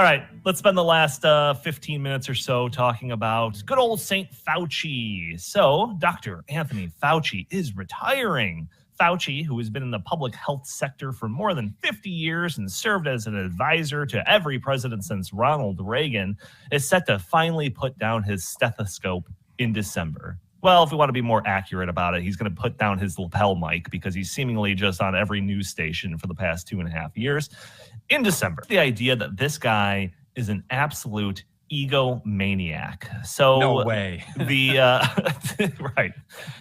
All right, let's spend the last 15 minutes or so talking about good old St. Fauci. So, Dr. Anthony Fauci is retiring. Fauci, who has been in the public health sector for more than 50 years and served as an advisor to every president since Ronald Reagan, is set to finally put down his stethoscope in December. Well, if we want to be more accurate about it, he's going to put down his lapel mic because he's seemingly just on every news station for the past 2.5 years. In December, the idea that this guy is an absolute egomaniac. So no way. Right.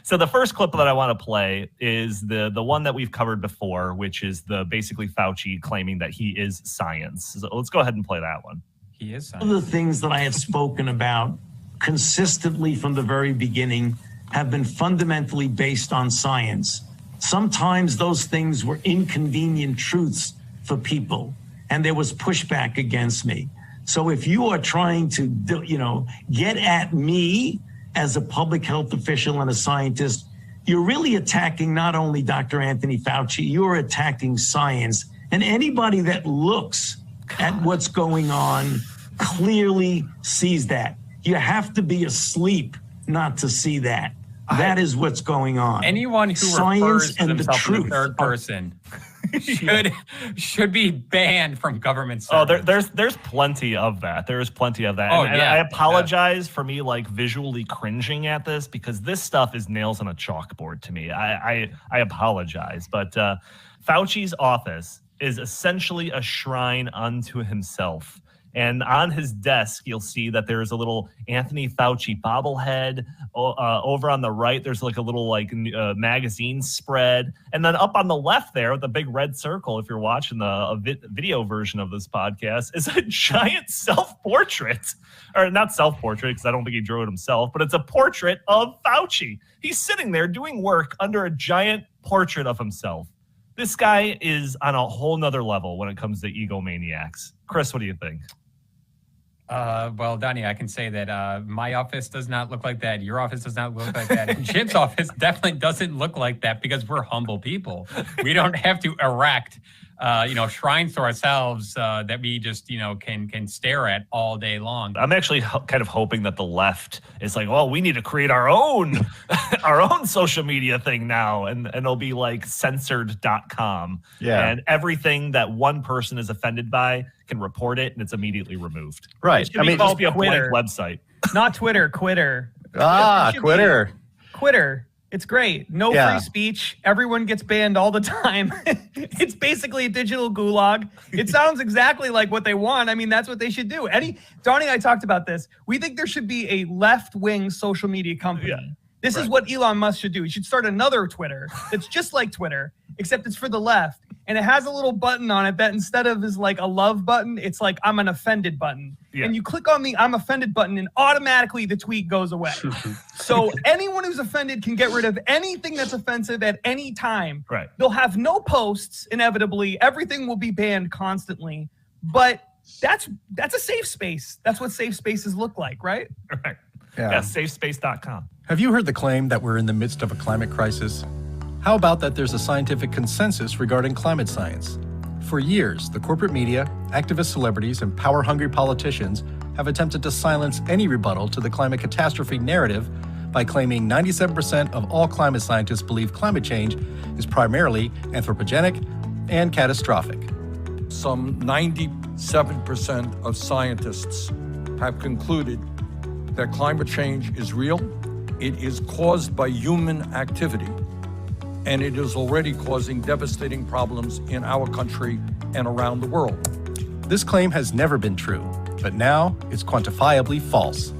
So the first clip that I want to play is the one that we've covered before, which is the basically Fauci claiming that he is science. So let's go ahead and play that one. He is science. All of the things that I have spoken about consistently from the very beginning have been fundamentally based on science. Sometimes those things were inconvenient truths for people, and there was pushback against me. So if you are trying to, get at me as a public health official and a scientist, you're really attacking not only Dr. Anthony Fauci, you're attacking science. And anybody that looks at what's going on clearly sees that. You have to be asleep not to see that. That is what's going on. Anyone who refers to themselves in the third person should be banned from government service. Oh, there's plenty of that. There's plenty of that. Oh, and I apologize for me visually cringing at this because this stuff is nails on a chalkboard to me. I apologize, but Fauci's office is essentially a shrine unto himself. And on his desk, you'll see that there's a little Anthony Fauci bobblehead. Over on the right, there's a little magazine spread. And then up on the left there, with the big red circle, if you're watching the video version of this podcast, is a giant self-portrait. Or not self-portrait, because I don't think he drew it himself, but it's a portrait of Fauci. He's sitting there doing work under a giant portrait of himself. This guy is on a whole nother level when it comes to egomaniacs. Chris, what do you think? Well, Donnie, I can say that my office does not look like that. Your office does not look like that. And Jim's office definitely doesn't look like that because we're humble people. We don't have to erect, shrines to ourselves that we just, can stare at all day long. I'm actually kind of hoping that the left is like, well, we need to create our own social media thing now. And it'll be like censored.com. Yeah. And everything that one person is offended by can report it and it's immediately removed. Right. It should just be a blank website. Not Twitter, Quitter. Quitter. Quitter. It's great. No free speech. Everyone gets banned all the time. It's basically a digital gulag. It sounds exactly like what they want. I mean, that's what they should do. Donnie and I talked about this. We think there should be a left-wing social media company. Yeah. This is what Elon Musk should do. He should start another Twitter that's just like Twitter, except it's for the left. And it has a little button on it that instead of is like a love button, it's like I'm an offended button. Yeah. And you click on the I'm offended button and automatically the tweet goes away. So anyone who's offended can get rid of anything that's offensive at any time. Right. They'll have no posts, inevitably. Everything will be banned constantly. But that's a safe space. That's what safe spaces look like, right? Right. Yeah, safespace.com. Have you heard the claim that we're in the midst of a climate crisis? How about that there's a scientific consensus regarding climate science? For years, the corporate media, activist celebrities, and power-hungry politicians have attempted to silence any rebuttal to the climate catastrophe narrative by claiming 97% of all climate scientists believe climate change is primarily anthropogenic and catastrophic. Some 97% of scientists have concluded that climate change is real, it is caused by human activity, and it is already causing devastating problems in our country and around the world. This claim has never been true, but now it's quantifiably false.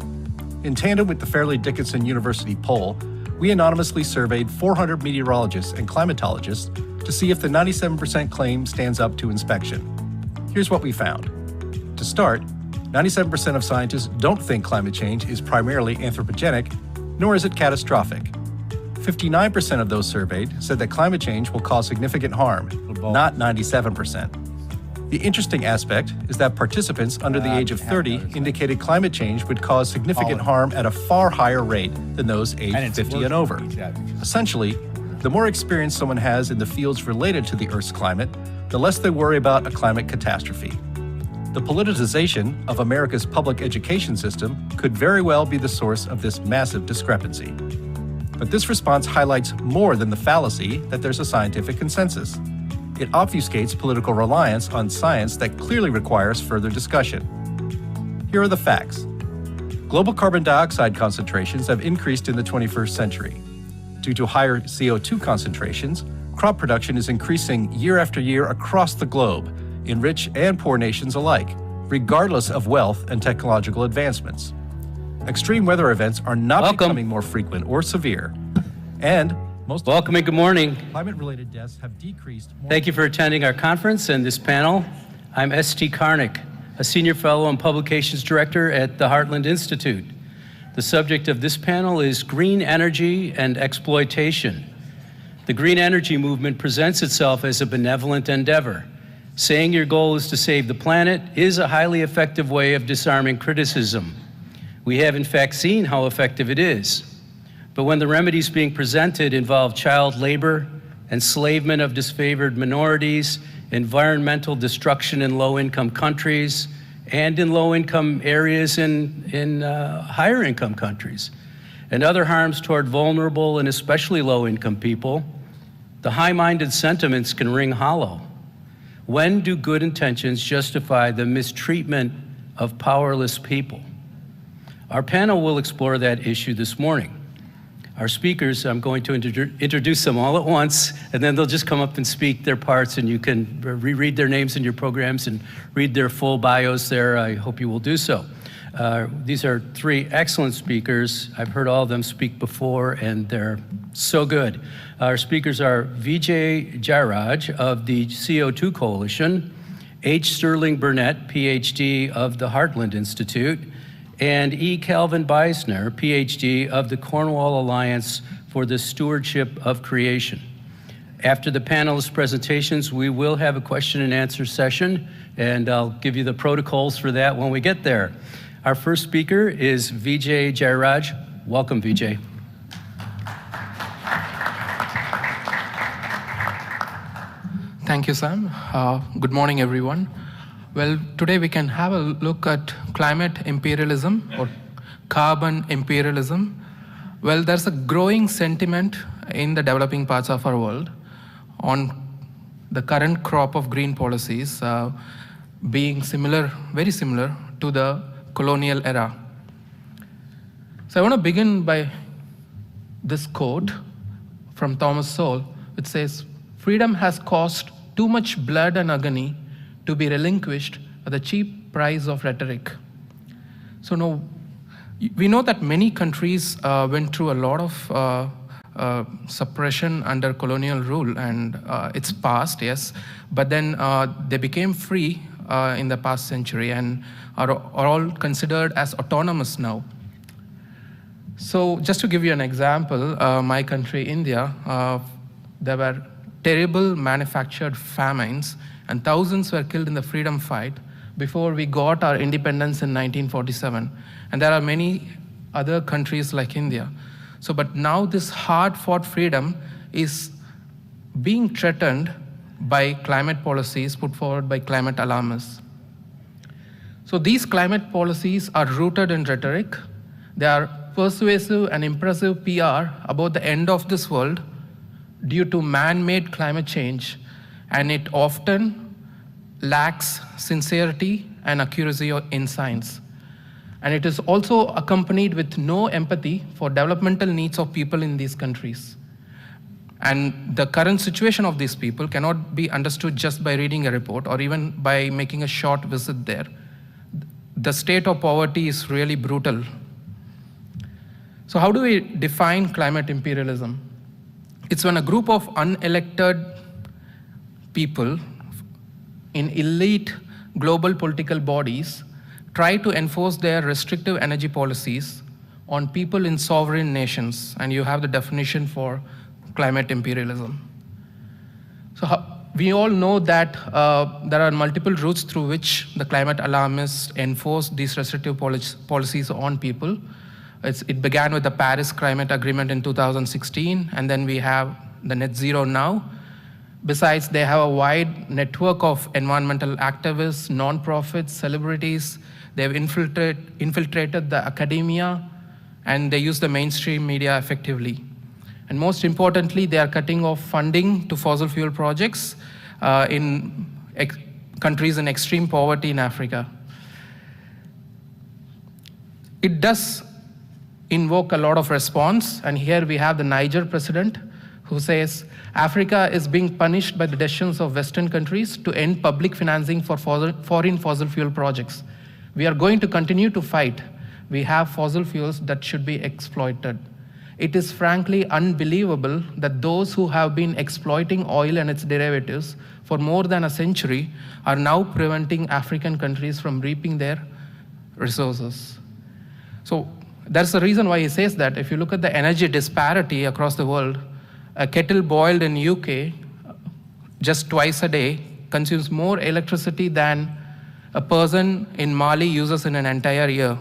In tandem with the Fairleigh Dickinson University poll, we anonymously surveyed 400 meteorologists and climatologists to see if the 97% claim stands up to inspection. Here's what we found. To start, 97% of scientists don't think climate change is primarily anthropogenic, nor is it catastrophic. 59% of those surveyed said that climate change will cause significant harm, not 97%. The interesting aspect is that participants under the age of 30 indicated climate change would cause significant harm at a far higher rate than those aged 50 and over. Essentially, the more experience someone has in the fields related to the Earth's climate, the less they worry about a climate catastrophe. The politicization of America's public education system could very well be the source of this massive discrepancy. But this response highlights more than the fallacy that there's a scientific consensus. It obfuscates political reliance on science that clearly requires further discussion. Here are the facts. Global carbon dioxide concentrations have increased in the 21st century. Due to higher CO2 concentrations, crop production is increasing year after year across the globe, in rich and poor nations alike, regardless of wealth and technological advancements. Extreme weather events are not becoming more frequent or severe, and Welcome and good morning. Climate-related deaths have decreased. Thank you for attending our conference and this panel. I'm S.T. Karnick, a Senior Fellow and Publications Director at the Heartland Institute. The subject of this panel is green energy and exploitation. The green energy movement presents itself as a benevolent endeavor. Saying your goal is to save the planet is a highly effective way of disarming criticism. We have in fact seen how effective it is. But when the remedies being presented involve child labor, enslavement of disfavored minorities, environmental destruction in low-income countries, and in low-income areas in higher-income countries, and other harms toward vulnerable and especially low-income people, the high-minded sentiments can ring hollow. When do good intentions justify the mistreatment of powerless people? Our panel will explore that issue this morning. Our speakers, I'm going to introduce them all at once, and then they'll just come up and speak their parts, and you can reread their names in your programs and read their full bios there. I hope you will do so. These are three excellent speakers. I've heard all of them speak before, and they're so good. Our speakers are Vijay Jayaraj of the CO2 Coalition, H. Sterling Burnett, PhD of the Heartland Institute, and E. Calvin Beisner, PhD of the Cornwall Alliance for the Stewardship of Creation. After the panelists' presentations, we will have a question and answer session, and I'll give you the protocols for that when we get there. Our first speaker is Vijay Jayaraj. Welcome, Vijay. Thank you, Sam. Good morning, everyone. Well, today we can have a look at climate imperialism or carbon imperialism. Well, there's a growing sentiment in the developing parts of our world on the current crop of green policies being very similar to the colonial era. So I want to begin by this quote from Thomas Sowell, which says, "Freedom has cost too much blood and agony to be relinquished at the cheap price of rhetoric." So now, we know that many countries went through a lot of suppression under colonial rule, and it's past, yes, but then they became free in the past century and are all considered as autonomous now. So just to give you an example, my country, India, there were terrible manufactured famines, and thousands were killed in the freedom fight before we got our independence in 1947. And there are many other countries like India. So, but now this hard-fought freedom is being threatened by climate policies put forward by climate alarmists. So these climate policies are rooted in rhetoric. They are persuasive and impressive PR about the end of this world due to man-made climate change, and it often lacks sincerity and accuracy in science. And it is also accompanied with no empathy for developmental needs of people in these countries. And the current situation of these people cannot be understood just by reading a report or even by making a short visit there. The state of poverty is really brutal. So how do we define climate imperialism? It's when a group of unelected people in elite global political bodies try to enforce their restrictive energy policies on people in sovereign nations, and you have the definition for climate imperialism. So we all know that there are multiple routes through which the climate alarmists enforce these restrictive policies on people. It began with the Paris Climate Agreement in 2016, and then we have the NetZero now. Besides, they have a wide network of environmental activists, non-profits, celebrities. They've infiltrated the academia, and they use the mainstream media effectively. And most importantly, they are cutting off funding to fossil fuel projects in countries in extreme poverty in Africa. It does invoke a lot of response, and here we have the Niger president who says, Africa is being punished by the decisions of Western countries to end public financing for foreign fossil fuel projects. We are going to continue to fight. We have fossil fuels that should be exploited. It is frankly unbelievable that those who have been exploiting oil and its derivatives for more than a century are now preventing African countries from reaping their resources. So that's the reason why he says that. If you look at the energy disparity across the world, a kettle boiled in UK just twice a day consumes more electricity than a person in Mali uses in an entire year.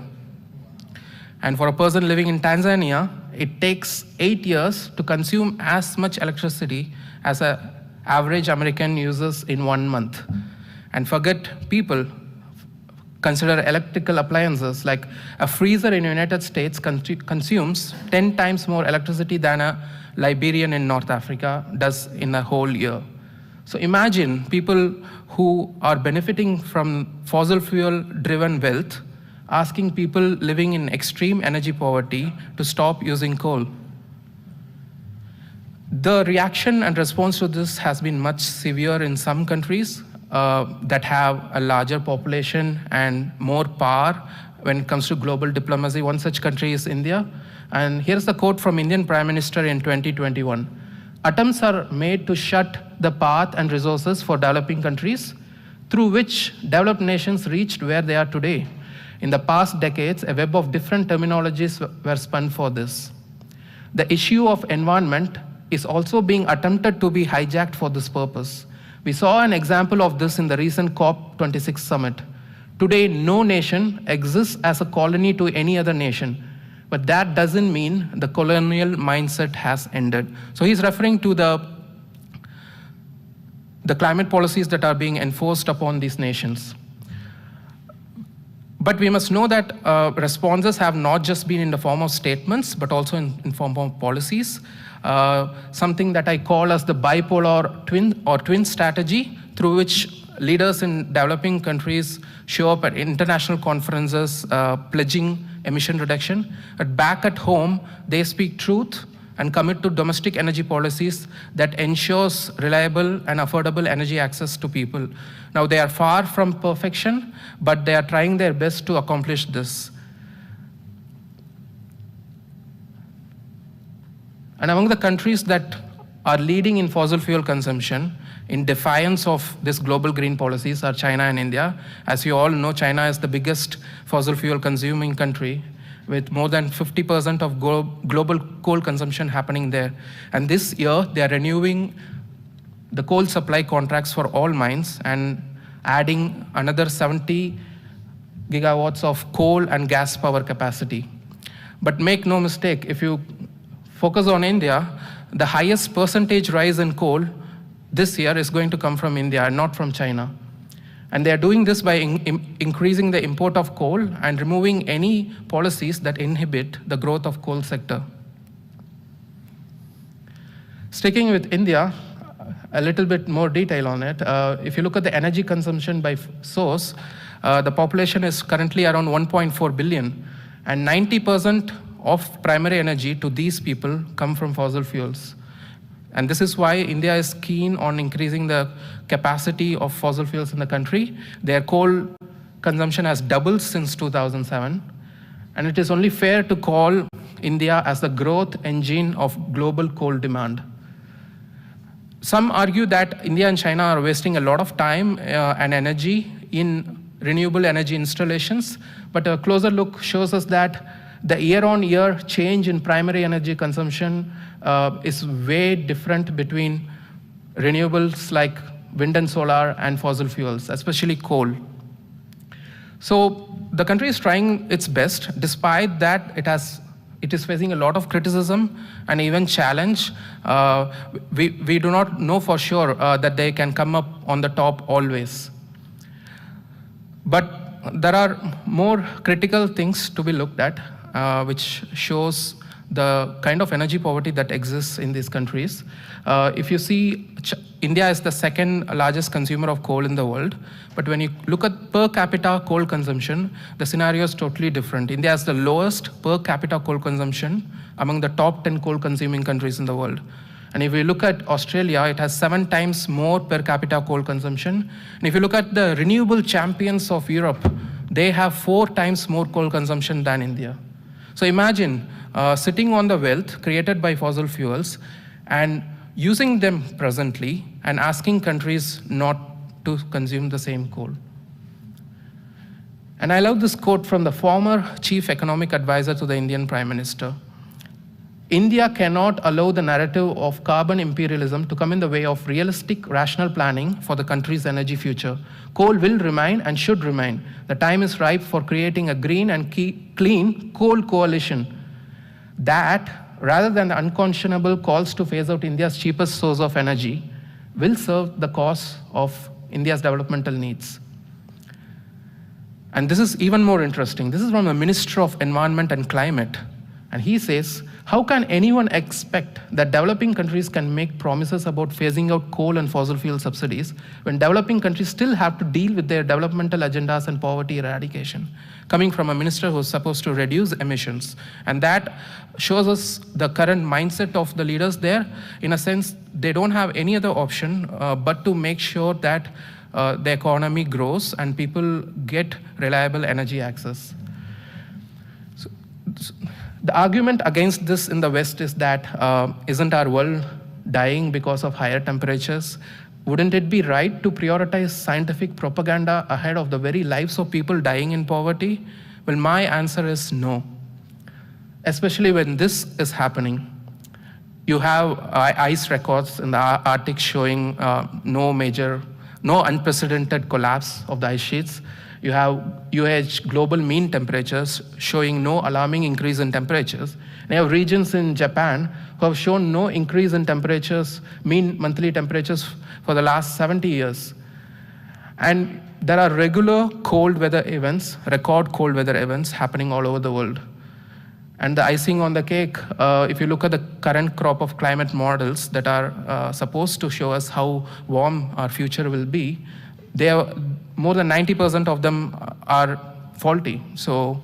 And for a person living in Tanzania, it takes 8 years to consume as much electricity as an average American uses in 1 month. And forget people, consider electrical appliances, like a freezer in the United States consumes 10 times more electricity than a Liberian in North Africa does in a whole year. So imagine people who are benefiting from fossil fuel driven wealth asking people living in extreme energy poverty to stop using coal. The reaction and response to this has been much severe in some countries that have a larger population and more power when it comes to global diplomacy. One such country is India. And here's the quote from Indian Prime Minister in 2021. Attempts are made to shut the path and resources for developing countries through which developed nations reached where they are today. In the past decades, a web of different terminologies were spun for this. The issue of environment is also being attempted to be hijacked for this purpose. We saw an example of this in the recent COP26 summit. Today, no nation exists as a colony to any other nation, but that doesn't mean the colonial mindset has ended. So he's referring to the climate policies that are being enforced upon these nations. But we must know that responses have not just been in the form of statements, but also in form of policies. Something that I call as the bipolar twin strategy, through which leaders in developing countries show up at international conferences pledging emission reduction. But back at home, they speak truth and commit to domestic energy policies that ensures reliable and affordable energy access to people. Now, they are far from perfection, but they are trying their best to accomplish this. And among the countries that are leading in fossil fuel consumption in defiance of this global green policies are China and India. As you all know, China is the biggest fossil fuel consuming country, with more than 50% of global coal consumption happening there. And this year, they are renewing the coal supply contracts for all mines and adding another 70 gigawatts of coal and gas power capacity. But make no mistake, if you focus on India, the highest percentage rise in coal this year is going to come from India and not from China. And they are doing this by increasing the import of coal and removing any policies that inhibit the growth of coal sector. Sticking with India, a little bit more detail on it. If you look at the energy consumption by source, the population is currently around 1.4 billion, and 90% of primary energy to these people come from fossil fuels. And this is why India is keen on increasing the capacity of fossil fuels in the country. Their coal consumption has doubled since 2007. And it is only fair to call India as the growth engine of global coal demand. Some argue that India and China are wasting a lot of time and energy in renewable energy installations. But a closer look shows us that the year-on-year change in primary energy consumption is way different between renewables like wind and solar and fossil fuels, especially coal. So the country is trying its best. Despite that, it has it is facing a lot of criticism and even challenge. We do not know for sure that they can come up on the top always. But there are more critical things to be looked at, which shows the kind of energy poverty that exists in these countries. If you see, India is the second largest consumer of coal in the world, but when you look at per capita coal consumption, the scenario is totally different. India has the lowest per capita coal consumption among the top 10 coal consuming countries in the world. And if we look at Australia, it has 7 times more per capita coal consumption. And if you look at the renewable champions of Europe, they have 4 times more coal consumption than India. So imagine sitting on the wealth created by fossil fuels and using them presently and asking countries not to consume the same coal. And I love this quote from the former chief economic advisor to the Indian Prime Minister. India cannot allow the narrative of carbon imperialism to come in the way of realistic, rational planning for the country's energy future. Coal will remain and should remain. The time is ripe for creating a green and clean coal coalition that, rather than the unconscionable calls to phase out India's cheapest source of energy, will serve the cause of India's developmental needs. And this is even more interesting. This is from the Minister of Environment and Climate. And he says, how can anyone expect that developing countries can make promises about phasing out coal and fossil fuel subsidies when developing countries still have to deal with their developmental agendas and poverty eradication? Coming from a minister who's supposed to reduce emissions. And that shows us the current mindset of the leaders there. In a sense, they don't have any other option but to make sure that the economy grows and people get reliable energy access. The argument against this in the West is that isn't our world dying because of higher temperatures? Wouldn't it be right to prioritize scientific propaganda ahead of the very lives of people dying in poverty? Well, my answer is no, especially when this is happening. You have ice records in the Arctic showing no unprecedented collapse of the ice sheets. You have UH global mean temperatures showing no alarming increase in temperatures. And you have regions in Japan who have shown no increase in temperatures, mean monthly temperatures for the last 70 years. And there are regular cold weather events, record cold weather events happening all over the world. And the icing on the cake, if you look at the current crop of climate models that are supposed to show us how warm our future will be, they are more than 90% of them are faulty. So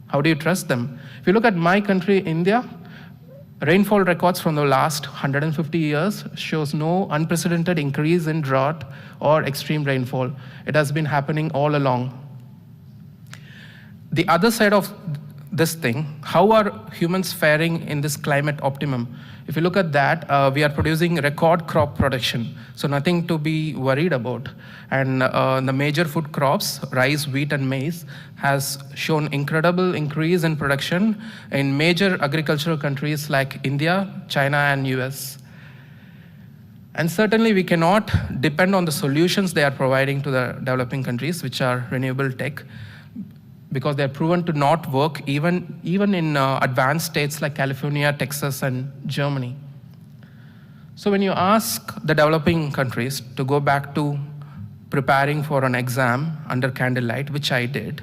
how do you trust them? If you look at my country, India, rainfall records from the last 150 years shows no unprecedented increase in drought or extreme rainfall. It has been happening all along. The other side of this thing, how are humans faring in this climate optimum? If you look at that, we are producing record crop production, so nothing to be worried about. And the major food crops, rice, wheat, and maize, has shown incredible increase in production in major agricultural countries like India, China, and US. And certainly we cannot depend on the solutions they are providing to the developing countries, which are renewable tech, because they're proven to not work even in advanced states like California, Texas, and Germany. So when you ask the developing countries to go back to preparing for an exam under candlelight, which I did,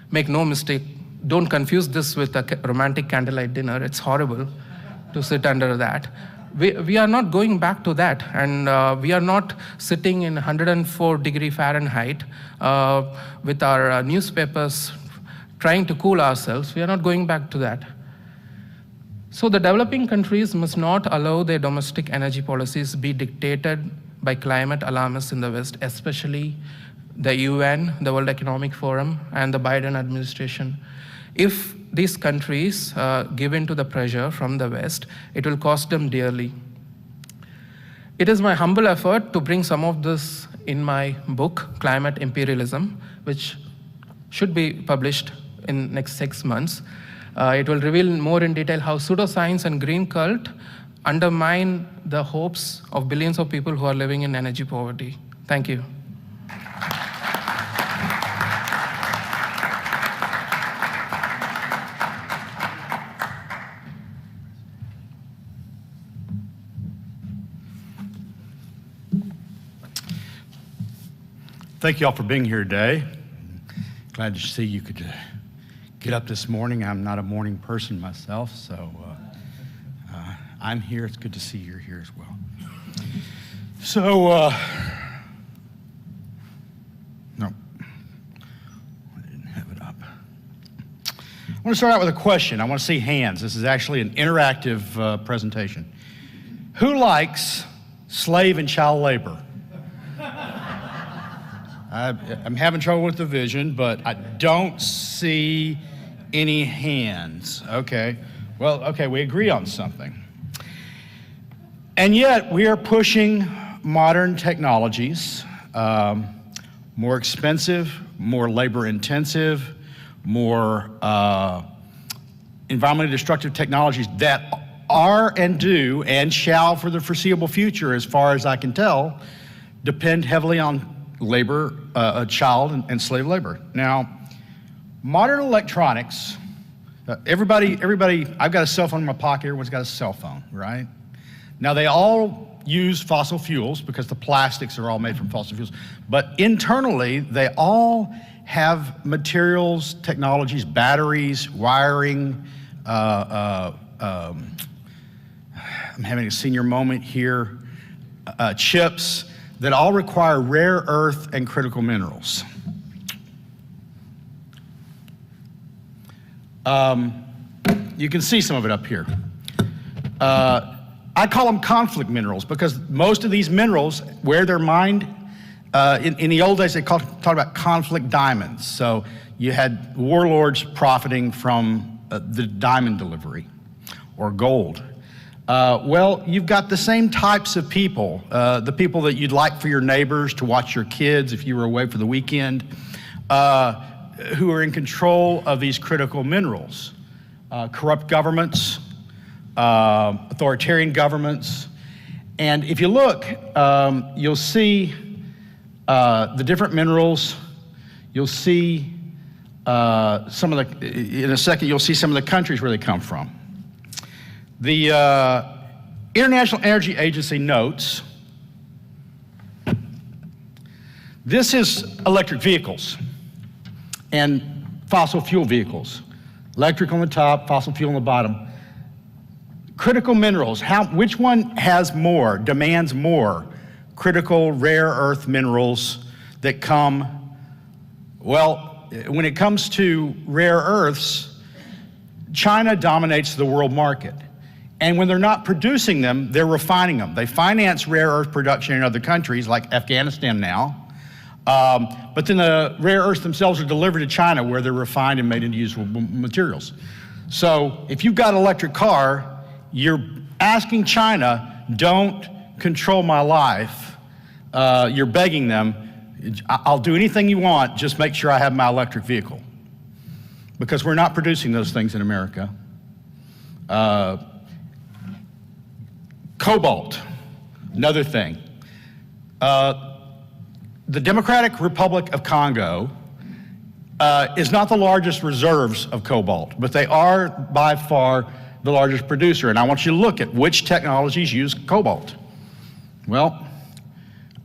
make no mistake, don't confuse this with a romantic candlelight dinner. It's horrible to sit under that. We are not going back to that, and we are not sitting in 104 degree Fahrenheit with our newspapers trying to cool ourselves. We are not going back to that. So the developing countries must not allow their domestic energy policies be dictated by climate alarmists in the West, especially the UN, the World Economic Forum, and the Biden administration. If these countries give in to the pressure from the West, it will cost them dearly. It is my humble effort to bring some of this in my book, Climate Imperialism, which should be published in next 6 months. It will reveal more in detail how pseudoscience and green cult undermine the hopes of billions of people who are living in energy poverty. Thank you. Thank you all for being here today. Glad to see you could get up this morning. I'm not a morning person myself, so I'm here. It's good to see you're here as well. So, no, I didn't have it up. I want to start out with a question. I want to see hands. This is actually an interactive presentation. Who likes slave and child labor? I'm having trouble with the vision, but I don't see any hands. Okay. Well, okay, we agree on something. And yet we are pushing modern technologies, more expensive, more labor intensive, more environmentally destructive technologies that are and do and shall for the foreseeable future, as far as I can tell, depend heavily on labor, child and slave labor. Now, modern electronics, everybody, I've got a cell phone in my pocket, everyone's got a cell phone, right? Now, they all use fossil fuels because the plastics are all made from fossil fuels, but internally, they all have materials, technologies, batteries, wiring, I'm having a senior moment here, chips, that all require rare earth and critical minerals. You can see some of it up here. I call them conflict minerals because most of these minerals, where they're mined, in the old days they talked about conflict diamonds. So you had warlords profiting from the diamond delivery or gold. Well, you've got the same types of people, the people that you'd like for your neighbors to watch your kids if you were away for the weekend, who are in control of these critical minerals. Corrupt governments, authoritarian governments. And if you look, you'll see the different minerals. You'll see some of the, in a second, you'll see some of the countries where they come from. The International Energy Agency notes this is electric vehicles and fossil fuel vehicles. Electric on the top, fossil fuel on the bottom. Critical minerals, which one has more, demands more critical rare earth minerals that come, well, when it comes to rare earths, China dominates the world market. And when they're not producing them, they're refining them. They finance rare earth production in other countries like Afghanistan now. But then the rare earths themselves are delivered to China where they're refined and made into usable materials. So if you've got an electric car, you're asking China, don't control my life. You're begging them, I'll do anything you want, just make sure I have my electric vehicle. Because we're not producing those things in America. Cobalt, another thing. The Democratic Republic of Congo is not the largest reserves of cobalt, but they are by far the largest producer. And I want you to look at which technologies use cobalt. Well,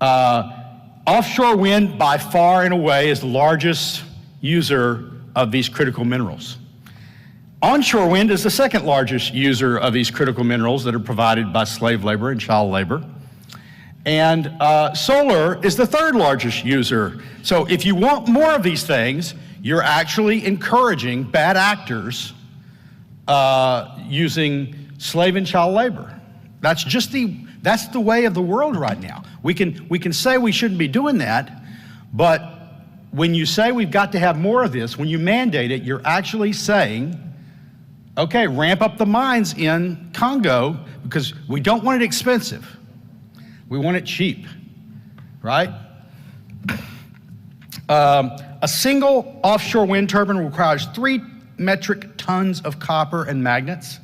offshore wind by far and away is the largest user of these critical minerals. Onshore wind is the second largest user of these critical minerals that are provided by slave labor and child labor. And solar is the third largest user. So if you want more of these things, you're actually encouraging bad actors using slave and child labor. That's the way of the world right now. We can say we shouldn't be doing that, but when you say we've got to have more of this, when you mandate it, you're actually saying, okay, ramp up the mines in Congo because we don't want it expensive. We want it cheap, right? A single offshore wind turbine requires 3 metric tons of copper and magnets,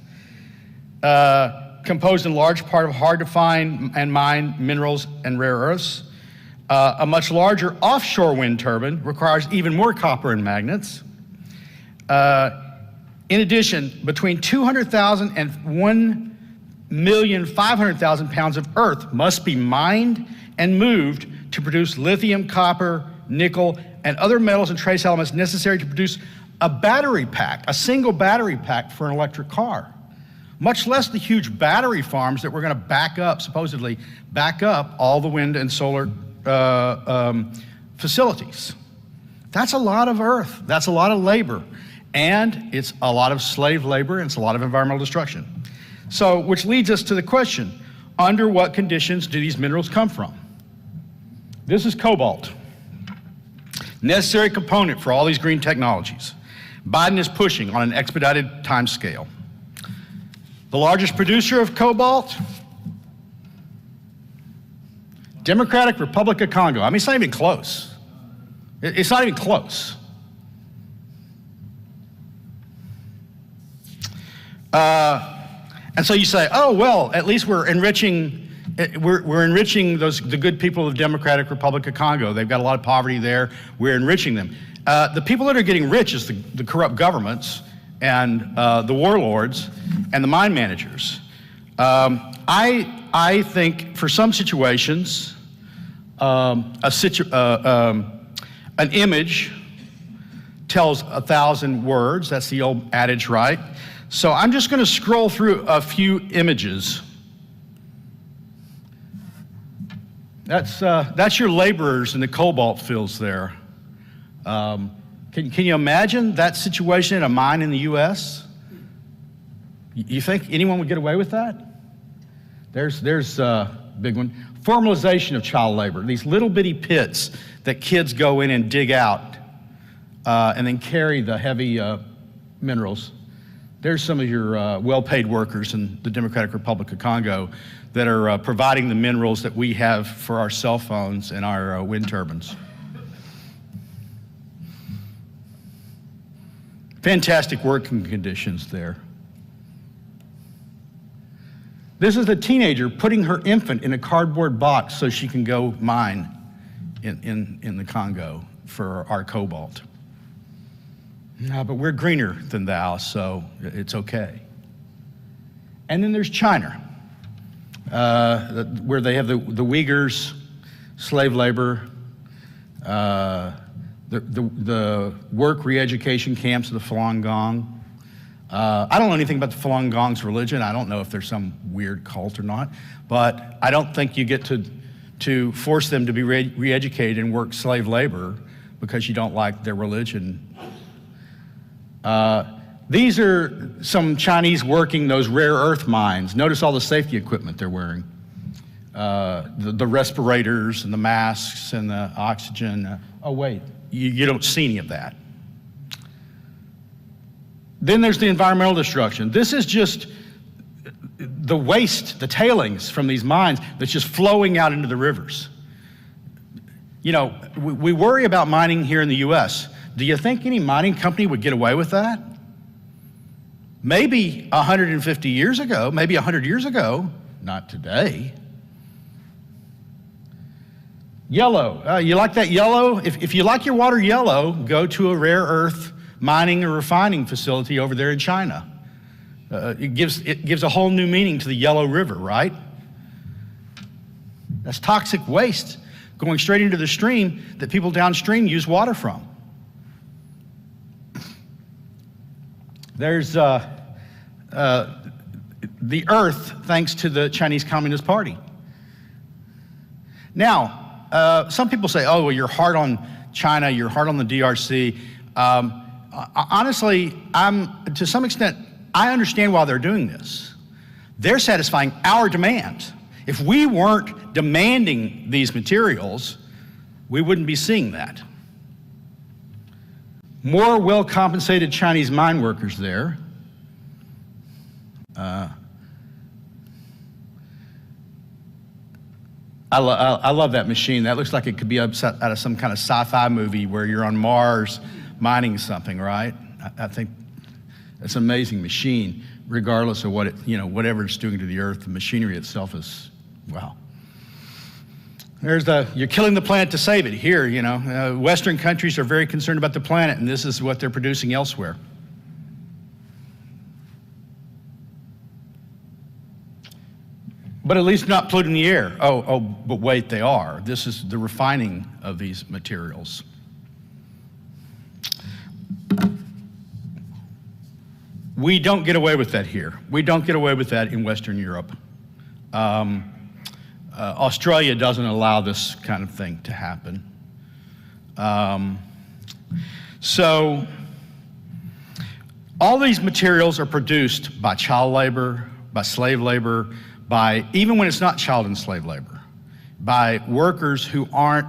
composed in large part of hard to find and mine minerals and rare earths. A much larger offshore wind turbine requires even more copper and magnets. In addition, between 200,000 and 1,500,000 pounds of earth must be mined and moved to produce lithium, copper, nickel, and other metals and trace elements necessary to produce a battery pack, a single battery pack for an electric car, much less the huge battery farms that we're going to back up, supposedly back up all the wind and solar facilities. That's a lot of earth. That's a lot of labor. And it's a lot of slave labor, and it's a lot of environmental destruction. So, which leads us to the question, under what conditions do these minerals come from? This is cobalt, necessary component for all these green technologies. Biden is pushing on an expedited timescale. The largest producer of cobalt, Democratic Republic of Congo. I mean, it's not even close. It's not even close. And so you say, oh, well, at least we're enriching the good people of the Democratic Republic of Congo. They've got a lot of poverty there. We're enriching them. The people that are getting rich is the corrupt governments and the warlords and the mine managers. I think for some situations, an image tells 1,000 words. That's the old adage, right? So I'm just going to scroll through a few images. That's your laborers in the cobalt fields there. Can you imagine that situation in a mine in the U.S.? You think anyone would get away with that? There's a big one. Formalization of child labor. These little bitty pits that kids go in and dig out and then carry the heavy minerals. There's some of your well-paid workers in the Democratic Republic of Congo that are providing the minerals that we have for our cell phones and our wind turbines. Fantastic working conditions there. This is a teenager putting her infant in a cardboard box so she can go mine in the Congo for our cobalt. No, but we're greener than thou, so it's okay. And then there's China, where they have the Uyghurs, slave labor, the work re-education camps of the Falun Gong. I don't know anything about the Falun Gong's religion. I don't know if there's some weird cult or not, but I don't think you get to force them to be re-educated and work slave labor because you don't like their religion. These are some Chinese working those rare earth mines. Notice all the safety equipment they're wearing. The respirators and the masks and the oxygen. Oh wait, you don't see any of that. Then there's the environmental destruction. This is just the waste, the tailings from these mines that's just flowing out into the rivers. You know, we worry about mining here in the US. Do you think any mining company would get away with that? Maybe 150 years ago, maybe 100 years ago, not today. Yellow, you like that yellow? If you like your water yellow, go to a rare earth mining or refining facility over there in China. It gives a whole new meaning to the Yellow River, right? That's toxic waste going straight into the stream that people downstream use water from. There's the earth, thanks to the Chinese Communist Party. Now, some people say, oh, well, you're hard on China, you're hard on the DRC. Honestly, to some extent, I understand why they're doing this. They're satisfying our demand. If we weren't demanding these materials, we wouldn't be seeing that. More well-compensated Chinese mine workers there. I love that machine. That looks like it could be out of some kind of sci-fi movie where you're on Mars mining something, right? I think it's an amazing machine, regardless of what it, whatever it's doing to the earth. The machinery itself is, wow. There's you're killing the planet to save it. Here, Western countries are very concerned about the planet, and this is what they're producing elsewhere. But at least not polluting the air. Oh, but wait, they are. This is the refining of these materials. We don't get away with that here. We don't get away with that in Western Europe. Australia doesn't allow this kind of thing to happen. So all these materials are produced by child labor, by slave labor, by, even when it's not child and slave labor, by workers who aren't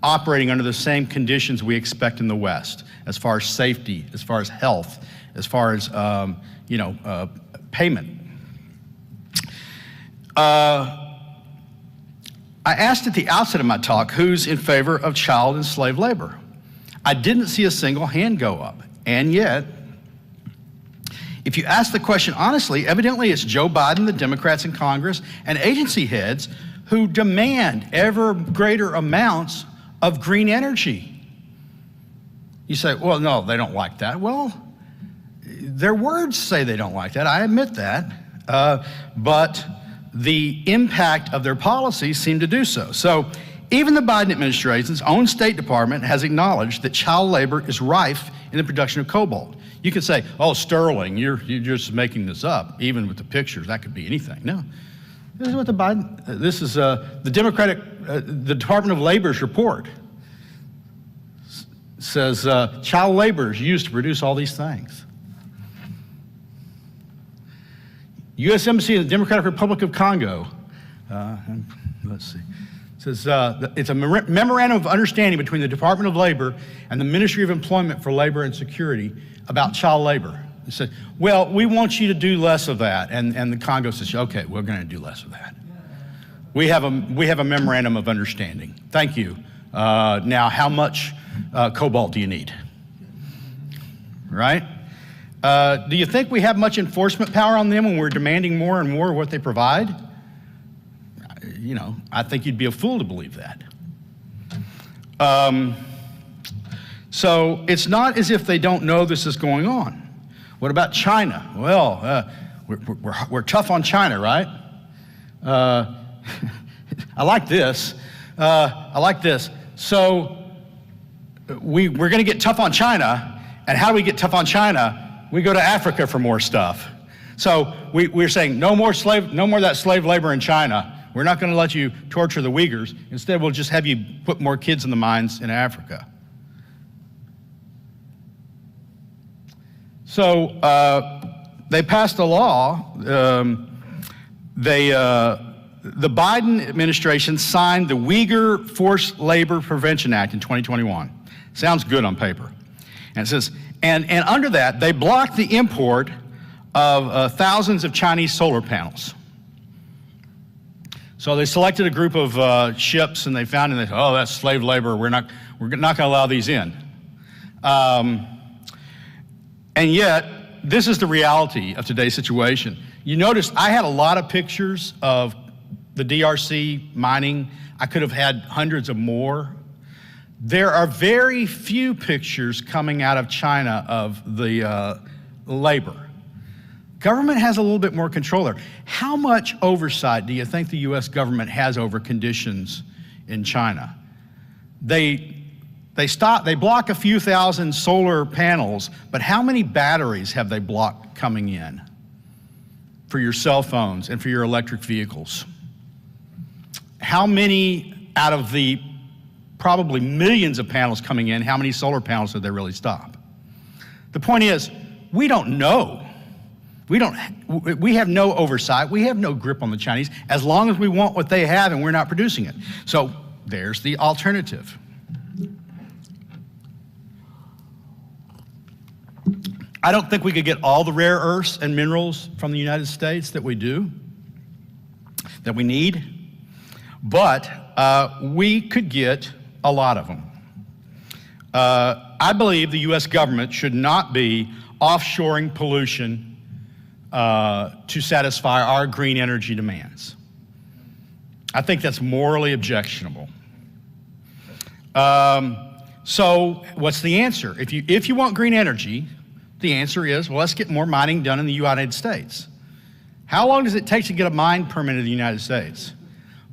operating under the same conditions we expect in the West, as far as safety, as far as health, as far as payment. I asked at the outset of my talk who's in favor of child and slave labor. I didn't see a single hand go up, and yet, if you ask the question honestly, evidently it's Joe Biden, the Democrats in Congress, and agency heads who demand ever greater amounts of green energy. You say, well, no, they don't like that. Well, their words say they don't like that. I admit that. But the impact of their policies seem to do so. So even the Biden administration's own State Department has acknowledged that child labor is rife in the production of cobalt. You could say, oh, Sterling, you're just making this up. Even with the pictures, that could be anything. No, this is what the Democratic, the Department of Labor's report says child labor is used to produce all these things. U.S. Embassy in the Democratic Republic of Congo, let's see, says it's a memorandum of understanding between the Department of Labor and the Ministry of Employment for Labor and Security about child labor. It said, well, we want you to do less of that. And the Congo says, okay, we're going to do less of that. We have a memorandum of understanding. Thank you. Now, how much cobalt do you need? Right? Do you think we have much enforcement power on them when we're demanding more and more of what they provide? You know, I think you'd be a fool to believe that. So it's not as if they don't know this is going on. What about China? Well, we're tough on China, right? I like this. So we're going to get tough on China, and how do we get tough on China? We go to Africa for more stuff. So we're saying no more of that slave labor in China. We're not going to let you torture the Uyghurs. Instead, we'll just have you put more kids in the mines in Africa. So they passed a law. The Biden administration signed the Uyghur Forced Labor Prevention Act in 2021. Sounds good on paper. And it says, and under that, they blocked the import of thousands of Chinese solar panels. So they selected a group of ships, and they found, and they said, oh, that's slave labor. We're not going to allow these in. And yet, this is the reality of today's situation. You notice I had a lot of pictures of the DRC mining. I could have had hundreds of more. There are very few pictures coming out of China of the labor. Government has a little bit more control there. How much oversight do you think the U.S. government has over conditions in China? They block a few thousand solar panels, but how many batteries have they blocked coming in for your cell phones and for your electric vehicles? How many out of the probably millions of panels coming in, how many solar panels did they really stop? The point is, we don't know. We have no oversight. We have no grip on the Chinese as long as we want what they have and we're not producing it. So there's the alternative. I don't think we could get all the rare earths and minerals from the United States that we need, but we could get a lot of them. I believe the U.S. government should not be offshoring pollution to satisfy our green energy demands. I think that's morally objectionable. So what's the answer? If you want green energy, the answer is, well, let's get more mining done in the United States. How long does it take to get a mine permit in the United States?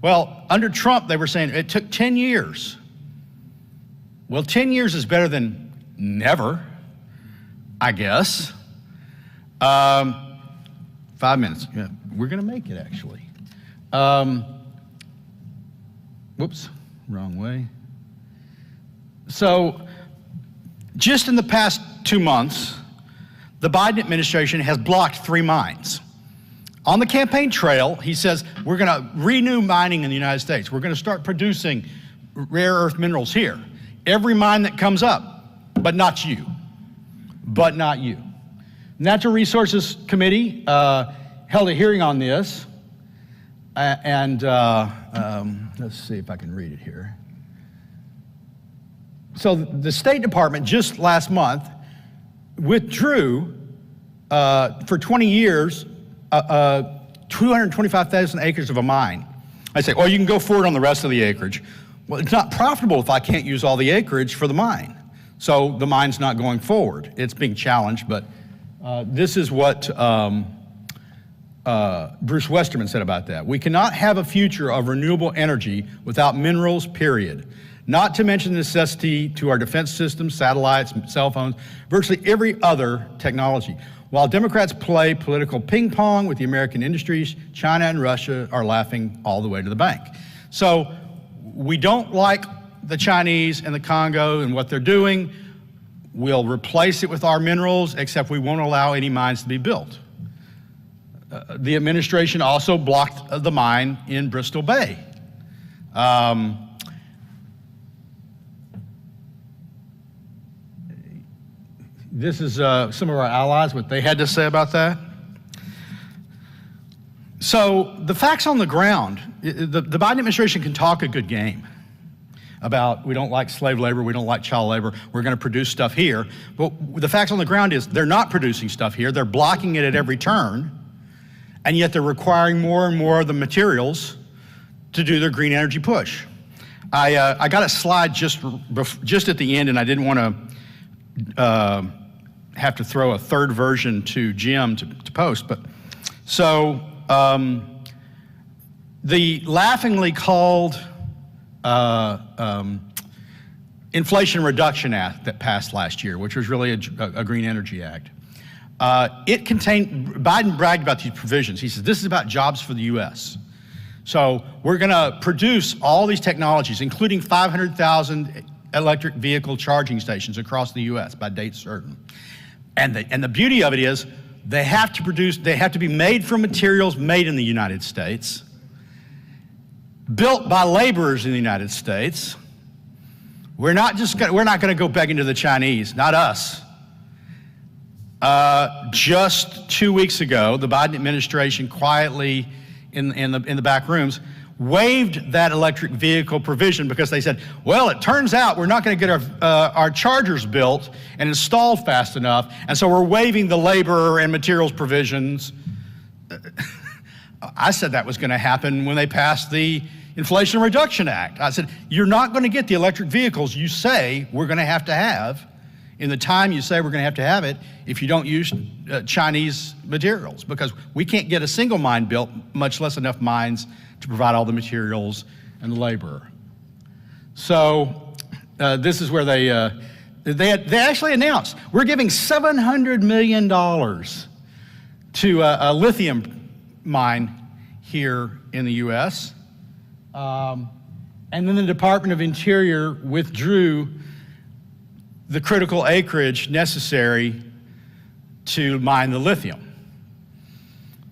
Well, under Trump, they were saying it took 10 years. Well, 10 years is better than never, I guess. 5 minutes. Yeah, we're going to make it, actually. Whoops, wrong way. So, just in the past 2 months, the Biden administration has blocked 3 mines. On the campaign trail, he says, we're going to renew mining in the United States. We're going to start producing rare earth minerals here. Every mine that comes up, but not you. But not you. Natural Resources Committee held a hearing on this. Let's see if I can read it here. So the State Department just last month withdrew for 20 years 225,000 acres of a mine. I say, you can go forward on the rest of the acreage. Well, it's not profitable if I can't use all the acreage for the mine. So the mine's not going forward. It's being challenged, but this is what Bruce Westerman said about that. We cannot have a future of renewable energy without minerals, period. Not to mention the necessity to our defense systems, satellites, cell phones, virtually every other technology. While Democrats play political ping pong with the American industries, China and Russia are laughing all the way to the bank. So we don't like the Chinese and the Congo and what they're doing. We'll replace it with our minerals, except we won't allow any mines to be built. The administration also blocked the mine in Bristol Bay. This is some of our allies, what they had to say about that. So the facts on the ground, the Biden administration can talk a good game about we don't like slave labor, we don't like child labor, we're going to produce stuff here. But the facts on the ground is they're not producing stuff here, they're blocking it at every turn, and yet they're requiring more and more of the materials to do their green energy push. I got a slide just at the end, and I didn't want to have to throw a third version to Jim to post, but so the laughingly called Inflation Reduction Act that passed last year, which was really a Green Energy Act, Biden bragged about these provisions. He says, this is about jobs for the U.S. So we're going to produce all these technologies, including 500,000 electric vehicle charging stations across the U.S. by date certain. And the beauty of it is they have to be made from materials made in the United States, built by laborers in the United States. We're not going to go begging to the Chinese, not us. Just 2 weeks ago, the Biden administration quietly in the back rooms waived that electric vehicle provision because they said, well, it turns out we're not going to get our chargers built and installed fast enough, and so we're waiving the labor and materials provisions. I said that was going to happen when they passed the Inflation Reduction Act. I said, you're not going to get the electric vehicles you say we're going to have in the time you say we're going to have it if you don't use Chinese materials, because we can't get a single mine built, much less enough mines to provide all the materials and the labor. So this is where they actually announced, we're giving $700 million to a lithium mine here in the U.S. And then the Department of Interior withdrew the critical acreage necessary to mine the lithium.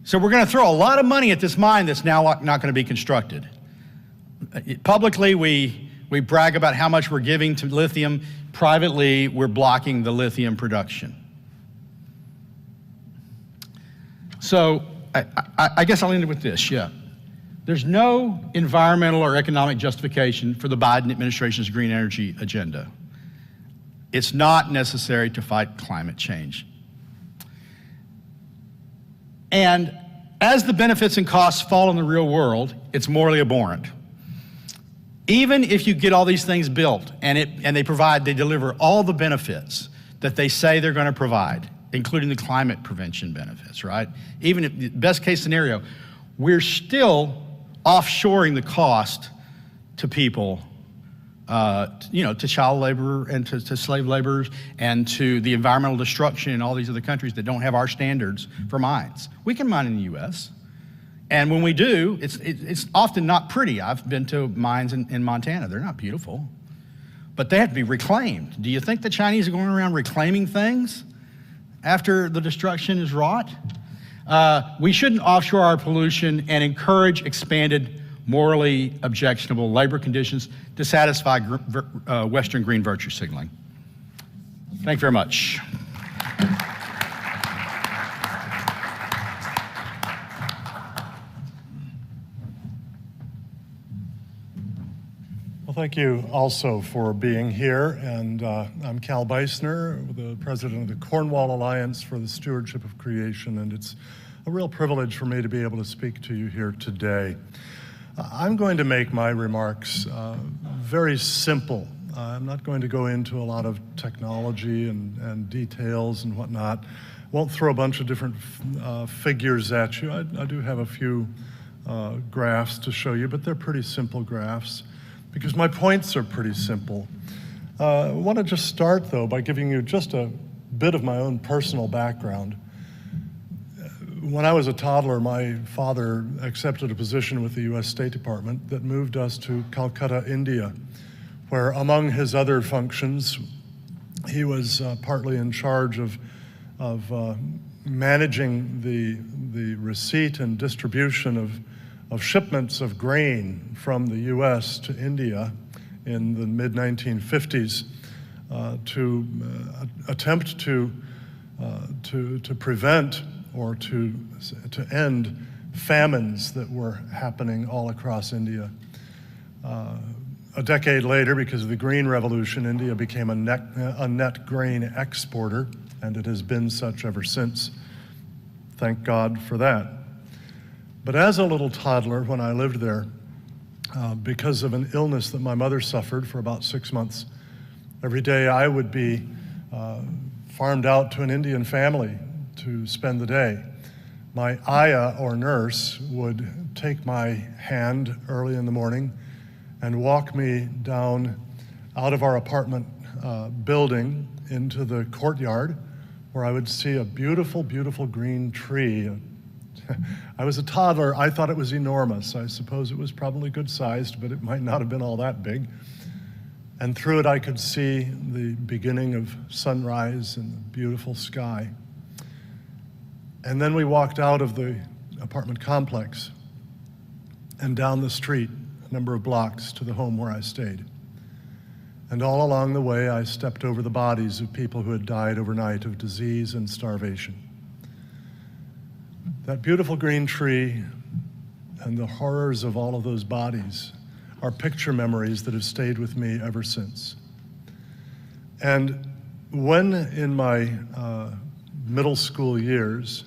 So we're going to throw a lot of money at this mine that's now not going to be constructed. Publicly, we brag about how much we're giving to lithium. Privately, we're blocking the lithium production. So I guess I'll end it with this, yeah. There's no environmental or economic justification for the Biden administration's green energy agenda. It's not necessary to fight climate change. And as the benefits and costs fall in the real world, it's morally abhorrent. Even if you get all these things built and they deliver all the benefits that they say they're going to provide, including the climate prevention benefits, right? Even if the best case scenario, we're still offshoring the cost to people, to child labor and to slave laborers and to the environmental destruction in all these other countries that don't have our standards for mines. We can mine in the U.S., and when we do, it's often not pretty. I've been to mines in Montana. They're not beautiful, but they have to be reclaimed. Do you think the Chinese are going around reclaiming things after the destruction is wrought? We shouldn't offshore our pollution and encourage expanded, morally objectionable labor conditions to satisfy Western green virtue signaling. Thank you very much. Thank you also for being here, and I'm Cal Beisner, the president of the Cornwall Alliance for the Stewardship of Creation, and it's a real privilege for me to be able to speak to you here today. I'm going to make my remarks very simple. I'm not going to go into a lot of technology and details and whatnot. Won't throw a bunch of different figures at you. I do have a few graphs to show you, but they're pretty simple graphs, because my points are pretty simple. I want to just start, though, by giving you just a bit of my own personal background. When I was a toddler, my father accepted a position with the U.S. State Department that moved us to Calcutta, India, where, among his other functions, he was partly in charge of managing the receipt and distribution of shipments of grain from the U.S. to India in the mid-1950s to attempt to prevent or to end famines that were happening all across India. A decade later, because of the Green Revolution, India became a net grain exporter, and it has been such ever since. Thank God for that. But as a little toddler, when I lived there, because of an illness that my mother suffered for about 6 months, every day I would be farmed out to an Indian family to spend the day. My ayah, or nurse, would take my hand early in the morning and walk me down out of our apartment building into the courtyard, where I would see a beautiful, beautiful green tree. I was a toddler. I thought it was enormous. I suppose it was probably good sized, but it might not have been all that big. And through it, I could see the beginning of sunrise and the beautiful sky. And then we walked out of the apartment complex and down the street a number of blocks to the home where I stayed. And all along the way, I stepped over the bodies of people who had died overnight of disease and starvation. That beautiful green tree and the horrors of all of those bodies are picture memories that have stayed with me ever since. And when in my middle school years,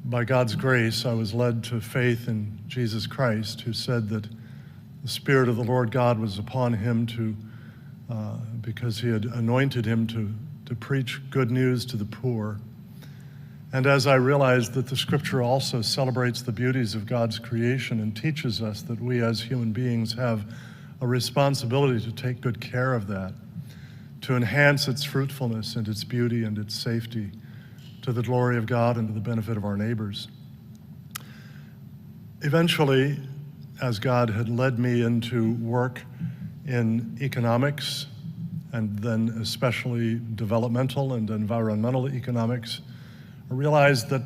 by God's grace, I was led to faith in Jesus Christ, who said that the Spirit of the Lord God was upon him because he had anointed him to preach good news to the poor. And as I realized that the scripture also celebrates the beauties of God's creation and teaches us that we as human beings have a responsibility to take good care of that, to enhance its fruitfulness and its beauty and its safety to the glory of God and to the benefit of our neighbors. Eventually, as God had led me into work in economics, and then especially developmental and environmental economics, I realized that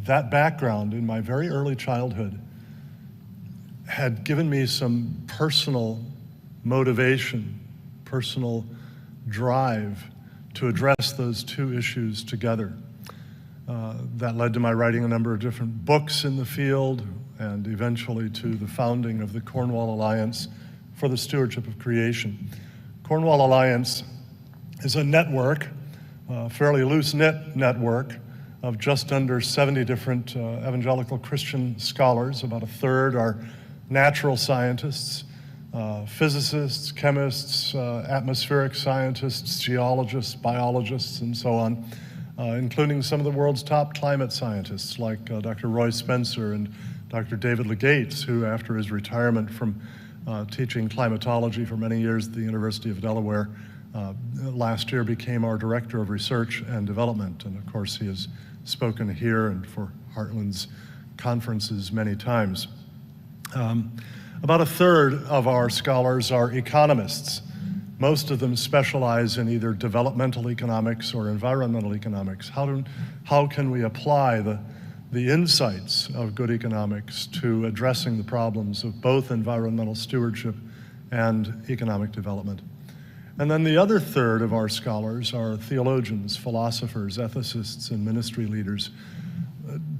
that background in my very early childhood had given me some personal motivation, personal drive to address those two issues together. That led to my writing a number of different books in the field, and eventually to the founding of the Cornwall Alliance for the Stewardship of Creation. Cornwall Alliance is a network, a fairly loose-knit network, of just under 70 different evangelical Christian scholars. About a third are natural scientists, physicists, chemists, atmospheric scientists, geologists, biologists, and so on. including some of the world's top climate scientists like Dr. Roy Spencer and Dr. David Legates, who after his retirement from teaching climatology for many years at the University of Delaware, last year became our Director of Research and Development. And of course, he has spoken here and for Heartland's conferences many times. About a third of our scholars are economists. Most of them specialize in either developmental economics or environmental economics. How can we apply the insights of good economics to addressing the problems of both environmental stewardship and economic development? And then the other third of our scholars are theologians, philosophers, ethicists, and ministry leaders,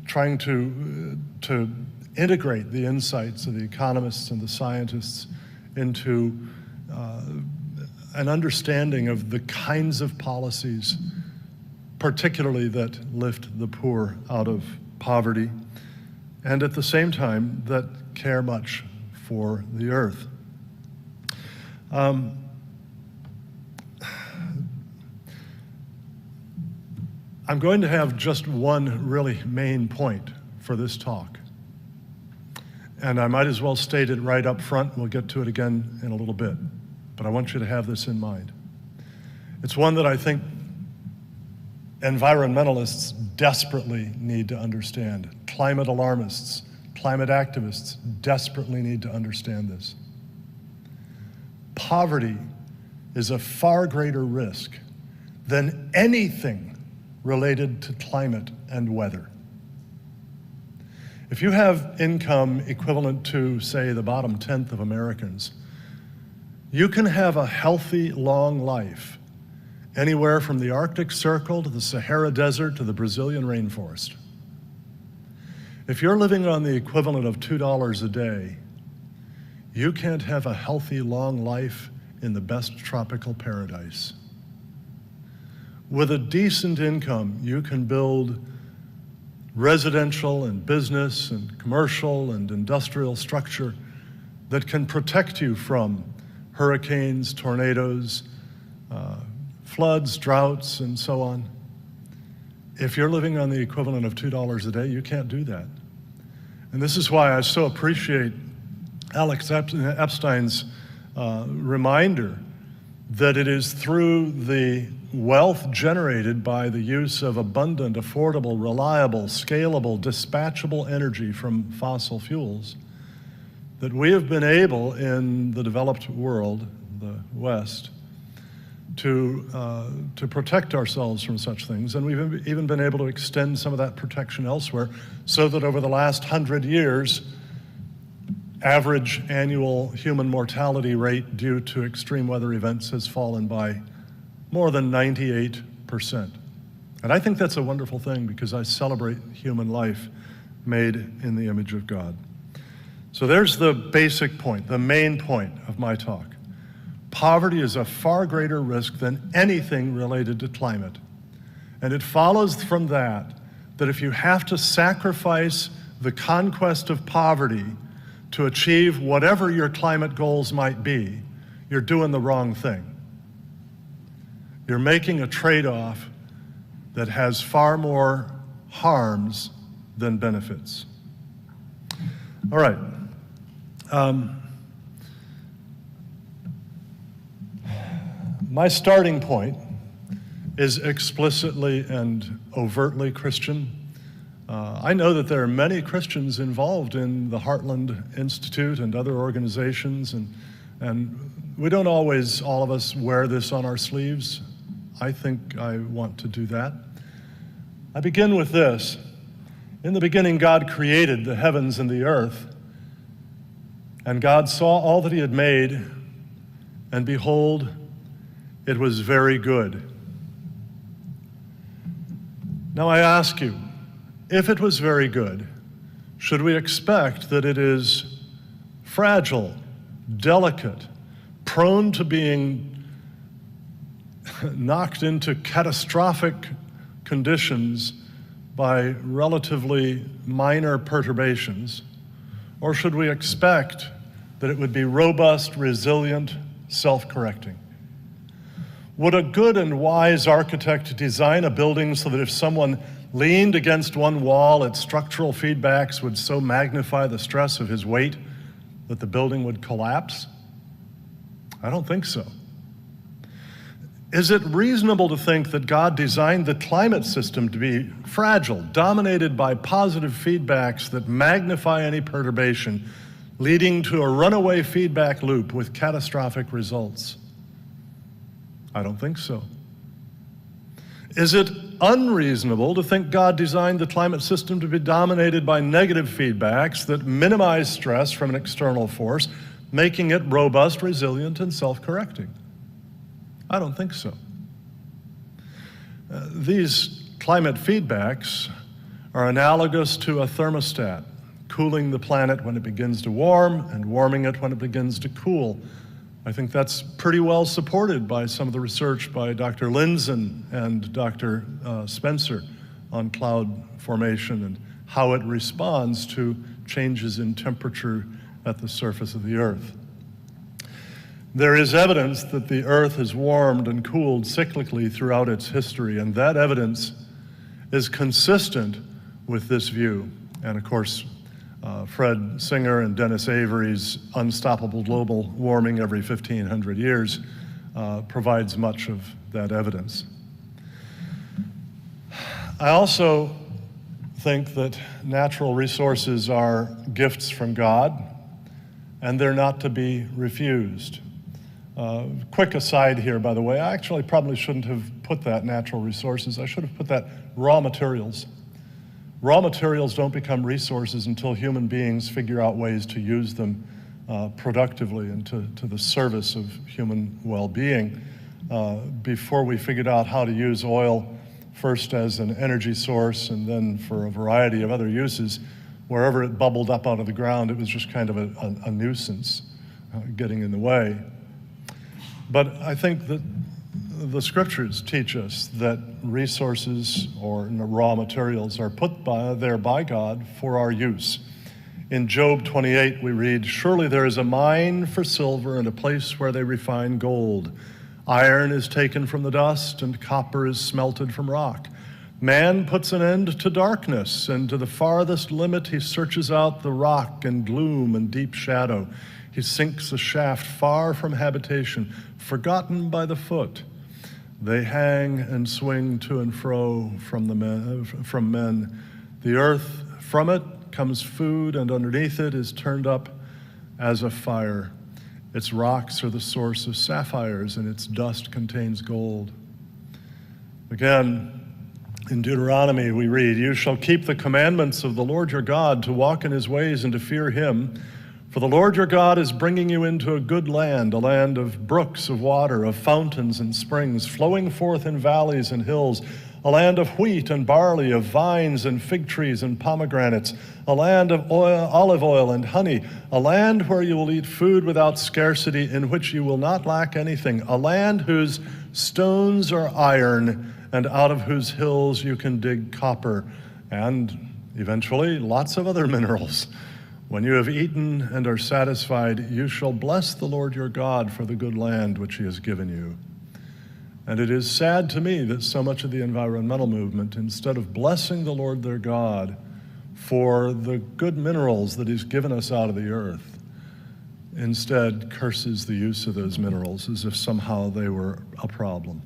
trying to integrate the insights of the economists and the scientists into an understanding of the kinds of policies, particularly that lift the poor out of poverty, and at the same time that care much for the earth. I'm going to have just one really main point for this talk. And I might as well state it right up front. We'll get to it again in a little bit. But I want you to have this in mind. It's one that I think environmentalists desperately need to understand. Climate alarmists, climate activists desperately need to understand this. Poverty is a far greater risk than anything related to climate and weather. If you have income equivalent to, say, the bottom 10th of Americans, you can have a healthy, long life anywhere from the Arctic Circle to the Sahara Desert to the Brazilian rainforest. If you're living on the equivalent of $2 a day, you can't have a healthy, long life in the best tropical paradise. With a decent income, you can build residential and business and commercial and industrial structure that can protect you from hurricanes, tornadoes, floods, droughts, and so on. If you're living on the equivalent of $2 a day, you can't do that. And this is why I so appreciate Alex Epstein's reminder that it is through the wealth generated by the use of abundant, affordable, reliable, scalable, dispatchable energy from fossil fuels that we have been able in the developed world, the West, to protect ourselves from such things. And we've even been able to extend some of that protection elsewhere, so that over the last 100 years, average annual human mortality rate due to extreme weather events has fallen by more than 98%. And I think that's a wonderful thing, because I celebrate human life made in the image of God. So there's the basic point, the main point of my talk. Poverty is a far greater risk than anything related to climate. And it follows from that if you have to sacrifice the conquest of poverty to achieve whatever your climate goals might be, you're doing the wrong thing. You're making a trade-off that has far more harms than benefits. All right. My starting point is explicitly and overtly Christian. I know that there are many Christians involved in the Heartland Institute and other organizations, and we don't always, all of us, wear this on our sleeves. I think I want to do that. I begin with this. In the beginning, God created the heavens and the earth, and God saw all that he had made, and behold, it was very good. Now I ask you, if it was very good, should we expect that it is fragile, delicate, prone to being knocked into catastrophic conditions by relatively minor perturbations? Or should we expect that it would be robust, resilient, self-correcting? Would a good and wise architect design a building so that if someone leaned against one wall, its structural feedbacks would so magnify the stress of his weight that the building would collapse? I don't think so. Is it reasonable to think that God designed the climate system to be fragile, dominated by positive feedbacks that magnify any perturbation, leading to a runaway feedback loop with catastrophic results? I don't think so. Is it unreasonable to think God designed the climate system to be dominated by negative feedbacks that minimize stress from an external force, making it robust, resilient, and self-correcting? I don't think so. These climate feedbacks are analogous to a thermostat, cooling the planet when it begins to warm and warming it when it begins to cool. I think that's pretty well supported by some of the research by Dr. Lindzen and Dr. Spencer on cloud formation and how it responds to changes in temperature at the surface of the Earth. There is evidence that the Earth has warmed and cooled cyclically throughout its history, and that evidence is consistent with this view. And of course, Fred Singer and Dennis Avery's Unstoppable Global Warming Every 1,500 Years provides much of that evidence. I also think that natural resources are gifts from God, and they're not to be refused. Quick aside here, by the way, I actually probably shouldn't have put that natural resources. I should have put that raw materials. Raw materials don't become resources until human beings figure out ways to use them productively and to the service of human well-being. Before we figured out how to use oil first as an energy source and then for a variety of other uses, wherever it bubbled up out of the ground, it was just kind of a nuisance getting in the way. But I think that the scriptures teach us that resources or raw materials are put there by God for our use. In Job 28, we read, "Surely there is a mine for silver and a place where they refine gold. Iron is taken from the dust and copper is smelted from rock. Man puts an end to darkness, and to the farthest limit he searches out the rock and gloom and deep shadow. He sinks a shaft far from habitation, forgotten by the foot. They hang and swing to and fro from men. The earth, from it comes food, and underneath it is turned up as a fire. Its rocks are the source of sapphires, and its dust contains gold." Again, in Deuteronomy we read, "You shall keep the commandments of the Lord your God to walk in his ways and to fear him. For the Lord your God is bringing you into a good land, a land of brooks of water, of fountains and springs, flowing forth in valleys and hills, a land of wheat and barley, of vines and fig trees and pomegranates, a land of oil, olive oil and honey, a land where you will eat food without scarcity, in which you will not lack anything, a land whose stones are iron, and out of whose hills you can dig copper, and eventually lots of other minerals. When you have eaten and are satisfied, you shall bless the Lord your God for the good land which he has given you." And it is sad to me that so much of the environmental movement, instead of blessing the Lord their God for the good minerals that he's given us out of the earth, instead curses the use of those minerals as if somehow they were a problem.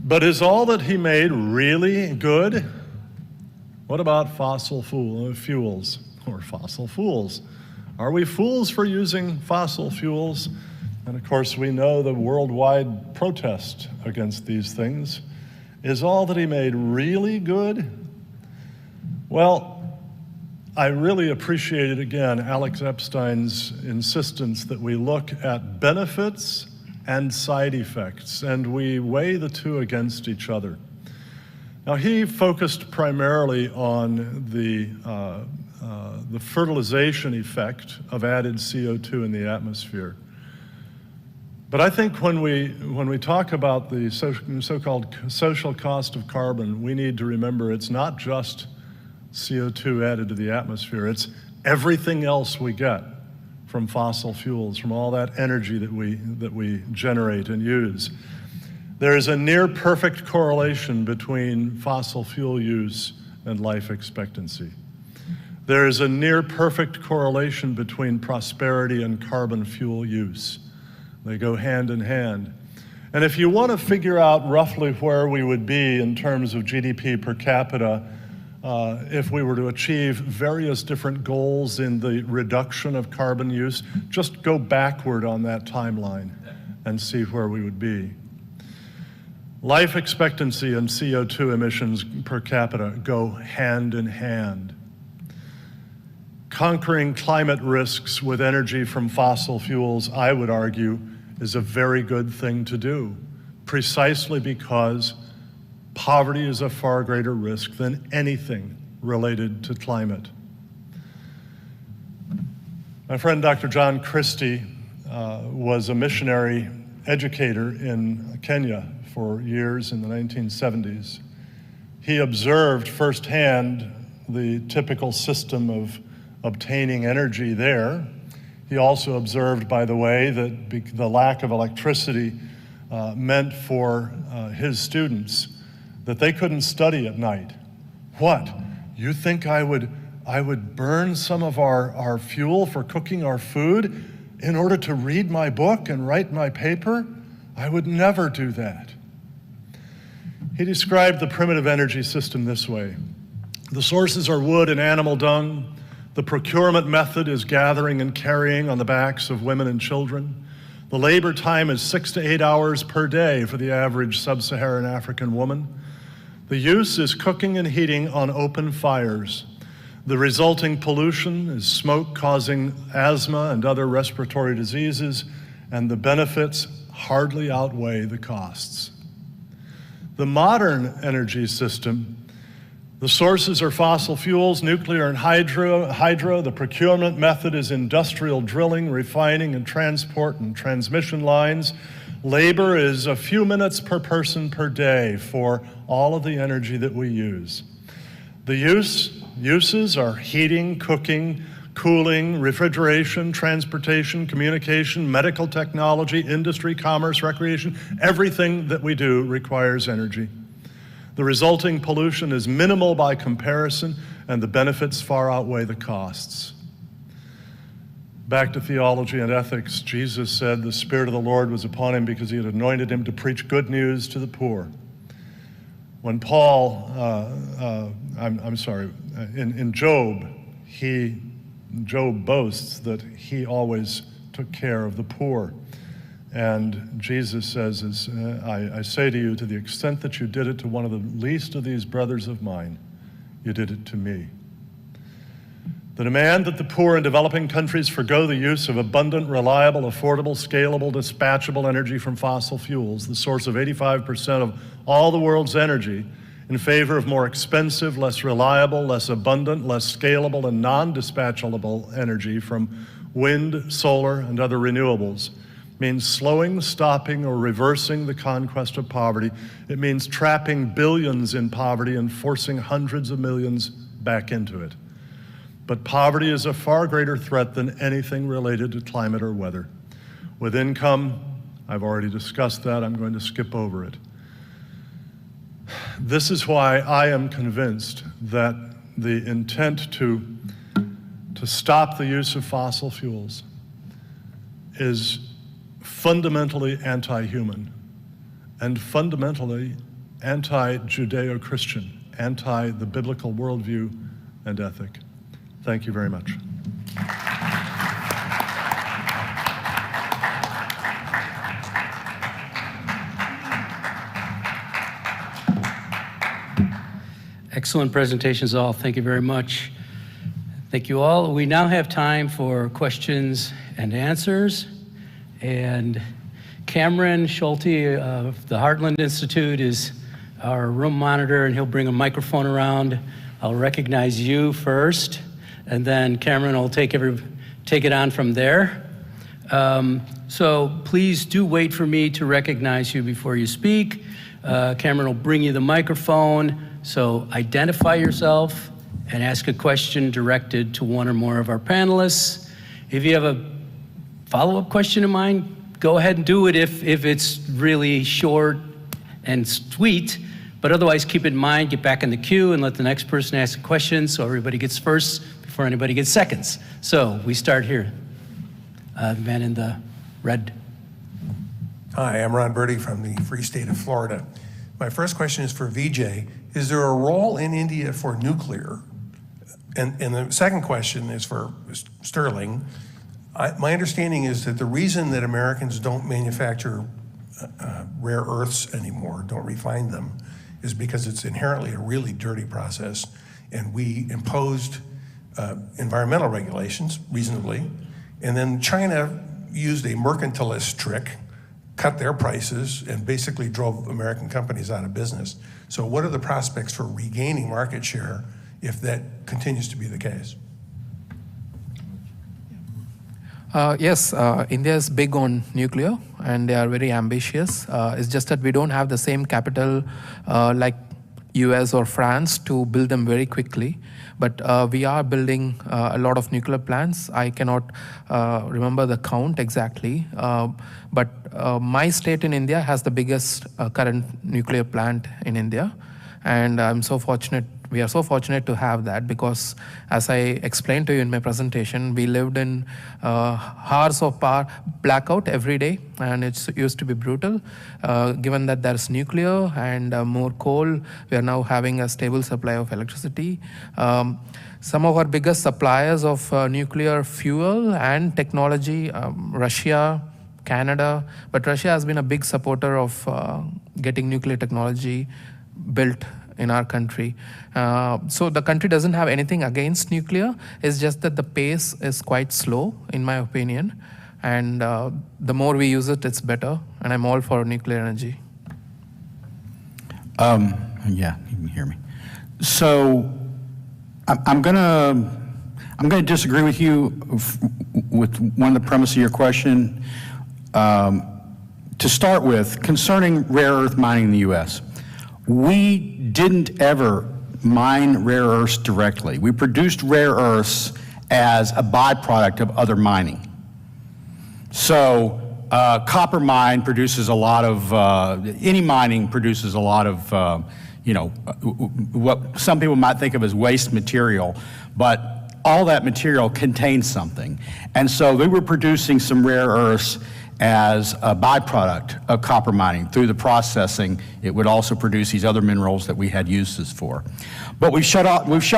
But is all that he made really good? What about fossil fuels or fossil fools? Are we fools for using fossil fuels? And of course, we know the worldwide protest against these things. Is all that he made really good? Well, I really appreciated, again, Alex Epstein's insistence that we look at benefits and side effects, and we weigh the two against each other. Now, he focused primarily on the fertilization effect of added CO2 in the atmosphere. But I think when we talk about the so-called social cost of carbon, we need to remember it's not just CO2 added to the atmosphere, it's everything else we get from fossil fuels, from all that energy that we generate and use. There is a near perfect correlation between fossil fuel use and life expectancy. There is a near perfect correlation between prosperity and carbon fuel use. They go hand in hand. And if you want to figure out roughly where we would be in terms of GDP per capita, if we were to achieve various different goals in the reduction of carbon use, just go backward on that timeline and see where we would be. Life expectancy and CO2 emissions per capita go hand in hand. Conquering climate risks with energy from fossil fuels, I would argue, is a very good thing to do, precisely because poverty is a far greater risk than anything related to climate. My friend Dr. John Christie was a missionary educator in Kenya for years in the 1970s. He observed firsthand the typical system of obtaining energy there. He also observed, by the way, that the lack of electricity meant for his students that they couldn't study at night. What? You think I would burn some of our fuel for cooking our food in order to read my book and write my paper? I would never do that. He described the primitive energy system this way. The sources are wood and animal dung. The procurement method is gathering and carrying on the backs of women and children. The labor time is 6 to 8 hours per day for the average sub-Saharan African woman. The use is cooking and heating on open fires. The resulting pollution is smoke causing asthma and other respiratory diseases, and the benefits hardly outweigh the costs. The modern energy system, the sources are fossil fuels, nuclear and hydro. The procurement method is industrial drilling, refining, and transport and transmission lines. Labor is a few minutes per person per day for all of the energy that we use. The uses are heating, cooking, cooling, refrigeration, transportation, communication, medical technology, industry, commerce, recreation. Everything that we do requires energy. The resulting pollution is minimal by comparison, and the benefits far outweigh the costs. Back to theology and ethics, Jesus said the Spirit of the Lord was upon him because he had anointed him to preach good news to the poor. When Paul, in Job, Job boasts that he always took care of the poor. And Jesus says, I say to you, to the extent that you did it to one of the least of these brothers of mine, you did it to me. The demand that the poor in developing countries forgo the use of abundant, reliable, affordable, scalable, dispatchable energy from fossil fuels, the source of 85% of all the world's energy, in favor of more expensive, less reliable, less abundant, less scalable, and non-dispatchable energy from wind, solar, and other renewables, means slowing, stopping, or reversing the conquest of poverty. It means trapping billions in poverty and forcing hundreds of millions back into it. But poverty is a far greater threat than anything related to climate or weather. With income, I've already discussed that. I'm going to skip over it. This is why I am convinced that the intent to stop the use of fossil fuels is fundamentally anti-human and fundamentally anti-Judeo-Christian, anti the biblical worldview and ethic. Thank you very much. Excellent presentations all. Thank you very much. Thank you all. We now have time for questions and answers. And Cameron Schulte of the Heartland Institute is our room monitor, and he'll bring a microphone around. I'll recognize you first, and then Cameron will take it on from there. So please do wait for me to recognize you before you speak. Cameron will bring you the microphone, so identify yourself and ask a question directed to one or more of our panelists. If you have a follow-up question of mine, go ahead and do it if it's really short and sweet, but otherwise keep it in mind, get back in the queue and let the next person ask a question so everybody gets first before anybody gets seconds. So we start here. The man in the red. Hi, I'm Ron Bertie from the Free State of Florida. My first question is for Vijay. Is there a role in India for nuclear? And the second question is for Sterling. My understanding is that the reason that Americans don't manufacture rare earths anymore, don't refine them, is because it's inherently a really dirty process. And we imposed environmental regulations reasonably. And then China used a mercantilist trick, cut their prices, and basically drove American companies out of business. So what are the prospects for regaining market share if that continues to be the case? Yes, India is big on nuclear and they are very ambitious. It's just that we don't have the same capital like US or France to build them very quickly. But we are building a lot of nuclear plants. I cannot remember the count exactly, but my state in India has the biggest current nuclear plant in India. And we are so fortunate to have that because, as I explained to you in my presentation, we lived in hours of power blackout every day, and it used to be brutal. Given that there's nuclear and more coal, we are now having a stable supply of electricity. Some of our biggest suppliers of nuclear fuel and technology, Russia, Canada, but Russia has been a big supporter of getting nuclear technology built in our country. So the country doesn't have anything against nuclear. It's just that the pace is quite slow, in my opinion. And the more we use it, it's better. And I'm all for nuclear energy. Yeah, you can hear me. So I'm gonna disagree with you with one of the premise of your question. To start with, concerning rare earth mining in the U.S., we didn't ever mine rare earths directly. We produced rare earths as a byproduct of other mining. So copper mine produces a lot of, any mining produces a lot of, what some people might think of as waste material, but all that material contains something. And so they were producing some rare earths as a byproduct of copper mining. Through the processing, it would also produce these other minerals that we had uses for. But we've shut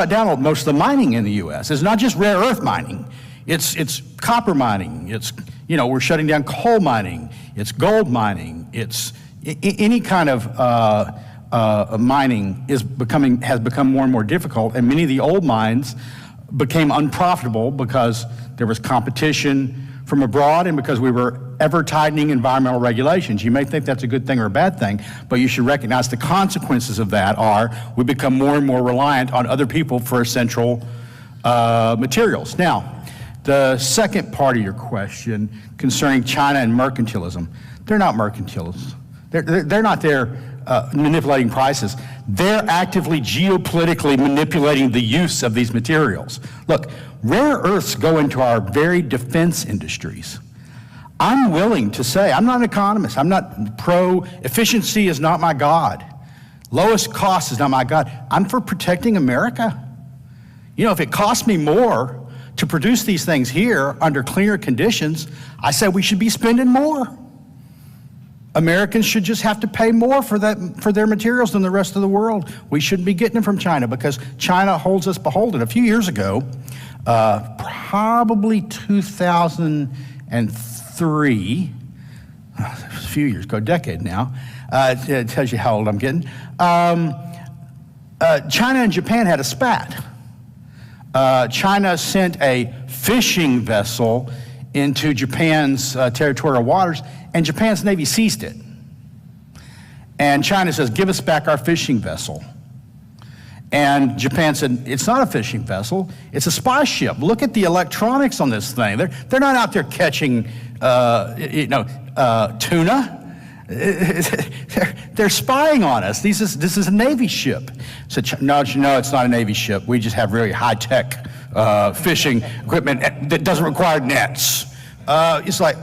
down most of the mining in the U.S. It's not just rare earth mining. It's copper mining. It's, we're shutting down coal mining. It's gold mining. It's any kind of mining has become more and more difficult, and many of the old mines became unprofitable because there was competition from abroad and because we were ever tightening environmental regulations. You may think that's a good thing or a bad thing, but you should recognize the consequences of that are we become more and more reliant on other people for essential materials. Now, the second part of your question concerning China and mercantilism, they're not mercantilists. They're not there manipulating prices. They're actively geopolitically manipulating the use of these materials. Look, rare earths go into our very defense industries. I'm willing to say, I'm not an economist, I'm not efficiency is not my God. Lowest cost is not my God. I'm for protecting America. If it costs me more to produce these things here under cleaner conditions, I said we should be spending more. Americans should just have to pay more for their materials than the rest of the world. We shouldn't be getting them from China because China holds us beholden. A few years ago, probably 2003, a few years ago, a decade now, it tells you how old I'm getting. China and Japan had a spat. China sent a fishing vessel into Japan's territorial waters, and Japan's Navy seized it. And China says, give us back our fishing vessel. And Japan said, it's not a fishing vessel, it's a spy ship. Look at the electronics on this thing. They're not out there catching tuna. They're spying on us. This is a Navy ship. So no, it's not a Navy ship. We just have really high-tech fishing equipment that doesn't require nets. It's like,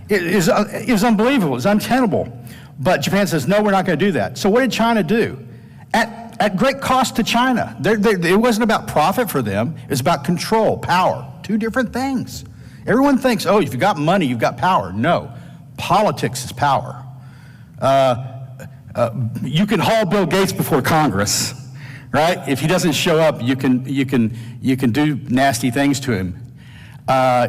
it was unbelievable. It was untenable. But Japan says, no, we're not going to do that. So what did China do? At great cost to China. It wasn't about profit for them. It was about control, power. Two different things. Everyone thinks, oh, if you've got money, you've got power. No. Politics is power. You can haul Bill Gates before Congress, right? If he doesn't show up, you can do nasty things to him.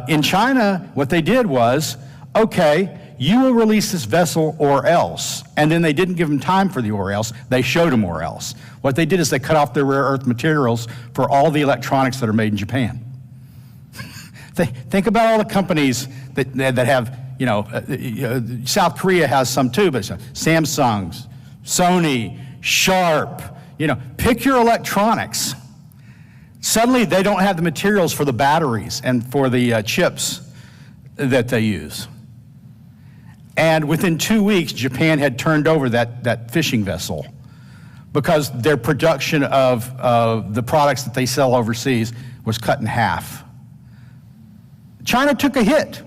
In China, what they did was, okay, you will release this vessel or else. And then they didn't give them time for the or else. They showed them or else. What they did is they cut off their rare earth materials for all the electronics that are made in Japan. Think about all the companies that have, South Korea has some too, but Samsung, Sony, Sharp, pick your electronics. Suddenly they don't have the materials for the batteries and for the chips that they use. And within 2 weeks, Japan had turned over that fishing vessel because their production of the products that they sell overseas was cut in half. China took a hit.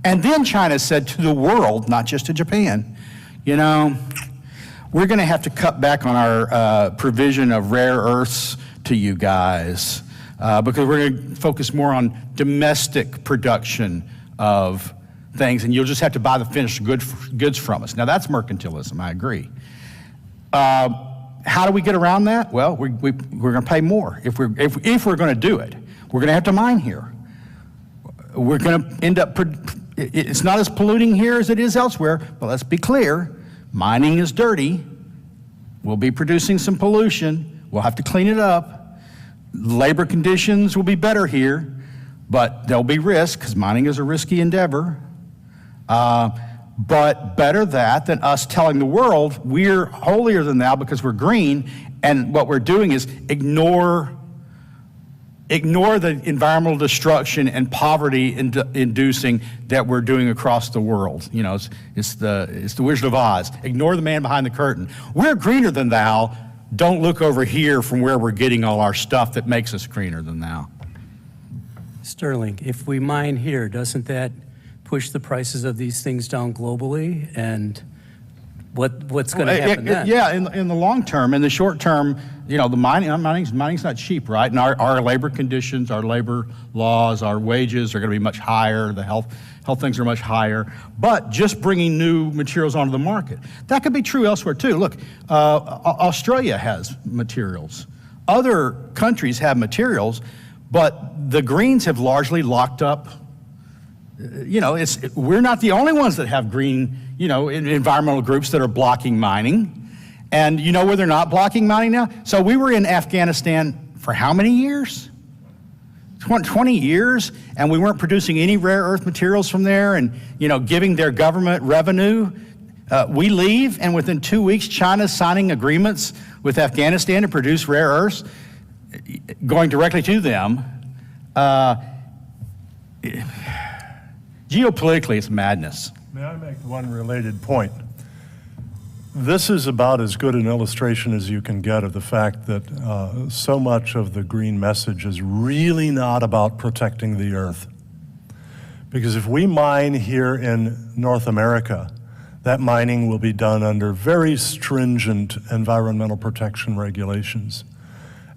And then China said to the world, not just to Japan, we're going to have to cut back on our provision of rare earths to you guys because we're going to focus more on domestic production of things, and you'll just have to buy the finished goods from us. Now that's mercantilism, I agree. How do we get around that? Well, we're going to pay more if we're going to do it. We're going to have to mine here. We're going to end up. It's not as polluting here as it is elsewhere, but let's be clear: mining is dirty. We'll be producing some pollution. We'll have to clean it up. Labor conditions will be better here, but there'll be risk because mining is a risky endeavor. But better that than us telling the world we're holier than thou because we're green, and what we're doing is ignore the environmental destruction and poverty inducing that we're doing across the world. It's the Wizard of Oz. Ignore the man behind the curtain. We're greener than thou. Don't look over here from where we're getting all our stuff that makes us greener than thou. Sterling, if we mine here, doesn't that push the prices of these things down globally? And what's going to happen then? Yeah, in the long term. In the short term, the mining's not cheap, right? And our labor conditions, our labor laws, our wages are going to be much higher. The health things are much higher. But just bringing new materials onto the market, that could be true elsewhere too. Look, Australia has materials. Other countries have materials, but the Greens have largely locked up. We're not the only ones that have green, environmental groups that are blocking mining. And you know where they're not blocking mining now? So we were in Afghanistan for how many years? 20 years, and we weren't producing any rare earth materials from there and, giving their government revenue. We leave, and within 2 weeks, China's signing agreements with Afghanistan to produce rare earths, going directly to them. Geopolitically, it's madness. May I make one related point? This is about as good an illustration as you can get of the fact that so much of the green message is really not about protecting the earth. Because if we mine here in North America, that mining will be done under very stringent environmental protection regulations.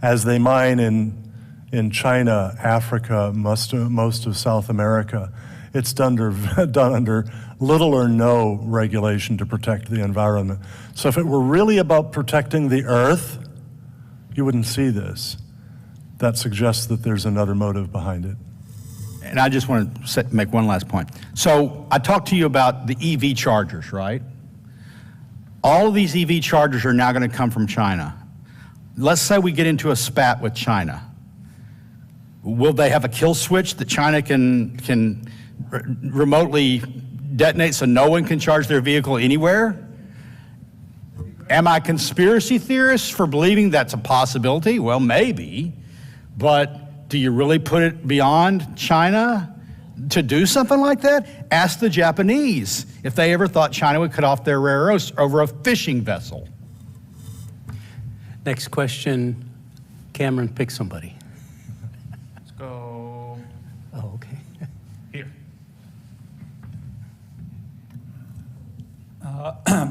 As they mine in China, Africa, most of South America, it's done under little or no regulation to protect the environment. So if it were really about protecting the earth, you wouldn't see this. That suggests that there's another motive behind it. And I just want to make one last point. So I talked to you about the EV chargers, right? All of these EV chargers are now going to come from China. Let's say we get into a spat with China. Will they have a kill switch that China can remotely detonate so no one can charge their vehicle anywhere? Am I a conspiracy theorist for believing that's a possibility? Well, maybe, but do you really put it beyond China to do something like that? Ask the Japanese if they ever thought China would cut off their rare earths over a fishing vessel. Next question, Cameron, pick somebody. Let's go. Oh, okay.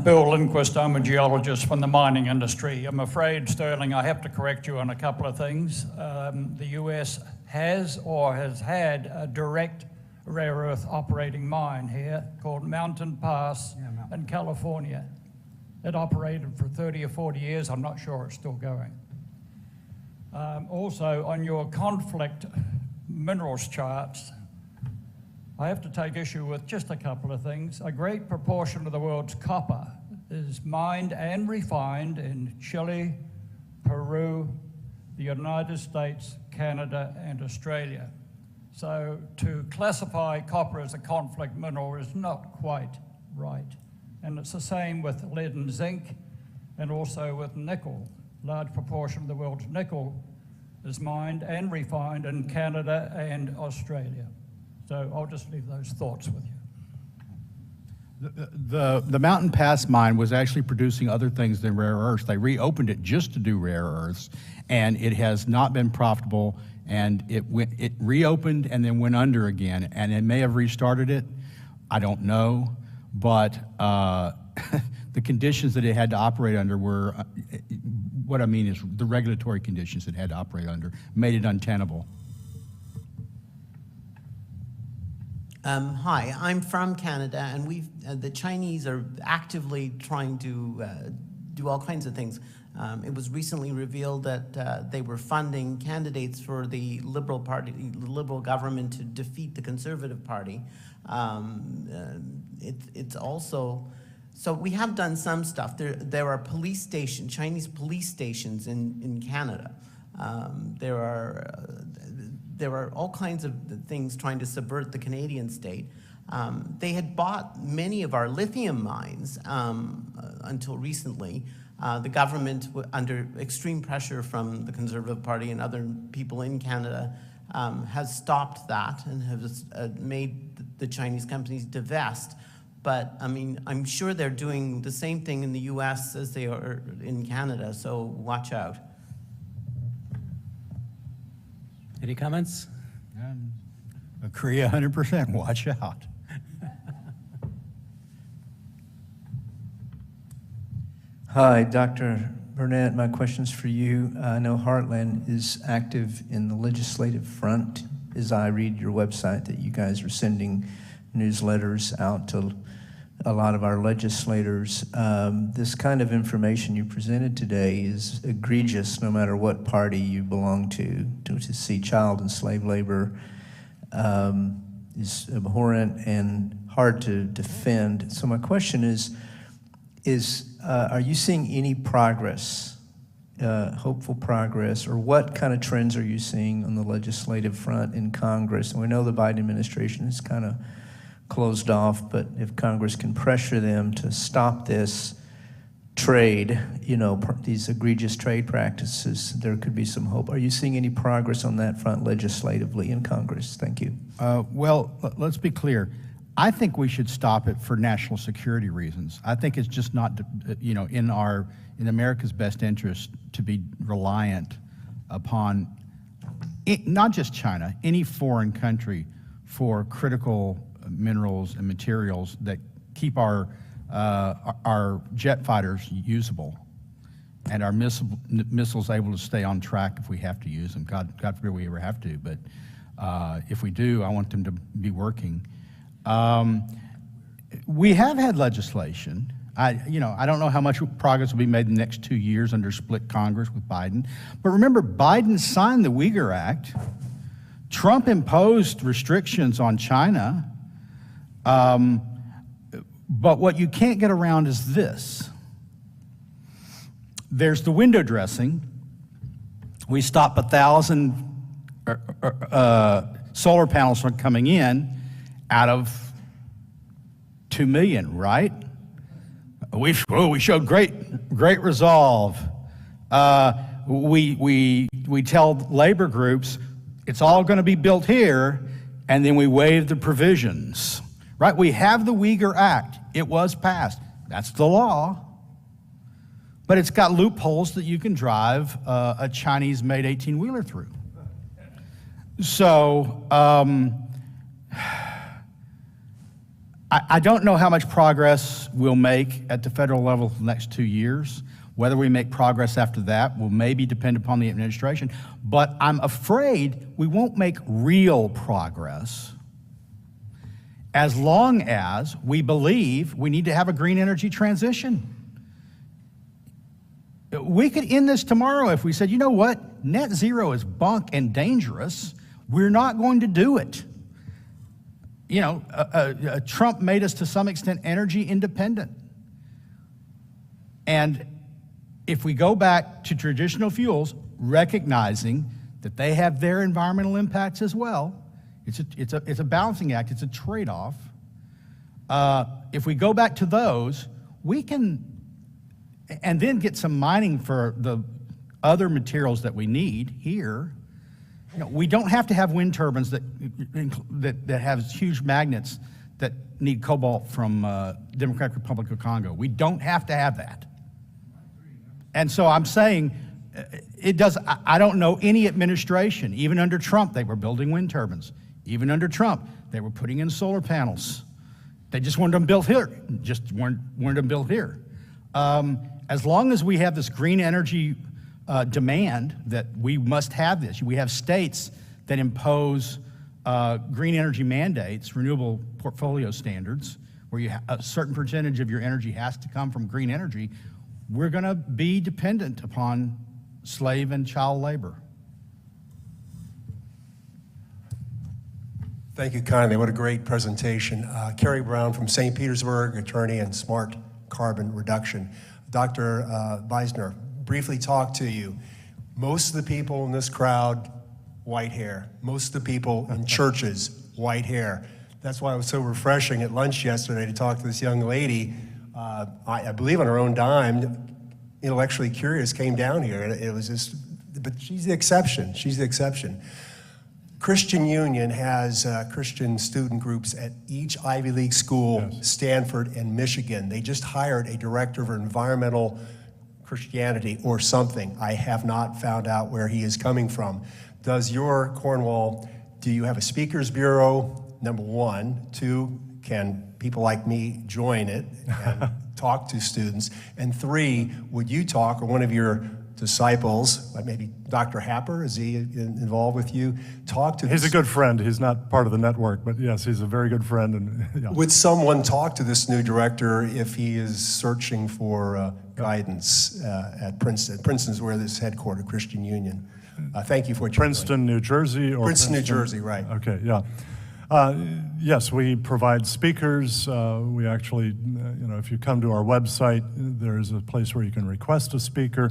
Bill Lindquist, I'm a geologist from the mining industry. I'm afraid, Sterling, I have to correct you on a couple of things. The US has had a direct rare earth operating mine here called Mountain Pass in California. It operated for 30 or 40 years. I'm not sure it's still going. Also, on your conflict minerals charts, I have to take issue with just a couple of things. A great proportion of the world's copper is mined and refined in Chile, Peru, the United States, Canada, and Australia. So to classify copper as a conflict mineral is not quite right. And it's the same with lead and zinc, and also with nickel. Large proportion of the world's nickel is mined and refined in Canada and Australia. So I'll just leave those thoughts with you. The Mountain Pass mine was actually producing other things than rare earths. They reopened it just to do rare earths, and it has not been profitable, and it reopened and then went under again, and it may have restarted it. I don't know, but the conditions that it had to operate under were, what I mean is the regulatory conditions it had to operate under made it untenable. Hi, I'm from Canada, and the Chinese are actively trying to do all kinds of things. It was recently revealed that they were funding candidates for the Liberal Party, the Liberal government, to defeat the Conservative Party. It's also, so we have done some stuff. There are police stations, Chinese police stations in Canada. There are all kinds of things trying to subvert the Canadian state. They had bought many of our lithium mines until recently. The government, under extreme pressure from the Conservative Party and other people in Canada, has stopped that and has made the Chinese companies divest. But I mean, I'm sure they're doing the same thing in the US as they are in Canada, so watch out. Any comments? Agree 100%, watch out. Hi, Dr. Burnett, my question's for you. I know Heartland is active in the legislative front. As I read your website, that you guys are sending newsletters out to a lot of our legislators. This kind of information you presented today is egregious no matter what party you belong to see child and slave labor is abhorrent and hard to defend. So my question is are you seeing any progress, hopeful progress, or what kind of trends are you seeing on the legislative front in Congress? And we know the Biden administration is kind of closed off, but if Congress can pressure them to stop this trade, these egregious trade practices, there could be some hope. Are you seeing any progress on that front legislatively in Congress? Thank you. Well, let's be clear. I think we should stop it for national security reasons. I think it's just not, in America's best interest to be reliant upon not just China, any foreign country for critical minerals and materials that keep our jet fighters usable and our missiles able to stay on track if we have to use them. God forbid we ever have to, but if we do, I want them to be working. We have had legislation. I don't know how much progress will be made in the next 2 years under split Congress with Biden. But remember, Biden signed the Uyghur Act. Trump imposed restrictions on China. But what you can't get around is this. There's the window dressing. We stop 1,000 solar panels from coming in out of 2 million, right? We showed great resolve. We tell labor groups it's all going to be built here, and then we waive the provisions, right? We have the Uyghur Act. It was passed. That's the law. But it's got loopholes that you can drive a Chinese-made 18-wheeler through. So I don't know how much progress we'll make at the federal level for the next 2 years. Whether we make progress after that will maybe depend upon the administration, but I'm afraid we won't make real progress as long as we believe we need to have a green energy transition. We could end this tomorrow if we said, you know what, net zero is bunk and dangerous. We're not going to do it. You know, Trump made us to some extent energy independent. And if we go back to traditional fuels, recognizing that they have their environmental impacts as well, it's a balancing act, it's a trade-off. If we go back to those, we can, and then get some mining for the other materials that we need here. You know, we don't have to have wind turbines that have huge magnets that need cobalt from Democratic Republic of Congo. We don't have to have that. And so I'm saying, I don't know any administration, even under Trump, they were building wind turbines. Even under Trump, they were putting in solar panels. They just wanted them built here, wanted them built here. As long as we have this green energy demand that we must have this, we have states that impose green energy mandates, renewable portfolio standards, where a certain percentage of your energy has to come from green energy, we're going to be dependent upon slave and child labor. Thank you kindly. What a great presentation. Kerry Brown from St. Petersburg, attorney and smart carbon reduction. Dr. Beisner, briefly talk to you. Most of the people in this crowd, white hair. Most of the people in churches, white hair. That's why it was so refreshing at lunch yesterday to talk to this young lady. I believe on her own dime, intellectually curious, came down here. It was just, but she's the exception. She's the exception. Christian Union has Christian student groups at each Ivy League school, yes. Stanford and Michigan. They just hired a director of environmental Christianity or something. I have not found out where he is coming from. Does your Cornwall, do you have a speakers bureau? Number one. Two, can people like me join it and talk to students? And three, would you talk, or one of your disciples, like maybe Dr. Happer, is he involved with you? Talk to He's a good friend. He's not part of the network, but yes, he's a very good friend. And yeah. Would someone talk to this new director if he is searching for guidance at Princeton? Princeton's where this is headquartered, Christian Union. Thank you for what you're Princeton, doing. New Jersey? Or Princeton, New Jersey, right. Okay, yeah. Yes, we provide speakers. We actually, you know, if you come to our website, there's a place where you can request a speaker.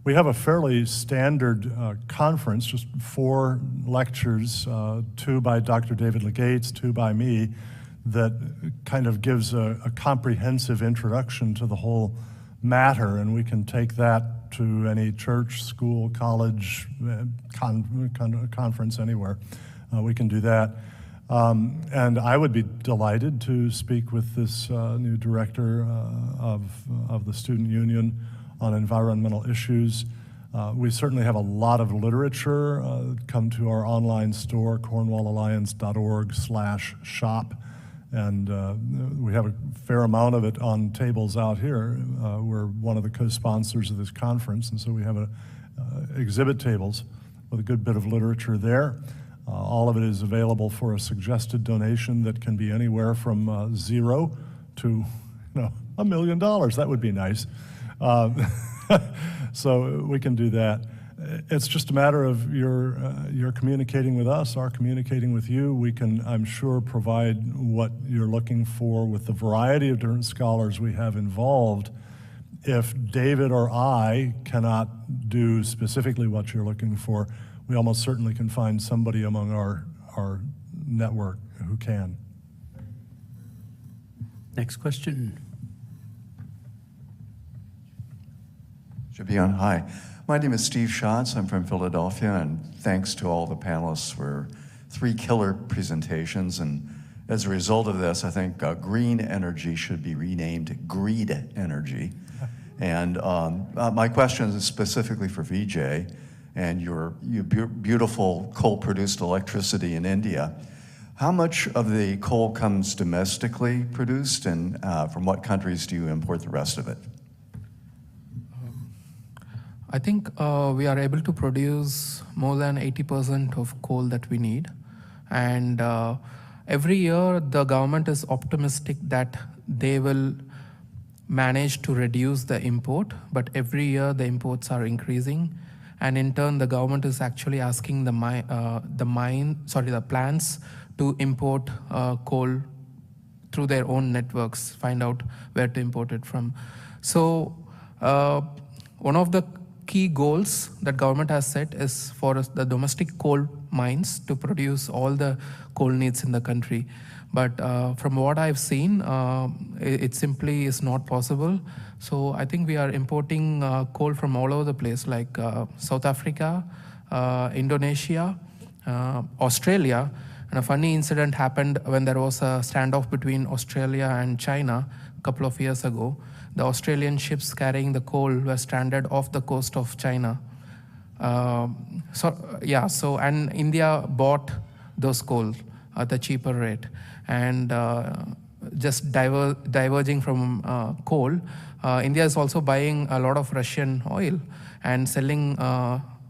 We have a fairly standard conference, just 4 lectures, 2 by Dr. David Legates, 2 by me, that kind of gives a comprehensive introduction to the whole matter, and we can take that to any church, school, college, conference, anywhere. We can do that. And I would be delighted to speak with this new director of the Student Union on environmental issues. We certainly have a lot of literature. Come to our online store, cornwallalliance.org/shop, and we have a fair amount of it on tables out here. We're one of the co-sponsors of this conference, and so we have exhibit tables with a good bit of literature there. All of it is available for a suggested donation that can be anywhere from 0 to $1 million. That would be nice. So we can do that. It's just a matter of your communicating with us, our communicating with you. We can, I'm sure, provide what you're looking for with the variety of different scholars we have involved. If David or I cannot do specifically what you're looking for, we almost certainly can find somebody among our network who can. Next question. Should be on. Hi, my name is Steve Schatz. I'm from Philadelphia, and thanks to all the panelists for 3 killer presentations. And as a result of this, I think green energy should be renamed greed energy. And my question is specifically for Vijay and your beautiful coal-produced electricity in India. How much of the coal comes domestically produced, and from what countries do you import the rest of it? I think we are able to produce more than 80% of coal that we need. And every year, the government is optimistic that they will manage to reduce the import, but every year the imports are increasing. And in turn, the government is actually asking the plants to import coal through their own networks, find out where to import it from. So one of the key goals that government has set is for the domestic coal mines to produce all the coal needs in the country. But from what I've seen, it simply is not possible. So I think we are importing coal from all over the place, like South Africa, Indonesia, Australia. And a funny incident happened when there was a standoff between Australia and China a couple of years ago. The Australian ships carrying the coal were stranded off the coast of China. And India bought those coal at a cheaper rate. And just diverging from coal, India is also buying a lot of Russian oil and selling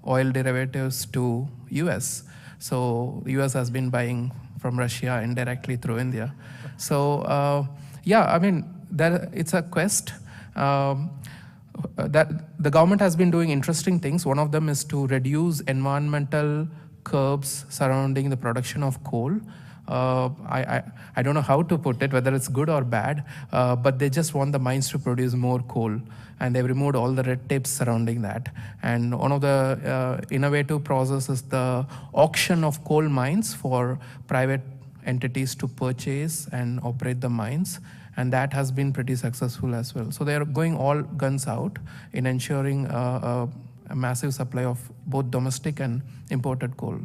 oil derivatives to US. So US has been buying from Russia indirectly through India. So it's a quest. That the government has been doing interesting things. One of them is to reduce environmental curbs surrounding the production of coal. I don't know how to put it, whether it's good or bad, but they just want the mines to produce more coal, and they've removed all the red tapes surrounding that. And one of the innovative processes is the auction of coal mines for private entities to purchase and operate the mines, and that has been pretty successful as well. So they are going all guns out in ensuring a massive supply of both domestic and imported coal.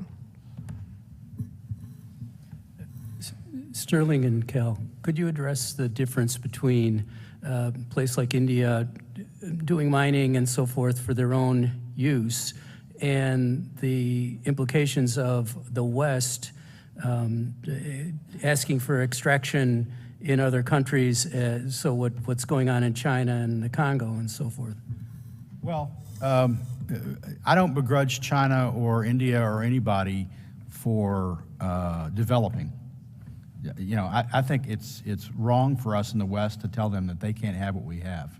Sterling and Cal, could you address the difference between a place like India doing mining and so forth for their own use and the implications of the West asking for extraction in other countries, so what's going on in China and the Congo and so forth? Well, I don't begrudge China or India or anybody for developing. You know, I think it's wrong for us in the West to tell them that they can't have what we have.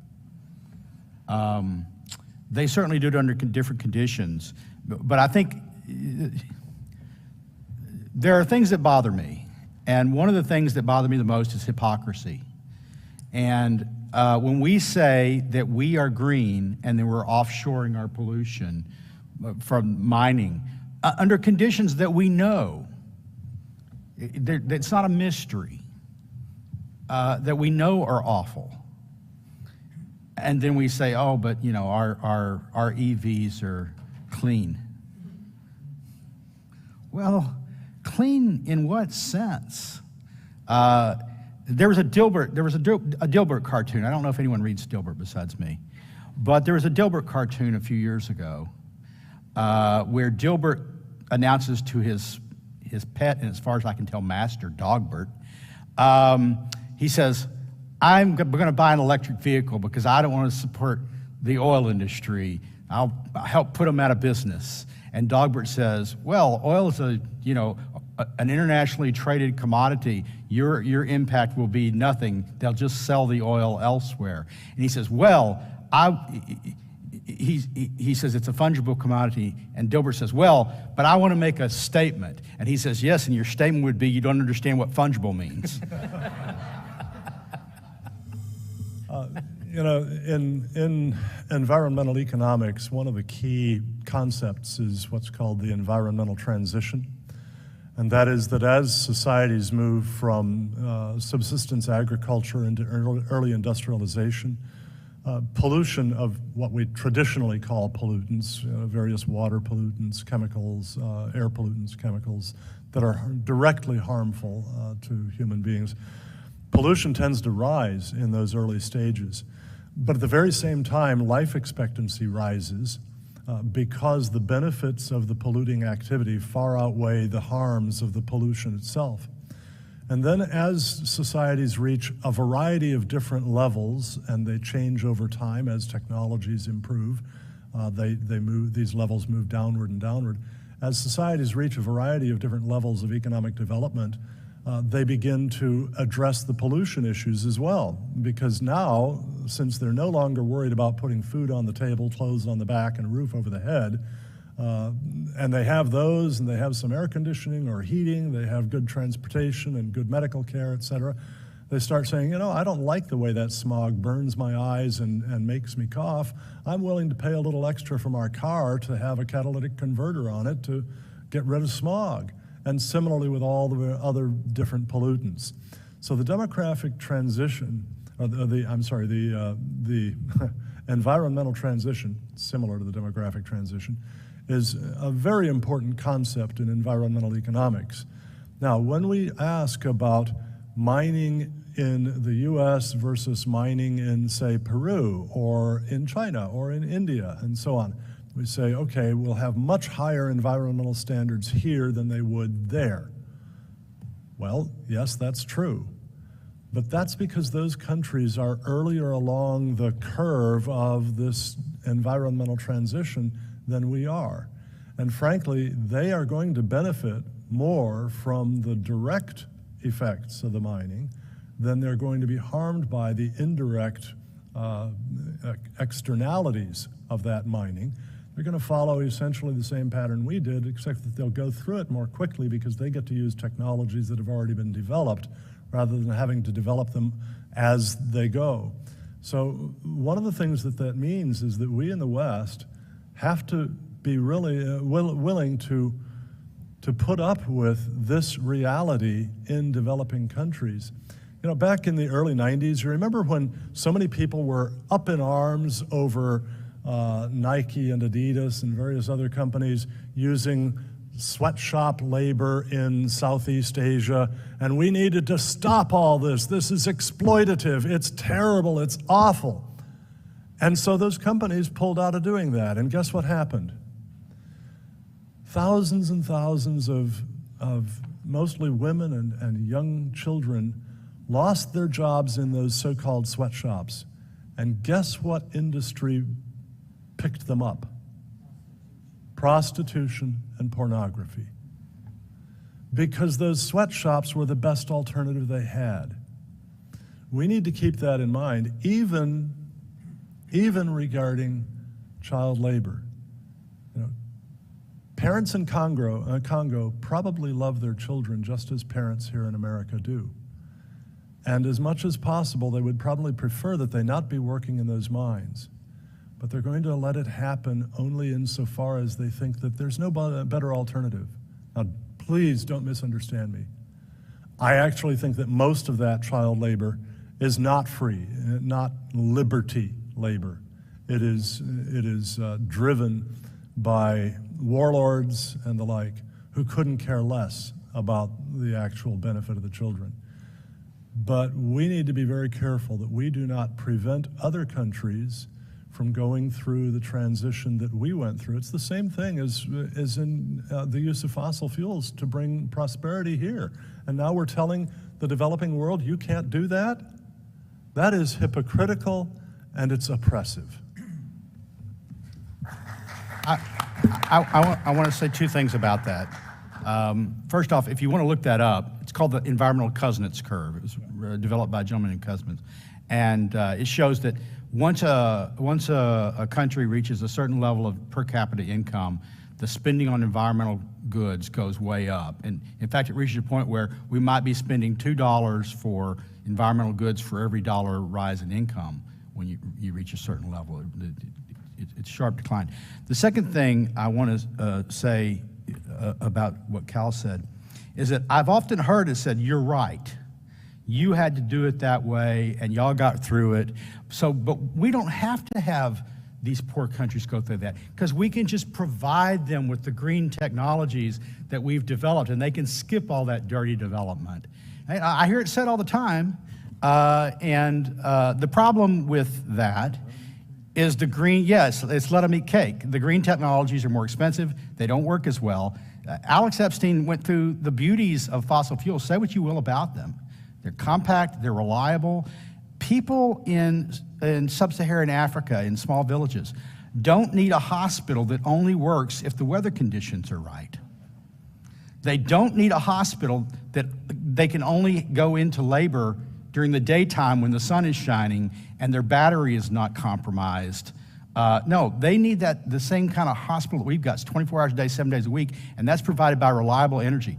They certainly do it under different conditions, but I think there are things that bother me. And one of the things that bother me the most is hypocrisy. And when we say that we are green and then we're offshoring our pollution from mining, under conditions that we know, it's not a mystery, that we know are awful. And then we say, oh, but you know, our EVs are clean. Well, clean in what sense? There was a Dilbert cartoon. I don't know if anyone reads Dilbert besides me, but there was a Dilbert cartoon a few years ago where Dilbert announces to his pet, and as far as I can tell, master, Dogbert, he says, I'm going to buy an electric vehicle because I don't want to support the oil industry. I'll help put them out of business. And Dogbert says, well, oil is an internationally traded commodity. Your impact will be nothing. They'll just sell the oil elsewhere. And he says, well, he says it's a fungible commodity. And Dilbert says, well, but I want to make a statement. And he says, yes, and your statement would be you don't understand what fungible means. In environmental economics, one of the key concepts is what's called the environmental transition. And that is that as societies move from subsistence agriculture into early industrialization, pollution of what we traditionally call pollutants, various water pollutants, chemicals, air pollutants, chemicals that are directly harmful to human beings, pollution tends to rise in those early stages. But at the very same time, life expectancy rises because the benefits of the polluting activity far outweigh the harms of the pollution itself. And then as societies reach a variety of different levels, and they change over time as technologies improve, these levels move downward and downward. As societies reach a variety of different levels of economic development, they begin to address the pollution issues as well. Because now, since they're no longer worried about putting food on the table, clothes on the back, and a roof over the head, and they have those, and they have some air conditioning or heating, they have good transportation and good medical care, et cetera, they start saying, you know, I don't like the way that smog burns my eyes and makes me cough. I'm willing to pay a little extra from our car to have a catalytic converter on it to get rid of smog. And similarly with all the other different pollutants. So the demographic transition, or the environmental transition, similar to the demographic transition, is a very important concept in environmental economics. Now, when we ask about mining in the US versus mining in, say, Peru or in China or in India and so on, we say, okay, we'll have much higher environmental standards here than they would there. Well, yes, that's true. But that's because those countries are earlier along the curve of this environmental transition than we are. And frankly, they are going to benefit more from the direct effects of the mining than they're going to be harmed by the indirect externalities of that mining. They're going to follow essentially the same pattern we did, except that they'll go through it more quickly because they get to use technologies that have already been developed rather than having to develop them as they go. So one of the things that means is that we in the West have to be really willing to put up with this reality in developing countries. You know, back in the early 90s, you remember when so many people were up in arms over Nike and Adidas and various other companies using sweatshop labor in Southeast Asia, and we needed to stop all this. This is exploitative, it's terrible, it's awful. And so those companies pulled out of doing that, and guess what happened? Thousands and thousands of mostly women and young children lost their jobs in those so-called sweatshops. And guess what industry picked them up? Prostitution and pornography. Because those sweatshops were the best alternative they had. We need to keep that in mind, even regarding child labor. You know, parents in Congo probably love their children just as parents here in America do. And as much as possible, they would probably prefer that they not be working in those mines. But they're going to let it happen only insofar as they think that there's no better alternative. Now, please don't misunderstand me. I actually think that most of that child labor is not free, not liberty labor. It is driven by warlords and the like who couldn't care less about the actual benefit of the children. But we need to be very careful that we do not prevent other countries from going through the transition that we went through. It's the same thing as in the use of fossil fuels to bring prosperity here. And now we're telling the developing world, you can't do that? That is hypocritical and it's oppressive. I want to say two things about that. First off, if you want to look that up, it's called the environmental Kuznets curve. It was developed by a gentleman named Kuznets. And it shows that once a country reaches a certain level of per capita income, the spending on environmental goods goes way up. And in fact, it reaches a point where we might be spending $2 for environmental goods for every dollar rise in income when you reach a certain level. It's a sharp decline. The second thing I want to say about what Cal said is that I've often heard it said, you're right. You had to do it that way, and y'all got through it. But we don't have to have these poor countries go through that because we can just provide them with the green technologies that we've developed, and they can skip all that dirty development. I hear it said all the time, and the problem with that is the green, yes, it's let them eat cake. The green technologies are more expensive, they don't work as well, Alex Epstein went through the beauties of fossil fuels. Say what you will about them. They're compact, they're reliable. People in sub-Saharan Africa, in small villages, don't need a hospital that only works if the weather conditions are right. They don't need a hospital that they can only go into labor during the daytime when the sun is shining and their battery is not compromised. No, they need the same kind of hospital that we've got. It's 24 hours a day, 7 days a week, and that's provided by reliable energy.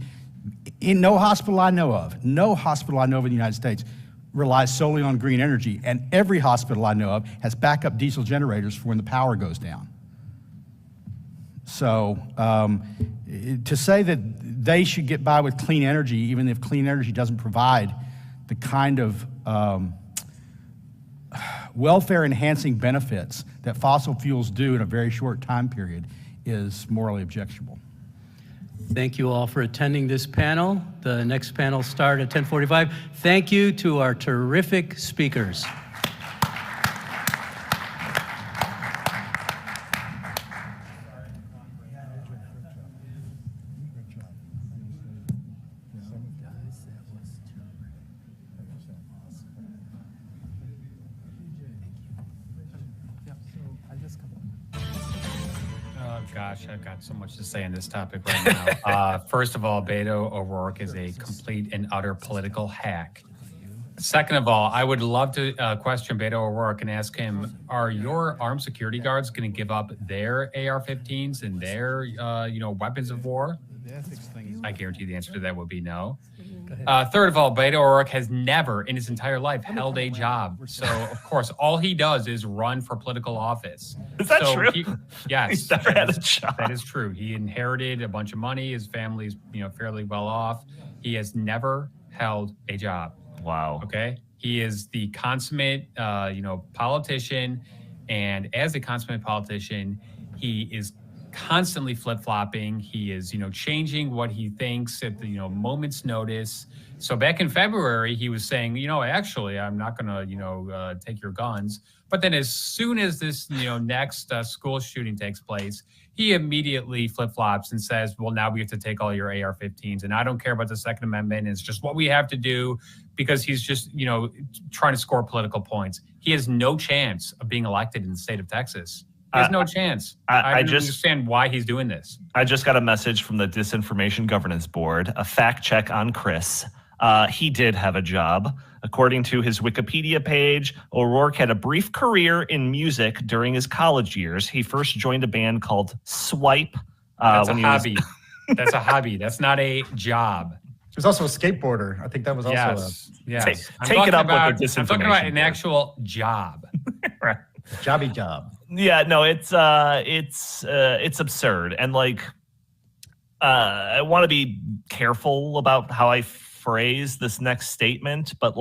In no hospital I know of in the United States relies solely on green energy, and every hospital I know of has backup diesel generators for when the power goes down. So to say that they should get by with clean energy, even if clean energy doesn't provide the kind of welfare-enhancing benefits that fossil fuels do in a very short time period, is morally objectionable. Thank you all for attending this panel. The next panel starts at 10:45. Thank you to our terrific speakers. Gosh, I've got so much to say on this topic right now. First of all, Beto O'Rourke is a complete and utter political hack. Second of all, I would love to question Beto O'Rourke and ask him, are your armed security guards going to give up their AR-15s and their weapons of war? I guarantee the answer to that would be no. Third of all, Beto O'Rourke has never in his entire life held a job. So, of course, all he does is run for political office. Is that true? Yes. He's never had a job. That is true. He inherited a bunch of money. His family's, fairly well off. He has never held a job. Wow. Okay. He is the consummate, politician. And as a consummate politician, he is constantly flip-flopping. He is, changing what he thinks at the, moment's notice. So back in February, he was saying, actually, I'm not going to, take your guns. But then as soon as this, next school shooting takes place, he immediately flip-flops and says, well, now we have to take all your AR-15s. And I don't care about the Second Amendment. It's just what we have to do, because he's just, trying to score political points. He has no chance of being elected in the state of Texas. There's no chance. I don't understand why he's doing this. I just got a message from the Disinformation Governance Board, a fact check on Chris. He did have a job. According to his Wikipedia page, O'Rourke had a brief career in music during his college years. He first joined a band called Swipe. That's a hobby. That's a hobby. That's not a job. He was also a skateboarder. I think that was also yes. Take it up with the Disinformation. I'm talking about an actual job. Right. Jobby job. Yeah, no, it's absurd. And I want to be careful about how I phrase this next statement, but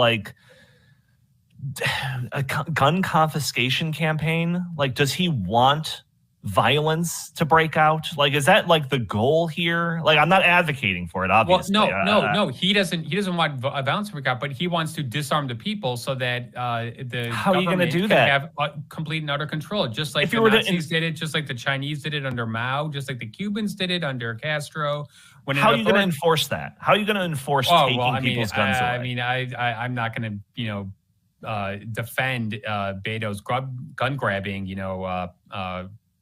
a gun confiscation campaign, does he want violence to break out? Is that the goal here? I'm not advocating for it, obviously. Well, no. He doesn't want violence to break out, but he wants to disarm the people so that how are you going to do that? Have complete and utter control, just like the Nazis did it, just like the Chinese did it under Mao, just like the Cubans did it under Castro. How are you going to enforce that? How are you going to enforce taking people's guns away? I'm not going to defend Beto's gun grabbing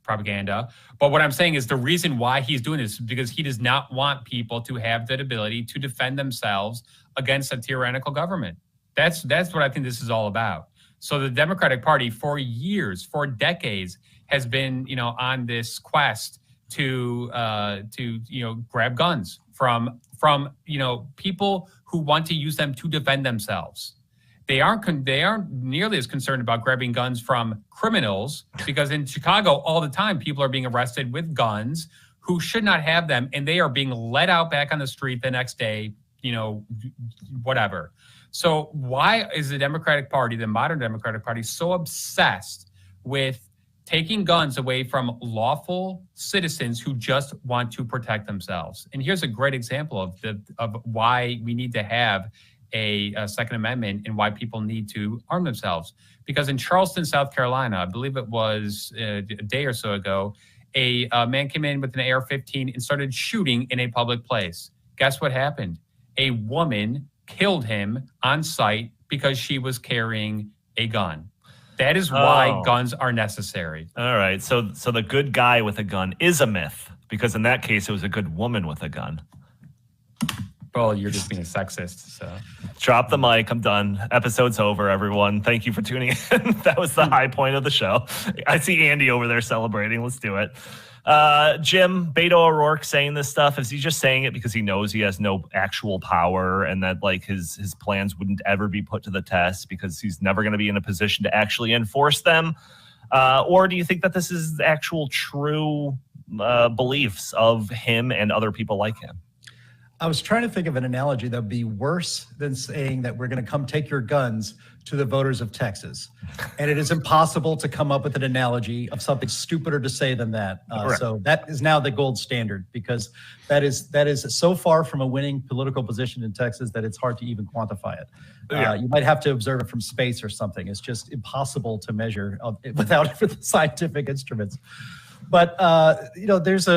propaganda. But what I'm saying is the reason why he's doing this is because he does not want people to have that ability to defend themselves against a tyrannical government. That's what I think this is all about. So the Democratic Party for years, for decades, has been, on this quest to grab guns from people who want to use them to defend themselves. They aren't nearly as concerned about grabbing guns from criminals, because in Chicago all the time people are being arrested with guns who should not have them, and they are being let out back on the street the next day, whatever. So why is the Democratic Party, the modern Democratic Party, so obsessed with taking guns away from lawful citizens who just want to protect themselves? And here's a great example of why we need to have a Second Amendment and why people need to arm themselves. Because in Charleston, South Carolina, I believe it was a day or so ago, a man came in with an AR-15 and started shooting in a public place. Guess what happened? A woman killed him on sight because she was carrying a gun. That is why guns are necessary. All right. So the good guy with a gun is a myth, because in that case, it was a good woman with a gun. Well, you're just being a sexist, so. Drop the mic. I'm done. Episode's over, everyone. Thank you for tuning in. That was the high point of the show. I see Andy over there celebrating. Let's do it. Jim, Beto O'Rourke saying this stuff, is he just saying it because he knows he has no actual power and that like his plans wouldn't ever be put to the test because he's never going to be in a position to actually enforce them? Or do you think that this is actual true beliefs of him and other people like him? I was trying to think of an analogy that would be worse than saying that we're going to come take your guns to the voters of Texas. And it is impossible to come up with an analogy of something stupider to say than that. So that is now the gold standard, because that is so far from a winning political position in Texas that it's hard to even quantify it. You might have to observe it from space or something. It's just impossible to measure without scientific instruments. But, there's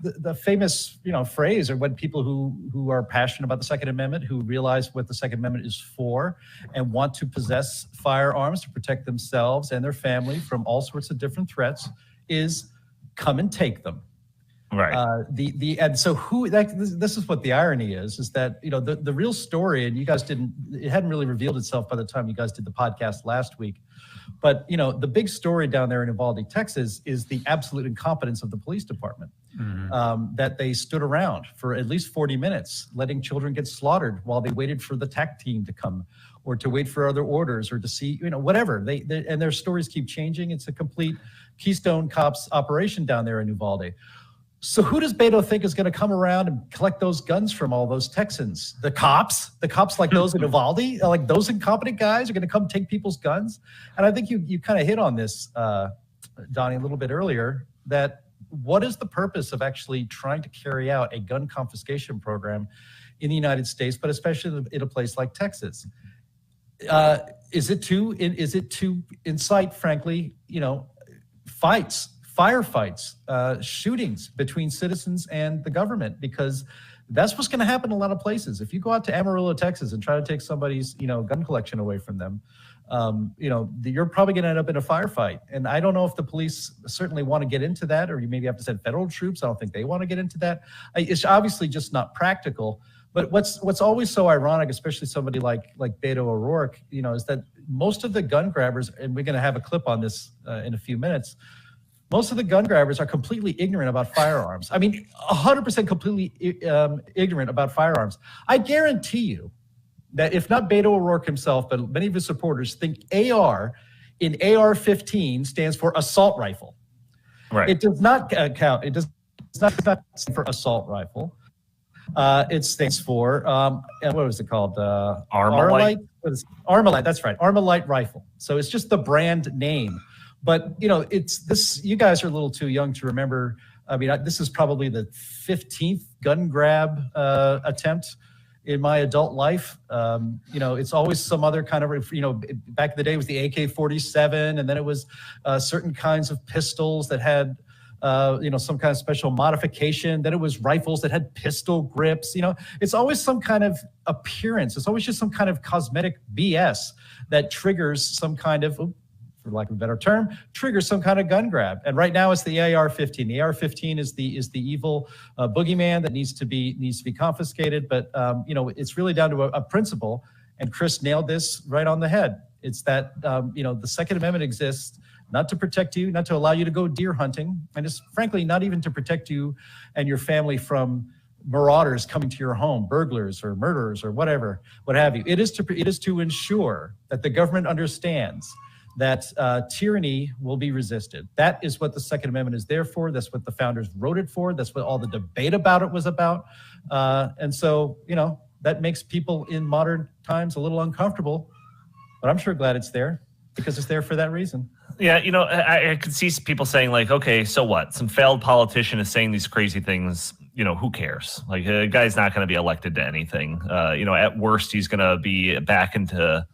the famous, phrase, or when people who are passionate about the Second Amendment, who realize what the Second Amendment is for and want to possess firearms to protect themselves and their family from all sorts of different threats, is come and take them. Right. And so this is what the irony is that, the real story, and you guys it hadn't really revealed itself by the time you guys did the podcast last week. But, the big story down there in Uvalde, Texas, is the absolute incompetence of the police department, that they stood around for at least 40 minutes, letting children get slaughtered while they waited for the TAC team to come or to wait for other orders or to see, whatever. And their stories keep changing. It's a complete Keystone Cops operation down there in Uvalde. So who does Beto think is going to come around and collect those guns from all those Texans? The cops like those in Uvalde, like those incompetent guys are going to come take people's guns? And I think you kind of hit on this, Donnie, a little bit earlier, that what is the purpose of actually trying to carry out a gun confiscation program in the United States, but especially in a place like Texas? Is it to incite, frankly, firefights, shootings between citizens and the government? Because that's what's going to happen in a lot of places. If you go out to Amarillo, Texas, and try to take somebody's, gun collection away from them, you're probably going to end up in a firefight. And I don't know if the police certainly want to get into that, or you maybe have to send federal troops. I don't think they want to get into that. It's obviously just not practical. But what's always so ironic, especially somebody like Beto O'Rourke, is that most of the gun grabbers, and we're going to have a clip on this in a few minutes, most of the gun grabbers are completely ignorant about firearms. I mean, 100% completely ignorant about firearms. I guarantee you that if not Beto O'Rourke himself, but many of his supporters think AR in AR-15 stands for assault rifle. Right. It does not count. It does not stand for assault rifle. It stands for, what was it called? Armalite. Armalite, that's right. Armalite rifle. So it's just the brand name. But, it's this, you guys are a little too young to remember. I mean, this is probably the 15th gun grab attempt in my adult life. It's always some other kind of, back in the day it was the AK-47, and then it was certain kinds of pistols that had, some kind of special modification. Then it was rifles that had pistol grips. It's always some kind of appearance. It's always just some kind of cosmetic BS that triggers some kind of, for lack of a better term, triggers some kind of gun grab. And right now it's the AR-15. The AR-15 is the evil boogeyman that needs to be confiscated. But it's really down to a principle. And Chris nailed this right on the head. It's that the Second Amendment exists not to protect you, not to allow you to go deer hunting, and it's frankly not even to protect you and your family from marauders coming to your home, burglars or murderers or what have you. It is to ensure that the government understands that tyranny will be resisted. That is what the Second Amendment is there for. That's what the founders wrote it for. That's what all the debate about it was about. And so, that makes people in modern times a little uncomfortable, but I'm sure glad it's there because it's there for that reason. Yeah, I could see people saying like, okay, so what? Some failed politician is saying these crazy things. Who cares? Like, a guy's not going to be elected to anything. At worst, he's going to be back into,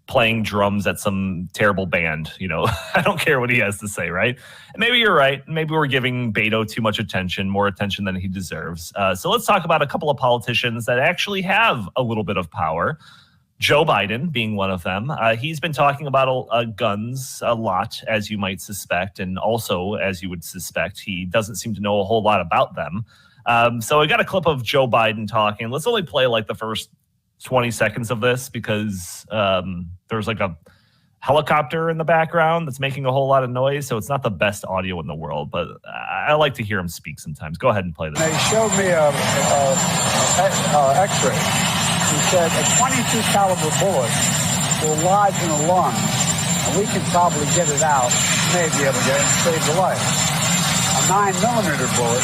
playing drums at some terrible band. I don't care what he has to say, right? And maybe you're right. Maybe we're giving Beto too much attention, more attention than he deserves. So let's talk about a couple of politicians that actually have a little bit of power. Joe Biden being one of them. He's been talking about guns a lot, as you might suspect. And also, as you would suspect, he doesn't seem to know a whole lot about them. So I got a clip of Joe Biden talking. Let's only play like the first 20 seconds of this because there's like a helicopter in the background that's making a whole lot of noise. So it's not the best audio in the world, but I like to hear him speak sometimes. Go ahead and play this. They showed me a x-ray. He said a 22 caliber bullet will lodge in a lung, and we can probably get it out, may be able to get it and save the life. A 9mm bullet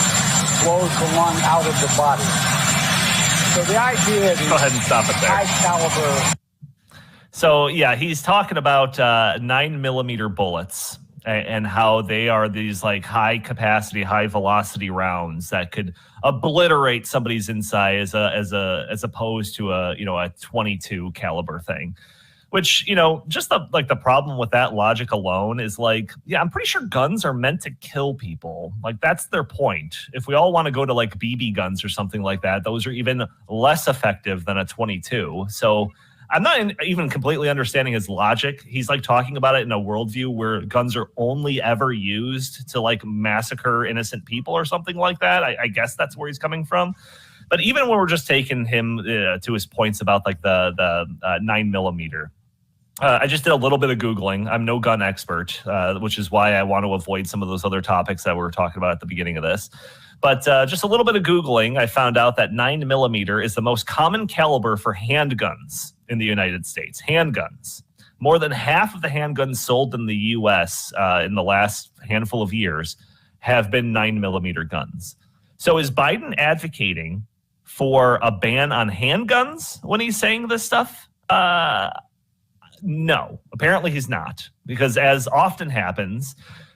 blows the lung out of the body. So the idea is go ahead and stop it there. High caliber. So yeah, he's talking about 9mm bullets and how they are these like high capacity, high velocity rounds that could obliterate somebody's inside as opposed to a 22 caliber thing. Which, just the problem with that logic alone is I'm pretty sure guns are meant to kill people. Like, that's their point. If we all want to go to like BB guns or something like that, those are even less effective than a 22. So I'm not even completely understanding his logic. He's like talking about it in a worldview where guns are only ever used to like massacre innocent people or something like that. I guess that's where he's coming from. But even when we're just taking him to his points about like the 9mm, I just did a little bit of Googling. I'm no gun expert, which is why I want to avoid some of those other topics that we were talking about at the beginning of this. But just a little bit of Googling, I found out that 9mm is the most common caliber for handguns in the United States. Handguns. More than half of the handguns sold in the U.S. In the last handful of years have been 9mm guns. So is Biden advocating for a ban on handguns when he's saying this stuff? No, apparently he's not, because as often happens,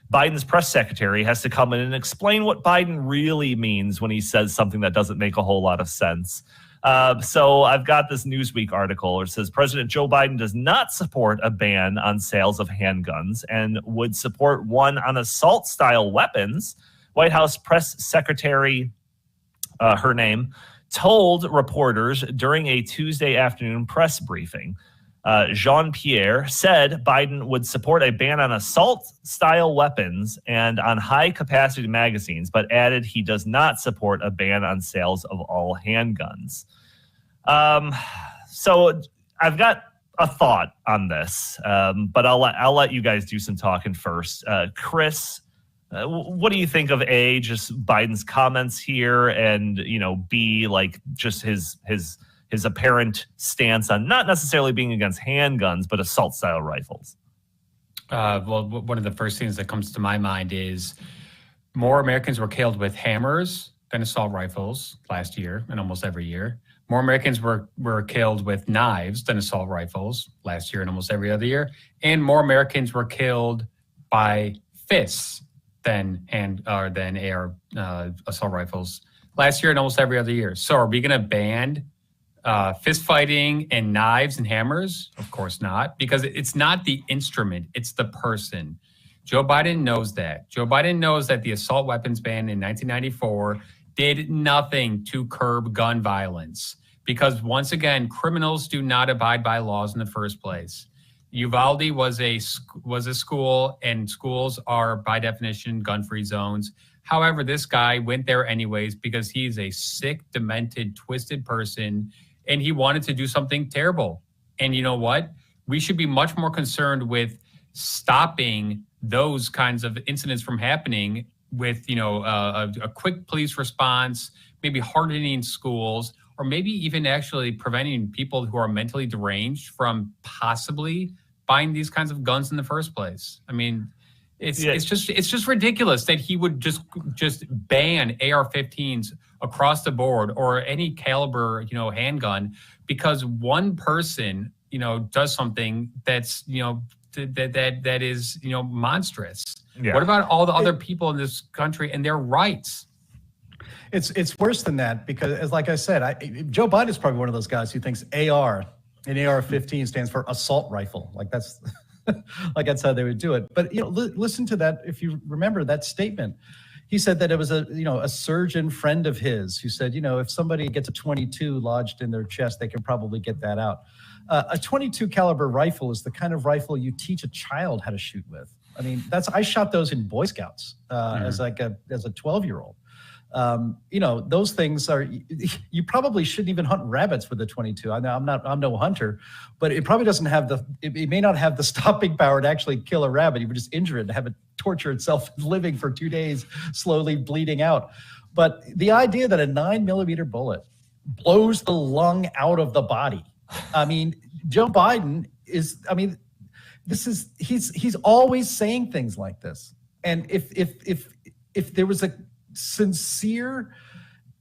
Biden's press secretary has to come in and explain what Biden really means when he says something that doesn't make a whole lot of sense. So I've got this Newsweek article where it says President Joe Biden does not support a ban on sales of handguns and would support one on assault-style weapons. White House press secretary, her name, told reporters during a Tuesday afternoon press briefing. Jean-Pierre said Biden would support a ban on assault-style weapons and on high-capacity magazines, but added he does not support a ban on sales of all handguns. So I've got a thought on this, but I'll let you guys do some talking first. Chris, what do you think of A, just Biden's comments here, and B, like just his apparent stance on not necessarily being against handguns, but assault-style rifles? Well, one of the first things that comes to my mind is more Americans were killed with hammers than assault rifles last year and almost every year. More Americans were killed with knives than assault rifles last year and almost every other year. And more Americans were killed by fists than AR assault rifles last year and almost every other year. So are we going to ban fist fighting and knives and hammers? Of course not, because it's not the instrument, it's the person. Joe Biden knows that. Joe Biden knows that the assault weapons ban in 1994 did nothing to curb gun violence because, once again, criminals do not abide by laws in the first place. Uvalde was a school, and schools are, by definition, gun-free zones. However, this guy went there anyways because he's a sick, demented, twisted person, and he wanted to do something terrible. And you know what? We should be much more concerned with stopping those kinds of incidents from happening with, a quick police response, maybe hardening schools, or maybe even actually preventing people who are mentally deranged from possibly buying these kinds of guns in the first place. I mean, it's just ridiculous that he would just ban AR-15s across the board or any caliber, handgun, because one person, does something that's, that is, monstrous. Yeah. What about all the other people in this country and their rights? It's worse than that because, as like I said, Joe Biden is probably one of those guys who thinks AR And AR-15 stands for assault rifle. Like that's how they would do it. But listen to that. If you remember that statement, he said that it was a surgeon friend of his who said, if somebody gets a 22 lodged in their chest, they can probably get that out. A 22 caliber rifle is the kind of rifle you teach a child how to shoot with. I mean, I shot those in Boy Scouts as a 12-year-old. Those things you probably shouldn't even hunt rabbits with a 22. I'm no hunter, but it probably doesn't have it may not have the stopping power to actually kill a rabbit. You would just injure it and have it torture itself living for 2 days, slowly bleeding out. But the idea that a 9mm bullet blows the lung out of the body. I mean, Joe Biden he's always saying things like this. And if there was a sincere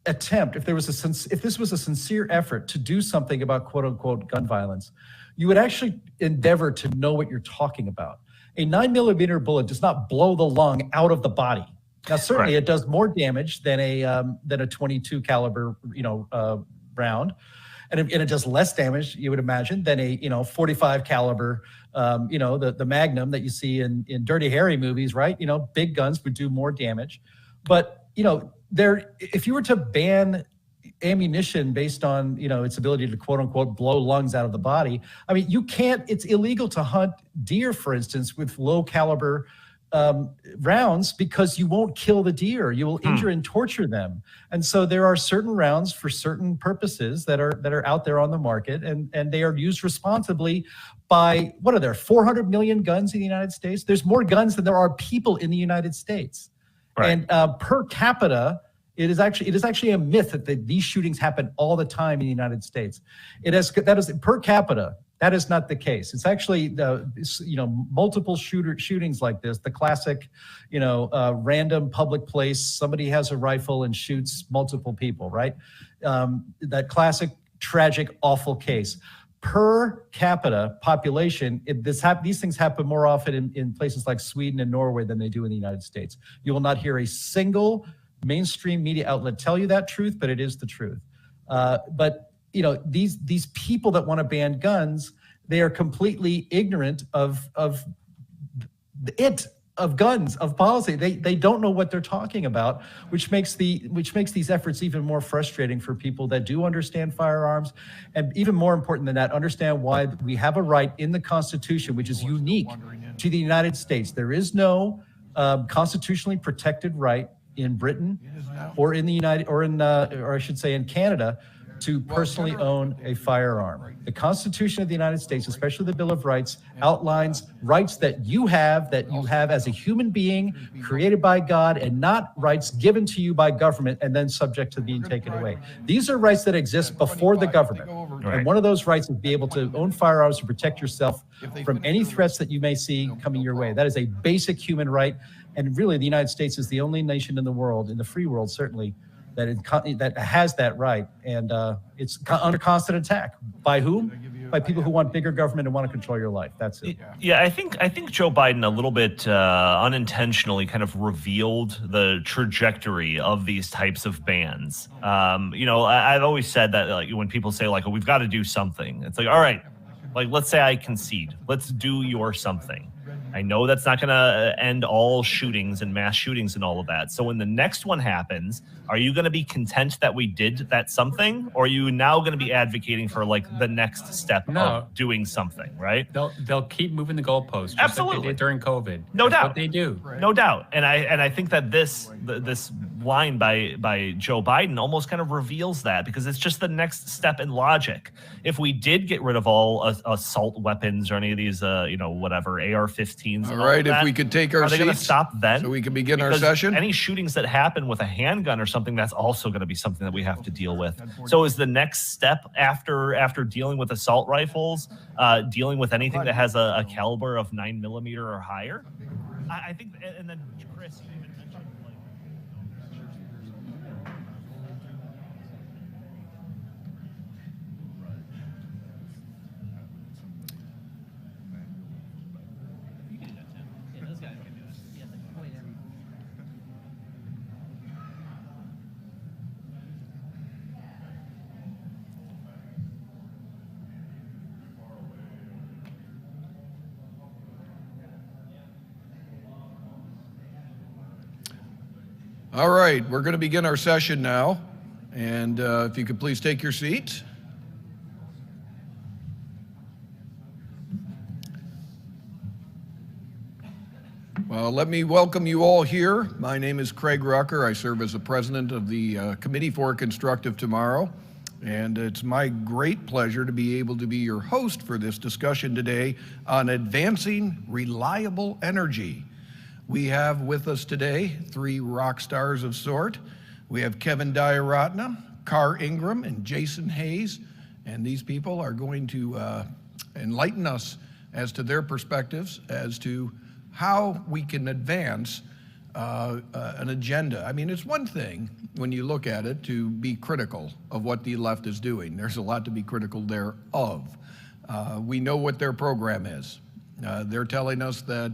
attempt, if this was a sincere effort to do something about quote unquote gun violence, you would actually endeavor to know what you're talking about. A 9mm bullet does not blow the lung out of the body. Now, certainly it does more damage than a 22 caliber, round. And it does less damage, you would imagine, than a 45 caliber, the Magnum that you see in Dirty Harry movies, right? Big guns would do more damage. But if you were to ban ammunition based on its ability to quote unquote blow lungs out of the body, I mean, you can't. It's illegal to hunt deer, for instance, with low caliber rounds because you won't kill the deer. You will injure and torture them. And so there are certain rounds for certain purposes that are out there on the market, and they are used responsibly by, what are there, 400 million guns in the United States? There's more guns than there are people in the United States. Right. And per capita, it is actually a myth that these shootings happen all the time in the United States. That is per capita. That is not the case. It's actually multiple shootings like this. The classic, random public place. Somebody has a rifle and shoots multiple people. Right. That classic, tragic, awful case. Per capita population, these things happen more often in places like Sweden and Norway than they do in the United States. You will not hear a single mainstream media outlet tell you that truth, but it is the truth. But these people that want to ban guns, they are completely ignorant of guns, of policy. They don't know what they're talking about, which makes these efforts even more frustrating for people that do understand firearms, and even more important than that, understand why we have a right in the Constitution, which is unique to the United States. There is no constitutionally protected right in Britain or in the or I should say in Canada, to personally own a firearm. The Constitution of the United States, especially the Bill of Rights, outlines rights that you have as a human being created by God, and not rights given to you by government and then subject to being taken away. These are rights that exist before the government. And one of those rights is to be able to own firearms to protect yourself from any threats that you may see coming your way. That is a basic human right. And really, the United States is the only nation in the world, in the free world certainly, that has that right, and it's under constant attack. By whom? By people who want bigger government and want to control your life. That's it. Yeah, I think Joe Biden a little bit unintentionally kind of revealed the trajectory of these types of bans. I've always said that when people say oh, we've got to do something, it's like, all right, let's say I concede, let's do your something. I know that's not going to end all shootings and mass shootings and all of that. So when the next one happens, are you going to be content that we did that something? Or are you now going to be advocating for the next step of doing soming, right? They'll keep moving the goalposts. Absolutely. Like they did during COVID. No doubt. What they do. Right. No doubt. And I think that this line by Joe Biden almost kind of reveals that, because it's just the next step in logic. If we did get rid of all assault weapons or any of these, whatever, AR-15s. All right, if we could take our seats. Are they going to stop then? So we can begin our session? Any shootings that happen with a handgun or something, that's also going to be something that we have to deal with. So is the next step after dealing with assault rifles, dealing with anything that has a caliber of 9mm or higher? I think, and then Chris, you even mentioned All right, we're going to begin our session now. And if you could please take your seats. Well, let me welcome you all here. My name is Craig Rucker. I serve as the president of the Committee for a Constructive Tomorrow. And it's my great pleasure to be able to be your host for this discussion today on advancing reliable energy. We have with us today three rock stars of sort. We have Kevin Dayaratna, Karr Ingham, and Jason Hayes. And these people are going to enlighten us as to their perspectives as to how we can advance an agenda. I mean, it's one thing when you look at it to be critical of what the left is doing. There's a lot to be critical thereof. We know what their program is. They're telling us that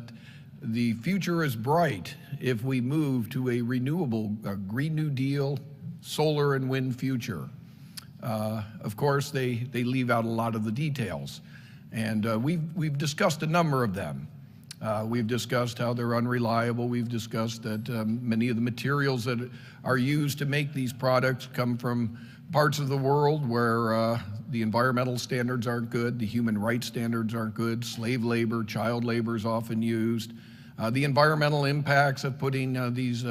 the future is bright if we move to a renewable, Green New Deal, solar and wind future. Of course, they leave out a lot of the details. And we've discussed a number of them. We've discussed how they're unreliable. We've discussed that many of the materials that are used to make these products come from parts of the world where the environmental standards aren't good, the human rights standards aren't good, slave labor, child labor is often used. The environmental impacts of putting these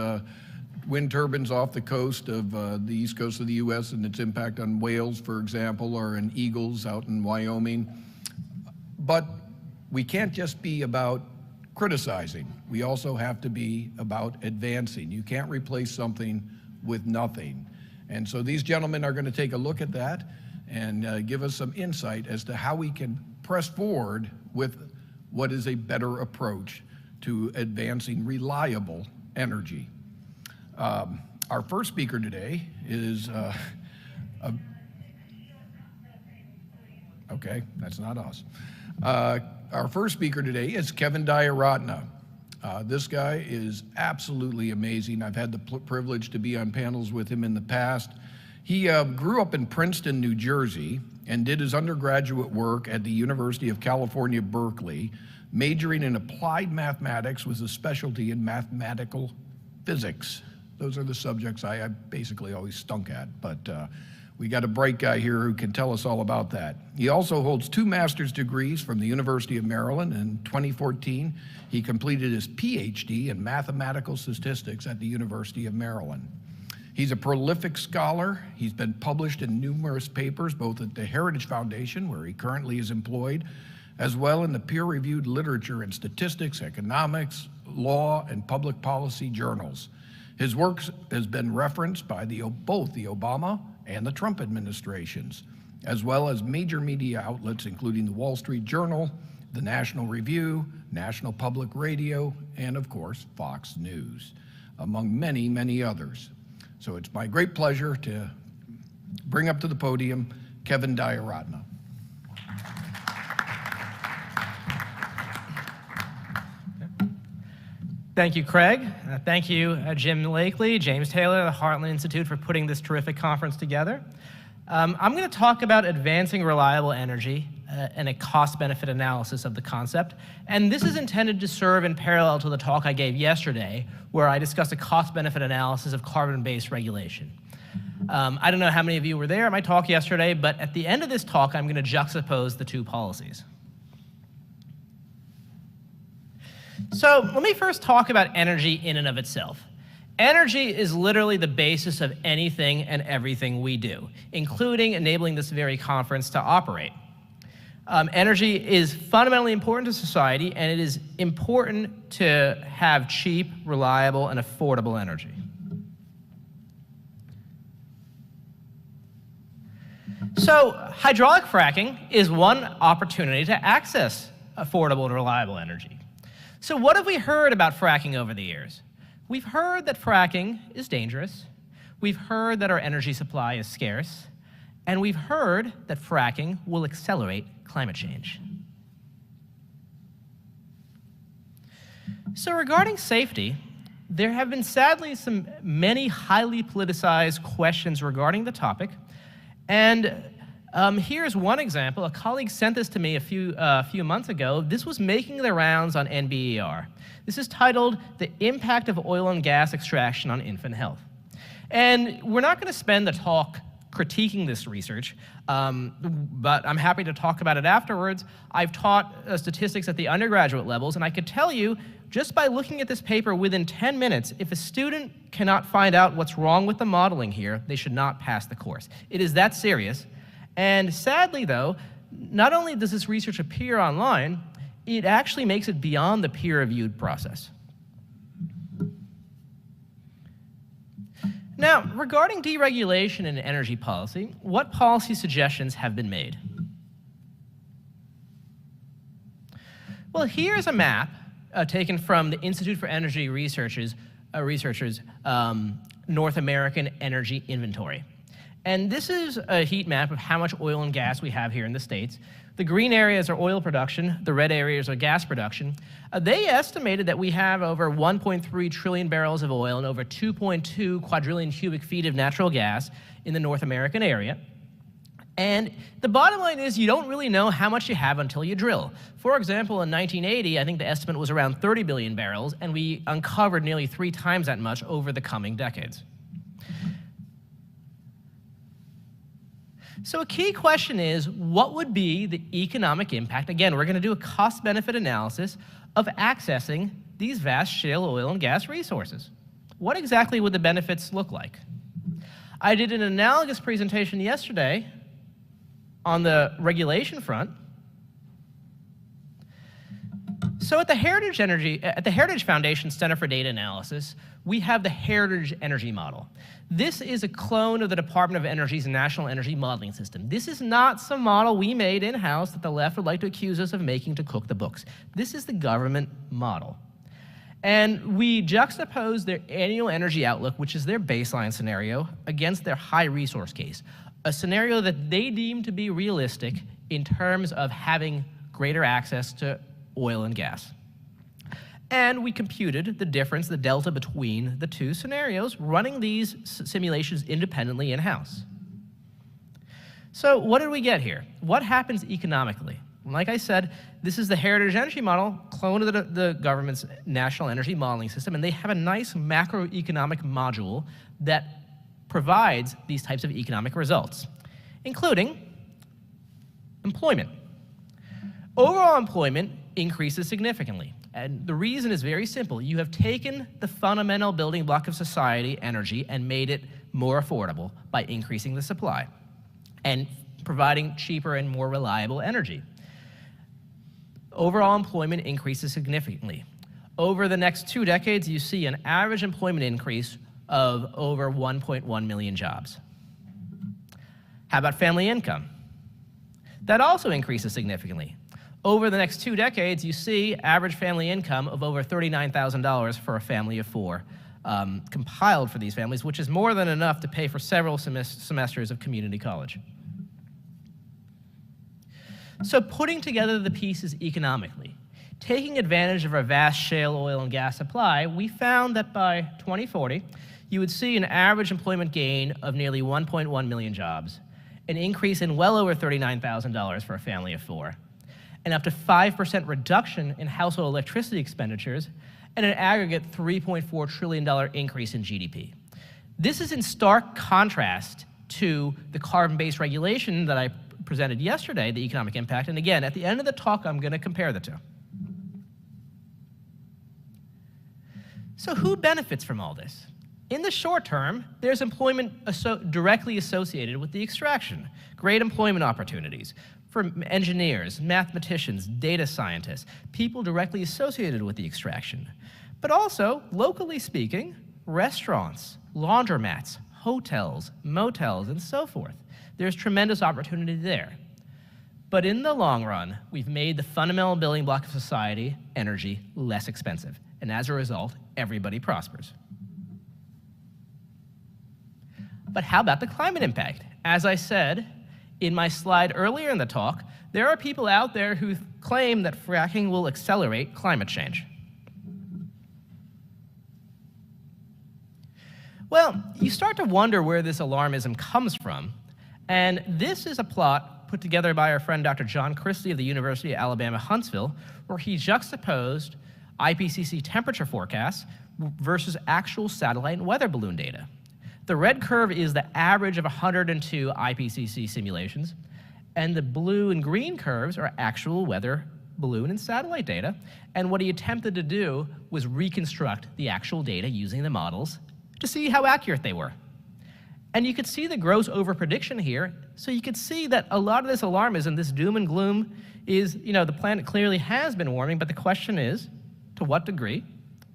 wind turbines off the coast of the east coast of the U.S. and its impact on whales, for example, or in eagles out in Wyoming. But we can't just be about criticizing. We also have to be about advancing. You can't replace something with nothing. And so these gentlemen are going to take a look at that and give us some insight as to how we can press forward with what is a better approach to advancing reliable energy. Our first speaker today is, okay, that's not us. Our first speaker today is Kevin Dayaratna. This guy is absolutely amazing. I've had the privilege to be on panels with him in the past. He grew up in Princeton, New Jersey, and did his undergraduate work at the University of California, Berkeley, majoring in applied mathematics with a specialty in mathematical physics. Those are the subjects I basically always stunk at, but we got a bright guy here who can tell us all about that. He also holds 2 master's degrees from the University of Maryland. In 2014, he completed his PhD in mathematical statistics at the University of Maryland. He's a prolific scholar. He's been published in numerous papers, both at the Heritage Foundation, where he currently is employed, as well in the peer-reviewed literature in statistics, economics, law, and public policy journals. His work has been referenced by both the Obama and the Trump administrations, as well as major media outlets, including the Wall Street Journal, the National Review, National Public Radio, and of course, Fox News, among many, many others. So it's my great pleasure to bring up to the podium Kevin Dayaratna. Thank you, Craig. Thank you, Jim Lakely, James Taylor, the Heartland Institute for putting this terrific conference together. I'm going to talk about advancing reliable energy and a cost-benefit analysis of the concept. And this is intended to serve in parallel to the talk I gave yesterday, where I discussed a cost-benefit analysis of carbon-based regulation. I don't know how many of you were there at my talk yesterday, but at the end of this talk, I'm going to juxtapose the 2 policies. So let me first talk about energy in and of itself. Energy is literally the basis of anything and everything we do, including enabling this very conference to operate. Energy is fundamentally important to society, and it is important to have cheap, reliable, and affordable energy. So hydraulic fracking is one opportunity to access affordable and reliable energy. So what have we heard about fracking over the years? We've heard that fracking is dangerous. We've heard that our energy supply is scarce. And we've heard that fracking will accelerate climate change. So regarding safety, there have been sadly many highly politicized questions regarding the topic. And Here's one example. A colleague sent this to me a few months ago. This was making the rounds on NBER. This is titled "The Impact of Oil and Gas Extraction on Infant Health." And we're not going to spend the talk critiquing this research, but I'm happy to talk about it afterwards. I've taught statistics at the undergraduate levels, and I could tell you, just by looking at this paper within 10 minutes, if a student cannot find out what's wrong with the modeling here, they should not pass the course. It is that serious. And sadly, though, not only does this research appear online, it actually makes it beyond the peer-reviewed process. Now, regarding deregulation and energy policy, what policy suggestions have been made? Well, here's a map taken from the Institute for Energy Researchers' North American Energy Inventory. And this is a heat map of how much oil and gas we have here in the States. The green areas are oil production, the red areas are gas production. They estimated that we have over 1.3 trillion barrels of oil and over 2.2 quadrillion cubic feet of natural gas in the North American area. And the bottom line is you don't really know how much you have until you drill. For example, in 1980, I think the estimate was around 30 billion barrels, and we uncovered nearly 3 times that much over the coming decades. So a key question is, what would be the economic impact? Again, we're going to do a cost-benefit analysis of accessing these vast shale oil and gas resources. What exactly would the benefits look like? I did an analogous presentation yesterday on the regulation front. So at the Heritage Foundation Center for Data Analysis, we have the Heritage Energy Model. This is a clone of the Department of Energy's National Energy Modeling System. This is not some model we made in-house that the left would like to accuse us of making to cook the books. This is the government model. And we juxtapose their annual energy outlook, which is their baseline scenario, against their high resource case, a scenario that they deem to be realistic in terms of having greater access to oil and gas. And we computed the difference, the delta between the two scenarios, running these simulations independently in-house. So what did we get here? What happens economically? Like I said, this is the Heritage Energy Model, clone of the government's National Energy Modeling System, and they have a nice macroeconomic module that provides these types of economic results, including employment. Overall employment increases significantly. And the reason is very simple. You have taken the fundamental building block of society, energy, and made it more affordable by increasing the supply and providing cheaper and more reliable energy. Overall employment increases significantly. Over the next 2 decades, you see an average employment increase of over 1.1 million jobs. How about family income? That also increases significantly. Over the next 2 decades, you see average family income of over $39,000 for a family of 4, compiled for these families, which is more than enough to pay for several semesters of community college. So putting together the pieces economically, taking advantage of our vast shale oil and gas supply, we found that by 2040, you would see an average employment gain of nearly 1.1 million jobs, an increase in well over $39,000 for a family of 4, and up to 5% reduction in household electricity expenditures, and an aggregate $3.4 trillion increase in GDP. This is in stark contrast to the carbon-based regulation that I presented yesterday, the economic impact, and again, at the end of the talk, I'm going to compare the two. So who benefits from all this? In the short term, there's employment directly associated with the extraction, great employment opportunities for engineers, mathematicians, data scientists, people directly associated with the extraction. But also, locally speaking, restaurants, laundromats, hotels, motels, and so forth. There's tremendous opportunity there. But in the long run, we've made the fundamental building block of society, energy, less expensive. And as a result, everybody prospers. But how about the climate impact? As I said in my slide earlier in the talk, there are people out there who claim that fracking will accelerate climate change. Well, you start to wonder where this alarmism comes from, And this is a plot put together by our friend Dr. John Christie of the University of Alabama, Huntsville, where he juxtaposed IPCC temperature forecasts versus actual satellite and weather balloon data. The red curve is the average of 102 IPCC simulations, and the blue and green curves are actual weather balloon and satellite data. And what he attempted to do was reconstruct the actual data using the models to see how accurate they were. And you could see the gross overprediction here. So you could see that a lot of this alarmism, this doom and gloom, is, the planet clearly has been warming, but the question is, to what degree,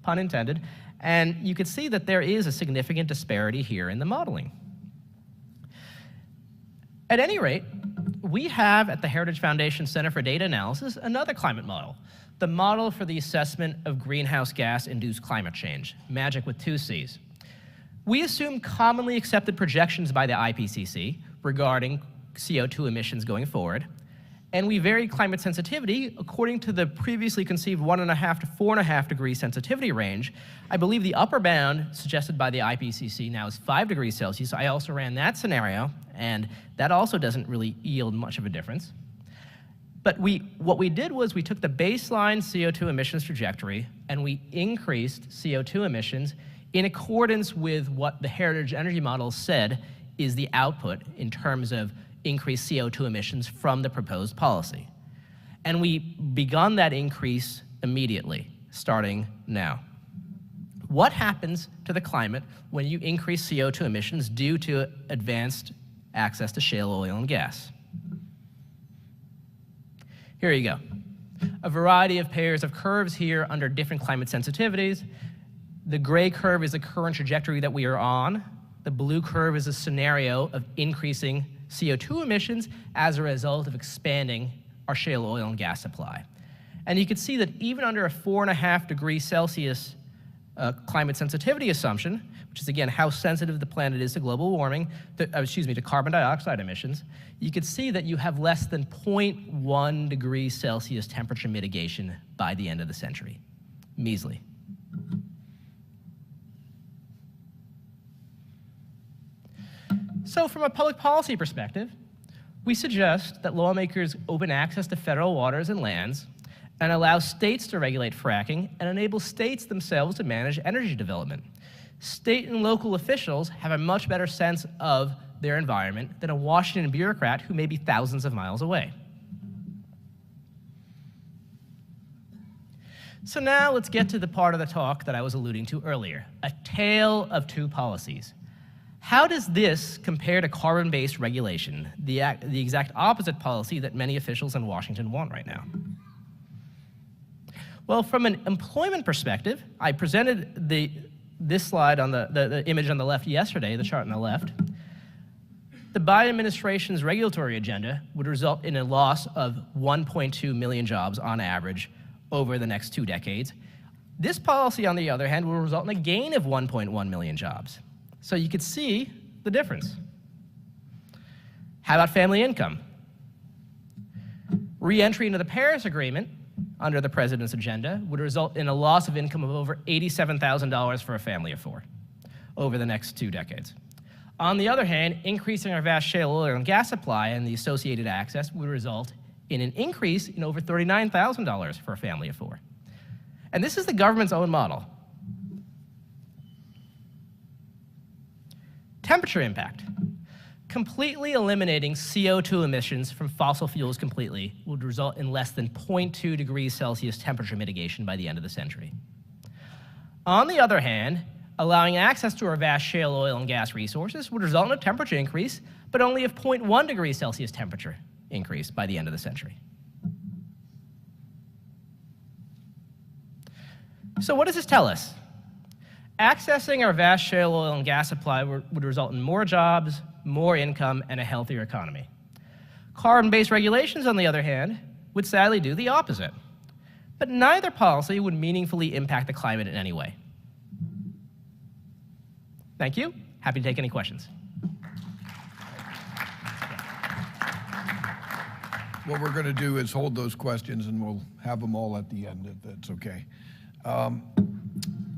pun intended, and you could see that there is a significant disparity here in the modeling. At any rate, we have at the Heritage Foundation Center for Data Analysis another climate model, the model for the assessment of greenhouse gas-induced climate change, MAGIC with 2 C's. We assume commonly accepted projections by the IPCC regarding CO2 emissions going forward, and we vary climate sensitivity according to the previously conceived 1.5 to 4.5 degree sensitivity range. I believe the upper bound suggested by the IPCC now is 5 degrees Celsius. I also ran that scenario, and that also doesn't really yield much of a difference. But what we did was we took the baseline CO2 emissions trajectory and we increased CO2 emissions in accordance with what the Heritage Energy Model said is the output in terms of increased CO2 emissions from the proposed policy. And we begun that increase immediately, starting now. What happens to the climate when you increase CO2 emissions due to advanced access to shale oil and gas? Here you go. A variety of pairs of curves here under different climate sensitivities. The gray curve is the current trajectory that we are on. The blue curve is a scenario of increasing CO2 emissions as a result of expanding our shale oil and gas supply. And you can see that even under a 4.5 degrees Celsius climate sensitivity assumption, which is again how sensitive the planet is to global warming, to carbon dioxide emissions, you can see that you have less than 0.1 degrees Celsius temperature mitigation by the end of the century. Measly. So from a public policy perspective, we suggest that lawmakers open access to federal waters and lands and allow states to regulate fracking and enable states themselves to manage energy development. State and local officials have a much better sense of their environment than a Washington bureaucrat who may be thousands of miles away. So now let's get to the part of the talk that I was alluding to earlier, a tale of two policies. How does this compare to carbon-based regulation, the exact opposite policy that many officials in Washington want right now? Well, from an employment perspective, I presented this slide on the image on the left yesterday, the chart on the left. The Biden administration's regulatory agenda would result in a loss of 1.2 million jobs on average over the next 2 decades. This policy, on the other hand, will result in a gain of 1.1 million jobs. So you could see the difference. How about family income? Re-entry into the Paris Agreement under the president's agenda would result in a loss of income of over $87,000 for a family of 4 over the next 2 decades. On the other hand, increasing our vast shale oil and gas supply and the associated access would result in an increase in over $39,000 for a family of 4. And this is the government's own model. Temperature impact. Completely eliminating CO2 emissions from fossil fuels completely would result in less than 0.2 degrees Celsius temperature mitigation by the end of the century. On the other hand, allowing access to our vast shale oil and gas resources would result in a temperature increase, but only of 0.1 degrees Celsius temperature increase by the end of the century. So what does this tell us? Accessing our vast shale oil and gas supply would result in more jobs, more income, and a healthier economy. Carbon-based regulations, on the other hand, would sadly do the opposite. But neither policy would meaningfully impact the climate in any way. Thank you. Happy to take any questions. What we're going to do is hold those questions, and we'll have them all at the end, if that's okay. All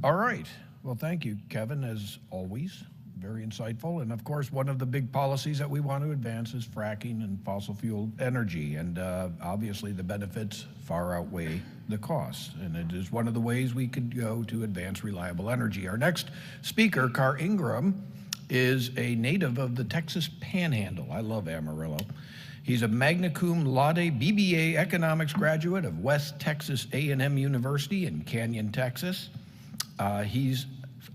right. Well, thank you, Kevin, as always. very insightful. And of course, one of the big policies that we want to advance is fracking and fossil fuel energy. And obviously the benefits far outweigh the costs. And it is one of the ways we could go to advance reliable energy. Our next speaker, Karr Ingham, is a native of the Texas Panhandle. I love Amarillo. He's a magna cum laude BBA economics graduate of West Texas A&M University in Canyon, Texas. He's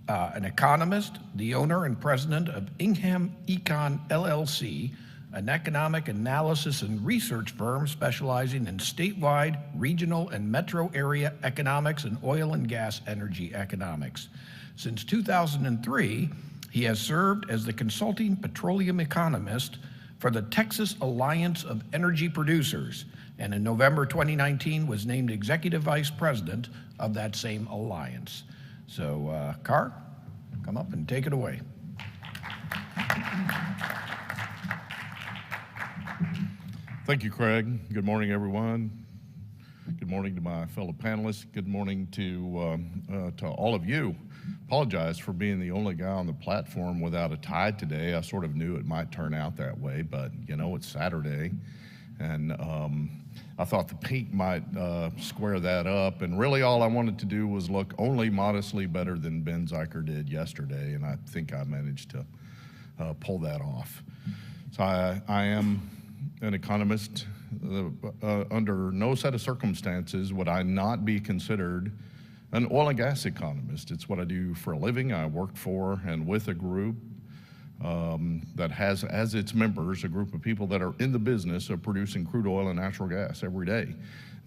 an economist, the owner and president of Ingham Econ LLC, an economic analysis and research firm specializing in statewide, regional, and metro area economics and oil and gas energy economics. Since 2003, he has served as the consulting petroleum economist for the Texas Alliance of Energy Producers, and in November 2019 was named executive vice president of that same alliance. So, Karr, come up and take it away. Thank you, Craig. Good morning, everyone. Good morning to my fellow panelists. Good morning to all of you. Apologize for being the only guy on the platform without a tie today. I sort of knew it might turn out that way, but you know, it's Saturday, and I thought the pink might square that up, and really all I wanted to do was look only modestly better than Ben Zeiker did yesterday, and I think I managed to pull that off. So I am an economist. Under no set of circumstances would I not be considered an oil and gas economist. It's what I do for a living. I work for and with a group that has as its members a group of people that are in the business of producing crude oil and natural gas every day.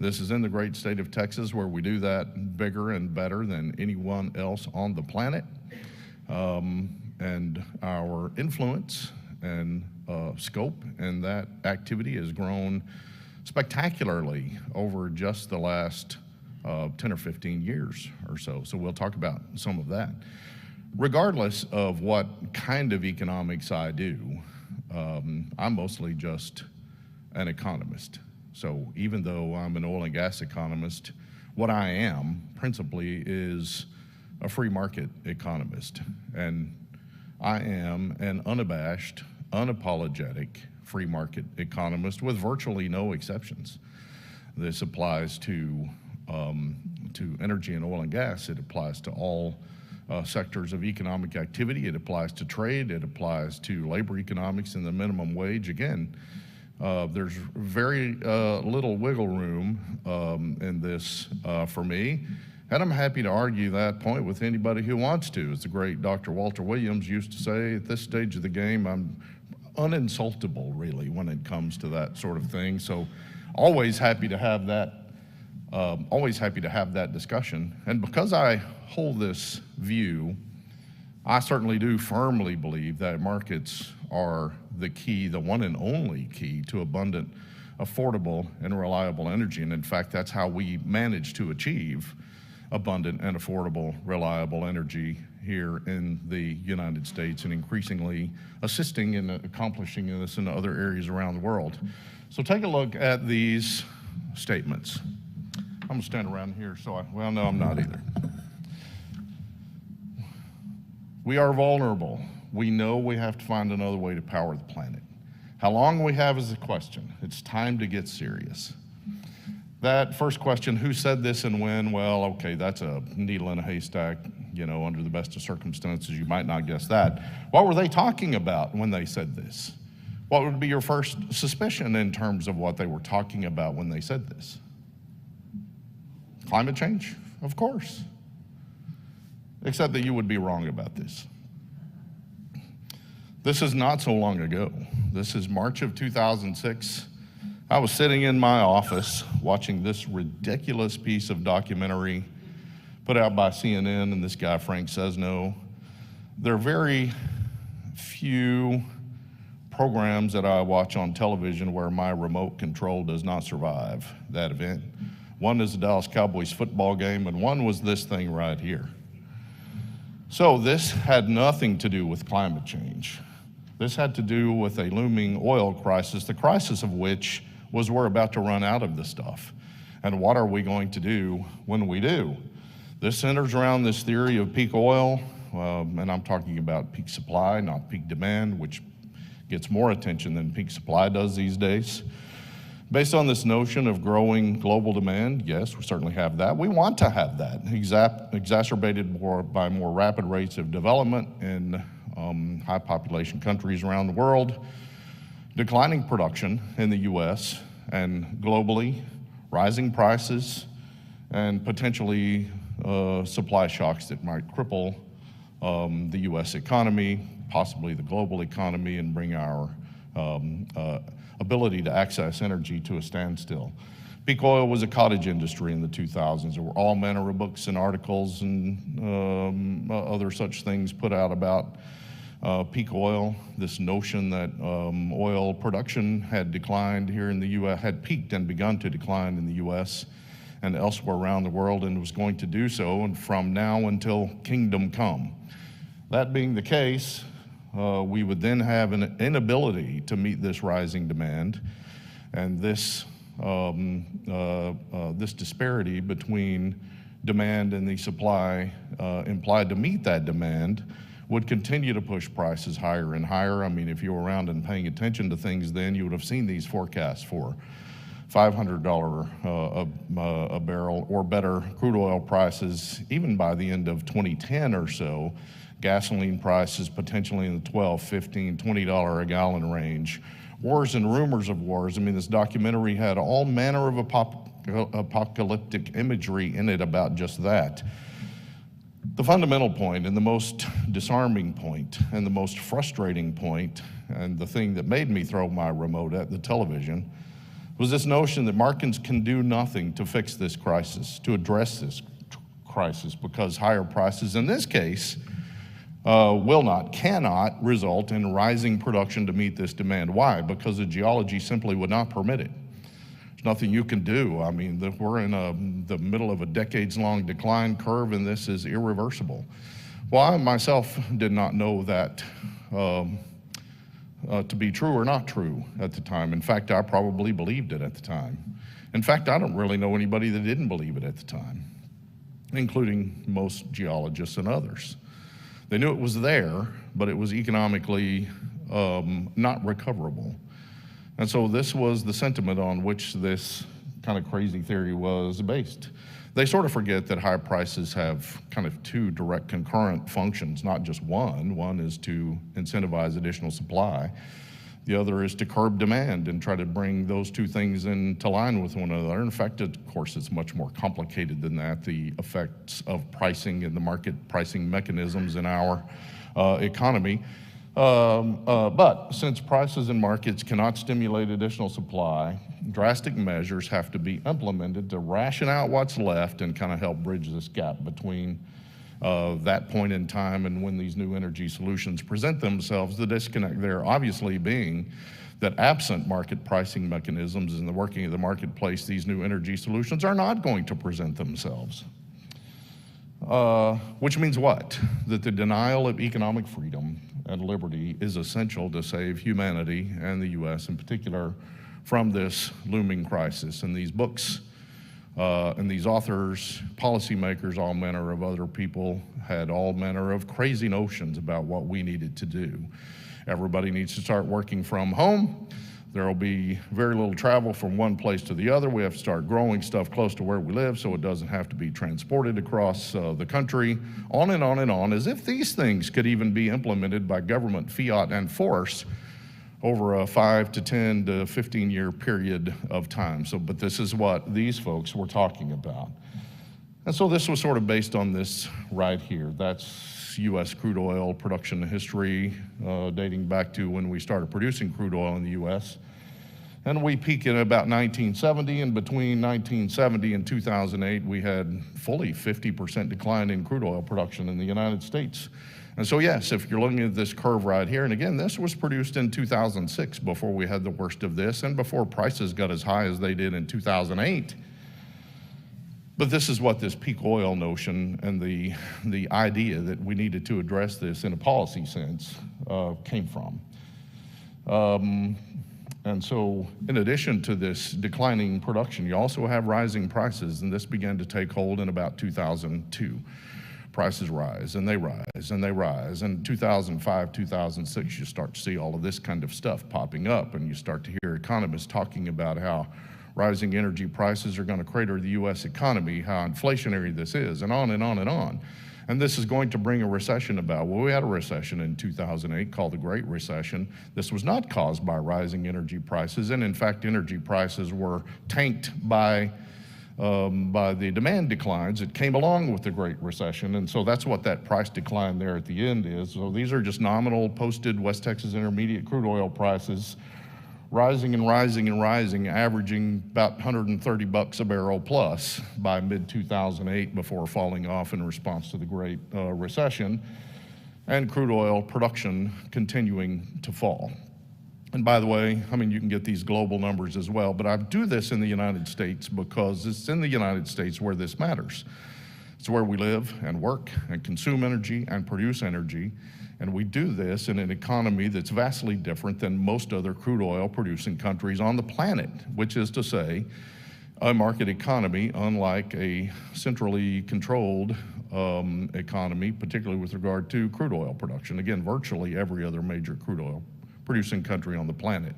This is in the great state of Texas, where we do that bigger and better than anyone else on the planet. And our influence and scope and that activity has grown spectacularly over just the last 10 or 15 years or so. So we'll talk about some of that. Regardless of what kind of economics I do, I'm mostly just an economist. So even though I'm an oil and gas economist, what I am principally is a free market economist. And I am an unabashed, unapologetic free market economist with virtually no exceptions. This applies to energy and oil and gas. It applies to all sectors of economic activity. It applies to trade. It applies to labor economics and the minimum wage. Again, there's very little wiggle room in this for me. And I'm happy to argue that point with anybody who wants to. As the great Dr. Walter Williams used to say, at this stage of the game, I'm uninsultable, really, when it comes to that sort of thing. So always happy to have that discussion. And because I hold this view, I certainly do firmly believe that markets are the key, the one and only key to abundant, affordable, and reliable energy. And in fact, that's how we manage to achieve abundant and affordable, reliable energy here in the United States, and increasingly assisting in accomplishing this in other areas around the world. So take a look at these statements. I'm gonna stand around here, well, no, I'm not either. We are vulnerable. We know we have to find another way to power the planet. How long we have is the question. It's time to get serious. That first question, who said this and when? Well, okay, that's a needle in a haystack. You know, under the best of circumstances, you might not guess that. What were they talking about when they said this? What would be your first suspicion in terms of what they were talking about when they said this? Climate change? Of course. Except that you would be wrong about this. This is not so long ago. This is March of 2006. I was sitting in my office watching this ridiculous piece of documentary put out by CNN and this guy, Frank Sesno. There are very few programs that I watch on television where my remote control does not survive that event. One is the Dallas Cowboys football game, and one was this thing right here. So this had nothing to do with climate change. This had to do with a looming oil crisis, the crisis of which was we're about to run out of this stuff. And what are we going to do when we do? This centers around this theory of peak oil, and I'm talking about peak supply, not peak demand, which gets more attention than peak supply does these days. Based on this notion of growing global demand, yes, we certainly have that. We want to have that, exacerbated by more rapid rates of development in high population countries around the world, declining production in the US and globally, rising prices, and potentially supply shocks that might cripple the US economy, possibly the global economy, and bring our ability to access energy to a standstill. Peak oil was a cottage industry in the 2000s. There were all manner of books and articles and other such things put out about peak oil, this notion that oil production had declined here in the US, had peaked and begun to decline in the US and elsewhere around the world, and was going to do so and from now until kingdom come. That being the case, we would then have an inability to meet this rising demand, and this this disparity between demand and the supply implied to meet that demand would continue to push prices higher and higher. I mean, if you were around and paying attention to things then, you would have seen these forecasts for $500 a barrel or better crude oil prices, even by the end of 2010 or so. Gasoline prices potentially in the $12, $15, $20 a gallon range. Wars and rumors of wars. I mean, this documentary had all manner of apocalyptic imagery in it about just that. The fundamental point and the most disarming point and the most frustrating point, and the thing that made me throw my remote at the television, was this notion that markets can do nothing to fix this crisis, to address this crisis, because higher prices in this case cannot result in rising production to meet this demand. Why? Because the geology simply would not permit it. There's nothing you can do. I mean, we're in the middle of a decades-long decline curve, and this is irreversible. Well, I myself did not know that to be true or not true at the time. In fact, I probably believed it at the time. In fact, I don't really know anybody that didn't believe it at the time, including most geologists and others. They knew it was there, but it was economically not recoverable. And so this was the sentiment on which this kind of crazy theory was based. They sort of forget that high prices have kind of two direct concurrent functions, not just one. One is to incentivize additional supply. The other is to curb demand and try to bring those two things into line with one another. In fact, of course, it's much more complicated than that, the effects of pricing and the market pricing mechanisms in our economy. But since prices and markets cannot stimulate additional supply, drastic measures have to be implemented to ration out what's left and kind of help bridge this gap between that point in time and when these new energy solutions present themselves. The disconnect there obviously being that absent market pricing mechanisms and the working of the marketplace, these new energy solutions are not going to present themselves. Which means what? That the denial of economic freedom and liberty is essential to save humanity and the US in particular from this looming crisis. And these books and these authors, policymakers, all manner of other people had all manner of crazy notions about what we needed to do. Everybody needs to start working from home. There will be very little travel from one place to the other. We have to start growing stuff close to where we live so it doesn't have to be transported across the country, on and on and on, as if these things could even be implemented by government fiat and force over a 5 to 10 to 15-year period of time. But this is what these folks were talking about. And so this was sort of based on this right here. That's U.S. crude oil production history dating back to when we started producing crude oil in the U.S. And we peaked at about 1970, and between 1970 and 2008, we had fully 50% decline in crude oil production in the United States. And so yes, if you're looking at this curve right here, and again, this was produced in 2006 before we had the worst of this and before prices got as high as they did in 2008. But this is what this peak oil notion and the idea that we needed to address this in a policy sense came from. And so in addition to this declining production, you also have rising prices, and this began to take hold in about 2002. prices rise, and they rise, and they rise. And 2005, 2006, you start to see all of this kind of stuff popping up, and you start to hear economists talking about how rising energy prices are going to crater the U.S. economy, how inflationary this is, and on and on and on. And this is going to bring a recession about. Well, we had a recession in 2008 called the Great Recession. This was not caused by rising energy prices, and in fact, energy prices were tanked by the demand declines that came along with the Great Recession. And so that's what that price decline there at the end is. So these are just nominal posted West Texas Intermediate crude oil prices rising and rising and rising, averaging about 130 bucks a barrel plus by mid-2008 before falling off in response to the Great Recession, and crude oil production continuing to fall. And by the way, I mean, you can get these global numbers as well, but I do this in the United States because it's in the United States where this matters. It's where we live and work and consume energy and produce energy. And we do this in an economy that's vastly different than most other crude oil producing countries on the planet, which is to say, a market economy, unlike a centrally controlled economy, particularly with regard to crude oil production. Again, virtually every other major crude oil producing country on the planet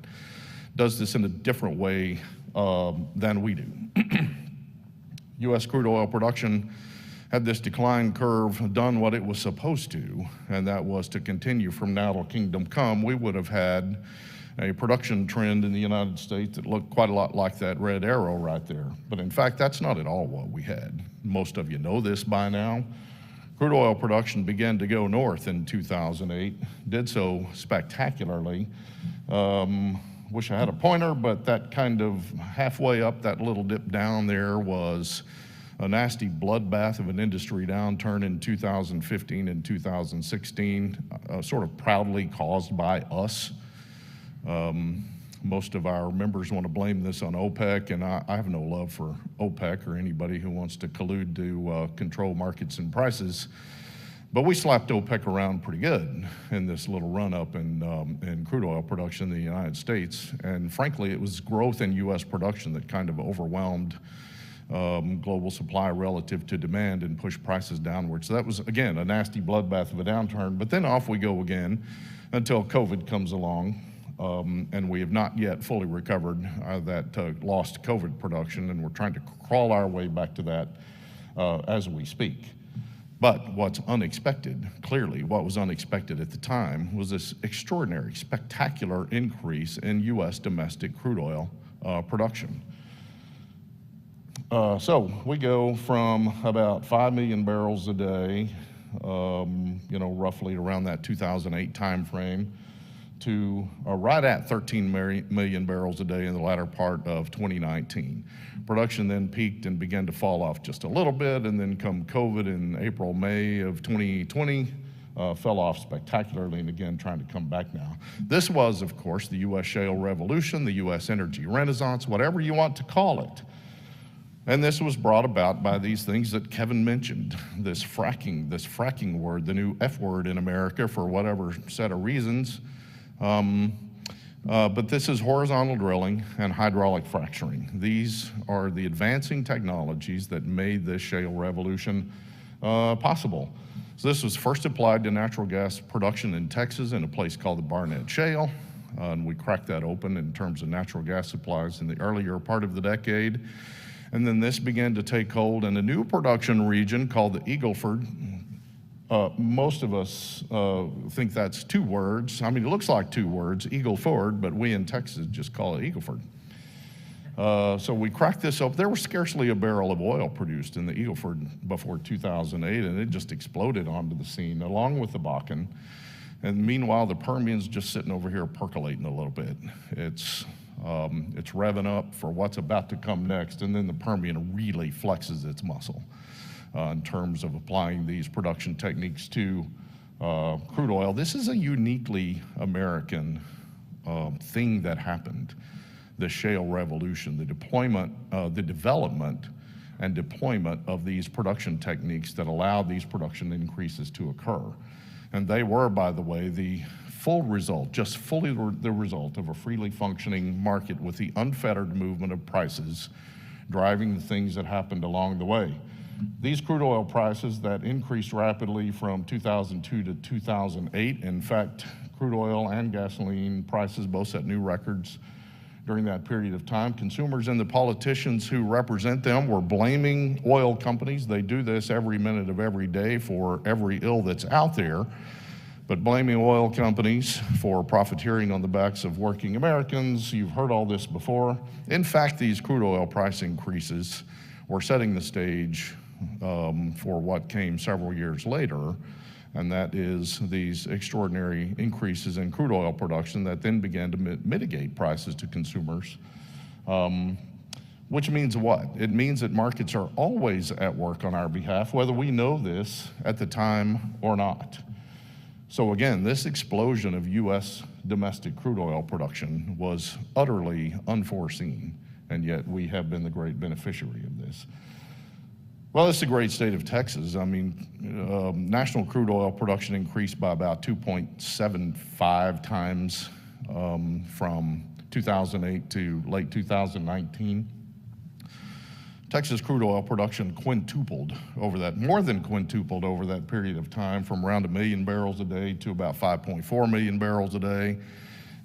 does this in a different way than we do. U.S. crude oil production had this decline curve done what it was supposed to, and that was to continue from now till kingdom come, we would have had a production trend in the United States that looked quite a lot like that red arrow right there. But in fact, that's not at all what we had. Most of you know this by now. Crude oil production began to go north in 2008, did so spectacularly. Wish I had a pointer, but that kind of halfway up, that little dip down there was a nasty bloodbath of an industry downturn in 2015 and 2016, sort of proudly caused by us. Most of our members want to blame this on OPEC, and I have no love for OPEC or anybody who wants to collude to control markets and prices. But we slapped OPEC around pretty good in this little run-up in crude oil production in the United States. And frankly, it was growth in U.S. production that kind of overwhelmed global supply relative to demand and push prices downward. So that was, again, a nasty bloodbath of a downturn. But then off we go again until COVID comes along, and we have not yet fully recovered that lost COVID production, and we're trying to crawl our way back to that as we speak. But what's unexpected, clearly what was unexpected at the time, was this extraordinary, spectacular increase in U.S. domestic crude oil production. So we go from about 5 million barrels a day, roughly around that 2008 timeframe, to right at 13 million barrels a day in the latter part of 2019. Production then peaked and began to fall off just a little bit, and then come COVID in April, May of 2020, fell off spectacularly, and again, trying to come back now. This was, of course, the U.S. shale revolution, the U.S. energy renaissance, whatever you want to call it. And this was brought about by these things that Kevin mentioned, this fracking word, the new F word in America for whatever set of reasons. But this is horizontal drilling and hydraulic fracturing. These are the advancing technologies that made this shale revolution possible. So this was first applied to natural gas production in Texas in a place called the Burnett Shale. And we cracked that open in terms of natural gas supplies in the earlier part of the decade. And then this began to take hold in a new production region called the Eagle Ford. Most of us think that's two words. I mean, it looks like two words, Eagle Ford, but we in Texas just call it Eagle Ford. So we cracked this up. There was scarcely a barrel of oil produced in the Eagle Ford before 2008, and it just exploded onto the scene, along with the Bakken. And meanwhile, the Permian's just sitting over here percolating a little bit. It's revving up for what's about to come next, and then the Permian really flexes its muscle in terms of applying these production techniques to crude oil. This is a uniquely American thing that happened, the shale revolution, the development and deployment of these production techniques that allowed these production increases to occur. And they were, by the way, the full result, just fully the result of a freely functioning market with the unfettered movement of prices driving the things that happened along the way. These crude oil prices that increased rapidly from 2002 to 2008, in fact, crude oil and gasoline prices both set new records during that period of time. Consumers and the politicians who represent them were blaming oil companies. They do this every minute of every day for every ill that's out there, but blaming oil companies for profiteering on the backs of working Americans. You've heard all this before. In fact, these crude oil price increases were setting the stage for what came several years later, and that is these extraordinary increases in crude oil production that then began to mitigate prices to consumers, which means what? It means that markets are always at work on our behalf, whether we know this at the time or not. So again, this explosion of U.S. domestic crude oil production was utterly unforeseen, and yet we have been the great beneficiary of this. Well, it's the great state of Texas. I mean, national crude oil production increased by about 2.75 times from 2008 to late 2019. Texas crude oil production quintupled over that, more than quintupled over that period of time, from around 1 million barrels a day to about 5.4 million barrels a day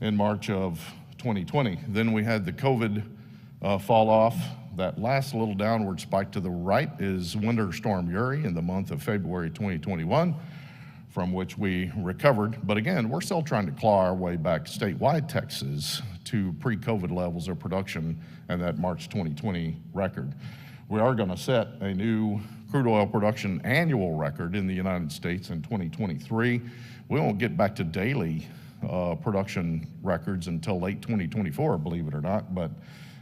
in March of 2020. Then we had the COVID fall off. That last little downward spike to the right is Winter Storm Uri in the month of February 2021, from which we recovered. But again, we're still trying to claw our way back statewide Texas to pre-COVID levels of production and that March 2020 record. We are going to set a new crude oil production annual record in the United States in 2023. We won't get back to daily production records until late 2024, believe it or not.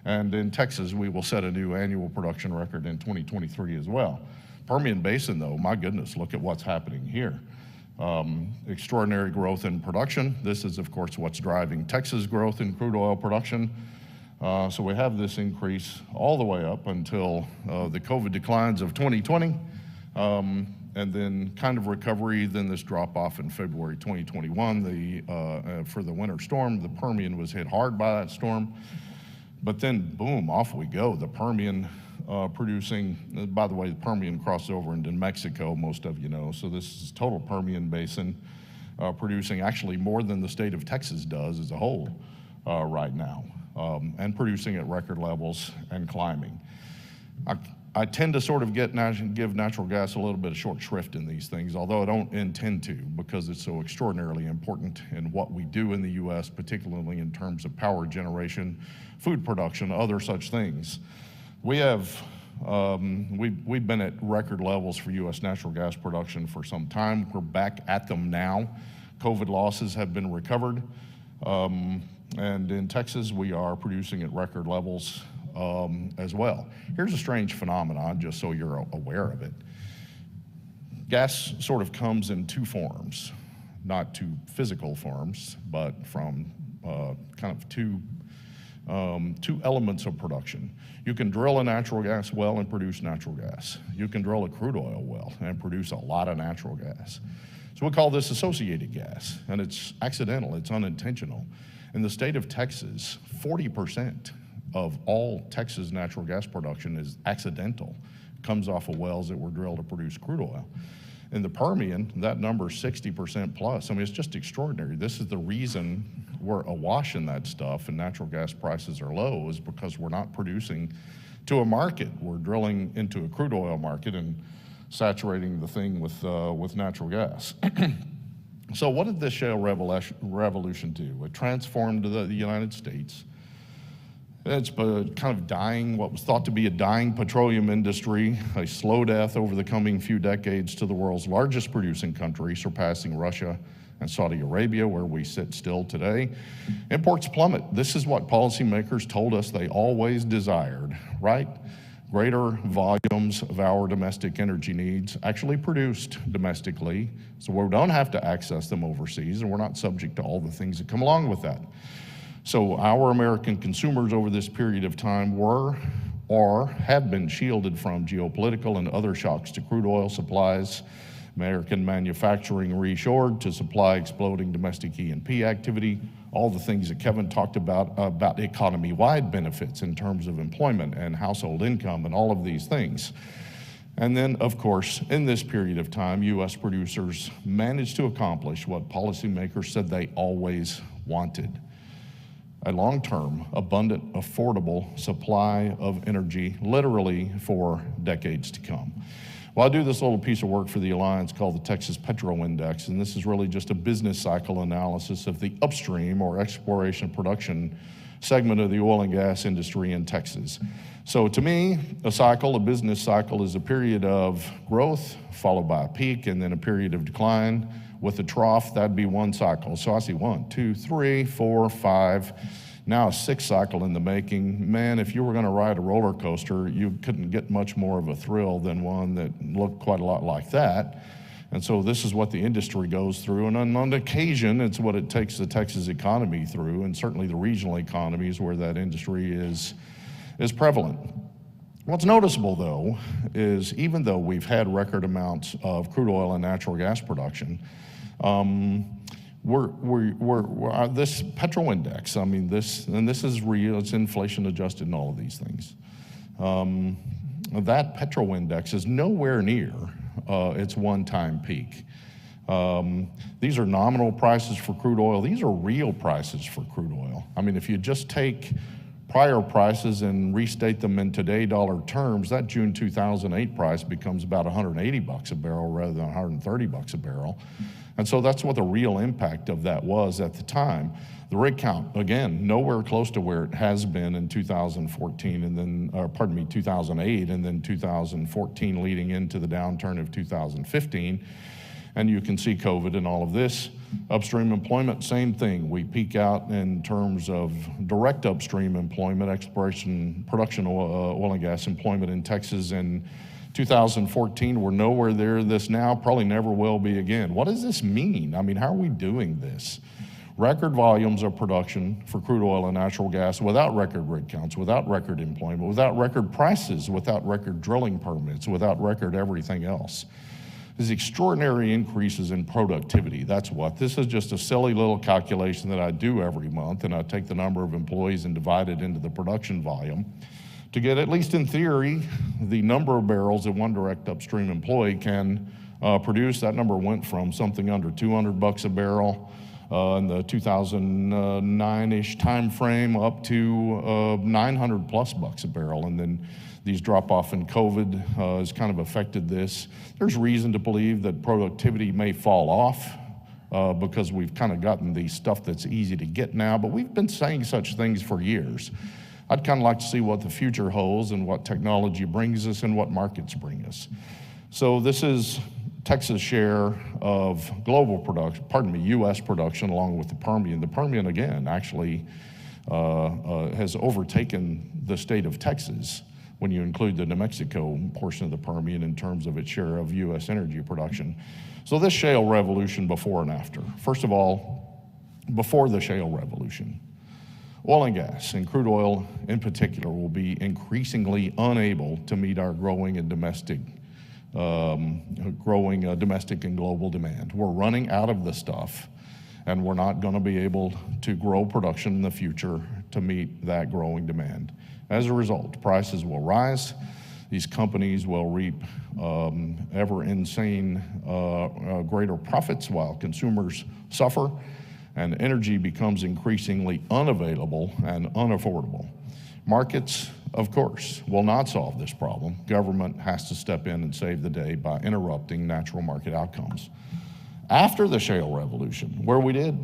And in Texas, we will set a new annual production record in 2023 as well. Permian Basin, though, my goodness, look at what's happening here. Extraordinary growth in production. This is, of course, what's driving Texas growth in crude oil production. So we have this increase all the way up until the COVID declines of 2020, and then kind of recovery, then this drop off in February 2021. For the winter storm, the Permian was hit hard by that storm. But then, boom, off we go. The Permian producing, by the way, the Permian crossed over into Mexico, most of you know. So this is total Permian Basin producing actually more than the state of Texas does as a whole right now, and producing at record levels and climbing. I tend to sort of give natural gas a little bit of short shrift in these things, although I don't intend to, because it's so extraordinarily important in what we do in the U.S., particularly in terms of power generation, food production, other such things. We have, we've been at record levels for U.S. natural gas production for some time. We're back at them now. COVID losses have been recovered. And in Texas, we are producing at record levels as well. Here's a strange phenomenon, just so you're aware of it. Gas sort of comes in two forms, not two physical forms, but from kind of two elements of production. You can drill a natural gas well and produce natural gas. You can drill a crude oil well and produce a lot of natural gas. So we call this associated gas, and it's accidental, it's unintentional. In the state of Texas, 40% of all Texas natural gas production is accidental. It comes off of wells that were drilled to produce crude oil. In the Permian, that number is 60% plus. I mean, it's just extraordinary. This is the reason we're awash in that stuff and natural gas prices are low, is because we're not producing to a market. We're drilling into a crude oil market and saturating the thing with natural gas. So what did this shale revolution do? It transformed the United States. It's kind of dying, what was thought to be a dying petroleum industry, a slow death over the coming few decades to the world's largest producing country, surpassing Russia and Saudi Arabia, where we sit still today. Imports plummet. This is what policymakers told us they always desired, right? Greater volumes of our domestic energy needs actually produced domestically, so we don't have to access them overseas, and we're not subject to all the things that come along with that. So our American consumers over this period of time were or have been shielded from geopolitical and other shocks to crude oil supplies. American manufacturing reshored to supply exploding domestic E&P activity, all the things that Kevin talked about economy-wide benefits in terms of employment and household income and all of these things. And then, of course, in this period of time, U.S. producers managed to accomplish what policymakers said they always wanted: a long-term, abundant, affordable supply of energy, literally for decades to come. Well, I do this little piece of work for the Alliance called the Texas Petro Index, and this is really just a business cycle analysis of the upstream or exploration production segment of the oil and gas industry in Texas. So to me, a business cycle, is a period of growth followed by a peak and then a period of decline with a trough. That'd be one cycle. So I see 1, 2, 3, 4, 5, now a 6th cycle in the making. Man, if you were gonna ride a roller coaster, you couldn't get much more of a thrill than one that looked quite a lot like that. And so this is what the industry goes through, and on occasion, it's what it takes the Texas economy through, and certainly the regional economies where that industry is prevalent. What's noticeable, though, is even though we've had record amounts of crude oil and natural gas production, this petro index, I mean, this is real, it's inflation adjusted and all of these things. That petro index is nowhere near its one-time peak. These are nominal prices for crude oil. These are real prices for crude oil. I mean, if you just take prior prices and restate them in today dollar terms, that June 2008 price becomes about $180 a barrel rather than $130 a barrel. And so that's what the real impact of that was at the time. The rig count, again, nowhere close to where it has been in 2014 and then, 2008 and then 2014 leading into the downturn of 2015. And you can see COVID and all of this. Upstream employment, same thing. We peak out in terms of direct upstream employment, exploration, production oil and gas employment in Texas in 2014. We're nowhere near this now, probably never will be again. What does this mean? I mean, how are we doing this? Record volumes of production for crude oil and natural gas without record rig counts, without record employment, without record prices, without record drilling permits, without record everything else. These extraordinary increases in productivity. That's what. This is just a silly little calculation that I do every month, and I take the number of employees and divide it into the production volume to get, at least in theory, the number of barrels that one direct upstream employee can produce. That number went from something under $200 a barrel in the 2009-ish time frame up to 900 plus bucks a barrel, and then these drop off in COVID has kind of affected this. There's reason to believe that productivity may fall off because we've kind of gotten the stuff that's easy to get now, but we've been saying such things for years. I'd kind of like to see what the future holds and what technology brings us and what markets bring us. So this is Texas' share of global production, U.S. production along with the Permian. The Permian, again, actually has overtaken the state of Texas when you include the New Mexico portion of the Permian in terms of its share of U.S. energy production. So this shale revolution before and after. First of all, before the shale revolution, oil and gas, and crude oil in particular, will be increasingly unable to meet our growing domestic and global demand. We're running out of the stuff, and we're not going to be able to grow production in the future to meet that growing demand. As a result, prices will rise. These companies will reap ever insane greater profits while consumers suffer, and energy becomes increasingly unavailable and unaffordable. Markets, of course, will not solve this problem. Government has to step in and save the day by interrupting natural market outcomes. After the shale revolution, where we did,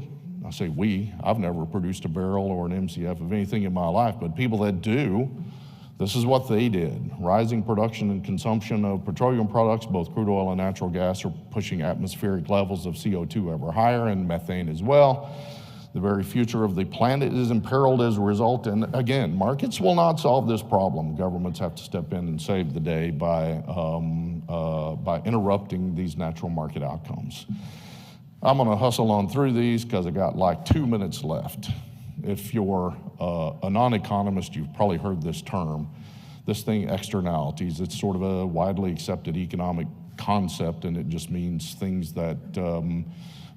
I say we, I've never produced a barrel or an MCF of anything in my life, but people that do, this is what they did. Rising production and consumption of petroleum products, both crude oil and natural gas, are pushing atmospheric levels of CO2 ever higher, and methane as well. The very future of the planet is imperiled as a result, and again, markets will not solve this problem. Governments have to step in and save the day by interrupting these natural market outcomes. I'm gonna hustle on through these because I got like 2 minutes left. If you're a non-economist, you've probably heard this term, this thing, externalities. It's sort of a widely accepted economic concept, and it just means things that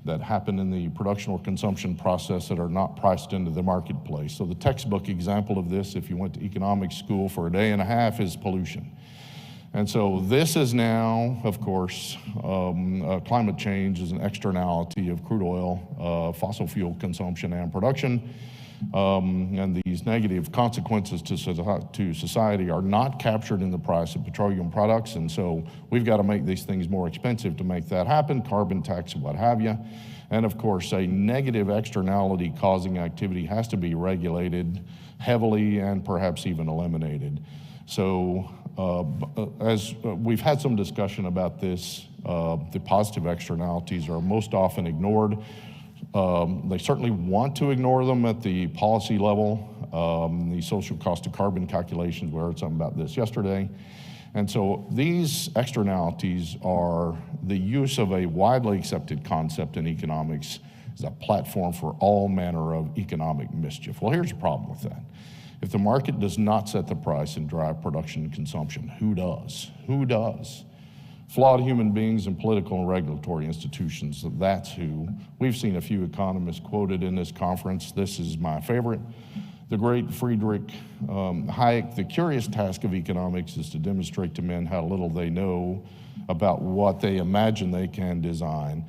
that happen in the production or consumption process that are not priced into the marketplace. So the textbook example of this, if you went to economics school for a day and a half, is pollution. And so this is now, of course, climate change is an externality of crude oil, fossil fuel consumption and production. And these negative consequences to society are not captured in the price of petroleum products. And so we've got to make these things more expensive to make that happen, carbon tax, what have you. And of course, a negative externality causing activity has to be regulated heavily and perhaps even eliminated. So as we've had some discussion about this, the positive externalities are most often ignored. They certainly want to ignore them at the policy level. The social cost of carbon calculations, we heard something about this yesterday. And so these externalities are the use of a widely accepted concept in economics as a platform for all manner of economic mischief. Well, here's the problem with that. If the market does not set the price and drive production and consumption, who does? Who does? Flawed human beings and political and regulatory institutions, that's who. We've seen a few economists quoted in this conference. This is my favorite. The great Friedrich Hayek, the curious task of economics is to demonstrate to men how little they know about what they imagine they can design.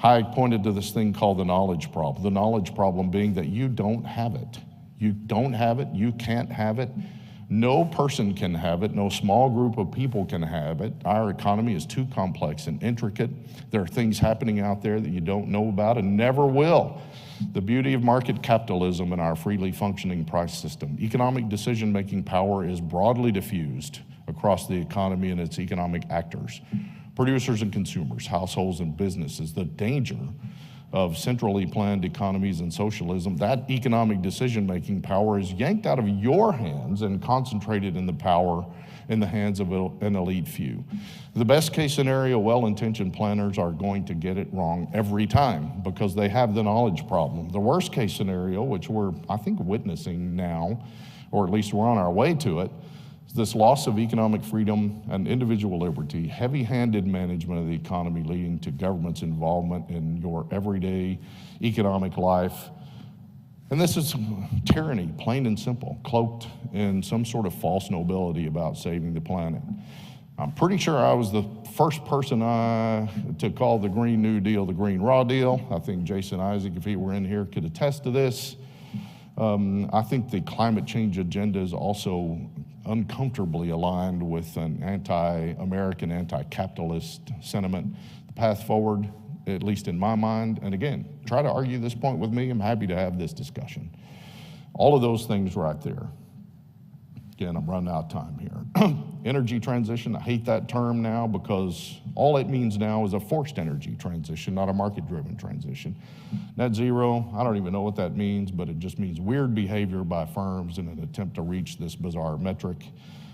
Hayek pointed to this thing called the knowledge problem. The knowledge problem being that you don't have it. You don't have it, you can't have it. No person can have it, no small group of people can have it. Our economy is too complex and intricate. There are things happening out there that you don't know about and never will. The beauty of market capitalism and our freely functioning price system. Economic decision-making power is broadly diffused across the economy and its economic actors. Producers and consumers, households and businesses. The danger of centrally planned economies and socialism, that economic decision-making power is yanked out of your hands and concentrated in the hands of an elite few. The best case scenario, well-intentioned planners are going to get it wrong every time because they have the knowledge problem. The worst case scenario, which we're, I think, witnessing now, or at least we're on our way to it, this loss of economic freedom and individual liberty, heavy-handed management of the economy leading to government's involvement in your everyday economic life. And this is tyranny, plain and simple, cloaked in some sort of false nobility about saving the planet. I'm pretty sure I was the first person to call the Green New Deal the Green Raw Deal. I think Jason Isaac, if he were in here, could attest to this. I think the climate change agenda is also uncomfortably aligned with an anti-American, anti-capitalist sentiment. The path forward, at least in my mind, and again, try to argue this point with me, I'm happy to have this discussion. All of those things right there. Again, I'm running out of time here. Energy transition, I hate that term now because all it means now is a forced energy transition, not a market-driven transition. Net zero, I don't even know what that means, but it just means weird behavior by firms in an attempt to reach this bizarre metric.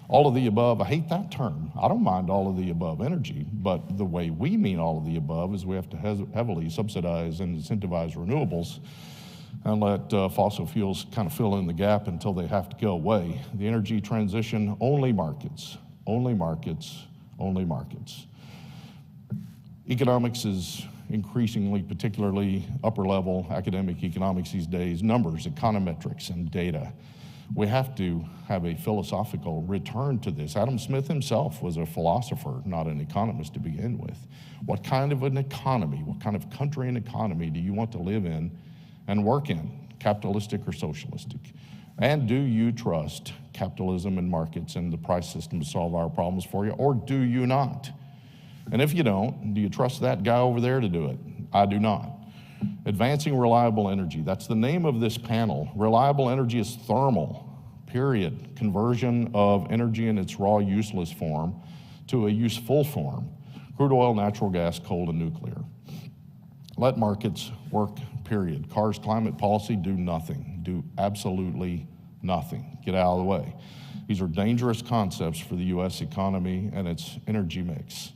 All of the above, I hate that term. I don't mind all of the above energy, but the way we mean all of the above is we have to heavily subsidize and incentivize renewables and let fossil fuels kind of fill in the gap until they have to go away. The energy transition, only markets, only markets, only markets. Economics is increasingly, particularly upper level academic economics these days, numbers, econometrics, and data. We have to have a philosophical return to this. Adam Smith himself was a philosopher, not an economist to begin with. What kind of an economy, what kind of country and economy do you want to live in and work in, capitalistic or socialistic? And do you trust capitalism and markets and the price system to solve our problems for you, or do you not? And if you don't, do you trust that guy over there to do it? I do not. Advancing reliable energy, that's the name of this panel. Reliable energy is thermal, period. Conversion of energy in its raw, useless form to a useful form. Crude oil, natural gas, coal, and nuclear. Let markets work, period. Carr's climate policy, do nothing. Do absolutely nothing. Get out of the way. These are dangerous concepts for the U.S. economy and its energy mix.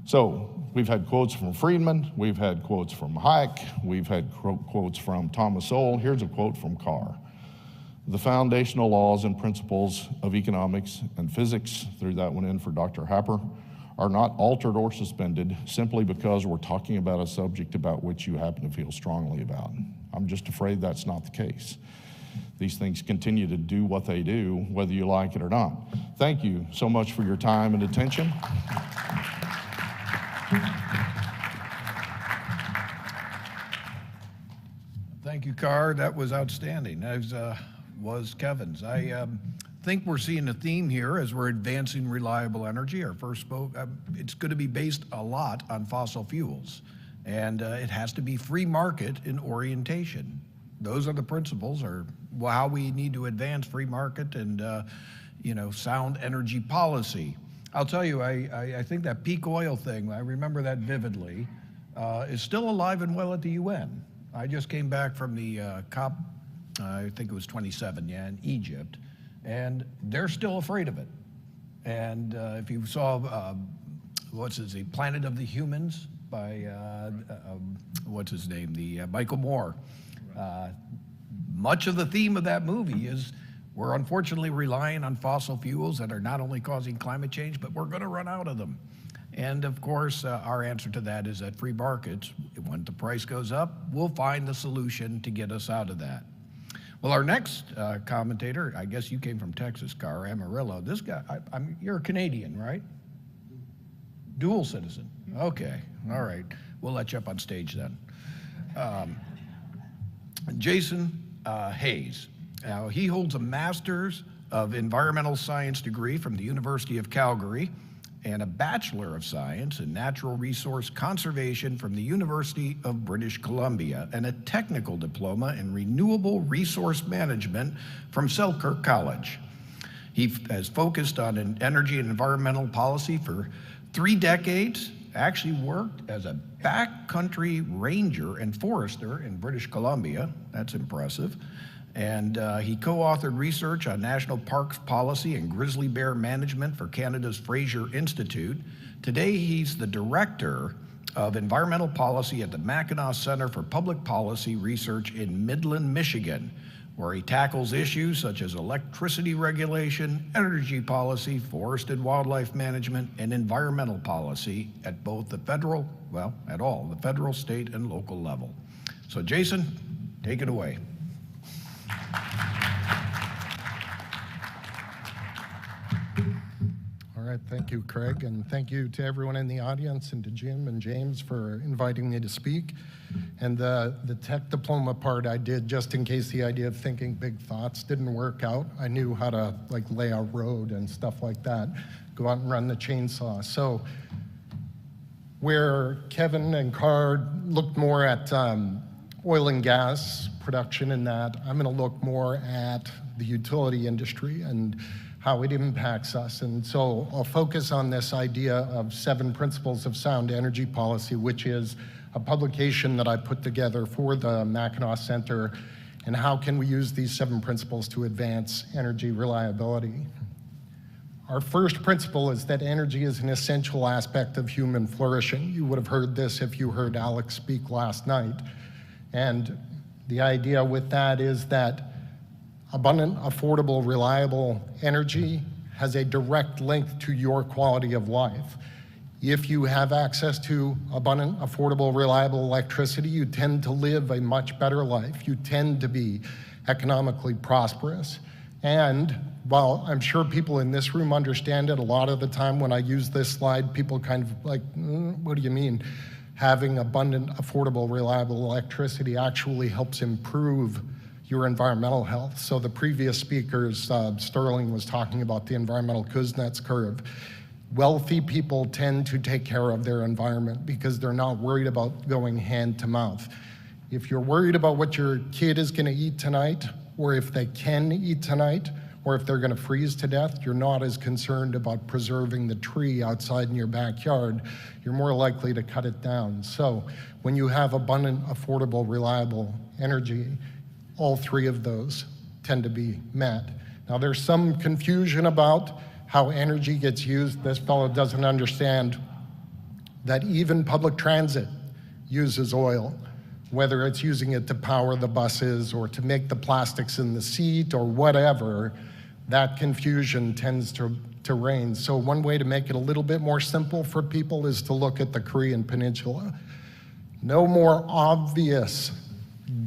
So we've had quotes from Friedman, we've had quotes from Hayek, we've had quotes from Thomas Sowell. Here's a quote from Karr. The foundational laws and principles of economics and physics, threw that one in for Dr. Happer, are not altered or suspended simply because we're talking about a subject about which you happen to feel strongly about. I'm just afraid that's not the case. these things continue to do what they do, whether you like it or not. Thank you so much for your time and attention. Thank you, Karr. That was outstanding, as was Kevin's. I think we're seeing a theme here as we're advancing reliable energy. Our first spoke, it's going to be based a lot on fossil fuels, and it has to be free market in orientation. Those are the principles, or how we need to advance free market and sound energy policy. I'll tell you, I think that peak oil thing, I remember that vividly, is still alive and well at the UN. I just came back from the COP, I think it was 27, in Egypt, and they're still afraid of it. And if you saw, the Planet of the Humans by, Michael Moore. Much of the theme of that movie is we're unfortunately relying on fossil fuels that are not only causing climate change, but we're going to run out of them. And of course, our answer to that is that free markets, when the price goes up, we'll find the solution to get us out of that. Well, our next commentator, I guess you came from Texas, Karr, Amarillo. This guy, you're a Canadian, right? Dual citizen. Okay, all right. We'll let you up on stage then. Jason Hayes. Now, he holds a Master's of Environmental Science degree from the University of Calgary and a Bachelor of Science in Natural Resource Conservation from the University of British Columbia and a technical diploma in Renewable Resource Management from Selkirk College. He has focused on energy and environmental policy for 3 decades, actually worked as a backcountry ranger and forester in British Columbia. That's impressive. And he co-authored research on national parks policy and grizzly bear management for Canada's Fraser Institute. Today, he's the director of environmental policy at the Mackinac Center for Public Policy Research in Midland, Michigan, where he tackles issues such as electricity regulation, energy policy, forest and wildlife management, and environmental policy at both the federal, at all, the federal, state, and local level. So Jason, take it away. All right, thank you, Craig, and thank you to everyone in the audience and to Jim and James for inviting me to speak. And the tech diploma part I did just in case the idea of thinking big thoughts didn't work out. I knew how to lay a road and stuff like that, go out and run the chainsaw. So where Kevin and Karr looked more at oil and gas production in that, I'm going to look more at the utility industry and how it impacts us. And so I'll focus on this idea of 7 principles of sound energy policy, which is a publication that I put together for the Mackinac Center, and how can we use these 7 principles to advance energy reliability. Our first principle is that energy is an essential aspect of human flourishing. You would have heard this if you heard Alex speak last night. And the idea with that is that abundant, affordable, reliable energy has a direct link to your quality of life. If you have access to abundant, affordable, reliable electricity, you tend to live a much better life. You tend to be economically prosperous. And while I'm sure people in this room understand it, a lot of the time when I use this slide, people kind of what do you mean? Having abundant, affordable, reliable electricity actually helps improve your environmental health. So the previous speakers, Sterling was talking about the environmental Kuznets curve. Wealthy people tend to take care of their environment because they're not worried about going hand to mouth. If you're worried about what your kid is going to eat tonight, or if they can eat tonight, or if they're going to freeze to death, you're not as concerned about preserving the tree outside in your backyard. You're more likely to cut it down. So when you have abundant, affordable, reliable energy, all 3 of those tend to be met. Now there's some confusion about how energy gets used. This fellow doesn't understand that even public transit uses oil, whether it's using it to power the buses or to make the plastics in the seat or whatever. That confusion tends to reign. So one way to make it a little bit more simple for people is to look at the Korean Peninsula. No more obvious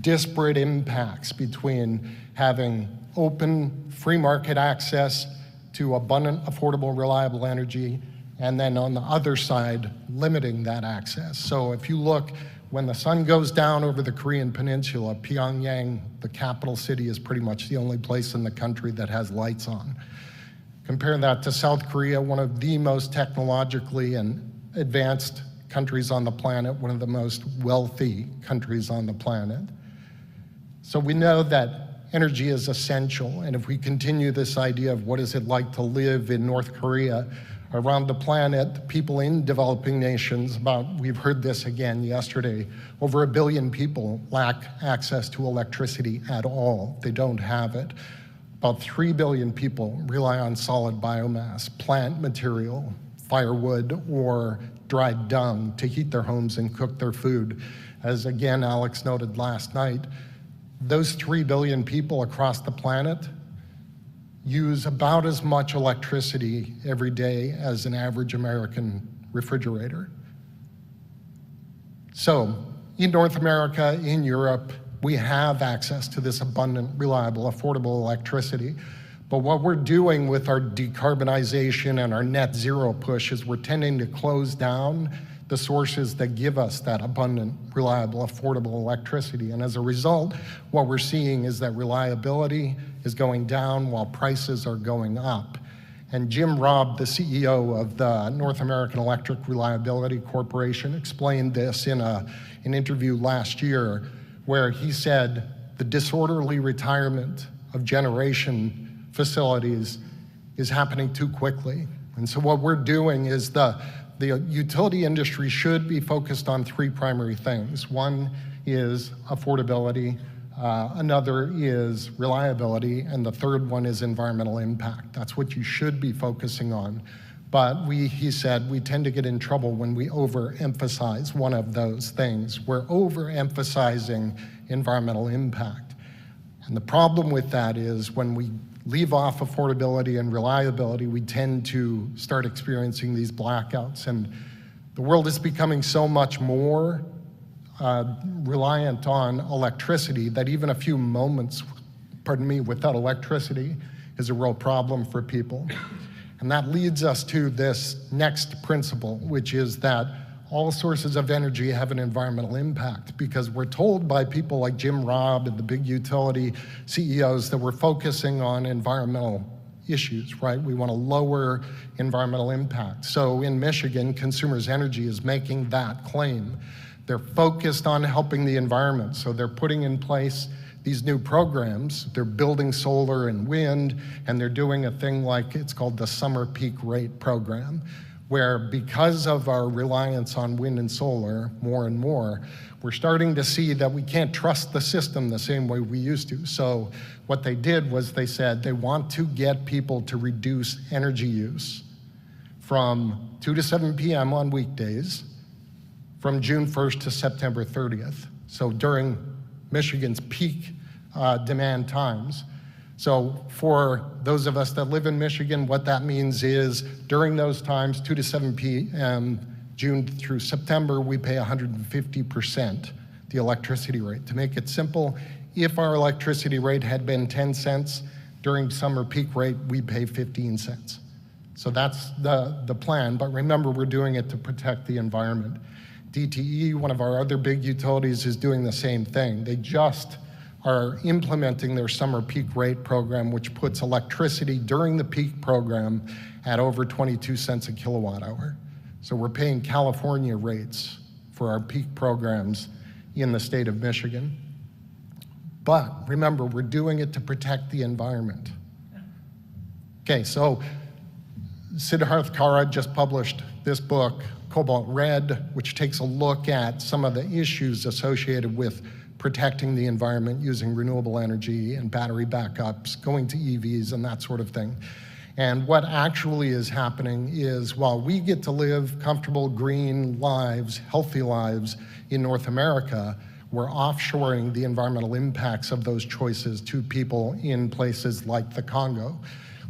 disparate impacts between having open, free market access to abundant, affordable, reliable energy, and then on the other side, limiting that access. So if you look, when the sun goes down over the Korean Peninsula, Pyongyang, the capital city, is pretty much the only place in the country that has lights on. Compare that to South Korea, one of the most technologically and advanced countries on the planet, one of the most wealthy countries on the planet. So we know that energy is essential, and if we continue this idea of what is it like to live in North Korea, around the planet, people in developing nations, we've heard this again yesterday, over 1 billion people lack access to electricity at all. They don't have it. About 3 billion people rely on solid biomass, plant material, firewood, or dried dung to heat their homes and cook their food. As again, Alex noted last night, those 3 billion people across the planet use about as much electricity every day as an average American refrigerator. So in North America, in Europe, we have access to this abundant, reliable, affordable electricity. But what we're doing with our decarbonization and our net zero push is we're tending to close down the sources that give us that abundant, reliable, affordable electricity. And as a result, what we're seeing is that reliability is going down while prices are going up. And Jim Robb, the CEO of the North American Electric Reliability Corporation, explained this in an interview last year, where he said the disorderly retirement of generation facilities is happening too quickly. And so what we're doing is the utility industry should be focused on 3 primary things. One is affordability, another is reliability, and the third one is environmental impact. That's what you should be focusing on. But he said, we tend to get in trouble when we overemphasize one of those things. We're overemphasizing environmental impact. And the problem with that is when we leave off affordability and reliability, we tend to start experiencing these blackouts. And the world is becoming so much more reliant on electricity that even a few moments, without electricity is a real problem for people. And that leads us to this next principle, which is that all sources of energy have an environmental impact, because we're told by people like Jim Robb and the big utility CEOs that we're focusing on environmental issues, right? We want to lower environmental impact. So in Michigan, Consumers Energy is making that claim. They're focused on helping the environment. So they're putting in place these new programs. They're building solar and wind, and they're doing a thing like, it's called the Summer Peak Rate Program, where because of our reliance on wind and solar more and more, we're starting to see that we can't trust the system the same way we used to. So what they did was they said they want to get people to reduce energy use from 2 to 7 p.m. on weekdays from June 1st to September 30th. So during Michigan's peak demand times. So for those of us that live in Michigan, what that means is during those times, 2 to 7 p.m., June through September, we pay 150% the electricity rate. To make it simple, if our electricity rate had been 10 cents, during summer peak rate, we pay 15 cents. So that's the plan, but remember, we're doing it to protect the environment. DTE, one of our other big utilities, is doing the same thing. They just are implementing their summer peak rate program, which puts electricity during the peak program at over 22 cents a kilowatt hour. So we're paying California rates for our peak programs in the state of Michigan. But remember, we're doing it to protect the environment. Okay, so Siddharth Kara just published this book, Cobalt Red, which takes a look at some of the issues associated with protecting the environment using renewable energy and battery backups, going to EVs and that sort of thing. And what actually is happening is while we get to live comfortable, green lives, healthy lives in North America, we're offshoring the environmental impacts of those choices to people in places like the Congo.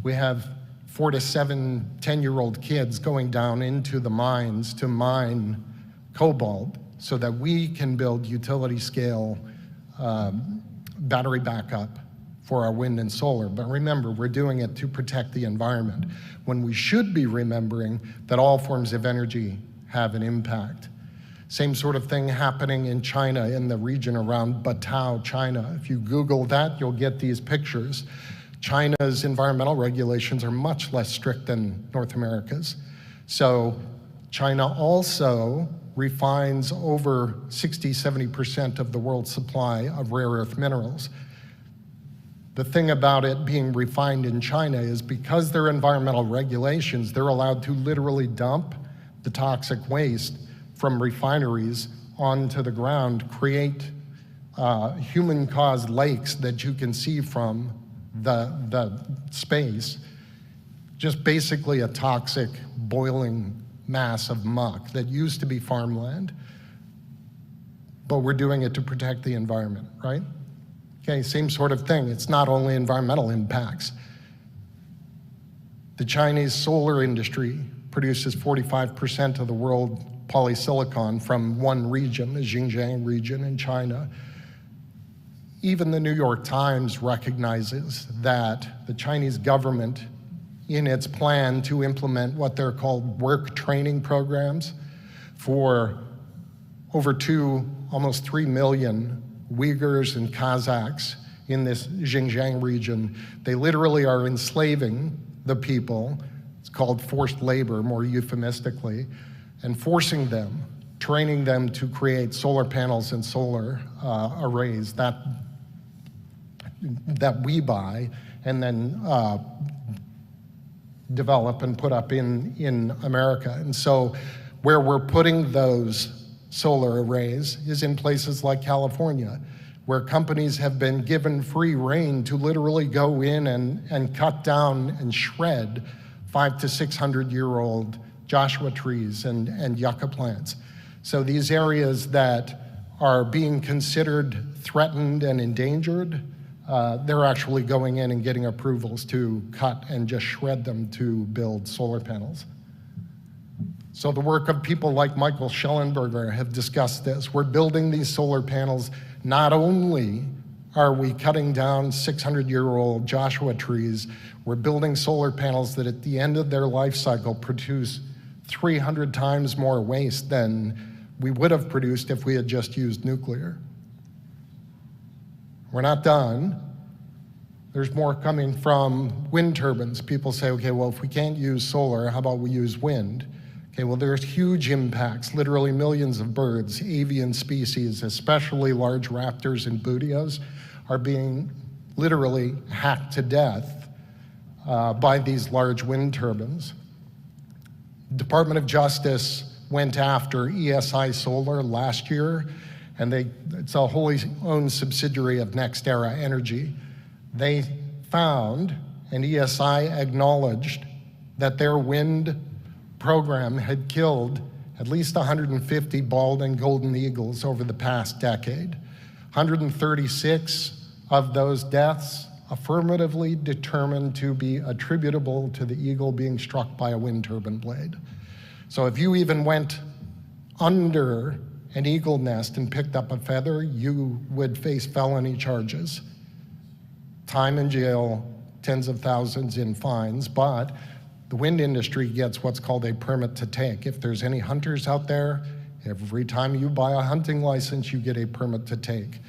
We have 4 to 7 10-year-old kids going down into the mines to mine cobalt so that we can build utility scale battery backup for our wind and solar. But remember, we're doing it to protect the environment, when we should be remembering that all forms of energy have an impact. Same sort of thing happening in China, in the region around Batao, China. If you Google that, you'll get these pictures. China's environmental regulations are much less strict than North America's. So China also refines over 60-70% of the world's supply of rare earth minerals. The thing about it being refined in China is because their environmental regulations, they're allowed to literally dump the toxic waste from refineries onto the ground, create human-caused lakes that you can see from the space, just basically a toxic boiling mass of muck that used to be farmland. But we're doing it to protect the environment, right? Okay, same sort of thing. It's not only environmental impacts. The Chinese solar industry produces 45% of the world polysilicon from one region, the Xinjiang region in China. Even the New York Times recognizes that the Chinese government, in its plan to implement what they're called work training programs for over almost 3 million Uyghurs and Kazakhs in this Xinjiang region, they literally are enslaving the people. It's called forced labor, more euphemistically, and forcing them, training them to create solar panels and solar arrays that we buy and then develop and put up in America. And so where we're putting those solar arrays is in places like California, where companies have been given free rein to literally go in and cut down and shred 500 to 600-year-old Joshua trees and yucca plants. So these areas that are being considered threatened and endangered, they're actually going in and getting approvals to cut and just shred them to build solar panels. So the work of people like Michael Schellenberger have discussed this. We're building these solar panels. Not only are we cutting down 600-year-old Joshua trees, we're building solar panels that at the end of their life cycle produce 300 times more waste than we would have produced if we had just used nuclear. We're not done. There's more coming from wind turbines. People say, okay, well, if we can't use solar, how about we use wind? Okay, well, there's huge impacts. Literally millions of birds, avian species, especially large raptors and bootios, are being literally hacked to death by these large wind turbines. Department of Justice went after ESI Solar last year, and it's a wholly owned subsidiary of NextEra Energy. They found, and ESI acknowledged, that their wind program had killed at least 150 bald and golden eagles over the past decade. 136 of those deaths affirmatively determined to be attributable to the eagle being struck by a wind turbine blade. So if you even went under an eagle nest and picked up a feather, you would face felony charges. Time in jail, tens of thousands in fines, but the wind industry gets what's called a permit to take. If there's any hunters out there, every time you buy a hunting license, you get a permit to take.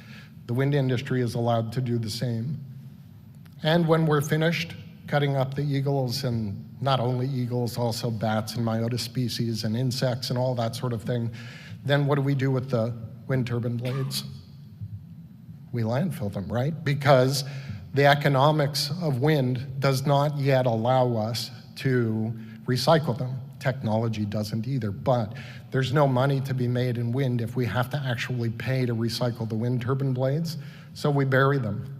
The wind industry is allowed to do the same. And when we're finished cutting up the eagles, and not only eagles, also bats and myota species and insects and all that sort of thing, then what do we do with the wind turbine blades? We landfill them, right? Because the economics of wind does not yet allow us to recycle them. Technology doesn't either, but there's no money to be made in wind if we have to actually pay to recycle the wind turbine blades, so we bury them.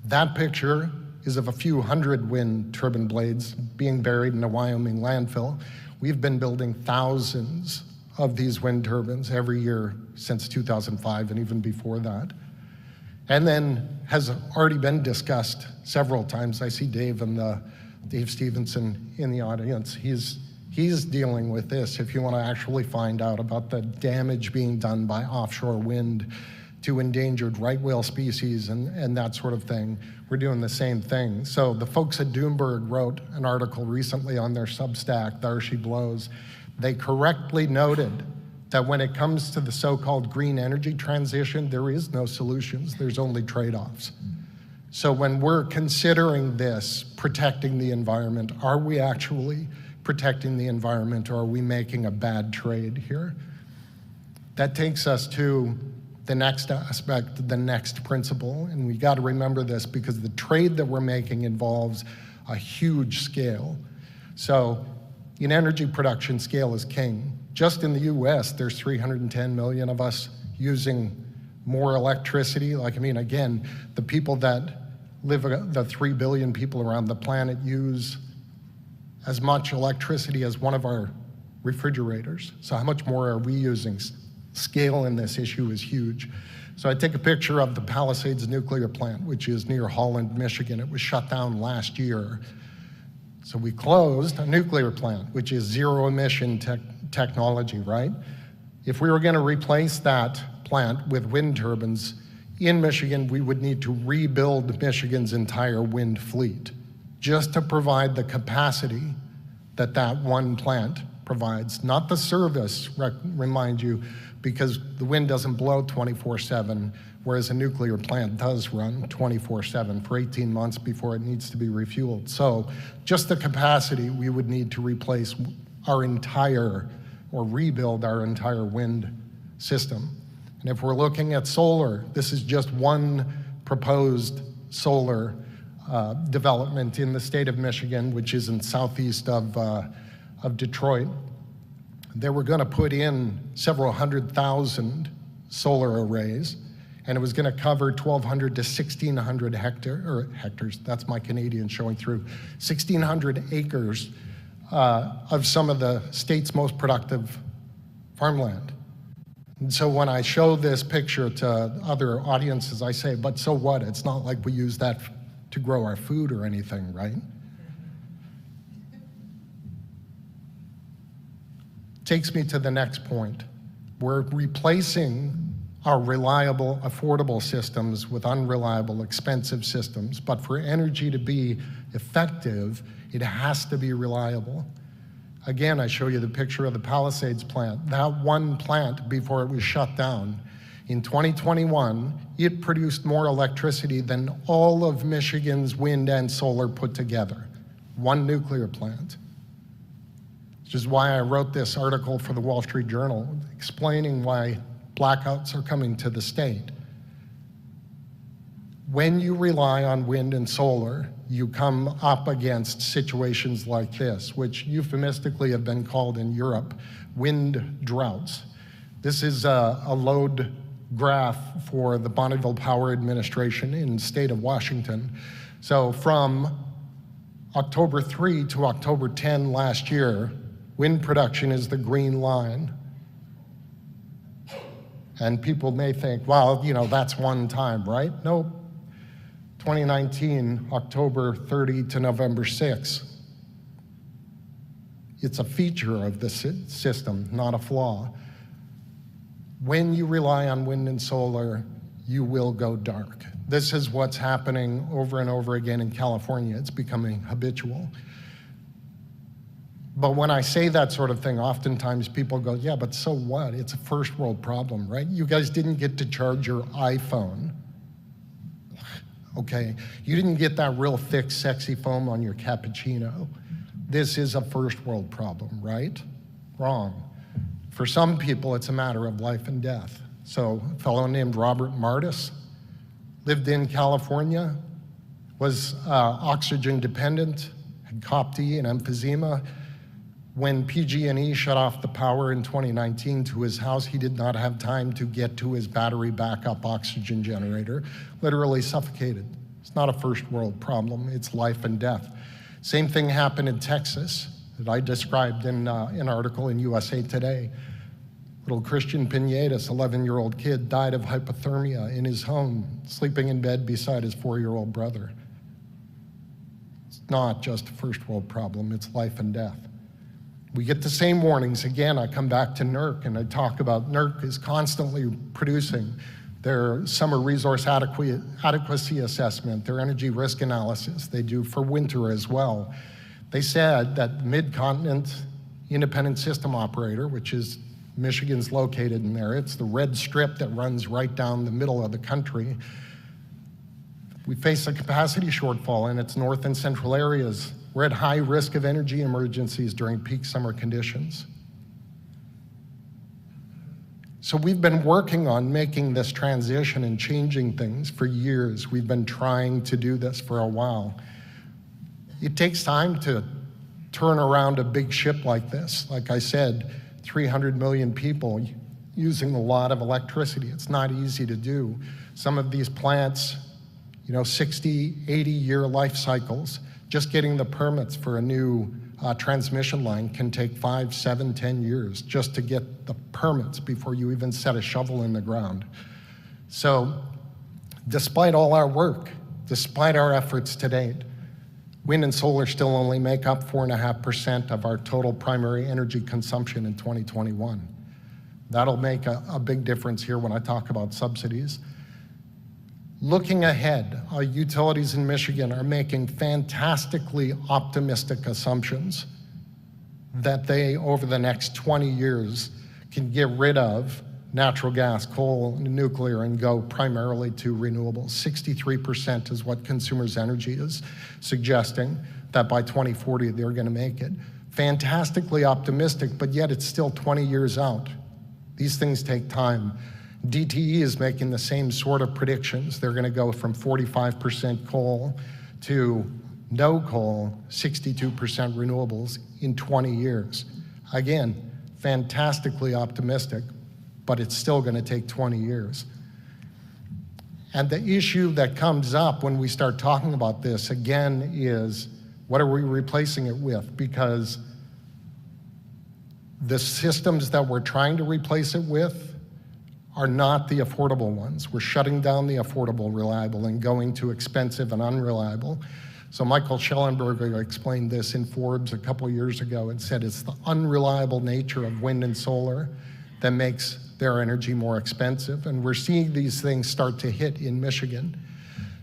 That picture is of a few hundred wind turbine blades being buried in a Wyoming landfill. We've been building thousands of these wind turbines every year since 2005 and even before that. And then has already been discussed several times. I see Dave Stevenson in the audience. He's He's dealing with this if you want to actually find out about the damage being done by offshore wind to endangered right whale species and that sort of thing. We're doing the same thing. So the folks at Doomberg wrote an article recently on their Substack, There She Blows. They correctly noted that when it comes to the so-called green energy transition, there is no solutions, there's only trade-offs. So when we're considering this, protecting the environment, are we actually protecting the environment, or are we making a bad trade here? That takes us to the next aspect, the next principle, and we got to remember this because the trade that we're making involves a huge scale. So in energy production, scale is king. Just in the US, there's 310 million of us using more electricity. Like, I mean, again, the people that live, the 3 billion people around the planet use as much electricity as one of our refrigerators. So how much more are we using? Scale in this issue is huge. So I take a picture of the Palisades nuclear plant, which is near Holland, Michigan. It was shut down last year. So we closed a nuclear plant, which is zero emission technology, right? If we were going to replace that plant with wind turbines in Michigan, we would need to rebuild Michigan's entire wind fleet just to provide the capacity that that one plant provides, not the service, remind you, because the wind doesn't blow 24/7, whereas a nuclear plant does run 24/7 for 18 months before it needs to be refueled. So just the capacity, we would need to replace our entire, or rebuild our entire wind system. And if we're looking at solar, this is just one proposed solar development in the state of Michigan, which is in southeast of Detroit. They were going to put in several 100,000 solar arrays, and it was going to cover 1,200 to 1,600 hectares, that's my Canadian showing through, 1,600 acres of some of the state's most productive farmland. And so when I show this picture to other audiences, I say, but so what? It's not like we use that to grow our food or anything, right? Takes me to the next point. We're replacing our reliable, affordable systems with unreliable, expensive systems. But for energy to be effective, it has to be reliable. Again, I show you the picture of the Palisades plant. That one plant, before it was shut down, in 2021, it produced more electricity than all of Michigan's wind and solar put together. One nuclear plant. Which is why I wrote this article for the Wall Street Journal, explaining why blackouts are coming to the state. When you rely on wind and solar, you come up against situations like this, which euphemistically have been called in Europe wind droughts. This is a load graph for the Bonneville Power Administration in the state of Washington. So from October 3 to October 10 last year, wind production is the green line. And people may think, well, you know, that's one time, right? Nope. 2019, October 30 to November 6. It's a feature of the system, not a flaw. When you rely on wind and solar, you will go dark. This is what's happening over and over again in California. It's becoming habitual. But when I say that sort of thing, oftentimes people go, yeah, but so what? It's a first world problem, right? You guys didn't get to charge your iPhone. Okay, you didn't get that real thick, sexy foam on your cappuccino. This is a first world problem, right? Wrong. For some people, it's a matter of life and death. So a fellow named Robert Martis lived in California, was oxygen dependent, had COPD and emphysema. When PG&E shut off the power in 2019 to his house, he did not have time to get to his battery backup oxygen generator, literally suffocated. It's not a first world problem, it's life and death. Same thing happened in Texas that I described in an article in USA Today. Little Christian Pinedas, 11-year-old kid, died of hypothermia in his home, sleeping in bed beside his 4-year-old brother. It's not just a first world problem, it's life and death. We get the same warnings. Again, I come back to NERC and I talk about NERC is constantly producing their summer resource adequacy assessment, their energy risk analysis. They do for winter as well. They said that Mid-Continent Independent System Operator, which is Michigan's located in there, it's the red strip that runs right down the middle of the country. We face a capacity shortfall in its north and central areas. We're at high risk of energy emergencies during peak summer conditions. So we've been working on making this transition and changing things for years. We've been trying to do this for a while. It takes time to turn around a big ship like this. Like I said, 300 million people using a lot of electricity. It's not easy to do. Some of these plants, 60, 80-year life cycles. Just getting the permits for a new transmission line can take 5, 7, 10 years just to get the permits before you even set a shovel in the ground. So despite all our work, despite our efforts to date, wind and solar still only make up 4.5% of our total primary energy consumption in 2021. That'll make a big difference here when I talk about subsidies. Looking ahead, our utilities in Michigan are making fantastically optimistic assumptions that they, over the next 20 years, can get rid of natural gas, coal, and nuclear and go primarily to renewables. 63% is what Consumers Energy is suggesting that by 2040 they're going to make it. Fantastically optimistic, but yet it's still 20 years out. These things take time. DTE is making the same sort of predictions. They're going to go from 45% coal to no coal, 62% renewables in 20 years. Again, fantastically optimistic, but it's still going to take 20 years. And the issue that comes up when we start talking about this, again, is what are we replacing it with? Because the systems that we're trying to replace it with are not the affordable ones. We're shutting down the affordable reliable and going to expensive and unreliable. So Michael Schellenberger explained this in Forbes a couple years ago and said it's the unreliable nature of wind and solar that makes their energy more expensive. And we're seeing these things start to hit in Michigan.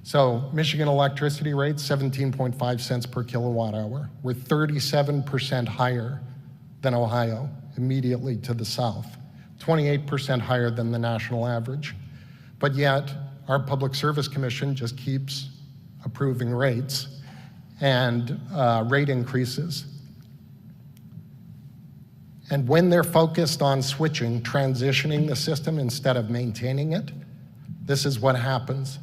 So Michigan electricity rates, 17.5 cents per kilowatt hour. We're 37% higher than Ohio, immediately to the south. 28% higher than the national average. But yet, our Public Service Commission just keeps approving rates and rate increases. And when they're focused on switching, transitioning the system instead of maintaining it, this is what happens.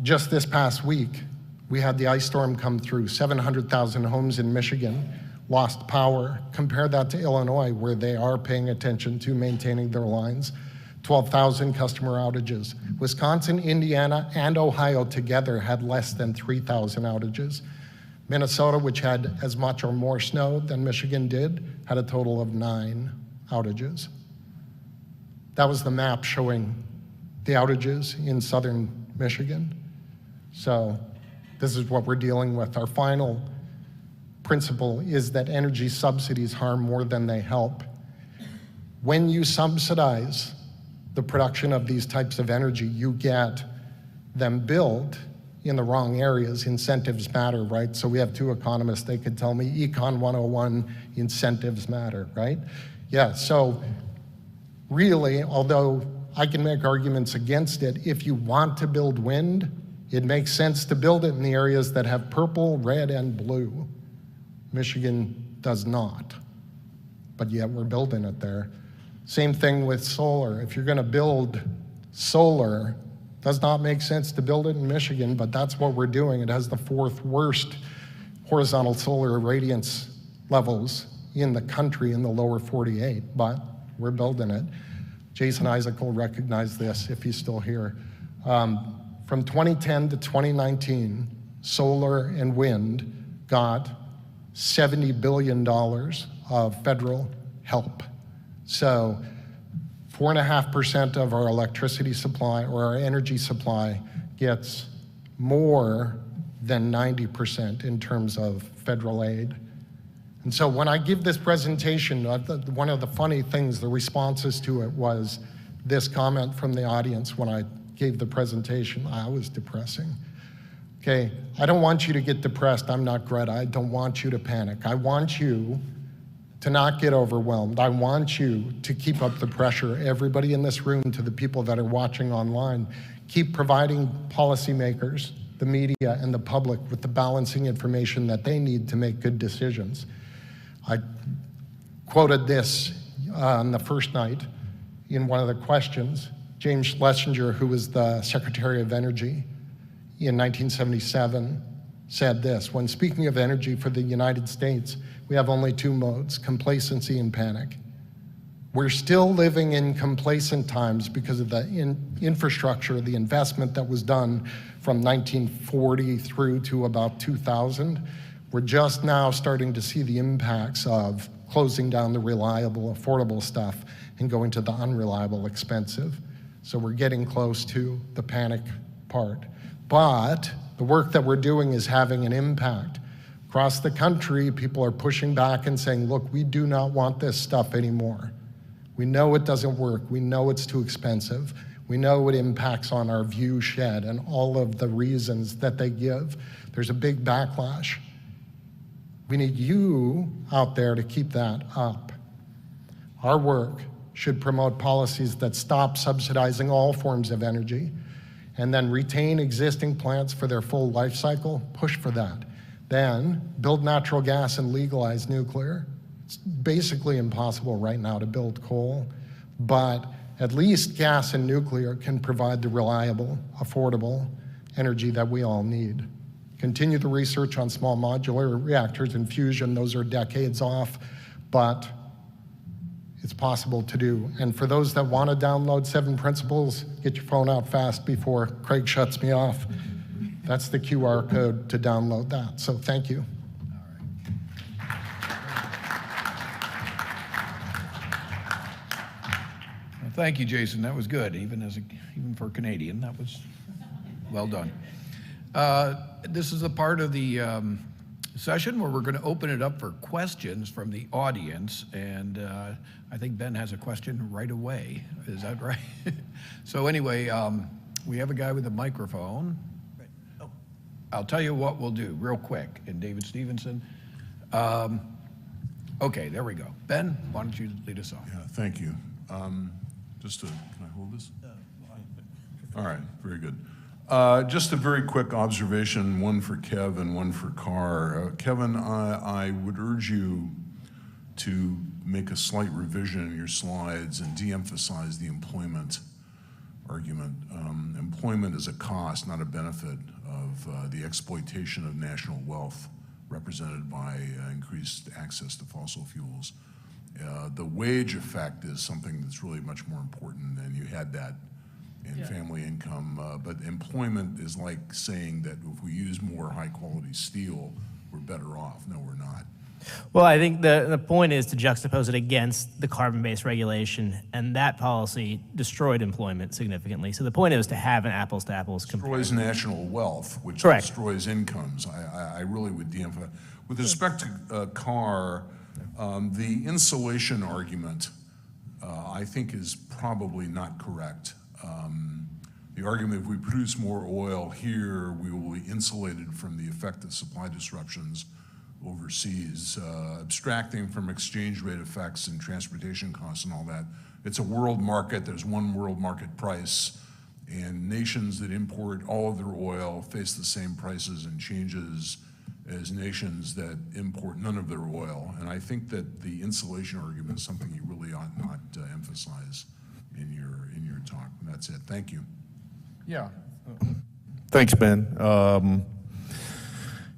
Just this past week, we had the ice storm come through. 700,000 homes in Michigan lost power. Compare that to Illinois, where they are paying attention to maintaining their lines. 12,000 customer outages. Wisconsin, Indiana, and Ohio together had less than 3,000 outages. Minnesota, which had as much or more snow than Michigan did, had a total of 9 outages. That was the map showing the outages in southern Michigan. So this is what we're dealing with. Our final principle is that energy subsidies harm more than they help. When you subsidize the production of these types of energy, you get them built in the wrong areas. Incentives matter, right? So we have 2 economists, they could tell me, Econ 101, incentives matter, right? Yeah, so really, although I can make arguments against it, if you want to build wind, it makes sense to build it in the areas that have purple, red, and blue. Michigan does not, but yet we're building it there. Same thing with solar. If you're going to build solar, does not make sense to build it in Michigan, but that's what we're doing. It has the 4th worst horizontal solar irradiance levels in the country in the lower 48, but we're building it. Jason Isaac will recognize this if he's still here. From 2010 to 2019, solar and wind got $70 billion of federal help. So 4.5% of our electricity supply or our energy supply gets more than 90% in terms of federal aid. And so when I give this presentation, one of the funny things, the responses to it was this comment from the audience when I gave the presentation. I was depressing. Okay, I don't want you to get depressed. I'm not Greta. I don't want you to panic. I want you to not get overwhelmed. I want you to keep up the pressure. Everybody in this room, to the people that are watching online, keep providing policymakers, the media, and the public with the balancing information that they need to make good decisions. I quoted this on the first night in one of the questions. James Schlesinger, who was the Secretary of Energy in 1977, said this: when speaking of energy for the United States, we have only two modes, complacency and panic. We're still living in complacent times because of the infrastructure, the investment that was done from 1940 through to about 2000. We're just now starting to see the impacts of closing down the reliable, affordable stuff and going to the unreliable, expensive. So we're getting close to the panic part. But the work that we're doing is having an impact. Across the country, people are pushing back and saying, look, we do not want this stuff anymore. We know it doesn't work. We know it's too expensive. We know it impacts on our view shed and all of the reasons that they give. There's a big backlash. We need you out there to keep that up. Our work should promote policies that stop subsidizing all forms of energy and then retain existing plants for their full life cycle. Push for that. Then build natural gas and legalize nuclear. It's basically impossible right now to build coal, but at least gas and nuclear can provide the reliable, affordable energy that we all need. Continue the research on small modular reactors and fusion. Those are decades off, but it's possible to do. And for those that want to download 7 Principles, get your phone out fast before Craig shuts me off. That's the QR code to download that. So thank you. Well, thank you, Jason. That was good, even for a Canadian. That was well done. This is a part of the session where we're going to open it up for questions from the audience, and I think Ben has a question right away. Is that right? So anyway, we have a guy with a microphone. I'll tell you what we'll do real quick. And David Stevenson. Okay, there we go. Ben, why don't you lead us off? Yeah, thank you. Can I hold this? All right, very good. Just a very quick observation, one for Kev and one for Karr. Kevin, I would urge you to make a slight revision in your slides and de-emphasize the employment argument. Employment is a cost, not a benefit of the exploitation of national wealth represented by increased access to fossil fuels. The wage effect is something that's really much more important, and you had that in family income, but employment is like saying that if we use more high-quality steel, we're better off. No, we're not. Well, I think the point is to juxtapose it against the carbon-based regulation, and that policy destroyed employment significantly. So the point is to have an apples-to-apples comparison. Destroys national wealth, which Correct. Destroys incomes. I really would de-emphasize. With respect to Karr, the insulation argument, I think, is probably not correct. The argument, if we produce more oil here, we will be insulated from the effect of supply disruptions overseas, abstracting from exchange rate effects and transportation costs and all that. It's a world market. There's one world market price, and nations that import all of their oil face the same prices and changes as nations that import none of their oil. And I think that the insulation argument is something you really ought not to emphasize in your talk. And that's it. Thank you. Yeah. Thanks, Ben.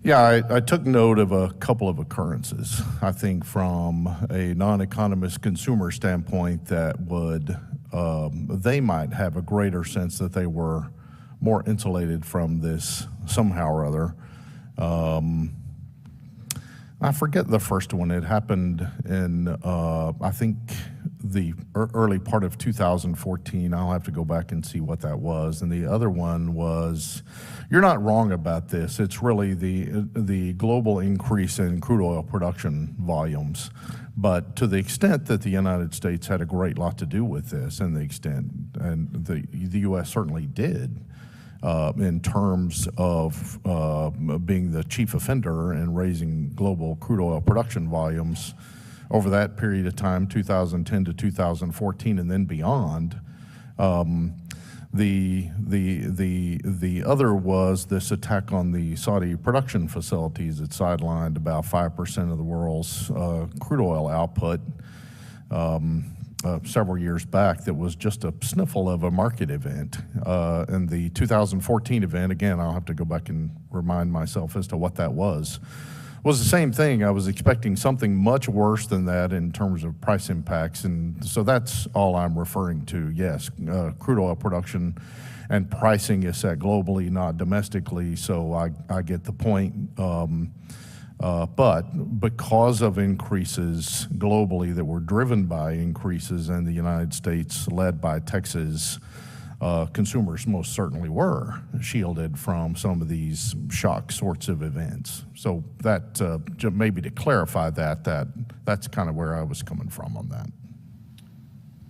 I took note of a couple of occurrences. I think from a non-economist consumer standpoint that would, they might have a greater sense that they were more insulated from this somehow or other. I forget the first one. It happened in, I think, the early part of 2014. I'll have to go back and see what that was. And the other one was, you're not wrong about this. It's really the global increase in crude oil production volumes. But to the extent that the United States had a great lot to do with this, and the U.S. certainly did, in terms of being the chief offender in raising global crude oil production volumes over that period of time, 2010 to 2014, and then beyond. The other was this attack on the Saudi production facilities that sidelined about 5% of the world's crude oil output several years back. That was just a sniffle of a market event. And the 2014 event, again, I'll have to go back and remind myself as to what that was the same thing. I was expecting something much worse than that in terms of price impacts, and so that's all I'm referring to. Yes, crude oil production and pricing is set globally, not domestically, so I get the point. But because of increases globally that were driven by increases in the United States, led by Texas, consumers most certainly were shielded from some of these shock sorts of events. So that, maybe to clarify that's kind of where I was coming from on that.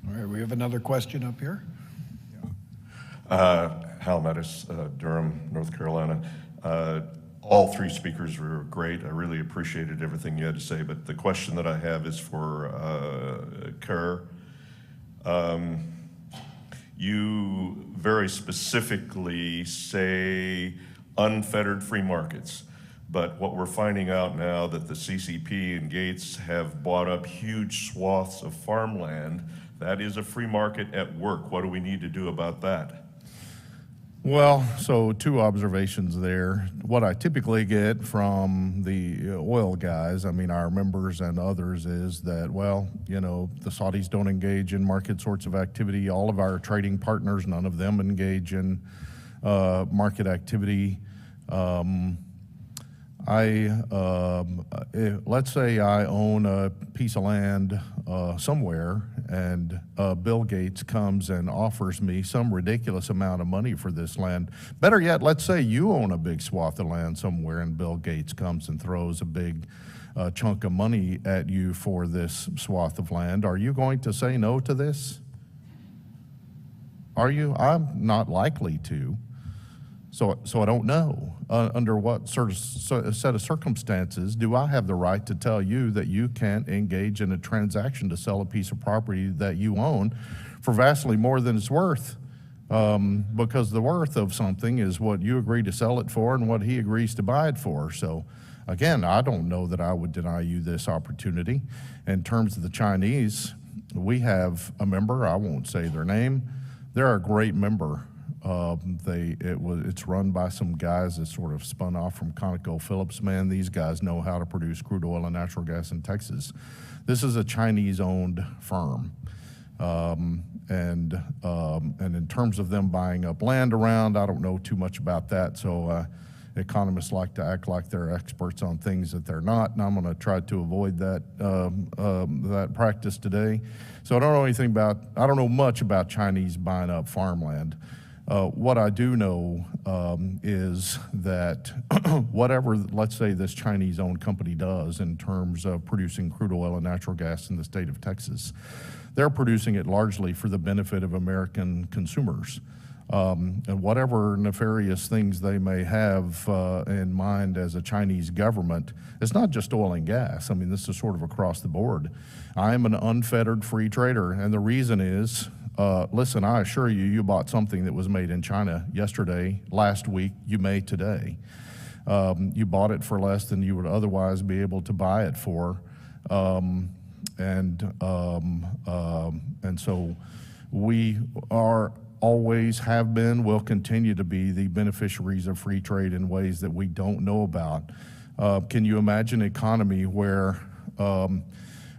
All right, we have another question up here. Hal Mattis, Durham, North Carolina. All three speakers were great. I really appreciated everything you had to say, but the question that I have is for Karr. You very specifically say unfettered free markets, but what we're finding out now that the CCP and Gates have bought up huge swaths of farmland, that is a free market at work. What do we need to do about that? Well, so two observations there. What I typically get from the oil guys, I mean our members and others, is that, well, you know, the Saudis don't engage in market sorts of activity. All of our trading partners, none of them engage in market activity. Let's say I own a piece of land somewhere, and Bill Gates comes and offers me some ridiculous amount of money for this land. Better yet, let's say you own a big swath of land somewhere, and Bill Gates comes and throws a big chunk of money at you for this swath of land. Are you going to say no to this? Are you? I'm not likely to. So I don't know under what sort of set of circumstances do I have the right to tell you that you can't engage in a transaction to sell a piece of property that you own for vastly more than it's worth, because the worth of something is what you agree to sell it for and what he agrees to buy it for. So again, I don't know that I would deny you this opportunity. In terms of the Chinese, we have a member, I won't say their name, they're a great member. It's run by some guys that sort of spun off from ConocoPhillips. Man, these guys know how to produce crude oil and natural gas in Texas. This is a Chinese-owned firm, and in terms of them buying up land around, I don't know too much about that. So economists like to act like they're experts on things that they're not, and I'm going to try to avoid that practice today. So I don't know much about Chinese buying up farmland. What I do know is that whatever, let's say, this Chinese-owned company does in terms of producing crude oil and natural gas in the state of Texas, they're producing it largely for the benefit of American consumers. And whatever nefarious things they may have in mind as a Chinese government, it's not just oil and gas. I mean, this is sort of across the board. I'm an unfettered free trader, and the reason is, listen, I assure you, you bought something that was made in China yesterday, last week, you may today. You bought it for less than you would otherwise be able to buy it for. And so we are always have been, will continue to be the beneficiaries of free trade in ways that we don't know about. Can you imagine an economy where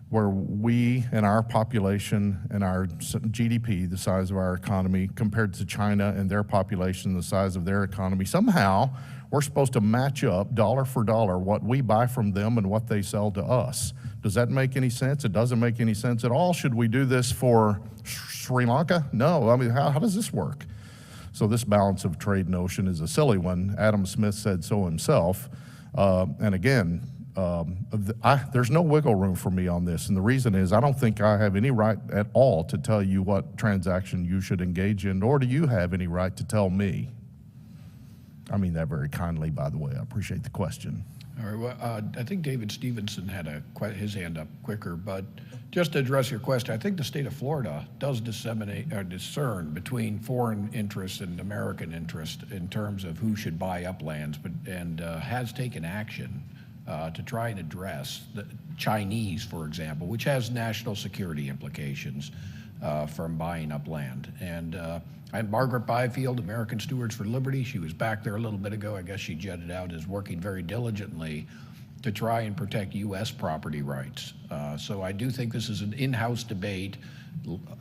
we and our population and our GDP, the size of our economy, compared to China and their population, the size of their economy, somehow we're supposed to match up dollar for dollar what we buy from them and what they sell to us? Does that make any sense? It doesn't make any sense at all. Should we do this for Sri Lanka? No. I mean, how does this work? So this balance of trade notion is a silly one. Adam Smith said so himself. And again, there's no wiggle room for me on this. And the reason is I don't think I have any right at all to tell you what transaction you should engage in, nor do you have any right to tell me. I mean that very kindly, by the way. I appreciate the question. All right, well, I think David Stevenson had his hand up quicker, but just to address your question, I think the state of Florida does discern between foreign interest and American interest in terms of who should buy up lands, and has taken action to try and address the Chinese, for example, which has national security implications from buying up land. And Margaret Byfield, American Stewards for Liberty, she was back there a little bit ago. I guess she jetted out, is working very diligently to try and protect U.S. property rights. So I do think this is an in-house debate,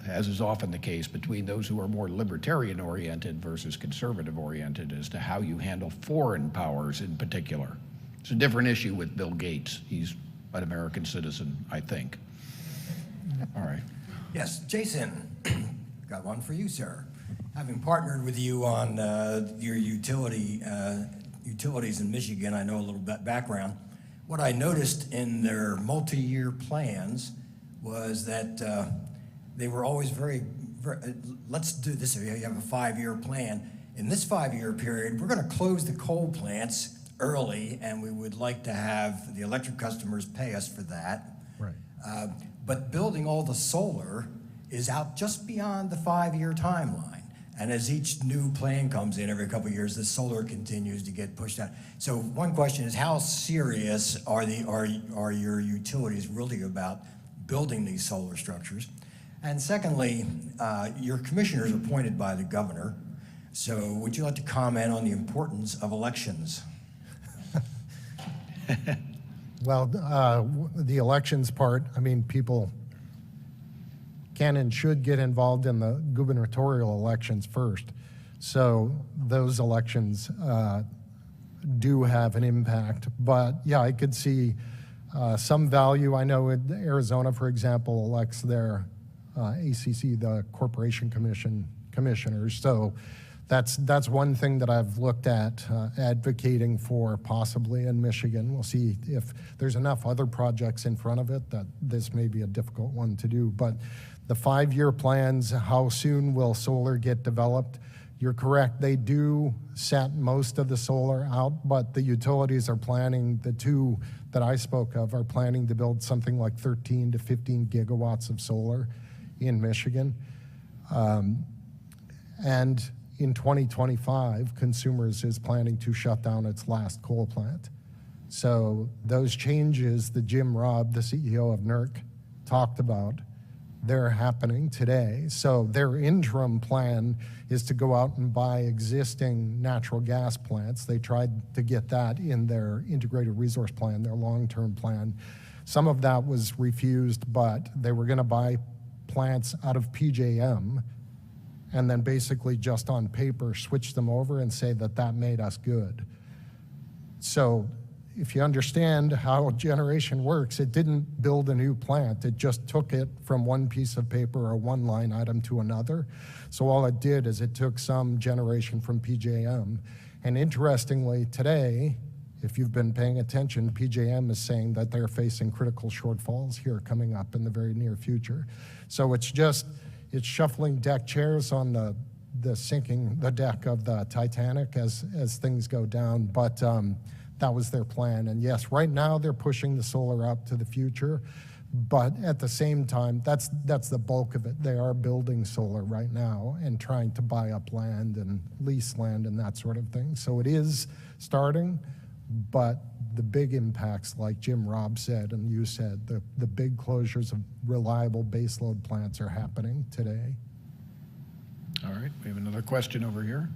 as is often the case, between those who are more libertarian-oriented versus conservative-oriented as to how you handle foreign powers in particular. It's a different issue with Bill Gates. He's an American citizen, I think. All right. Yes, Jason, got one for you, sir. Having partnered with you on your utilities in Michigan, I know a little bit background. What I noticed in their multi-year plans was that they were always very, let's do this. You have a 5-year plan. In this 5-year period, we're going to close the coal plants early, and we would like to have the electric customers pay us for that. Right. But building all the solar is out just beyond the 5-year timeline. And as each new plan comes in every couple of years, the solar continues to get pushed out. So one question is, how serious are your utilities really about building these solar structures? And secondly, your commissioners are appointed by the governor. So would you like to comment on the importance of elections? Well, the elections part, I mean, people can and should get involved in the gubernatorial elections first. So those elections do have an impact. But yeah, I could see some value. I know in Arizona, for example, elects their ACC, the Corporation commissioners. So that's one thing that I've looked at advocating for possibly in Michigan. We'll see if there's enough other projects in front of it that this may be a difficult one to do. But the 5-year plans, how soon will solar get developed? You're correct, they do set most of the solar out, but the utilities are planning, the two that I spoke of are planning to build something like 13 to 15 gigawatts of solar in Michigan. And in 2025, Consumers is planning to shut down its last coal plant. So those changes that Jim Robb, the CEO of NERC, talked about, they're happening today. So their interim plan is to go out and buy existing natural gas plants. They tried to get that in their integrated resource plan, their long-term plan. Some of that was refused, but they were going to buy plants out of PJM and then basically just on paper switch them over and say that that made us good. So if you understand how generation works, it didn't build a new plant. It just took it from one piece of paper or one line item to another. So all it did is it took some generation from PJM. And interestingly, today, if you've been paying attention, PJM is saying that they're facing critical shortfalls here coming up in the very near future. So it's shuffling deck chairs on the sinking the deck of the Titanic as things go down. But that was their plan. And yes, right now they're pushing the solar out to the future, but at the same time, that's the bulk of it. They are building solar right now and trying to buy up land and lease land and that sort of thing. So it is starting, but the big impacts, like Jim Robb said and you said, the big closures of reliable baseload plants are happening today. All right, we have another question over here.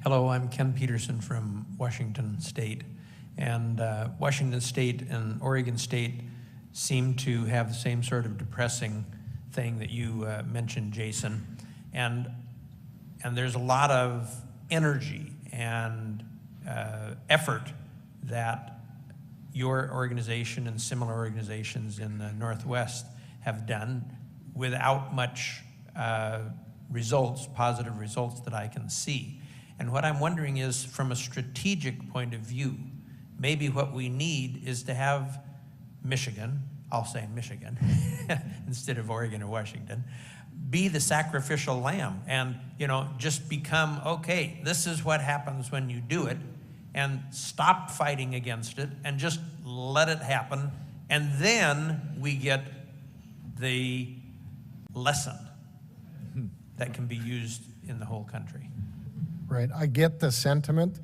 Hello, I'm Ken Peterson from Washington State. And Washington State and Oregon State seem to have the same sort of depressing thing that you mentioned, Jason. And there's a lot of energy and effort that your organization and similar organizations in the Northwest have done without much positive results that I can see. And what I'm wondering is, from a strategic point of view, maybe what we need is to have Michigan, I'll say Michigan, instead of Oregon or Washington, be the sacrificial lamb and, just become, okay, this is what happens when you do it, and stop fighting against it and just let it happen. And then we get the lesson that can be used in the whole country. Right, I get the sentiment,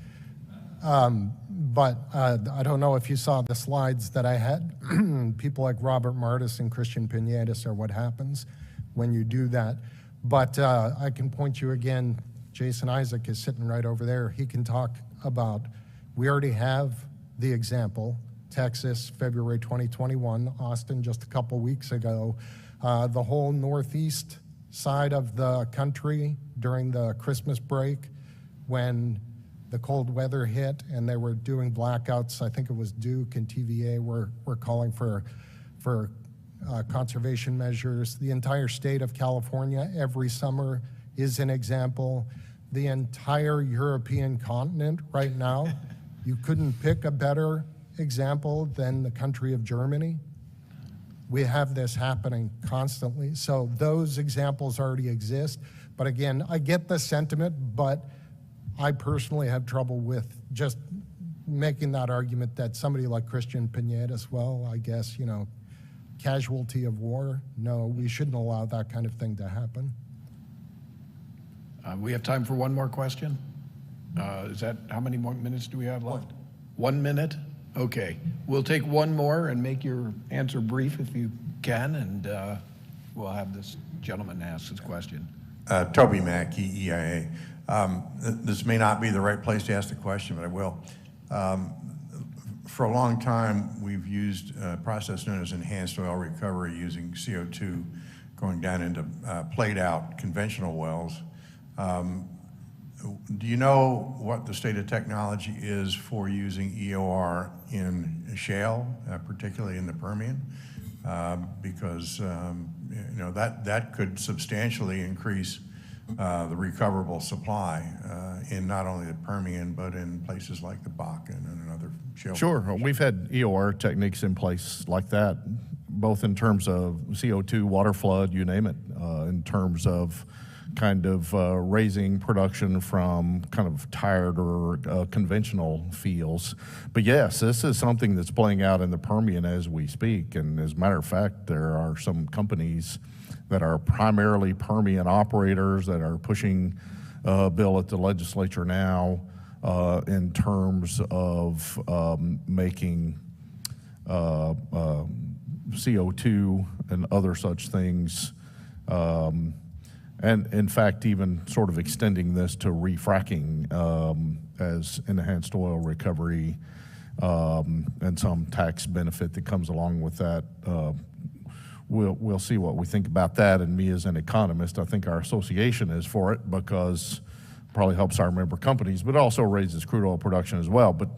but I don't know if you saw the slides that I had. People like Robert Martis and Christian Pinedas are what happens when you do that. But I can point you again, Jason Isaac is sitting right over there. He can talk about, we already have the example, Texas, February 2021, Austin just a couple weeks ago, the whole northeast side of the country during the Christmas break when the cold weather hit and they were doing blackouts. I think it was Duke and TVA were calling for conservation measures. The entire state of California every summer is an example. The entire European continent right now, you couldn't pick a better example than the country of Germany. We have this happening constantly. So those examples already exist. But again, I get the sentiment, but I personally have trouble with just making that argument that somebody like Christian Pinedas, well, I guess, casualty of war. No, we shouldn't allow that kind of thing to happen. We have time for one more question. How many more minutes do we have left? 1 minute? Okay. We'll take one more and make your answer brief if you can, and we'll have this gentleman ask his question. Toby Mack, EIA. This may not be the right place to ask the question, but I will. For a long time, we've used a process known as enhanced oil recovery using CO2 going down into played out conventional wells. Do you know what the state of technology is for using EOR in shale, particularly in the Permian? Because that could substantially increase the recoverable supply in not only the Permian, but in places like the Bakken and other shale. Sure, we've had EOR techniques in place like that, both in terms of CO2, water flood, you name it, in terms of kind of raising production from kind of tired or conventional fields. But yes, this is something that's playing out in the Permian as we speak. And as a matter of fact, there are some companies that are primarily Permian operators that are pushing a bill at the legislature now in terms of making CO2 and other such things, and in fact even sort of extending this to refracking as enhanced oil recovery and some tax benefit that comes along with that. We'll see what we think about that, and me as an economist, I think our association is for it because it probably helps our member companies, but also raises crude oil production as well. But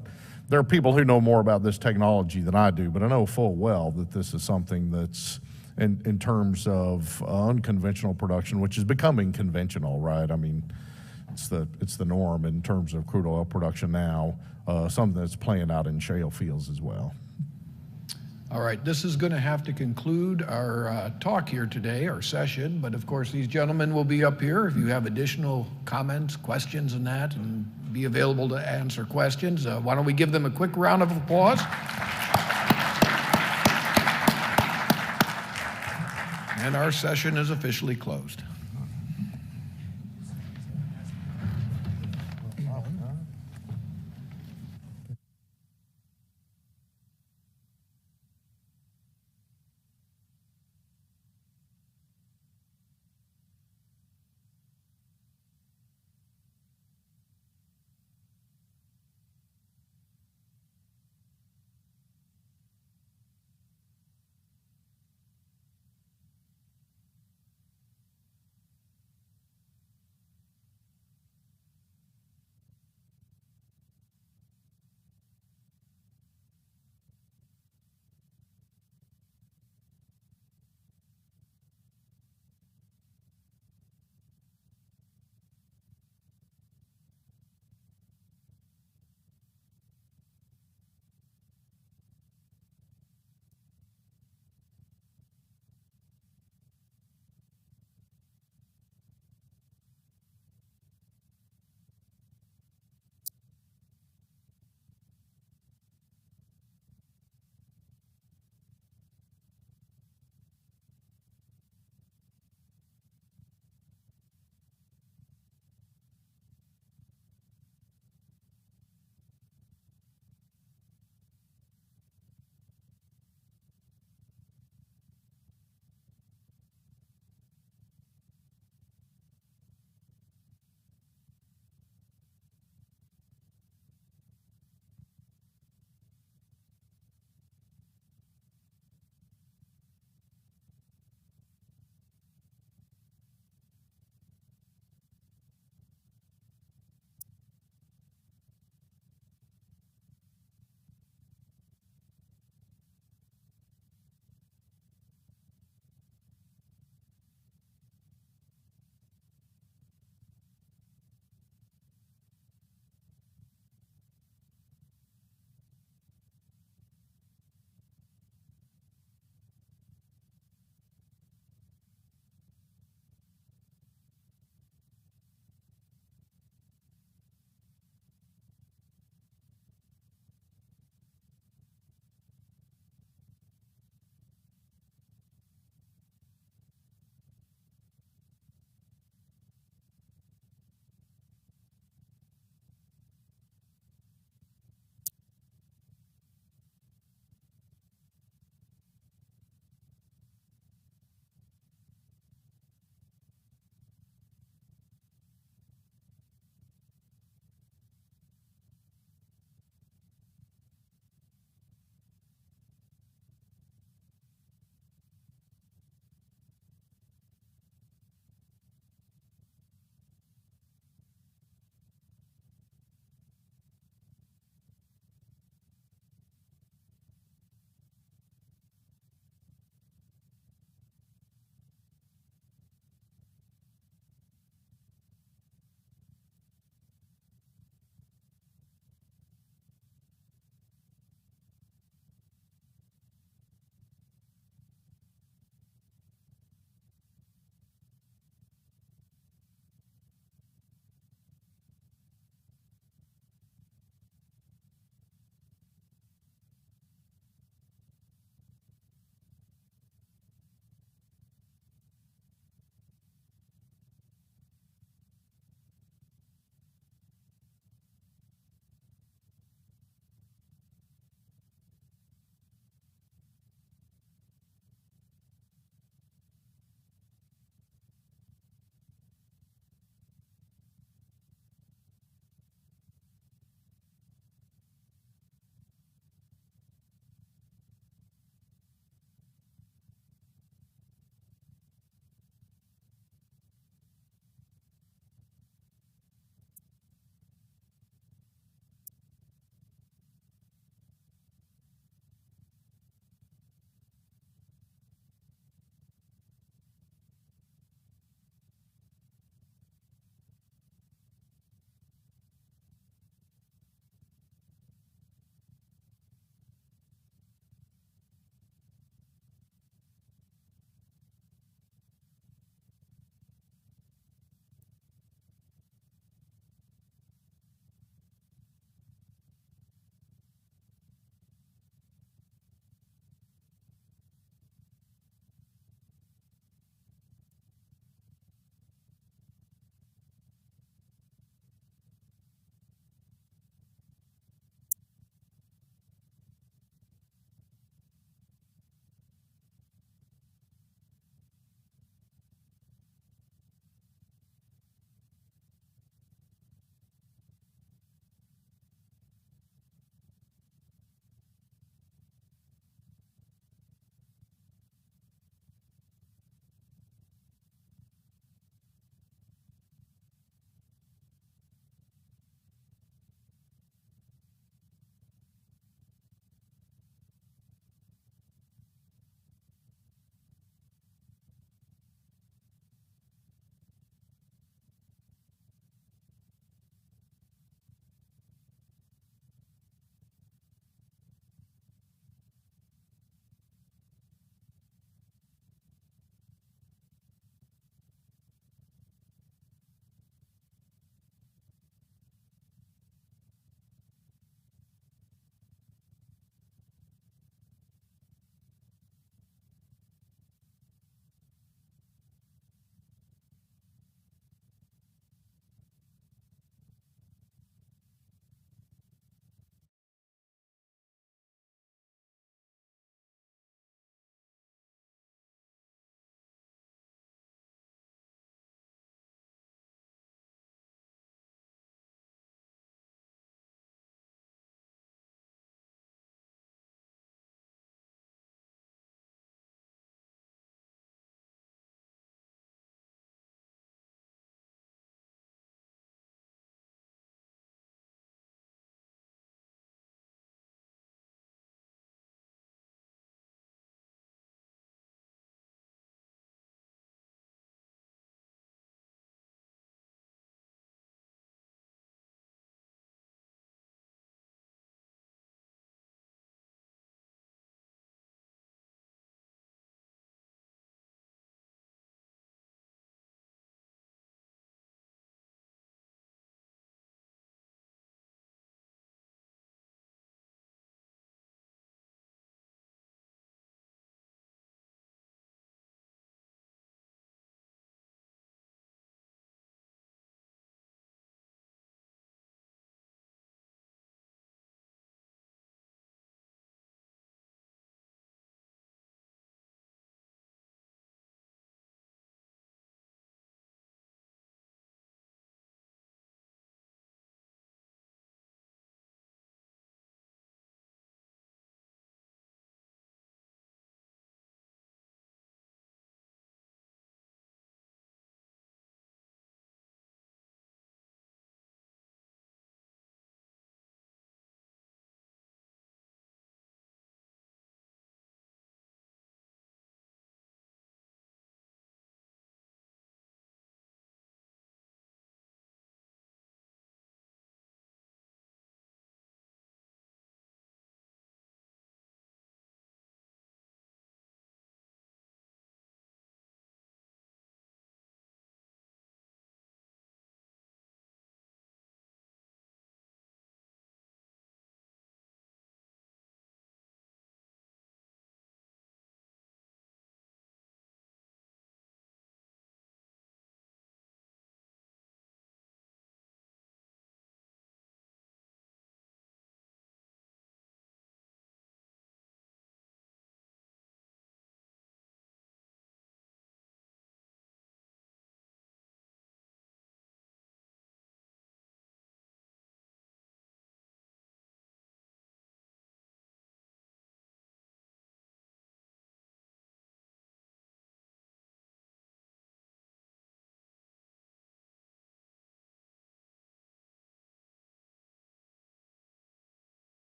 there are people who know more about this technology than I do, but I know full well that this is something that's in terms of unconventional production, which is becoming conventional, right? I mean, it's the norm in terms of crude oil production now, something that's playing out in shale fields as well. All right, this is going to have to conclude our talk here today, our session, but of course these gentlemen will be up here if you have additional comments, questions and that, and be available to answer questions. Why don't we give them a quick round of applause? And our session is officially closed.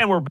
And we're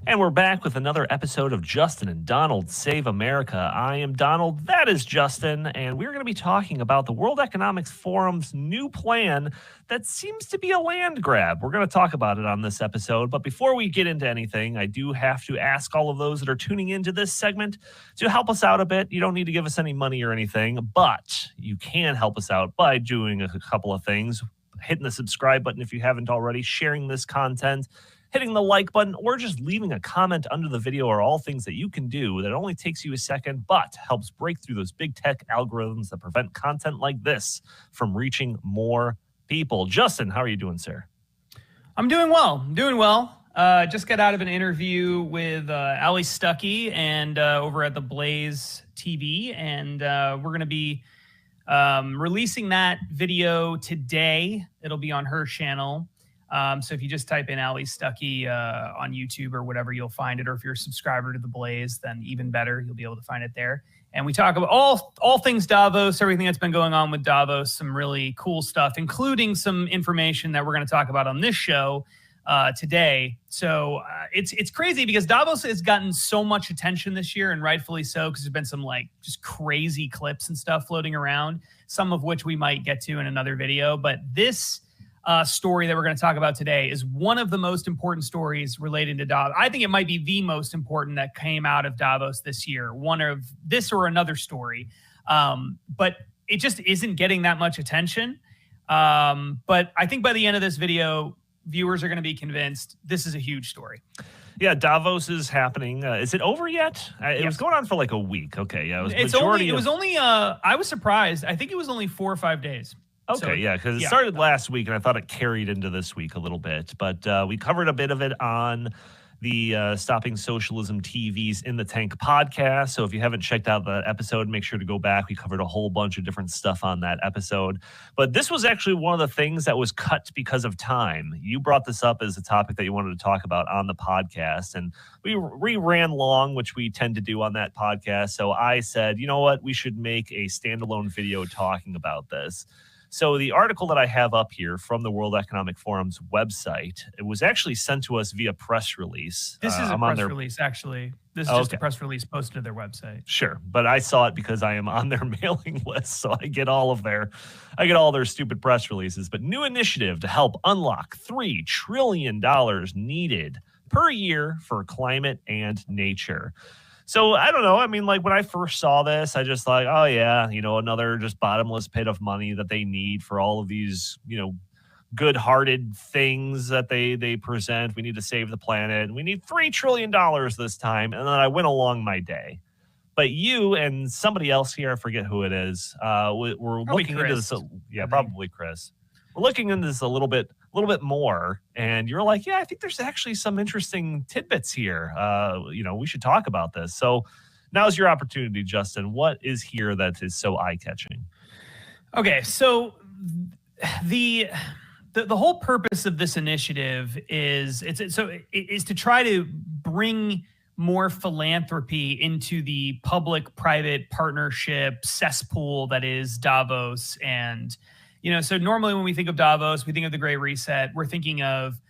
And we're back with another episode of Justin and Donald Save America. I am Donald, that is Justin, and we're going to be talking about the World Economic Forum's new plan that seems to be a land grab. We're going to talk about it on this episode, but before we get into anything, I do have to ask all of those that are tuning into this segment to help us out a bit. You don't need to give us any money or anything, but you can help us out by doing a couple of things. Hitting the subscribe button if you haven't already, sharing this content, hitting the like button, or just leaving a comment under the video are all things that you can do that only takes you a second, but helps break through those big tech algorithms that prevent content like this from reaching more people. Justin, how are you doing, sir? I'm doing well. Just got out of an interview with Ali Stuckey and over at the Blaze TV, and we're going to be releasing that video today. It'll be on her channel. So if you just type in Ali Stuckey on YouTube or whatever, you'll find it. Or if you're a subscriber to The Blaze, then even better, you'll be able to find it there. And we talk about all things Davos, everything that's been going on with Davos, some really cool stuff, including some information that we're going to talk about on this show today. So it's crazy because Davos has gotten so much attention this year, and rightfully so, because there's been some like just crazy clips and stuff floating around, some of which we might get to in another video. But this story that we're going to talk about today is one of the most important stories related to Davos. I think it might be the most important that came out of Davos this year. One of this or another story. But it just isn't getting that much attention. But I think by the end of this video, viewers are going to be convinced this is a huge story. Yeah, Davos is happening. Is it over yet? It was going on for like a week. Okay, yeah. It was only, I was surprised. I think it was only 4 or 5 days. Okay, so, yeah, because it started last week, and I thought it carried into this week a little bit. But we covered a bit of it on the Stopping Socialism TV's In the Tank podcast. So if you haven't checked out that episode, make sure to go back. We covered a whole bunch of different stuff on that episode. But this was actually one of the things that was cut because of time. You brought this up as a topic that you wanted to talk about on the podcast, and we ran long, which we tend to do on that podcast. So I said, you know what, we should make a standalone video talking about this. So the article that I have up here from the World Economic Forum's website, it was actually sent to us via press release. This is a press release, actually. This is just a press release posted to their website. Sure, but I saw it because I am on their mailing list, so I get all their stupid press releases. But new initiative to help unlock $3 trillion needed per year for climate and nature. So I don't know. I mean, like when I first saw this, I just thought, oh yeah, another just bottomless pit of money that they need for all of these, good-hearted things that they present. We need to save the planet. We need $3 trillion this time. And then I went along my day. But you and somebody else here, I forget who it is, we're looking into this. Yeah, probably Chris. We're looking into this a little bit more, and you're like, yeah, I think there's actually some interesting tidbits here. We should talk about this. So now's your opportunity, Justin. What is here that is so eye-catching? Okay, so the whole purpose of this initiative is to try to bring more philanthropy into the public-private partnership cesspool that is Davos. And so normally when we think of Davos, we think of the Great Reset. We're thinking of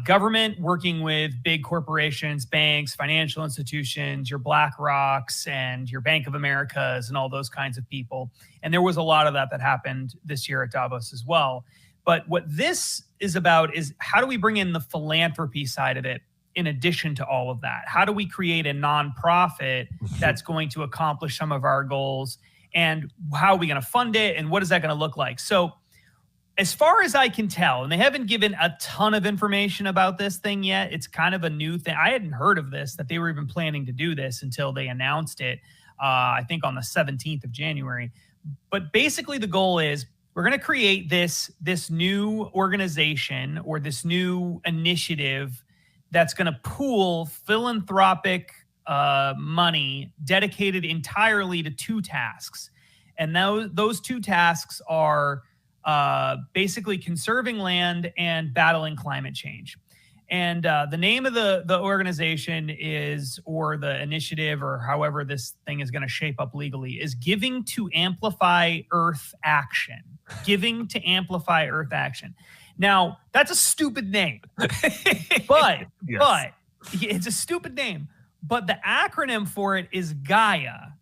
government working with big corporations, banks, financial institutions, your BlackRocks and your Bank of Americas and all those kinds of people. And there was a lot of that happened this year at Davos as well. But what this is about is how do we bring in the philanthropy side of it in addition to all of that? How do we create a nonprofit that's going to accomplish some of our goals? And how are we going to fund it? And what is that going to look like? So as far as I can tell, and they haven't given a ton of information about this thing yet. It's kind of a new thing. I hadn't heard of this, that they were even planning to do this until they announced it. I think on the 17th of January. But basically the goal is we're going to create this new organization or this new initiative that's going to pool philanthropic money dedicated entirely to two tasks. And those two tasks are basically conserving land and battling climate change. And the name of the organization is, or the initiative, or however this thing is going to shape up legally, is Giving to Amplify Earth Action. Giving to Amplify Earth Action. Now, that's a stupid name, but it's a stupid name. But the acronym for it is Gaia.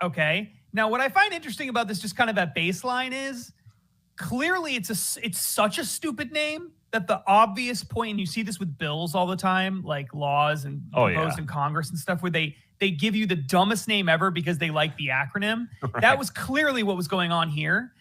Okay. Now, what I find interesting about this, just kind of at baseline, is clearly it's such a stupid name that the obvious point, and you see this with bills all the time, like laws and proposed in Congress and stuff, where they give you the dumbest name ever because they like the acronym. Right. That was clearly what was going on here.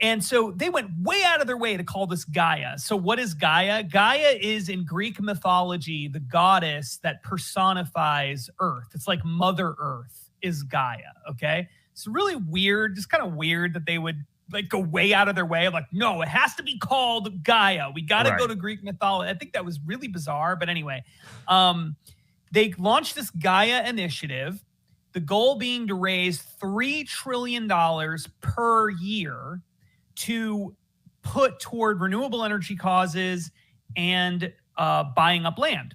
And so they went way out of their way to call this Gaia. So what is Gaia? Gaia is, in Greek mythology, the goddess that personifies Earth. It's like Mother Earth is Gaia, okay? It's really weird, just kind of weird that they would like go way out of their way. Like, no, it has to be called Gaia. We got to go to Greek mythology. I think that was really bizarre. But anyway, they launched this Gaia initiative, the goal being to raise $3 trillion per year to put toward renewable energy causes and buying up land,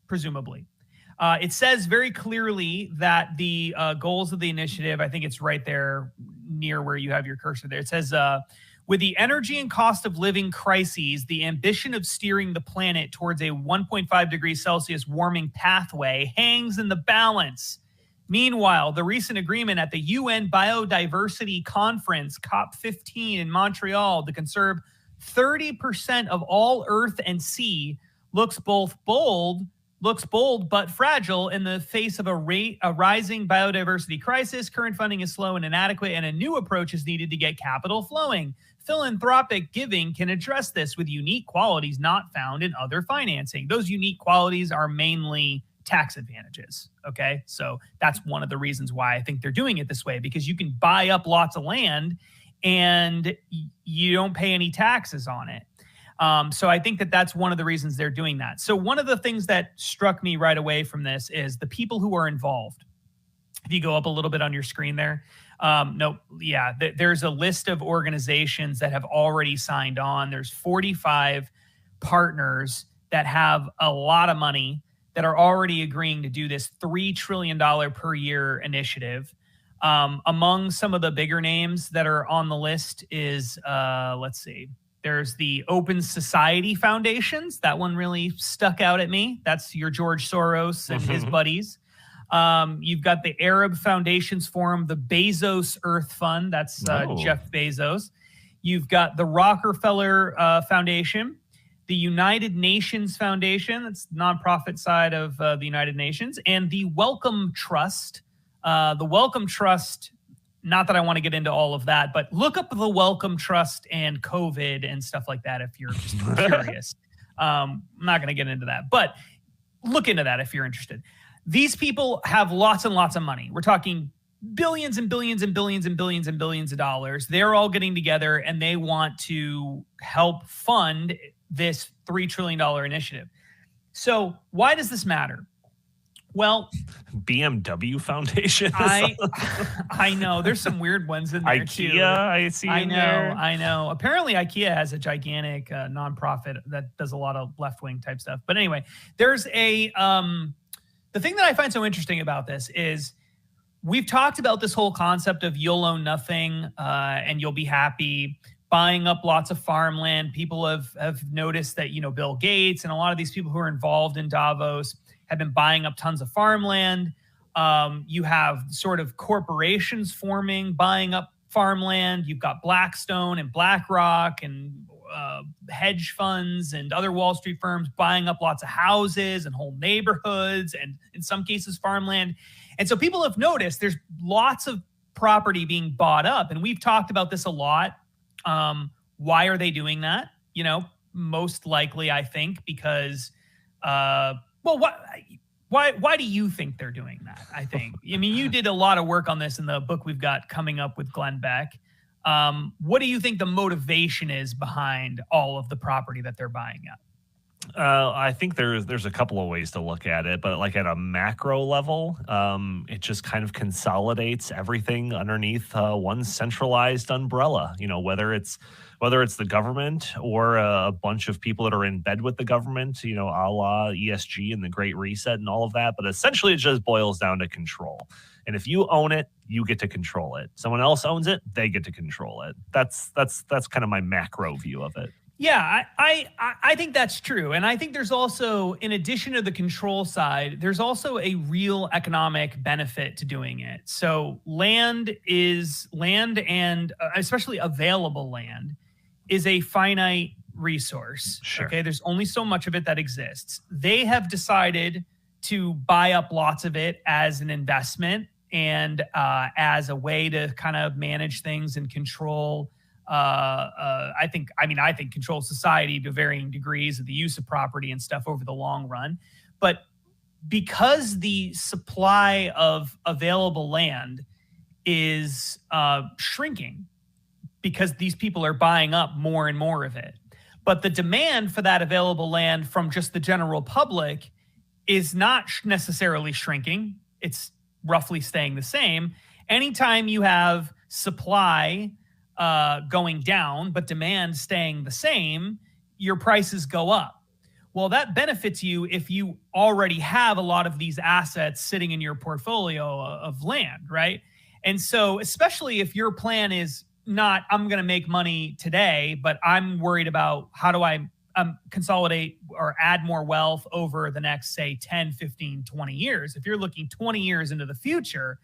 presumably. It says very clearly that the goals of the initiative, I think it's right there near where you have your cursor there. It says, with the energy and cost of living crises, the ambition of steering the planet towards a 1.5 degrees Celsius warming pathway hangs in the balance. Meanwhile, the recent agreement at the UN Biodiversity Conference, COP15 in Montreal, to conserve 30% of all earth and sea looks bold but fragile in the face of a rising biodiversity crisis. Current funding is slow and inadequate, and a new approach is needed to get capital flowing. Philanthropic giving can address this with unique qualities not found in other financing. Those unique qualities are mainly tax advantages, okay? So that's one of the reasons why I think they're doing it this way, because you can buy up lots of land and you don't pay any taxes on it. So I think that that's one of the reasons they're doing that. So one of the things that struck me right away from this is the people who are involved. If you go up a little bit on your screen there, there's a list of organizations that have already signed on. There's 45 partners that have a lot of money that are already agreeing to do this $3 trillion per year initiative. Among some of the bigger names that are on the list is, let's see, there's the Open Society Foundations. That one really stuck out at me. That's your George Soros and his buddies. You've got the Arab Foundations Forum, the Bezos Earth Fund. That's Jeff Bezos. You've got the Rockefeller Foundation, the United Nations Foundation. That's the nonprofit side of the United Nations, and the Wellcome Trust. The Wellcome Trust, not that I want to get into all of that, but look up the Wellcome Trust and COVID and stuff like that if you're just curious. I'm not going to get into that, but look into that if you're interested. These people have lots and lots of money. We're talking billions and billions and billions and billions and billions of dollars. They're all getting together and they want to help fund this $3 trillion initiative. So why does this matter? Well, BMW Foundation. I know there's some weird ones in there too. IKEA, I see. I know. Apparently, IKEA has a gigantic nonprofit that does a lot of left-wing type stuff. But anyway, there's a the thing that I find so interesting about this is we've talked about this whole concept of you'll own nothing and you'll be happy. Buying up lots of farmland. People have noticed that, Bill Gates and a lot of these people who are involved in Davos have been buying up tons of farmland. You have sort of corporations forming, buying up farmland. You've got Blackstone and BlackRock and hedge funds and other Wall Street firms buying up lots of houses and whole neighborhoods and in some cases farmland. And so people have noticed there's lots of property being bought up. And we've talked about this a lot. Why are they doing that? Most likely, I think, because Why do you think they're doing that? I think. I mean, you did a lot of work on this in the book we've got coming up with Glenn Beck. What do you think the motivation is behind all of the property that they're buying up? I think there's a couple of ways to look at it, but like at a macro level, it just kind of consolidates everything underneath one centralized umbrella. You know, whether it's the government or a bunch of people that are in bed with the government, you know, a la ESG and the Great Reset and all of that. But essentially, it just boils down to control. And if you own it, you get to control it. Someone else owns it, they get to control it. That's kind of my macro view of it. Yeah, I think that's true. And I think there's also, in addition to the control side, there's also a real economic benefit to doing it. So land and especially available land is a finite resource. Sure. Okay, there's only so much of it that exists. They have decided to buy up lots of it as an investment and as a way to kind of manage things and control I think control society to varying degrees of the use of property and stuff over the long run. But because the supply of available land is shrinking because these people are buying up more and more of it, but the demand for that available land from just the general public is not necessarily shrinking. It's roughly staying the same. Anytime you have supply going down, but demand staying the same, your prices go up. Well, that benefits you if you already have a lot of these assets sitting in your portfolio of land, right? And so, especially if your plan is not, I'm going to make money today, but I'm worried about how do I consolidate or add more wealth over the next, say, 10, 15, 20 years. If you're looking 20 years into the future,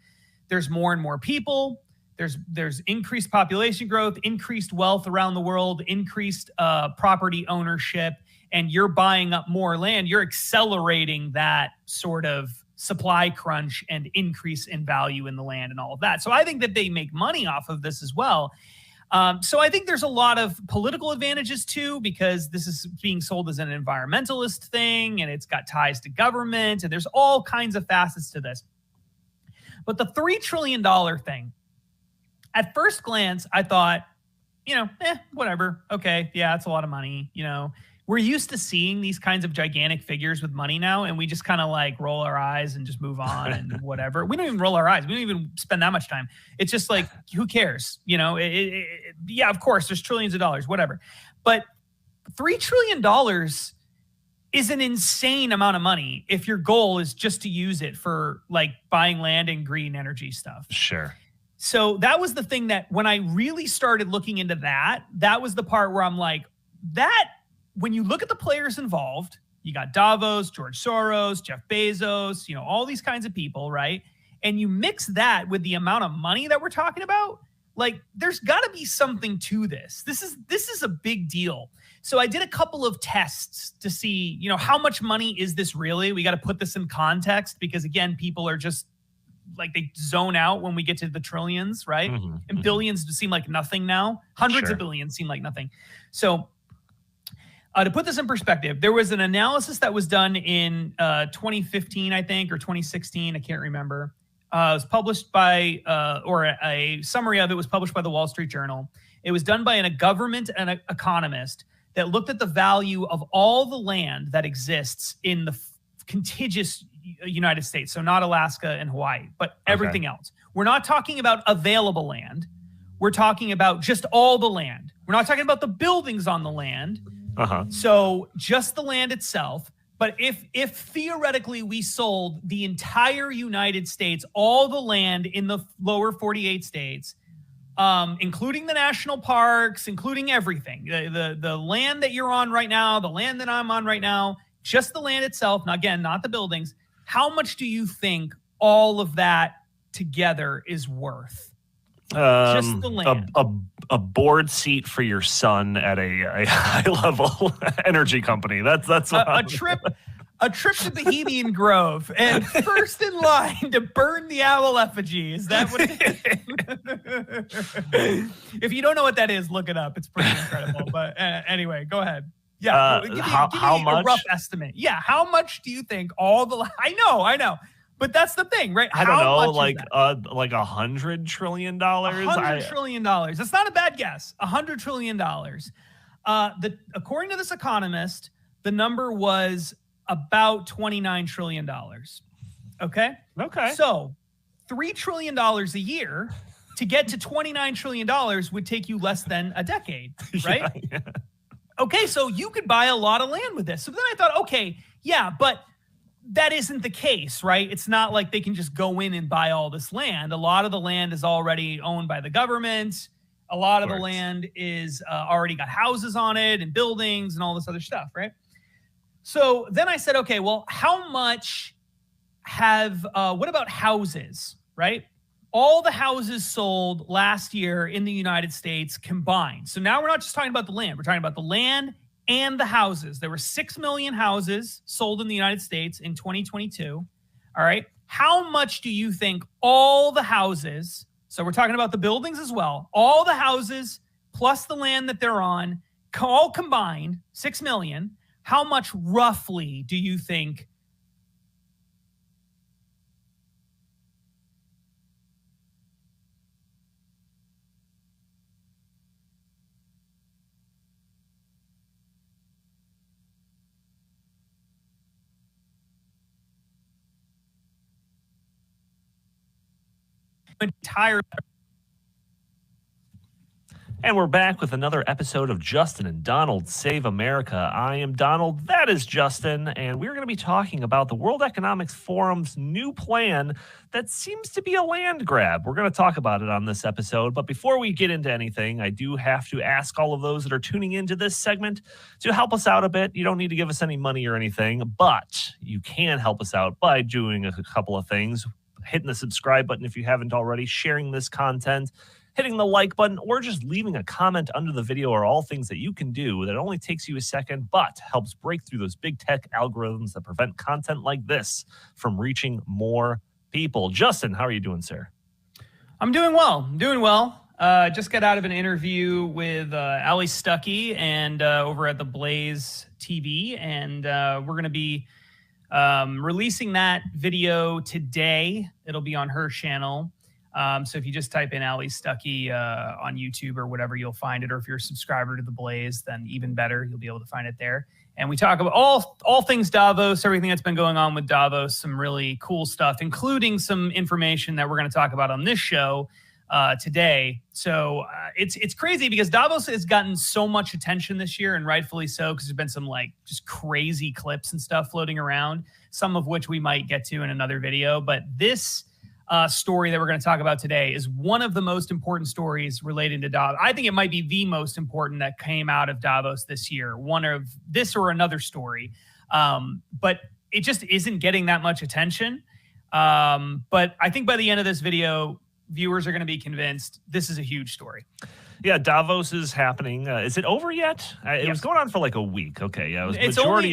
there's more and more people. There's increased population growth, increased wealth around the world, increased property ownership, and you're buying up more land. You're accelerating that sort of supply crunch and increase in value in the land and all of that. So I think that they make money off of this as well. So I think there's a lot of political advantages too, because this is being sold as an environmentalist thing and it's got ties to government and there's all kinds of facets to this. But the $3 trillion thing, at first glance, I thought, whatever. Okay, yeah, it's a lot of money. We're used to seeing these kinds of gigantic figures with money now, and we just kind of like roll our eyes and just move on and whatever. We don't even roll our eyes. We don't even spend that much time. It's just like, who cares? Yeah, of course, there's trillions of dollars, whatever. But $3 trillion is an insane amount of money if your goal is just to use it for like buying land and green energy stuff. Sure. So that was the thing that when I really started looking into that was the part where I'm like, that when you look at the players involved, you got Davos, George Soros, Jeff Bezos, all these kinds of people, right? And you mix that with the amount of money that we're talking about, like there's got to be something to this. This is a big deal. So I did a couple of tests to see, how much money is this really? We got to put this in context because again, people are just like they zone out when we get to the trillions, right? Mm-hmm. And billions seem like nothing now. Hundreds Sure. of billions seem like nothing. So to put this in perspective, there was an analysis that was done in 2015, I think, or 2016. I can't remember. It was published by, or a summary of it was published by the Wall Street Journal. It was done by a government and an economist that looked at the value of all the land that exists in the contiguous United States. So not Alaska and Hawaii, but everything else. We're not talking about available land. We're talking about just all the land. We're not talking about the buildings on the land. Uh-huh. So just the land itself. But if theoretically we sold the entire United States, all the land in the lower 48 states, including the national parks, including everything, the land that you're on right now, the land that I'm on right now, just the land itself, now again, not the buildings, how much do you think all of that together is worth? Just the land. A board seat for your son at a high level energy company. That's a trip to Bohemian Grove and first in line to burn the owl effigy. Is that what it is? If you don't know what that is, look it up. It's pretty incredible. But anyway, go ahead. Yeah. Give me how much? A rough estimate. Yeah. How much do you think all the? I know. But that's the thing, right? I don't know, How much like is that? like $100 trillion. $100 trillion. That's not a bad guess. $100 trillion. According to this economist, the number was about $29 trillion. Okay. So $3 trillion a year to get to $29 trillion would take you less than a decade, right? Yeah. Okay, so you could buy a lot of land with this. So then I thought, okay, yeah, but that isn't the case, right? It's not like they can just go in and buy all this land. A lot of the land is already owned by the government. A lot of the land is already got houses on it and buildings and all this other stuff, right? So then I said, okay, well, how much what about houses, right? All the houses sold last year in the United States combined. So now we're not just talking about the land. We're talking about the land and the houses. There were 6 million houses sold in the United States in 2022. All right. How much do you think all the houses, so we're talking about the buildings as well, all the houses plus the land that they're on, all combined, 6 million, how much roughly do you think entire? And we're back with another episode of Justin and Donald Save America. I am Donald, that is Justin, and we're going to be talking about the World Economic Forum's new plan that seems to be a land grab. We're going to talk about it on this episode, but before we get into anything, I do have to ask all of those that are tuning into this segment to help us out a bit. You don't need to give us any money or anything, but you can help us out by doing a couple of things. Hitting the subscribe button if you haven't already, sharing this content, hitting the like button, or just leaving a comment under the video are all things that you can do that only takes you a second, but helps break through those big tech algorithms that prevent content like this from reaching more people. Justin, how are you doing, sir? I'm doing well. Just got out of an interview with Ali Stuckey and over at the Blaze TV, and we're going to be releasing that video today. It'll be on her channel. So if you just type in Ali Stuckey on YouTube or whatever, you'll find it. Or if you're a subscriber to the Blaze, then even better, you'll be able to find it there. And we talk about all things Davos, everything that's been going on with Davos, some really cool stuff, including some information that we're going to talk about on this show today. So it's crazy because Davos has gotten so much attention this year, and rightfully so, because there's been some like just crazy clips and stuff floating around, some of which we might get to in another video. But this story that we're going to talk about today is one of the most important stories related to Davos. I think it might be the most important that came out of Davos this year. One of this or another story. But it just isn't getting that much attention. But I think by the end of this video, viewers are going to be convinced this is a huge story. Yeah, Davos is happening. Is it over yet? It was going on for like a week. Okay, yeah. It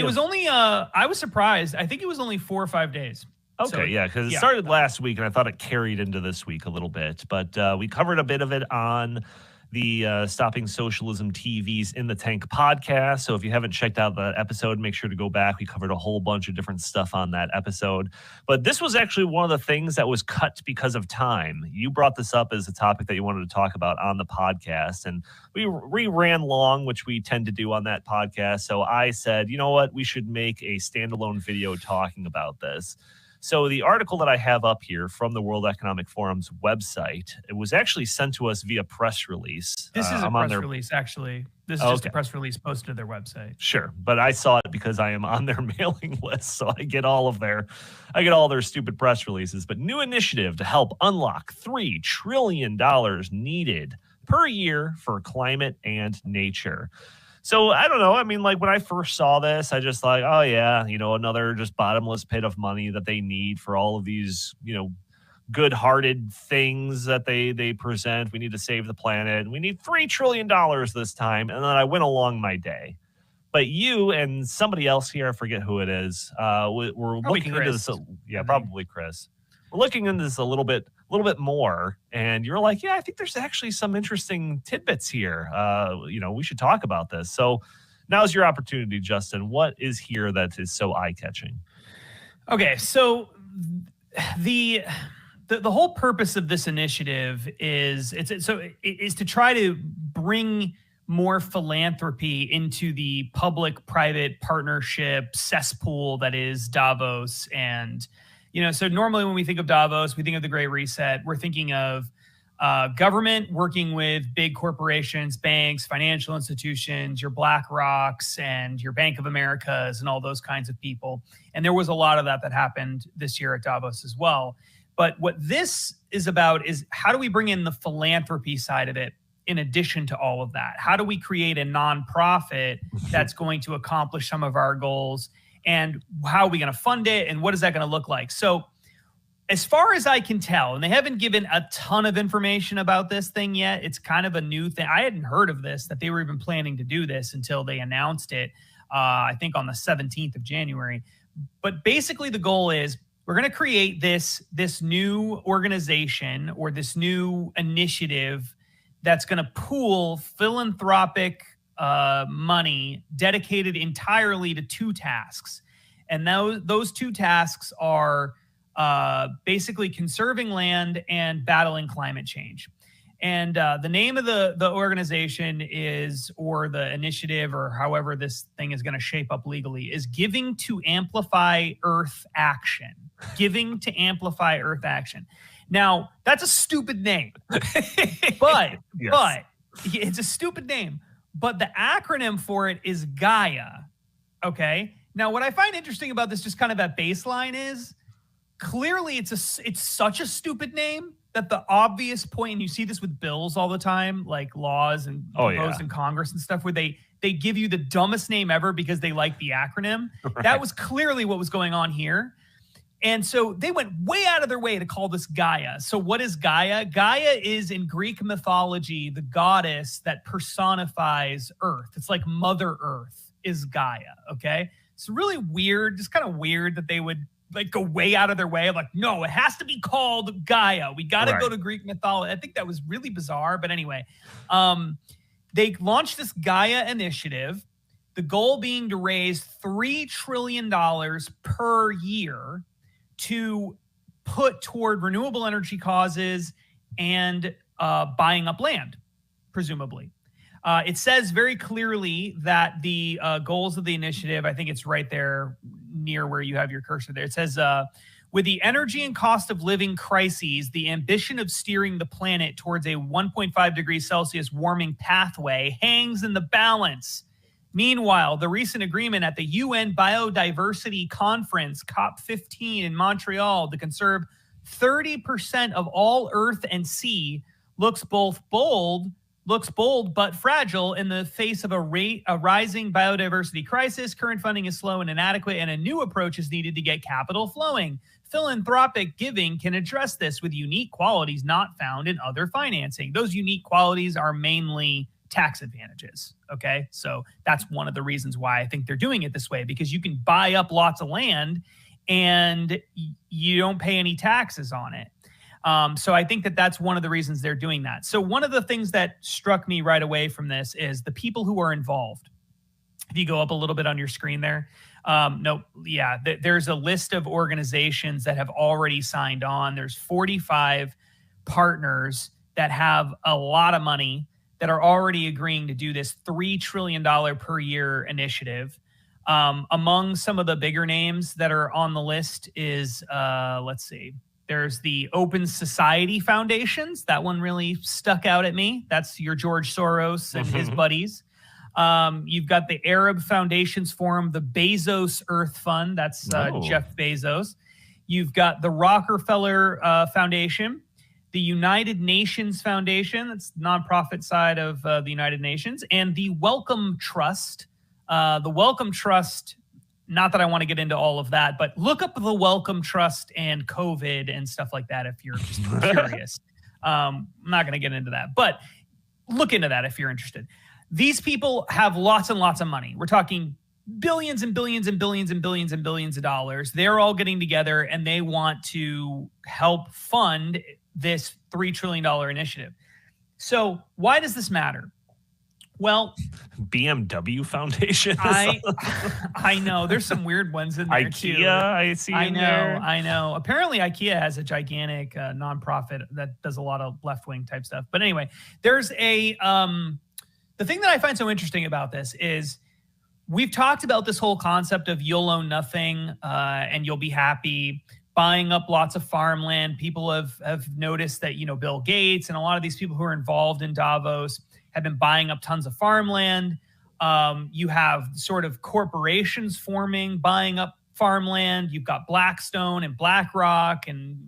was only, I was surprised. I think it was only 4 or 5 days. Okay, So, yeah, because it started last week, and I thought it carried into this week a little bit. But we covered a bit of it on the Stopping Socialism TV's In the Tank podcast. So if you haven't checked out that episode, make sure to go back. We covered a whole bunch of different stuff on that episode. But this was actually one of the things that was cut because of time. You brought this up as a topic that you wanted to talk about on the podcast. And we ran long, which we tend to do on that podcast. So I said, you know what? We should make a standalone video talking about this. So the article that I have up here from the World Economic Forum's website, it was actually sent to us via press release. This is a press release, actually. This is just a press release posted to their website. Sure, but I saw it because I am on their mailing list, so I get all their stupid press releases. But new initiative to help unlock $3 trillion needed per year for climate and nature. So I don't know. I mean, like when I first saw this, I just like, oh yeah, another just bottomless pit of money that they need for all of these, good-hearted things that they present. We need to save the planet. We need $3 trillion this time. And then I went along my day. But you and somebody else here, I forget who it is, we're looking into this. Yeah, probably Chris. We're looking into this a little bit more, and you're like, yeah, I think there's actually some interesting tidbits here. We should talk about this. So now's your opportunity, Justin. What is here that is so eye-catching? Okay, so the whole purpose of this initiative is to try to bring more philanthropy into the public-private partnership cesspool that is Davos. And, so normally when we think of Davos, we think of the Great Reset. We're thinking of government working with big corporations, banks, financial institutions, your BlackRocks and your Bank of Americas and all those kinds of people. And there was a lot of that happened this year at Davos as well. But what this is about is how do we bring in the philanthropy side of it in addition to all of that? How do we create a nonprofit that's going to accomplish some of our goals? And how are we going to fund it? And what is that going to look like? So as far as I can tell, and they haven't given a ton of information about this thing yet, it's kind of a new thing. I hadn't heard of this, that they were even planning to do this until they announced it, I think on the 17th of January. But basically the goal is we're going to create this new organization or this new initiative that's going to pool philanthropic money dedicated entirely to two tasks. And those two tasks are basically conserving land and battling climate change. And the name of the organization is, or the initiative, or however this thing is going to shape up legally, is Giving to Amplify Earth Action. Giving to Amplify Earth Action. Now, that's a stupid name, but it's a stupid name. But the acronym for it is Gaia. Okay. Now, what I find interesting about this, just kind of at baseline, is clearly it's such a stupid name that the obvious point, and you see this with bills all the time, like laws and proposed in Congress and stuff, where they give you the dumbest name ever because they like the acronym. Right. That was clearly what was going on here. And so they went way out of their way to call this Gaia. So what is Gaia? Gaia is, in Greek mythology, the goddess that personifies Earth. It's like Mother Earth is Gaia, okay? It's really weird, just kind of weird that they would go way out of their way of no, it has to be called Gaia. We got to go to Greek mythology. I think that was really bizarre. But anyway, they launched this Gaia initiative, the goal being to raise $3 trillion per year to put toward renewable energy causes and buying up land, presumably. It says very clearly that the goals of the initiative, I think it's right there near where you have your cursor there. It says, with the energy and cost of living crises, the ambition of steering the planet towards a 1.5 degrees Celsius warming pathway hangs in the balance. Meanwhile, the recent agreement at the UN Biodiversity Conference, COP15 in Montreal, to conserve 30% of all earth and sea looks bold but fragile in the face of a rising biodiversity crisis. Current funding is slow and inadequate, and a new approach is needed to get capital flowing. Philanthropic giving can address this with unique qualities not found in other financing. Those unique qualities are mainly tax advantages. Okay. So that's one of the reasons why I think they're doing it this way, because you can buy up lots of land and you don't pay any taxes on it. So I think that that's one of the reasons they're doing that. So one of the things that struck me right away from this is the people who are involved. If you go up a little bit on your screen there, there's a list of organizations that have already signed on. There's 45 partners that have a lot of money that are already agreeing to do this $3 trillion per year initiative. Among some of the bigger names that are on the list is, there's the Open Society Foundations. That one really stuck out at me. That's your George Soros and his buddies. You've got the Arab Foundations Forum, the Bezos Earth Fund. That's Jeff Bezos. You've got the Rockefeller Foundation, the United Nations Foundation, that's the nonprofit side of the United Nations, and the Wellcome Trust. The Wellcome Trust, not that I want to get into all of that, but look up the Wellcome Trust and COVID and stuff like that if you're just curious. I'm not going to get into that, but look into that if you're interested. These people have lots and lots of money. We're talking billions and billions and billions and billions and billions of dollars. They're all getting together and they want to help fund this $3 trillion initiative. So why does this matter? Well, BMW Foundation. I know there's some weird ones in there too. IKEA, I see. I know. Apparently, IKEA has a gigantic nonprofit that does a lot of left-wing type stuff. But anyway, there's a the thing that I find so interesting about this is we've talked about this whole concept of you'll own nothing and you'll be happy. Buying up lots of farmland. People have noticed that, Bill Gates and a lot of these people who are involved in Davos have been buying up tons of farmland. You have sort of corporations forming, buying up farmland. You've got Blackstone and BlackRock and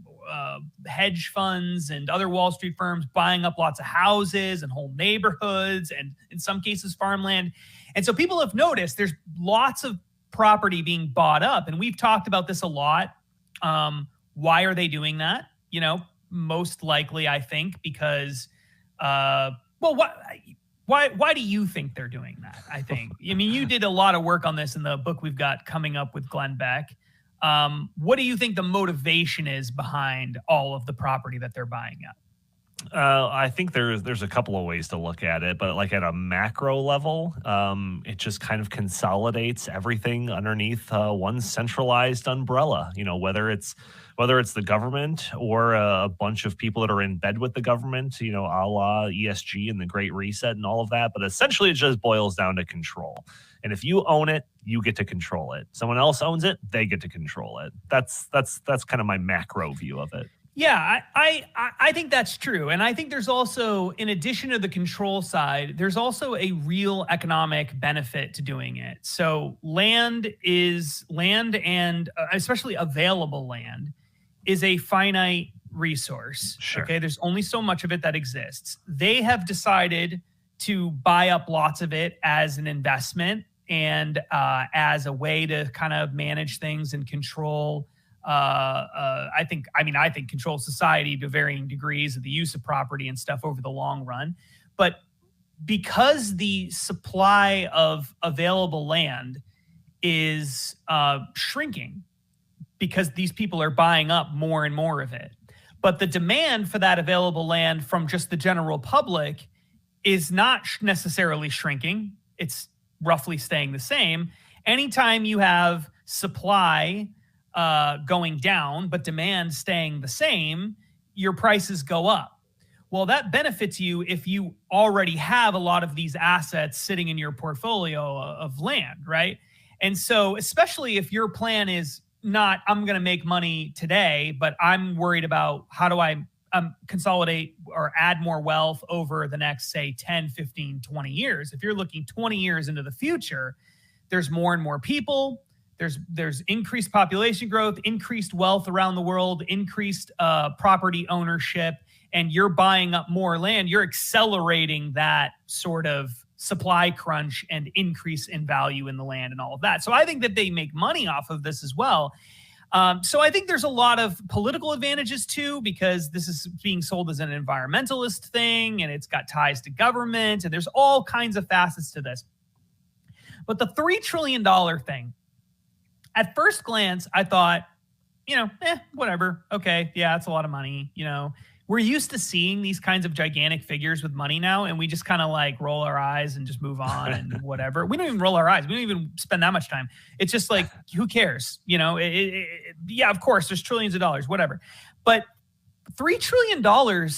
hedge funds and other Wall Street firms buying up lots of houses and whole neighborhoods and in some cases farmland. And so people have noticed there's lots of property being bought up. And we've talked about this a lot. Why are they doing that? Most likely, I think, because, why do you think they're doing that? I think, you did a lot of work on this in the book we've got coming up with Glenn Beck. What do you think the motivation is behind all of the property that they're buying up? I think there's a couple of ways to look at it, but like at a macro level, it just kind of consolidates everything underneath one centralized umbrella. Whether it's the government or a bunch of people that are in bed with the government, a la ESG and the Great Reset and all of that. But essentially, it just boils down to control. And if you own it, you get to control it. Someone else owns it, they get to control it. That's kind of my macro view of it. Yeah, I think that's true. And I think there's also, in addition to the control side, there's also a real economic benefit to doing it. So land and especially available land is a finite resource. Sure. Okay, there's only so much of it that exists. They have decided to buy up lots of it as an investment and as a way to kind of manage things and control I think control society to varying degrees of the use of property and stuff over the long run. But because the supply of available land is shrinking because these people are buying up more and more of it, but the demand for that available land from just the general public is not necessarily shrinking. It's roughly staying the same. Anytime you have supply going down, but demand staying the same, your prices go up. Well, that benefits you if you already have a lot of these assets sitting in your portfolio of land, right? And so, especially if your plan is not, I'm going to make money today, but I'm worried about how do I consolidate or add more wealth over the next, say, 10, 15, 20 years. If you're looking 20 years into the future, there's more and more people. There's increased population growth, increased wealth around the world, increased property ownership, and you're buying up more land. You're accelerating that sort of supply crunch and increase in value in the land and all of that. So I think that they make money off of this as well. So I think there's a lot of political advantages too, because this is being sold as an environmentalist thing and it's got ties to government and there's all kinds of facets to this. But the $3 trillion thing, at first glance, I thought, whatever. Okay, yeah, it's a lot of money. We're used to seeing these kinds of gigantic figures with money now, and we just kind of like roll our eyes and just move on and whatever. We don't even roll our eyes. We don't even spend that much time. It's just like, who cares? Yeah, of course, there's trillions of dollars, whatever. But $3 trillion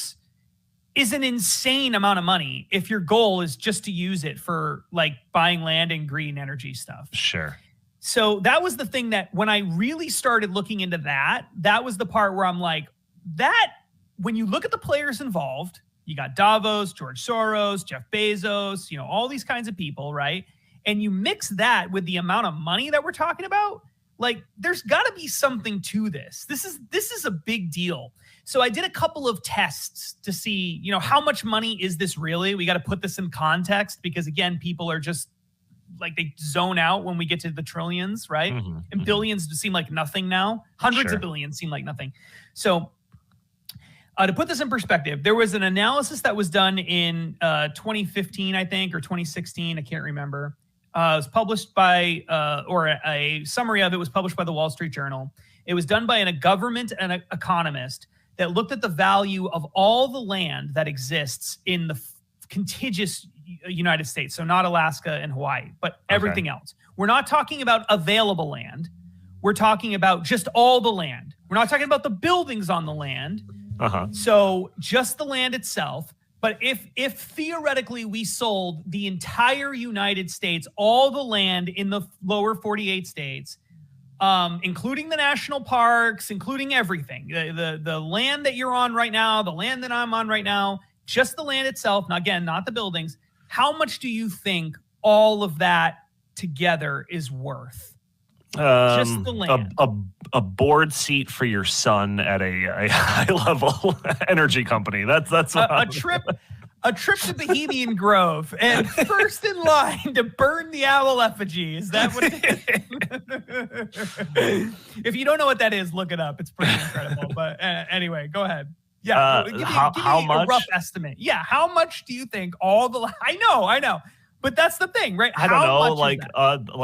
is an insane amount of money if your goal is just to use it for like buying land and green energy stuff. Sure. So that was the thing that when I really started looking into that was the part where I'm like, that when you look at the players involved, you got Davos, George Soros, Jeff Bezos, all these kinds of people, right? And you mix that with the amount of money that we're talking about, like there's got to be something to this. This is a big deal. So I did a couple of tests to see, how much money is this really? We got to put this in context because again, people are just like they zone out when we get to the trillions, right? Mm-hmm. And billions seem like nothing now. Hundreds of billions seem like nothing. So to put this in perspective, there was an analysis that was done in 2015, I think, or 2016. I can't remember. It was published by, or a summary of it was published by the Wall Street Journal. It was done by a government and an economist that looked at the value of all the land that exists in the contiguous United States, so not Alaska and Hawaii, but everything else. We're not talking about available land. We're talking about just all the land. We're not talking about the buildings on the land. So just the land itself. But if theoretically we sold the entire United States, all the land in the lower 48 states, including the national parks, including everything, the land that you're on right now, the land that I'm on right now, just the land itself, and again, not the buildings, how much do you think all of that together is worth? Just the land. A board seat for your son at a high level energy company. That's a trip to Bohemian Grove and first in line to burn the owl effigy. Is that what it is? If you don't know what that is, look it up. It's pretty incredible. But anyway, go ahead. Yeah, give me much? A rough estimate. Yeah, how much do you think all the? I know. But that's the thing, right? I don't know, like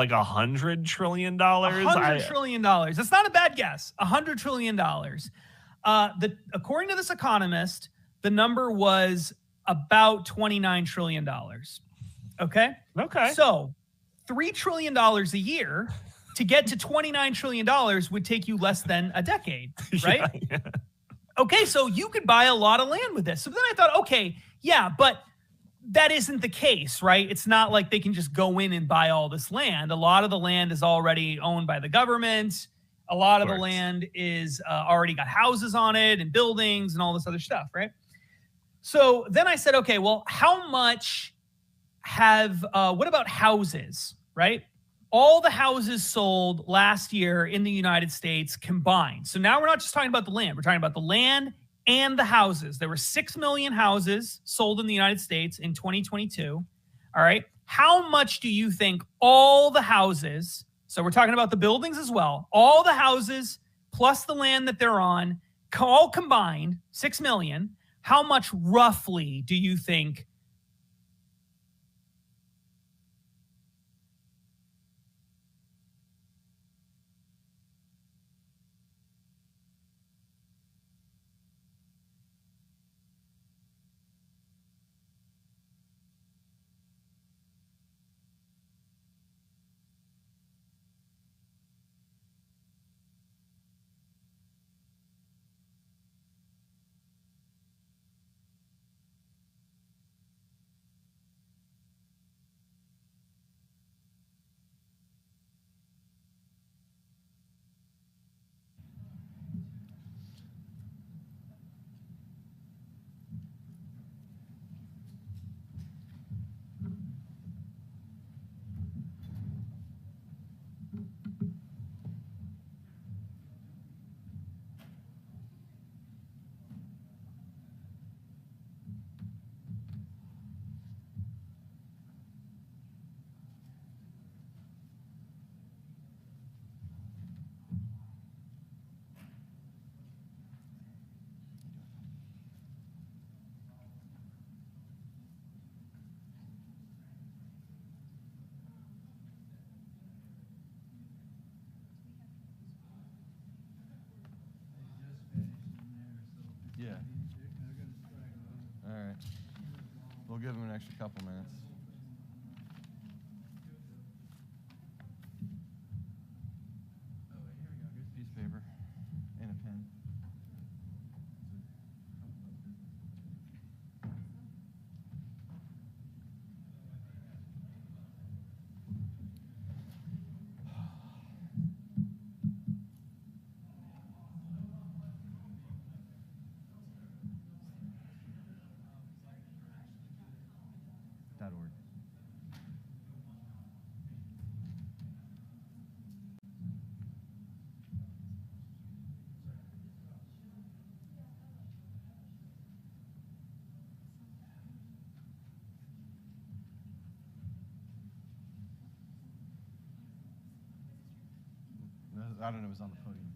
$100 trillion. $100 trillion. That's not a bad guess. $100 trillion. According to this economist, the number was about $29 trillion. Okay. So $3 trillion a year to get to $29 trillion would take you less than a decade, right? Yeah. Okay, so you could buy a lot of land with this. So then I thought, okay, yeah, but that isn't the case, right? It's not like they can just go in and buy all this land. A lot of the land is already owned by the government. A lot of the land is already got houses on it and buildings and all this other stuff, right? So then I said, okay, well, how much what about houses, right? All the houses sold last year in the United States combined. So now we're not just talking about the land. We're talking about the land and the houses. There were 6 million houses sold in the United States in 2022. All right. How much do you think all the houses, so we're talking about the buildings as well, all the houses plus the land that they're on, all combined, 6 million, how much roughly do you think? Yeah. All right. We'll give him an extra couple minutes. Piece of paper and a pen. .org. I don't know, it was on the podium.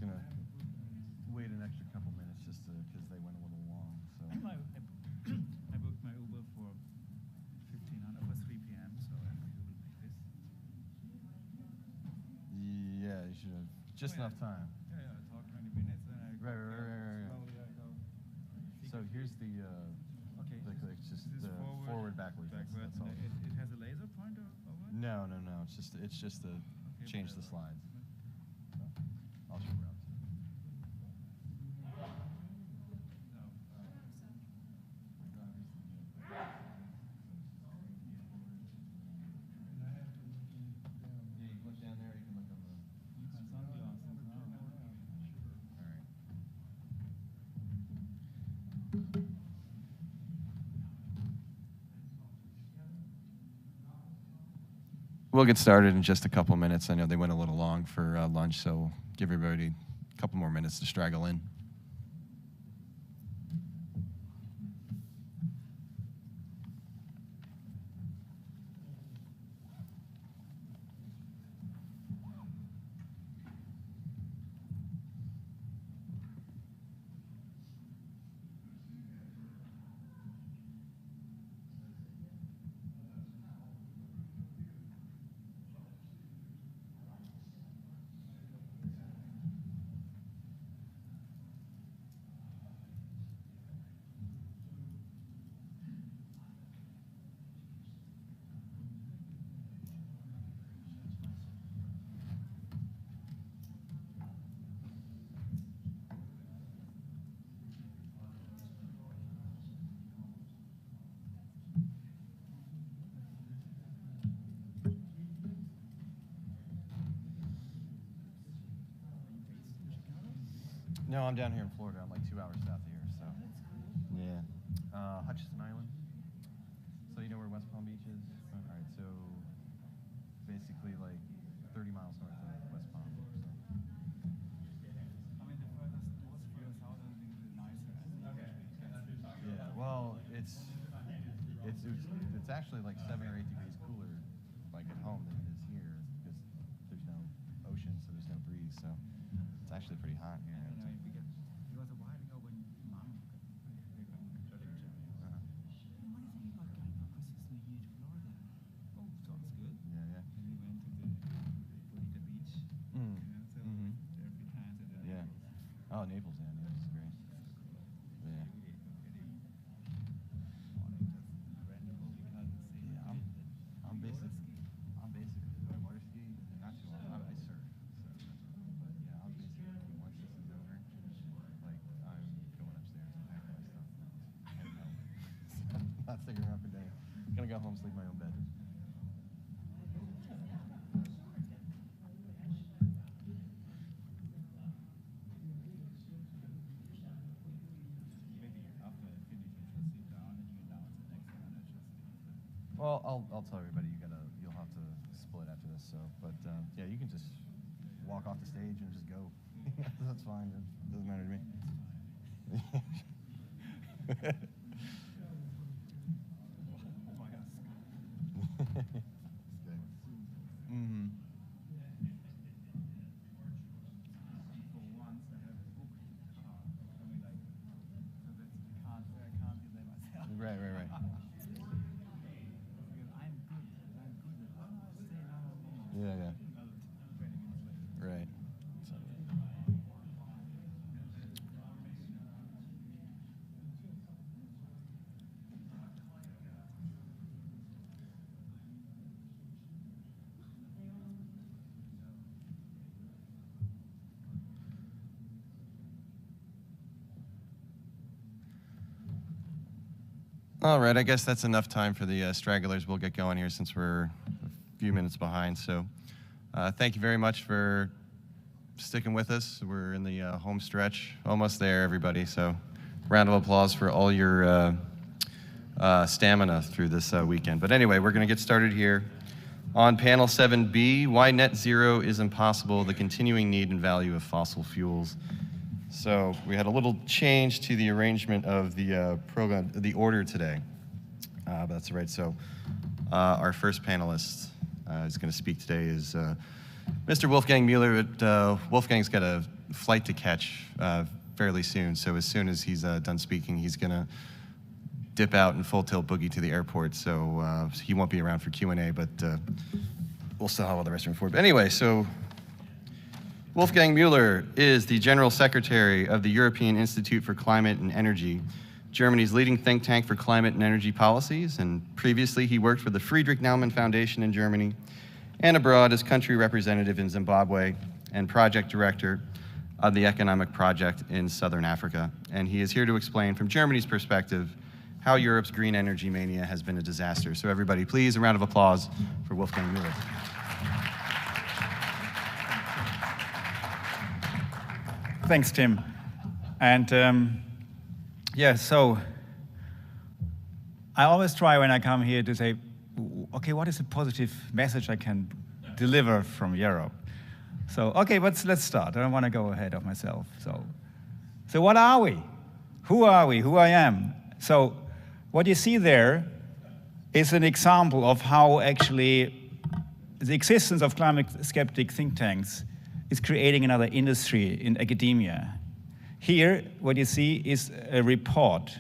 gonna wait an extra couple minutes just because they went a little long. So. I booked my Uber for 1500 over 3 p.m. So I know you will make this. Yeah, you should have just enough time. Yeah, talk 20 minutes, then I go. Right. Slowly I go. So here's the Okay. it's just This is forward, backwards. Backwards. That's all. It has a laser pointer over it? No. It's just to change the slides. So, I'll show you around. Yeah, you can look down there. You can look on the. We'll get started in just a couple minutes. I know they went a little long for lunch, so we'll give everybody a couple more minutes to straggle in. No, I'm down here in Florida. I'm like 2 hours south of here, so. Yeah. Hutchinson Island. So you know where West Palm Beach is? All right, so basically like 30 miles north of West Palm. So. Yeah, well, it's actually like 7 or 8 degrees cooler, like at home than it is here, because there's no ocean, so there's no breeze. So it's actually pretty hot here. It was a while ago when Mom got a job. What do you think about going from consistently here to Florida? Oh, sounds good. Yeah. And we went to the Bonita Beach. Mm. So there are a few times. And then Yeah. Oh, Naples, yeah. Naples is great. Yeah. I'm basically water ski, not too long. I surf, so but yeah, I'm basically once this is over, like I'm going upstairs and packing my stuff. Heading home. Not sticking around for dinner. Gonna go home, sleep in my own bed. Well, I'll tell everybody you'll have to split after this. So, but yeah, you can just walk off the stage and just go. That's fine. It doesn't matter to me. Mm-hmm. Right. Yeah. Right. All right, I guess that's enough time for the stragglers. We'll get going here since we're a few minutes behind. So thank you very much for sticking with us. We're in the home stretch, almost there, everybody. So round of applause for all your stamina through this weekend. But anyway, we're going to get started here on panel 7B, Why Net Zero is Impossible, the Continuing Need and Value of Fossil Fuels. So we had a little change to the arrangement of the program, the order today. But that's right. So our first panelist who's going to speak today is Mr. Wolfgang Müller. Wolfgang's got a flight to catch fairly soon. So as soon as he's done speaking, he's going to dip out and full tilt boogie to the airport. So he won't be around for Q&A, but we'll still have all the rest of it. But anyway, so Wolfgang Müller is the General Secretary of the European Institute for Climate and Energy, Germany's leading think tank for climate and energy policies, and previously he worked for the Friedrich Naumann Foundation in Germany and abroad as country representative in Zimbabwe and project director of the Economic Project in Southern Africa. And he is here to explain from Germany's perspective how Europe's green energy mania has been a disaster. So everybody, please, a round of applause for Wolfgang Müller. Thanks, Tim. And yeah, so I always try when I come here to say, okay, what is a positive message I can deliver from Europe? So, okay, let's start. I don't want to go ahead of myself. So what are we? Who are we? Who I am? So what you see there is an example of how actually the existence of climate skeptic think tanks is creating another industry in academia. Here, what you see is a report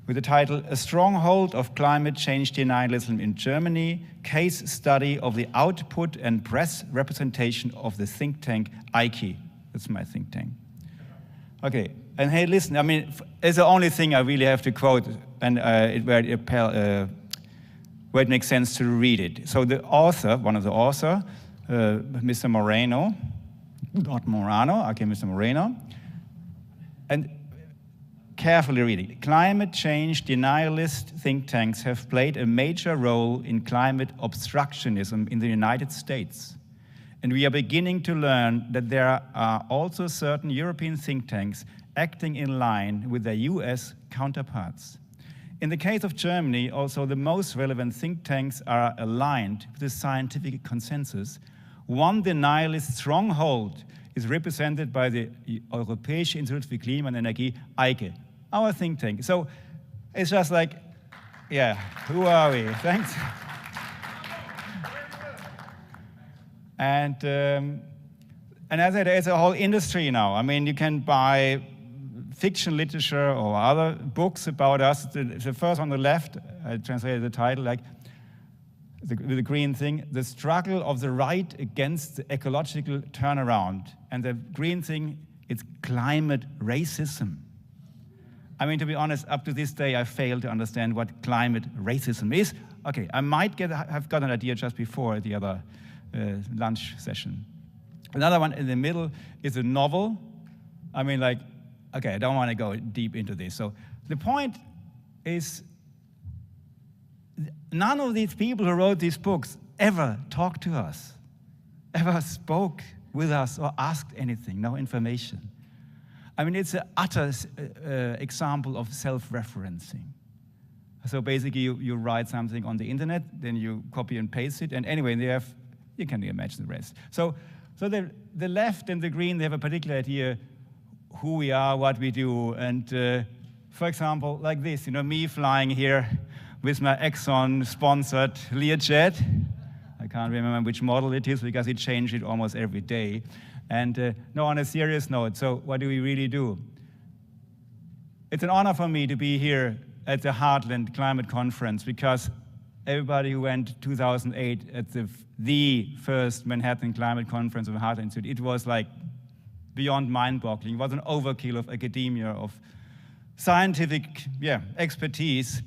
with the title, A Stronghold of Climate Change Denialism in Germany, Case Study of the Output and Press Representation of the Think Tank ICCCC. That's my think tank. Okay, and hey, listen, I mean, it's the only thing I really have to quote, and where it makes sense to read it. So the author, one of the authors, Mr. Moreno, not Morano, okay, Mr. Moreno, and carefully reading. Climate change denialist think tanks have played a major role in climate obstructionism in the United States. And we are beginning to learn that there are also certain European think tanks acting in line with their US counterparts. In the case of Germany, also the most relevant think tanks are aligned with the scientific consensus. One denialist stronghold is represented by the Europäische Institut für Klima und Energie, EIKE, our think tank. So it's just like, yeah, who are we? Thanks. And as I said, there's a whole industry now. I mean, you can buy fiction literature or other books about us. The first on the left, I translated the title, like, the green thing, the struggle of the right against the ecological turnaround. And the green thing, it's climate racism. I mean, to be honest, up to this day, I fail to understand what climate racism is. Okay, I might have got an idea just before the other lunch session. Another one in the middle is a novel. I mean, like, okay, I don't want to go deep into this. So the point is, none of these people who wrote these books ever talked to us, ever spoke with us or asked anything, no information. I mean, it's an utter example of self-referencing. So basically, you write something on the internet, then you copy and paste it, and anyway, you can imagine the rest. So the left and the green, they have a particular idea who we are, what we do, and for example, like this, me flying here with my Exxon-sponsored Learjet. I can't remember which model it is because it changed it almost every day. And no, on a serious note, so what do we really do? It's an honor for me to be here at the Heartland Climate Conference because everybody who went 2008 at the first Manhattan Climate Conference of the Heartland Institute, it was like beyond mind-boggling. It was an overkill of academia, of scientific expertise.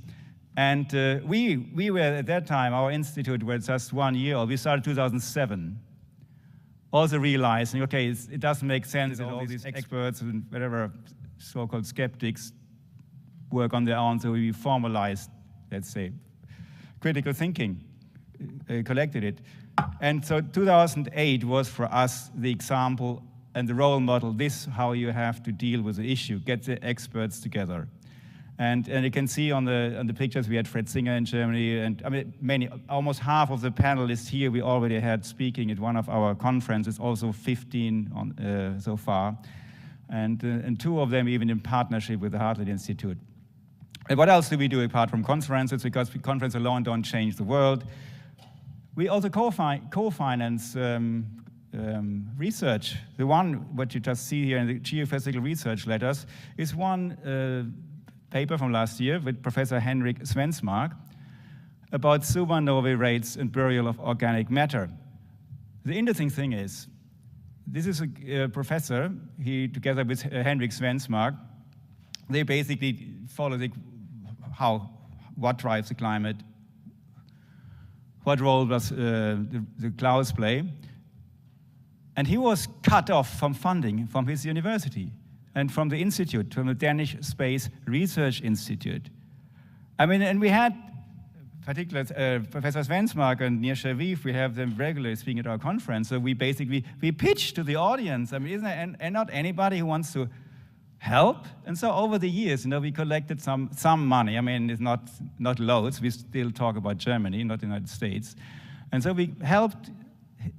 And we were, at that time, our institute was just 1 year old. We started 2007. Also realizing, okay, it doesn't make sense that all these experts and whatever so-called skeptics work on their own, so we formalized, let's say, critical thinking, collected it. And so 2008 was for us the example and the role model, this how you have to deal with the issue, get the experts together. And you can see on the pictures, we had Fred Singer in Germany, and I mean, almost half of the panelists here we already had speaking at one of our conferences, also 15 so far, and 2 of them even in partnership with the Heartland Institute. And what else do we do apart from conferences? Because conferences alone don't change the world. We also co-finance research. The one, what you just see here in the geophysical research letters, is one paper from last year with Professor Henrik Svensmark about supernovae rates and burial of organic matter. The interesting thing is, this is a professor, he, together with Henrik Svensmark, they basically follow what drives the climate, what role does the clouds play. And he was cut off from funding from his university and from the institute, from the Danish Space Research Institute. I mean, and we had, particularly Professor Svensmark and Nir Shaviv, we have them regularly speaking at our conference. So we pitch to the audience. I mean, isn't there, and not anybody who wants to help. And so over the years, we collected some money. I mean, it's not loads. We still talk about Germany, not the United States. And so we helped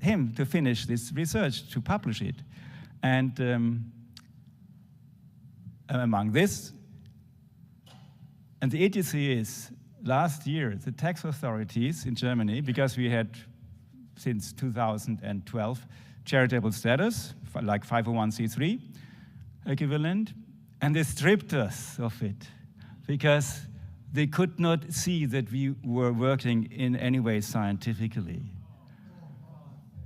him to finish this research, to publish it. And among this, and the idiocy is, last year, the tax authorities in Germany, because we had, since 2012, charitable status, like 501c3 equivalent, and they stripped us of it because they could not see that we were working in any way scientifically.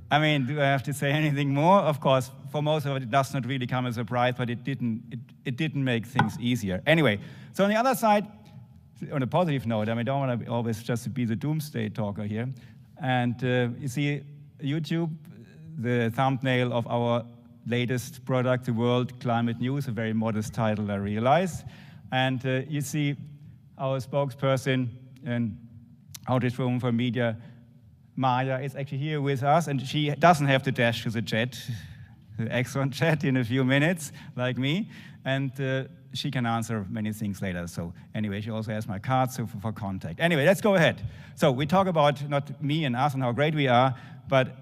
I mean, do I have to say anything more? Of course, for most of it does not really come as a surprise, but it didn't make things easier. Anyway, so on the other side, on a positive note, I mean, I don't want to always just be the doomsday talker here. And you see YouTube, the thumbnail of our latest product, the World Climate News, a very modest title, I realize. And you see our spokesperson and Outreach Forum for Media, Maya, is actually here with us, and she doesn't have to dash to the jet, the Exxon jet, in a few minutes, like me. And she can answer many things later. So anyway, she also has my card for contact. Anyway, let's go ahead. So we talk about not me and us and how great we are, but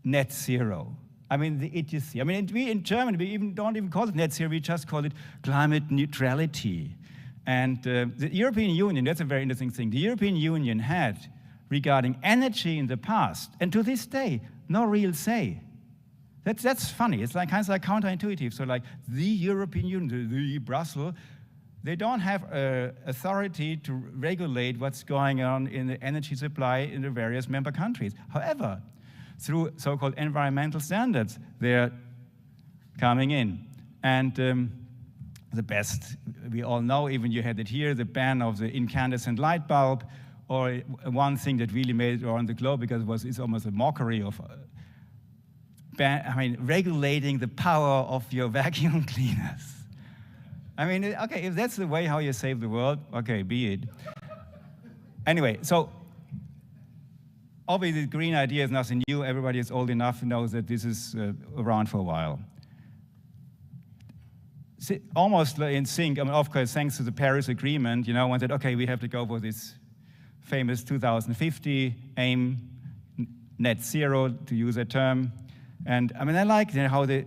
net zero. I mean, the idiocy. I mean, we in Germany, we don't even call it net zero, we just call it climate neutrality. And the European Union, that's a very interesting thing. The European Union had, regarding energy in the past, and to this day, no real say. That's funny. It's like kind of like counterintuitive. So like the European Union, the Brussels, they don't have authority to regulate what's going on in the energy supply in the various member countries. However, through so-called environmental standards, they're coming in. And the best, we all know, even you had it here, the ban of the incandescent light bulb, or one thing that really made it around the globe because it's almost a mockery of regulating the power of your vacuum cleaners. I mean, okay, if that's the way how you save the world, okay, be it. Anyway, so obviously the green idea is nothing new. Everybody is old enough to know that this is around for a while. Almost in sync, I mean, of course, thanks to the Paris Agreement, one said, okay, we have to go for this famous 2050 aim, net zero, to use that term. And I mean, I like how the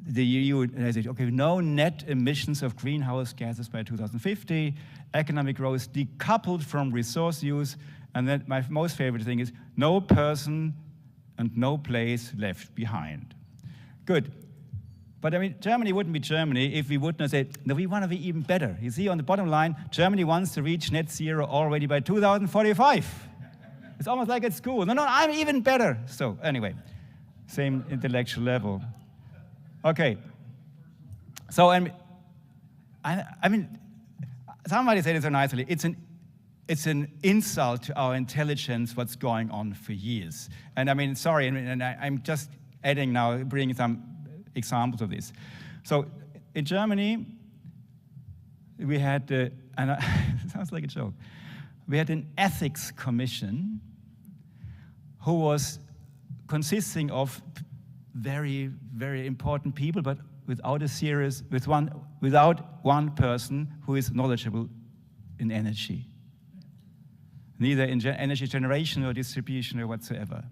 EU said, okay, no net emissions of greenhouse gases by 2050, economic growth decoupled from resource use, and then my most favorite thing is no person and no place left behind. Good. But I mean, Germany wouldn't be Germany if we would not say, no, we want to be even better. You see on the bottom line, Germany wants to reach net zero already by 2045. It's almost like at school. No, I'm even better. So anyway, same intellectual level. Okay. So I mean, somebody said it so nicely. It's an insult to our intelligence what's going on for years. And I mean, sorry, and I'm just adding now, bringing some examples of this. So in Germany, we had, and it sounds like a joke, we had an ethics commission who was consisting of very, very important people, but without one person who is knowledgeable in energy, neither in energy generation or distribution or whatsoever.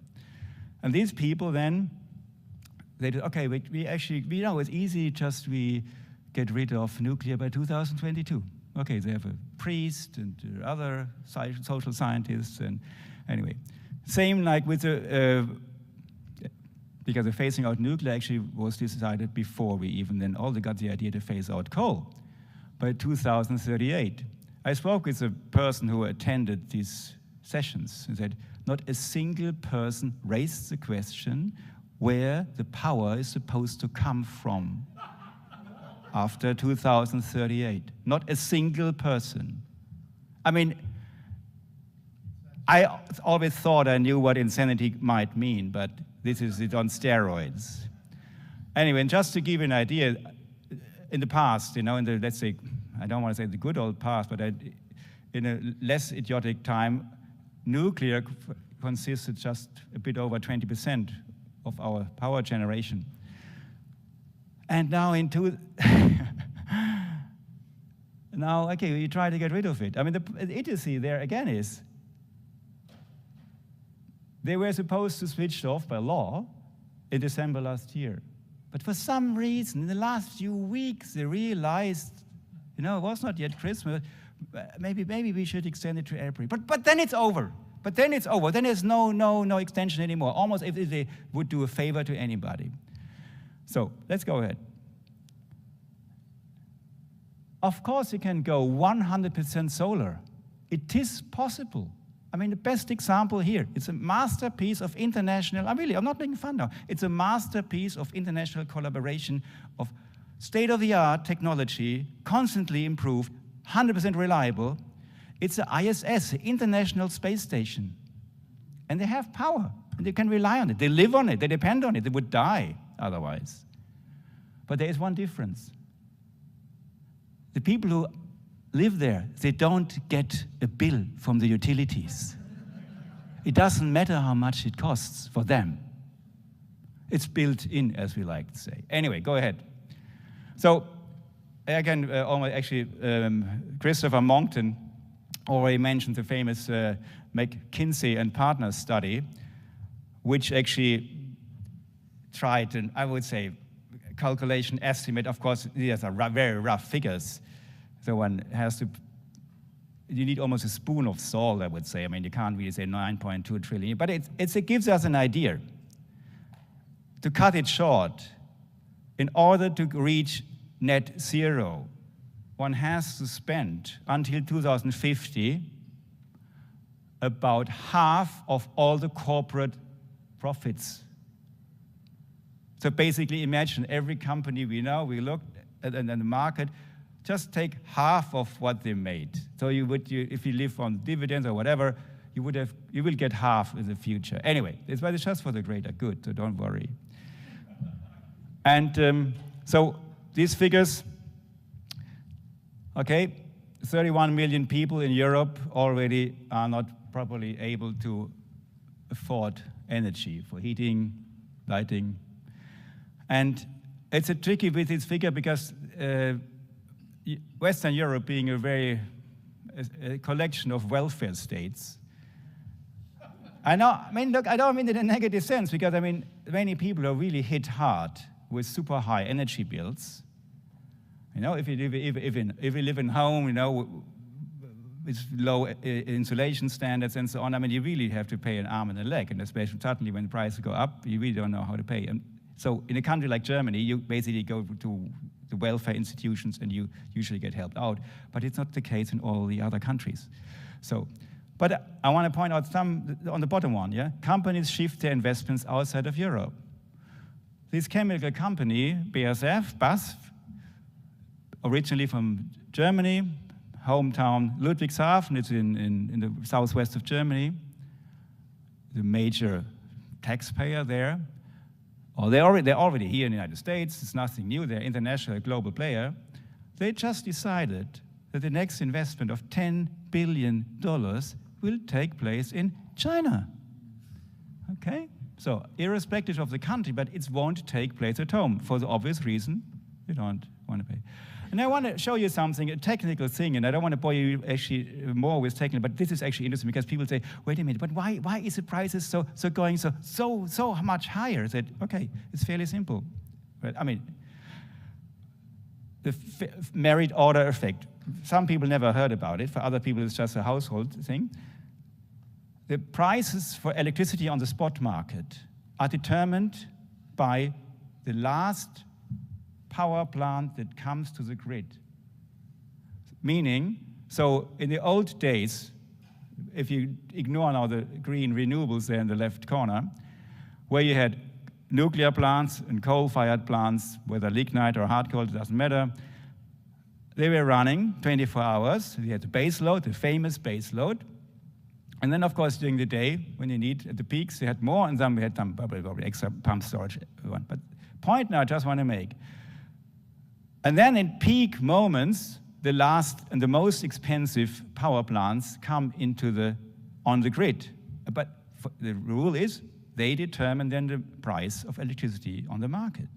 And these people then, they did, okay, we know it's easy, just we get rid of nuclear by 2022. Okay, they have a priest and other social scientists, and anyway. Same like with the, because the phasing out nuclear actually was decided before we even then all got the idea to phase out coal by 2038. I spoke with a person who attended these sessions and said, not a single person raised the question where the power is supposed to come from after 2038. Not a single person. I mean, I always thought I knew what insanity might mean, but this is it on steroids. Anyway, and just to give you an idea, in the past, in the, let's say, I don't want to say the good old past, but in a less idiotic time, nuclear consisted just a bit over 20% of our power generation. And now now, okay, you try to get rid of it. I mean, the idiocy there again is, they were supposed to switch off by law in December last year. But for some reason, in the last few weeks, they realized, it was not yet Christmas, maybe we should extend it to April. But then it's over. Then there's no extension anymore, almost if they would do a favor to anybody. So let's go ahead. Of course, you can go 100% solar. It is possible. I mean, the best example here, it's a masterpiece of international, I'm not making fun now, it's a masterpiece of international collaboration of state-of-the-art technology, constantly improved, 100% reliable. It's the ISS, the International Space Station. And they have power, and they can rely on it. They live on it, they depend on it, they would die otherwise. But there is one difference. The people who live there, they don't get a bill from the utilities. It doesn't matter how much it costs for them. It's built in, as we like to say. Anyway, go ahead. So, again, Christopher Monckton already mentioned the famous McKinsey and Partners study, which actually tried an, I would say, calculation estimate. Of course, these are very rough figures. So one has to, you need almost a spoon of salt, I would say. I mean, you can't really say 9.2 trillion, but it gives us an idea. To cut it short, in order to reach net zero, one has to spend, until 2050, about half of all the corporate profits. So basically, imagine every company we know, we look at in the market, just take half of what they made. So if you live on dividends or whatever, you will get half in the future. Anyway, it's just for the greater good, so don't worry. And so these figures, okay, 31 million people in Europe already are not properly able to afford energy for heating, lighting. And it's a tricky with this figure because Western Europe being a collection of welfare states. Look, I don't mean it in a negative sense because, many people are really hit hard with super high energy bills. If you live in home, with low insulation standards and so on, you really have to pay an arm and a leg, and especially suddenly when the prices go up, you really don't know how to pay. And so in a country like Germany, you basically go to the welfare institutions and you usually get helped out, but it's not the case in all the other countries. So, but I want to point out some, on the bottom one, companies shift their investments outside of Europe. This chemical company, BASF, originally from Germany, hometown Ludwigshafen, it's in the southwest of Germany, the major taxpayer there. Or they're already here in the United States, it's nothing new, they're international, global player. They just decided that the next investment of $10 billion will take place in China. Okay? So, irrespective of the country, but it won't take place at home for the obvious reason they don't want to pay. And I want to show you something, a technical thing, and I don't want to bore you actually more with technical, but this is actually interesting because people say, wait a minute, but why is the prices going so much higher? I said, okay, it's fairly simple. But, the merit order effect. Some people never heard about it. For other people, it's just a household thing. the prices for electricity on the spot market are determined by the last power plant that comes to the grid. Meaning, so in the old days, if you ignore now the green renewables there in the left corner, where you had nuclear plants and coal-fired plants, whether lignite or hard coal, it doesn't matter, they were running 24 hours. You had the base load, the famous base load. And then, of course, during the day, when you need at the peaks, you had more, and then we had some probably extra pump storage. But point now I just want to make. And then in peak moments, the last and the most expensive power plants come on the grid. But the rule is they determine then the price of electricity on the market.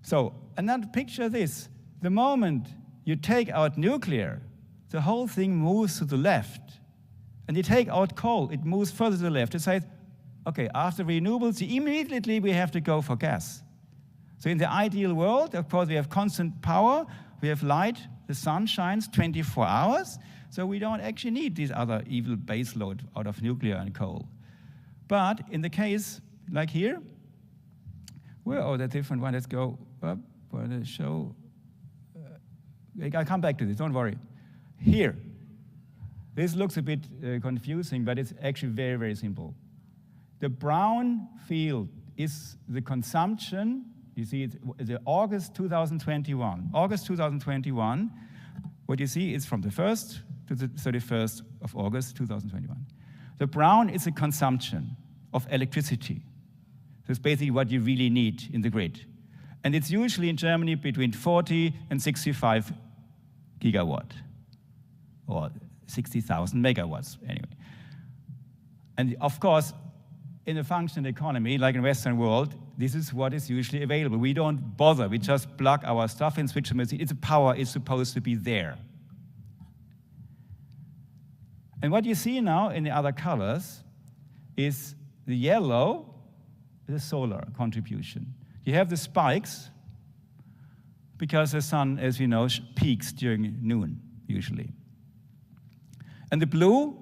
So, and then picture this. The moment you take out nuclear, the whole thing moves to the left. And you take out coal, it moves further to the left. It says, okay, after renewables, immediately we have to go for gas. So in the ideal world, of course, we have constant power, we have light, the sun shines 24 hours, so we don't actually need these other evil baseload out of nuclear and coal. But in the case like here, the different one, let's go up for the show. I'll come back to this, don't worry. Here, this looks a bit confusing, but it's actually very, very simple. The brown field is the consumption. You see, it's August 2021. August 2021, what you see is from the 1st to the 31st of August 2021. The brown is the consumption of electricity. That's basically what you really need in the grid. And it's usually in Germany between 40 and 65 gigawatt, or 60,000 megawatts, anyway. And of course, in a functional economy, like in the Western world, this is what is usually available. We don't bother, we just plug our stuff in, switch the machine. It's a power is supposed to be there. And what you see now in the other colors is the yellow, the solar contribution. You have the spikes, because the sun, as we know, peaks during noon, usually. And the blue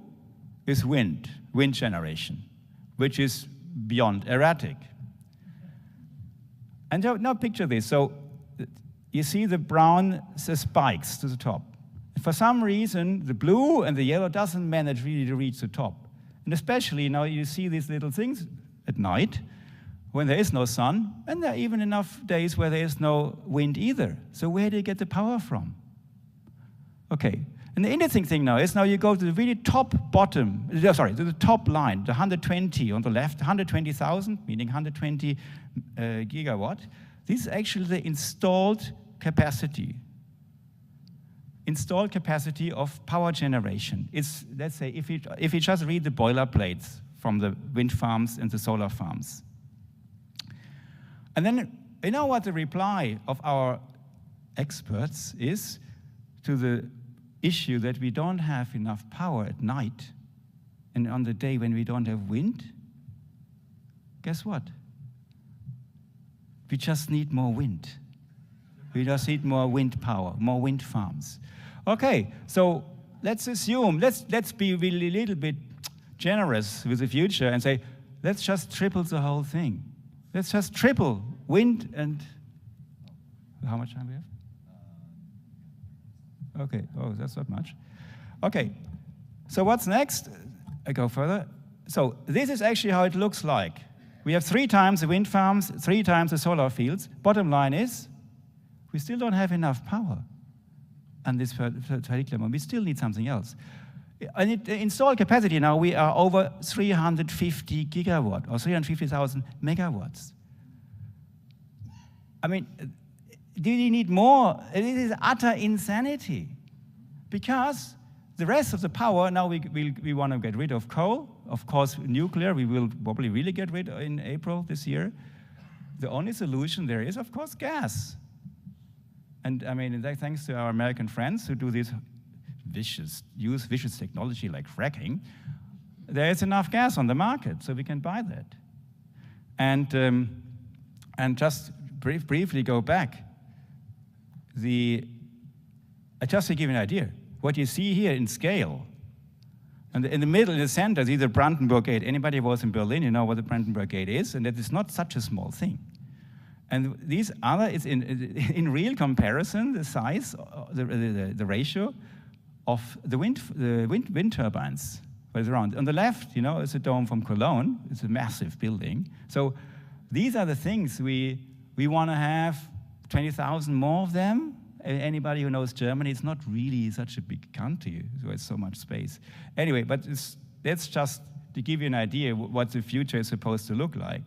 is wind generation, which is beyond erratic. And now picture this. So you see the brown, the spikes to the top. For some reason, the blue and the yellow doesn't manage really to reach the top. And especially now you see these little things at night when there is no sun, and there are even enough days where there is no wind either. So where do you get the power from? Okay. And the interesting thing now is you go to the really to the top line, the 120 on the left, 120,000, meaning 120 gigawatt. This is actually the installed capacity. Installed capacity of power generation. It's, let's say, if you just read the boilerplates from the wind farms and the solar farms. And then, you know what the reply of our experts is to the issue that we don't have enough power at night and on the day when we don't have wind? Guess what? We just need more wind. We just need more wind power, more wind farms. Okay, so let's assume, let's be really a little bit generous with the future and say, let's just triple the whole thing. Let's just triple wind and, how much time do we have? Okay, oh, that's not much. Okay, so what's next? I go further. So this is actually how it looks like. We have 3 times the wind farms, 3 times the solar fields. Bottom line is, we still don't have enough power. And this particular moment, we still need something else. And installed capacity now, we are over 350 gigawatt, or 350,000 megawatts. I mean, do you need more? It is utter insanity. Because the rest of the power, now we want to get rid of coal. Of course, nuclear, we will probably really get rid in April this year. The only solution there is, of course, gas. And I mean, thanks to our American friends who do this use vicious technology like fracking, there is enough gas on the market, so we can buy that. And just briefly go back, just to give you an idea, what you see here in scale And in the middle, in the center, is the Brandenburg Gate. Anybody who was in Berlin, you know what the Brandenburg Gate is, and that is not such a small thing. And these other, it's in real comparison, the size, the ratio of the wind turbines. What is around. On the left, you know, is a dome from Cologne. It's a massive building. So these are the things we want to have 20,000 more of them. Anybody who knows Germany, it's not really such a big country, so it's so much space. Anyway, but that's just to give you an idea what the future is supposed to look like.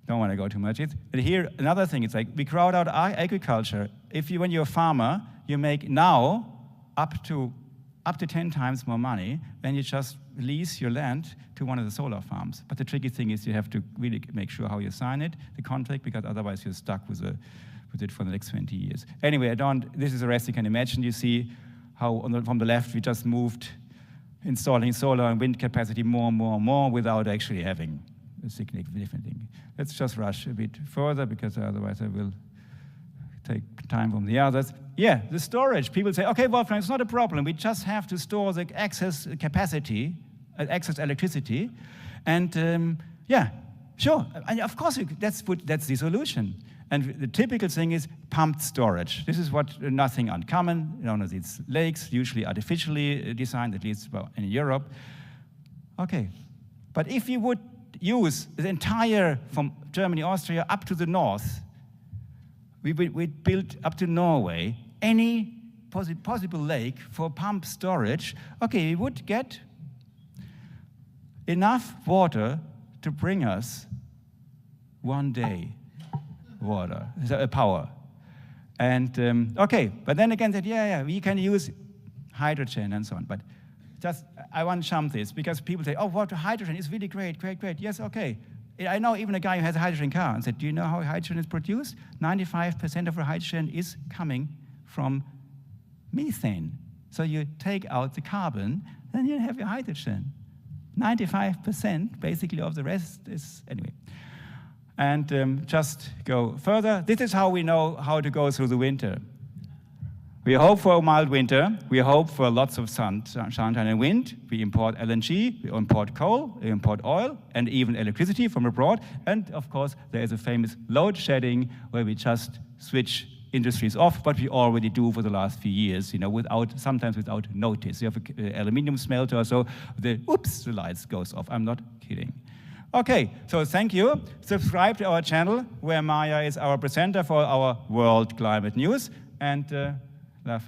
Don't want to go too much. And here, another thing, it's like we crowd out agriculture. When you're a farmer, you make now up to 10 times more money when you just lease your land to one of the solar farms. But the tricky thing is you have to really make sure how you sign it, the contract, because otherwise you're stuck with it for the next 20 years. Anyway, this is the rest you can imagine. You see how from the left we just moved installing solar and wind capacity more and more and more without actually having a significant thing. Let's just rush a bit further because otherwise I will take time from the others. Yeah, the storage. People say, okay, Wolfgang, it's not a problem. We just have to store the excess capacity, excess electricity. And yeah, sure. And of course, that's the solution. And the typical thing is pumped storage. This is nothing uncommon. You know, these lakes, usually artificially designed, at least in Europe. Okay, but if you would use the entire, from Germany, Austria, up to the north, we built up to Norway, any possible lake for pump storage, okay, we would get enough water to bring us one day power. And okay, but then again, that we can use hydrogen and so on. But I want to jump this because people say, oh, hydrogen is really great. Yes, okay. I know even a guy who has a hydrogen car and said, do you know how hydrogen is produced? 95% of the hydrogen is coming from methane. So you take out the carbon, then you have your hydrogen. 95% basically of the rest is, anyway. And just go further. This is how we know how to go through the winter. We hope for a mild winter. We hope for lots of sunshine and wind. We import LNG, we import coal, we import oil, and even electricity from abroad. And of course, there is a famous load shedding where we just switch industries off, but we already do for the last few years, you know, sometimes without notice. You have an aluminium smelter, so the lights goes off. I'm not kidding. Okay, so thank you. Subscribe to our channel, where Maya is our presenter for our World Climate News. And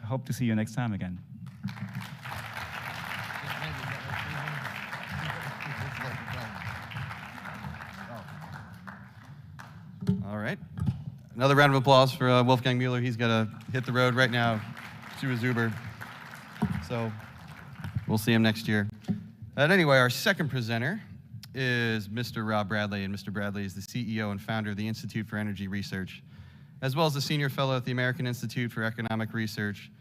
hope to see you next time again. All right. Another round of applause for Wolfgang Müller. He's got to hit the road right now to his Uber. So we'll see him next year. Anyway, our second presenter is Mr. Rob Bradley, and Mr. Bradley is the CEO and founder of the Institute for Energy Research, as well as a senior fellow at the American Institute for Economic Research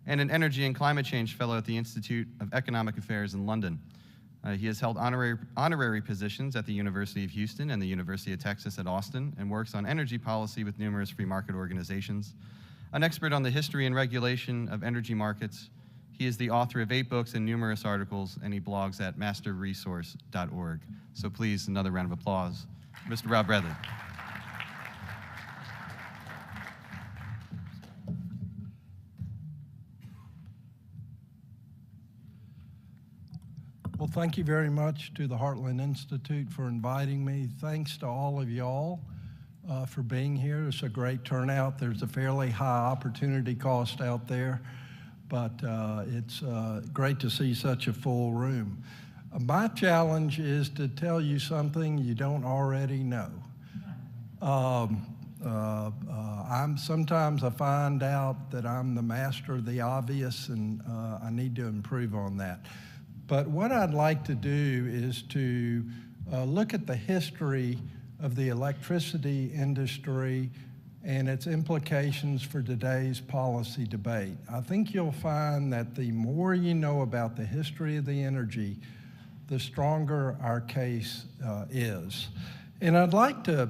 and an energy and climate change fellow at the Institute of Economic Affairs in London. He has held honorary positions at the University of Houston and the University of Texas at Austin and works on energy policy with numerous free market organizations. An expert on the history and regulation of energy markets, he is the author of 8 books and numerous articles, and he blogs at masterresource.org. So please, another round of applause, Mr. Rob Bradley. Well, thank you very much to the Heartland Institute for inviting me. Thanks to all of y'all for being here. It's a great turnout. There's a fairly high opportunity cost out there, but it's great to see such a full room. My challenge is to tell you something you don't already know. Sometimes I find out that I'm the master of the obvious, and I need to improve on that. But what I'd like to do is to look at the history of the electricity industry and its implications for today's policy debate. I think you'll find that the more you know about the history of the energy, the stronger our case is. And I'd like to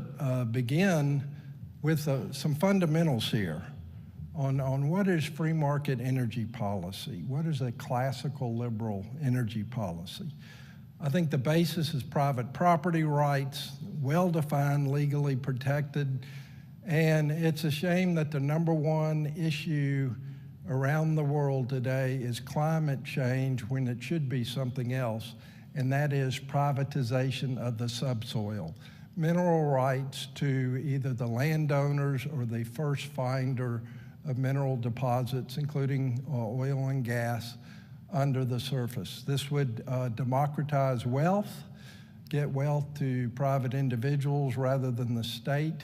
begin with some fundamentals here. on what is free market energy policy. What is a classical liberal energy policy? I think the basis is private property rights, well-defined, legally protected, and it's a shame that the number one issue around the world today is climate change when it should be something else, and that is privatization of the subsoil. Mineral rights to either the landowners or the first finder of mineral deposits, including oil and gas, under the surface. This would democratize wealth, get wealth to private individuals rather than the state,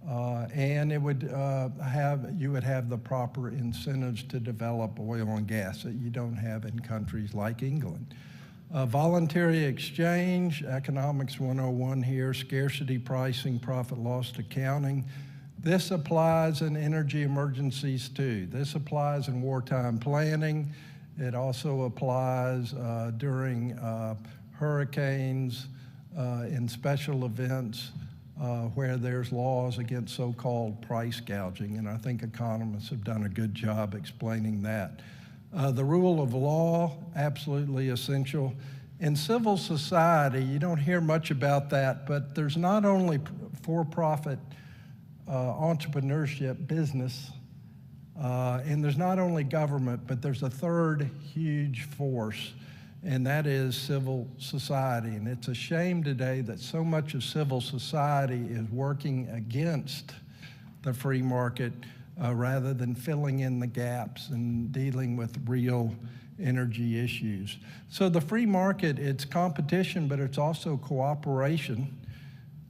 and it would you would have the proper incentives to develop oil and gas that you don't have in countries like England. Voluntary exchange, economics 101 here, scarcity pricing, profit loss accounting. This applies in energy emergencies too. This applies in wartime planning. It also applies during hurricanes, in special events where there's laws against so-called price gouging, and I think economists have done a good job explaining that. The rule of law, absolutely essential. In civil society, you don't hear much about that, but there's not only for-profit entrepreneurship, business, and there's not only government, but there's a third huge force, and that is civil society. And it's a shame today that so much of civil society is working against the free market rather than filling in the gaps and dealing with real energy issues. So the free market, it's competition, but it's also cooperation,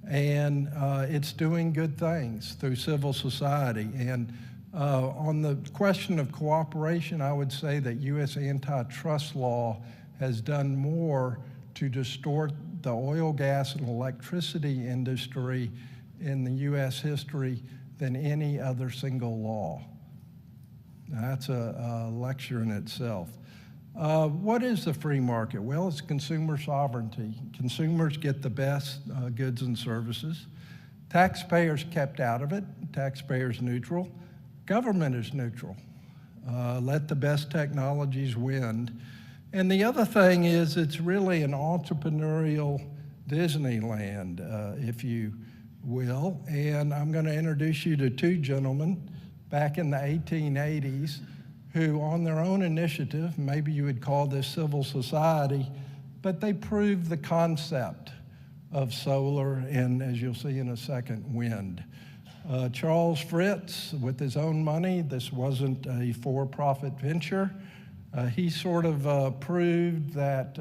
and it's doing good things through civil society. And on the question of cooperation, I would say that U.S. antitrust law has done more to distort the oil, gas, and electricity industry in the U.S. history than any other single law. Now, that's a lecture in itself. What is the free market? Well, it's consumer sovereignty. Consumers get the best goods and services. Taxpayers kept out of it. Taxpayers neutral. Government is neutral. Let the best technologies win. And the other thing is it's really an entrepreneurial Disneyland, if you will. And I'm going to introduce you to two gentlemen back in the 1880s who, on their own initiative, maybe you would call this civil society, but they proved the concept of solar and, as you'll see in a second, wind. Charles Fritz, with his own money, this wasn't a for-profit venture. He sort of proved that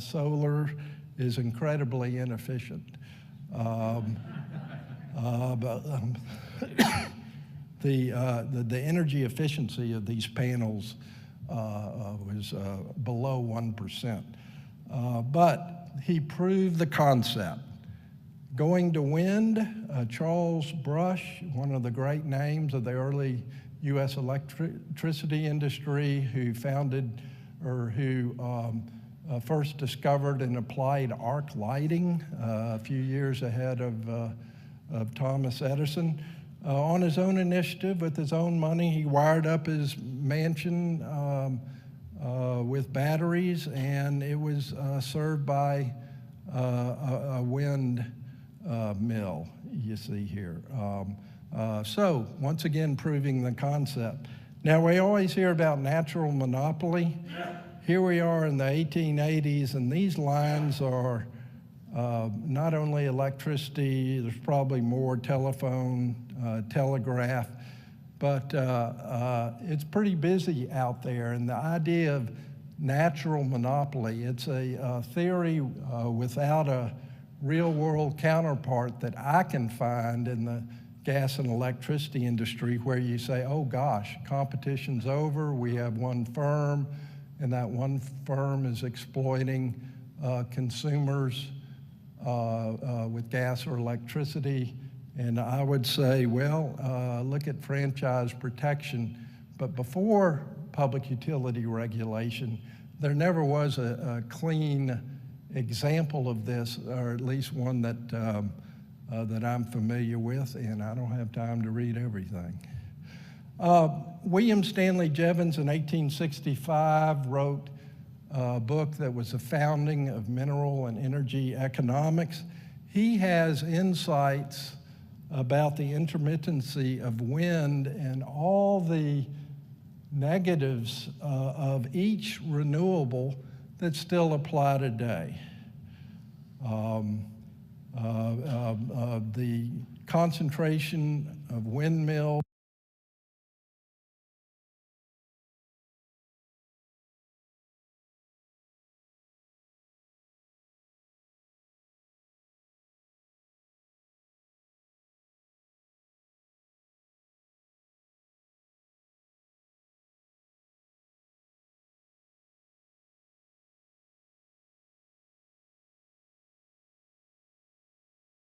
solar is incredibly inefficient. The energy efficiency of these panels was below 1%. But he proved the concept. Going to wind, Charles Brush, one of the great names of the early U.S. electricity industry, who founded or who first discovered and applied arc lighting a few years ahead of Thomas Edison. On his own initiative, with his own money, he wired up his mansion with batteries, and it was served by a wind mill, you see here. So, once again, proving the concept. Now, we always hear about natural monopoly. Here we are in the 1880s, and these lines are not only electricity, there's probably more telephone, telegraph, but it's pretty busy out there. And the idea of natural monopoly, it's a theory without a real-world counterpart that I can find in the gas and electricity industry, where you say, oh gosh, competition's over, we have one firm, and that one firm is exploiting consumers with gas or electricity. And I would say, well, look at franchise protection. But before public utility regulation, there never was a clean example of this, or at least one that that I'm familiar with, and I don't have time to read everything. William Stanley Jevons in 1865 wrote a book that was the founding of mineral and energy economics. He has insights about the intermittency of wind and all the negatives of each renewable that still apply today. The concentration of windmills,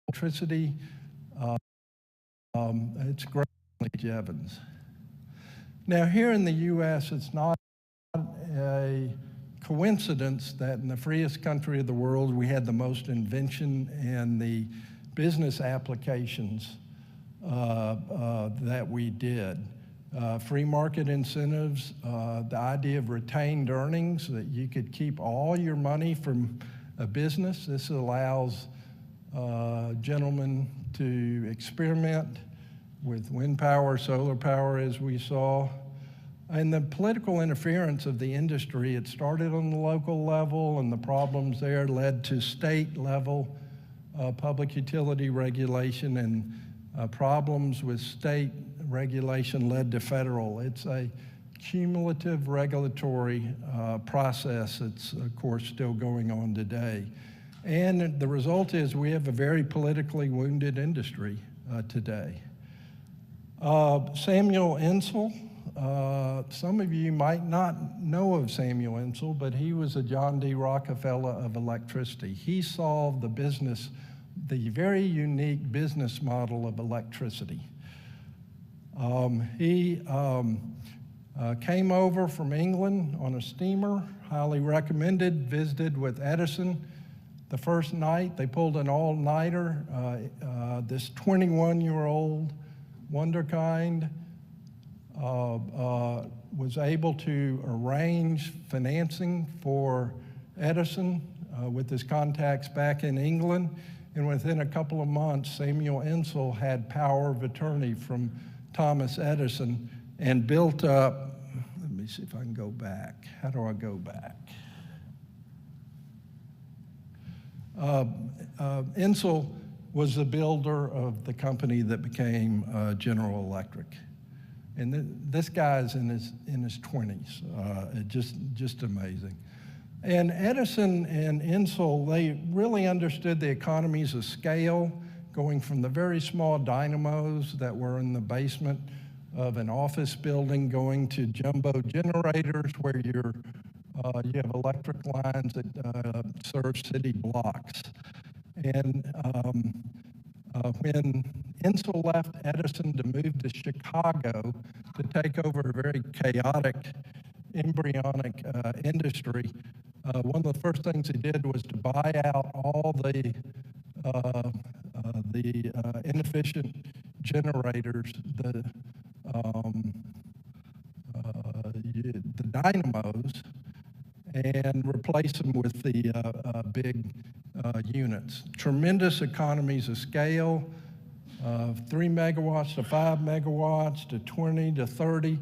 electricity, it's great, Jevons. Now here in the US, it's not a coincidence that in the freest country of the world, we had the most invention and the business applications that we did. Free market incentives, the idea of retained earnings, that you could keep all your money from a business. This allows gentlemen to experiment with wind power, solar power, as we saw. And the political interference of the industry, it started on the local level, and the problems there led to state level public utility regulation, and problems with state regulation led to federal. It's a cumulative regulatory process that's, of course, still going on today. And the result is we have a very politically wounded industry today. Samuel Insull, some of you might not know of Samuel Insull, but he was a John D. Rockefeller of electricity. He solved the very unique business model of electricity. He came over from England on a steamer, highly recommended, visited with Edison. The first night, they pulled an all-nighter. This 21-year-old wunderkind was able to arrange financing for Edison with his contacts back in England. And within a couple of months, Samuel Insull had power of attorney from Thomas Edison and built up, let me see if I can go back. How do I go back? Insull was the builder of the company that became General Electric. And this guy's in his 20s, just amazing. And Edison and Insull, they really understood the economies of scale, going from the very small dynamos that were in the basement of an office building, going to jumbo generators where you have electric lines that serve city blocks. And when Insull left Edison to move to Chicago to take over a very chaotic, embryonic industry, one of the first things he did was to buy out all the inefficient generators, the dynamos, and replace them with the big units. Tremendous economies of scale, 3 megawatts to 5 megawatts to 20 to 30.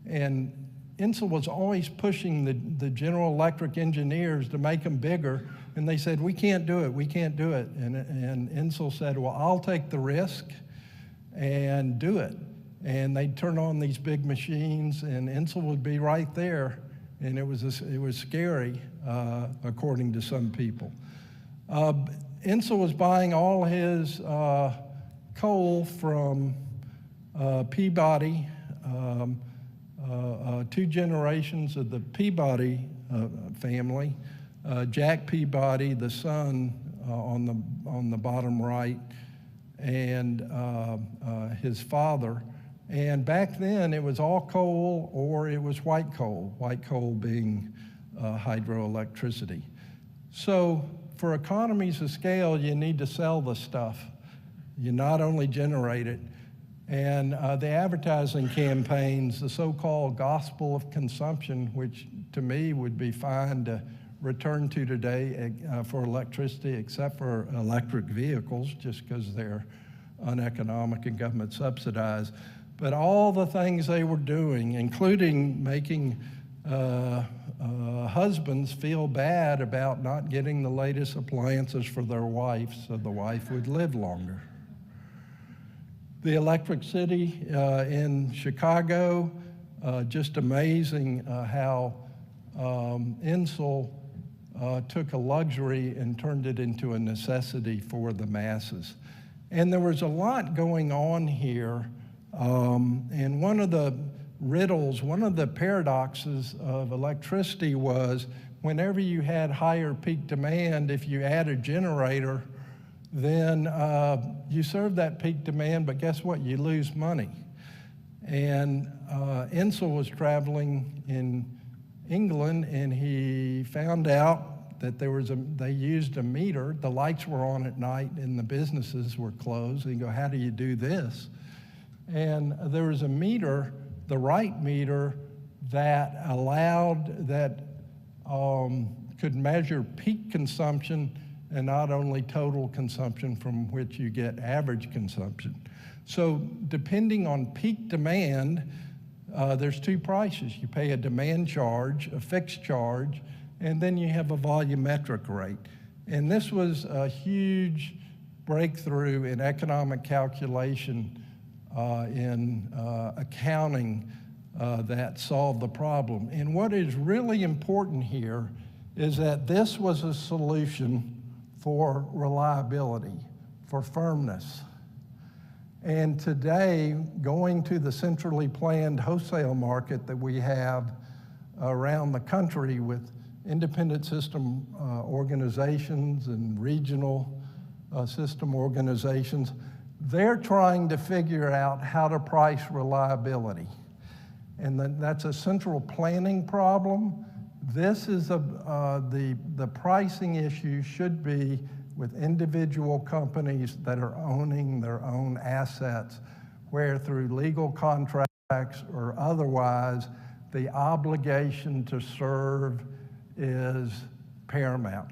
And Insull was always pushing the General Electric engineers to make them bigger. And they said, we can't do it, we can't do it. And Insull said, well, I'll take the risk and do it. And they'd turn on these big machines, and Insull would be right there. And it was scary, according to some people. Insull was buying all his coal from Peabody, 2 generations of the Peabody family. Jack Peabody, the son, on the bottom right, and his father. And back then, it was all coal or it was white coal being hydroelectricity. So for economies of scale, you need to sell the stuff. You not only generate it. And the advertising campaigns, the so-called gospel of consumption, which to me would be fine to return to today for electricity, except for electric vehicles, just because they're uneconomic and government subsidized. But all the things they were doing, including making husbands feel bad about not getting the latest appliances for their wife so the wife would live longer. The Electric City in Chicago, just amazing how Insull took a luxury and turned it into a necessity for the masses. And there was a lot going on here. And one of the riddles, one of the paradoxes of electricity was whenever you had higher peak demand, if you add a generator, then you serve that peak demand, but guess what? You lose money. And Insull was traveling in England, and he found out that they used a meter. The lights were on at night, and the businesses were closed. And you go, how do you do this? And there was a meter, the right meter, that could measure peak consumption and not only total consumption, from which you get average consumption. So depending on peak demand, there's two prices. You pay a demand charge, a fixed charge, and then you have a volumetric rate. And this was a huge breakthrough in economic calculation, in accounting, that solved the problem. And what is really important here is that this was a solution for reliability, for firmness. And today, going to the centrally planned wholesale market that we have around the country with independent system organizations and regional system organizations, they're trying to figure out how to price reliability. And that's a central planning problem. This is the pricing issue should be with individual companies that are owning their own assets, where through legal contracts or otherwise, the obligation to serve is paramount.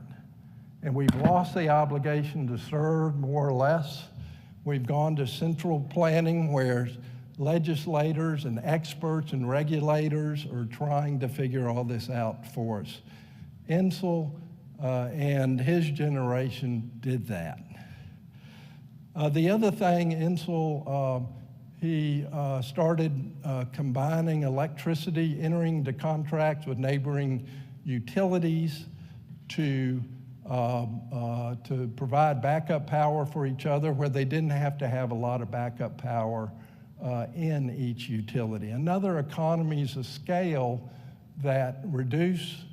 And we've lost the obligation to serve, more or less. We've gone to central planning where legislators and experts and regulators are trying to figure all this out for us. Insull and his generation did that. The other thing, Insull, he started combining electricity, entering into contracts with neighboring utilities to provide backup power for each other, where they didn't have to have a lot of backup power in each utility. Another economies of scale that reduce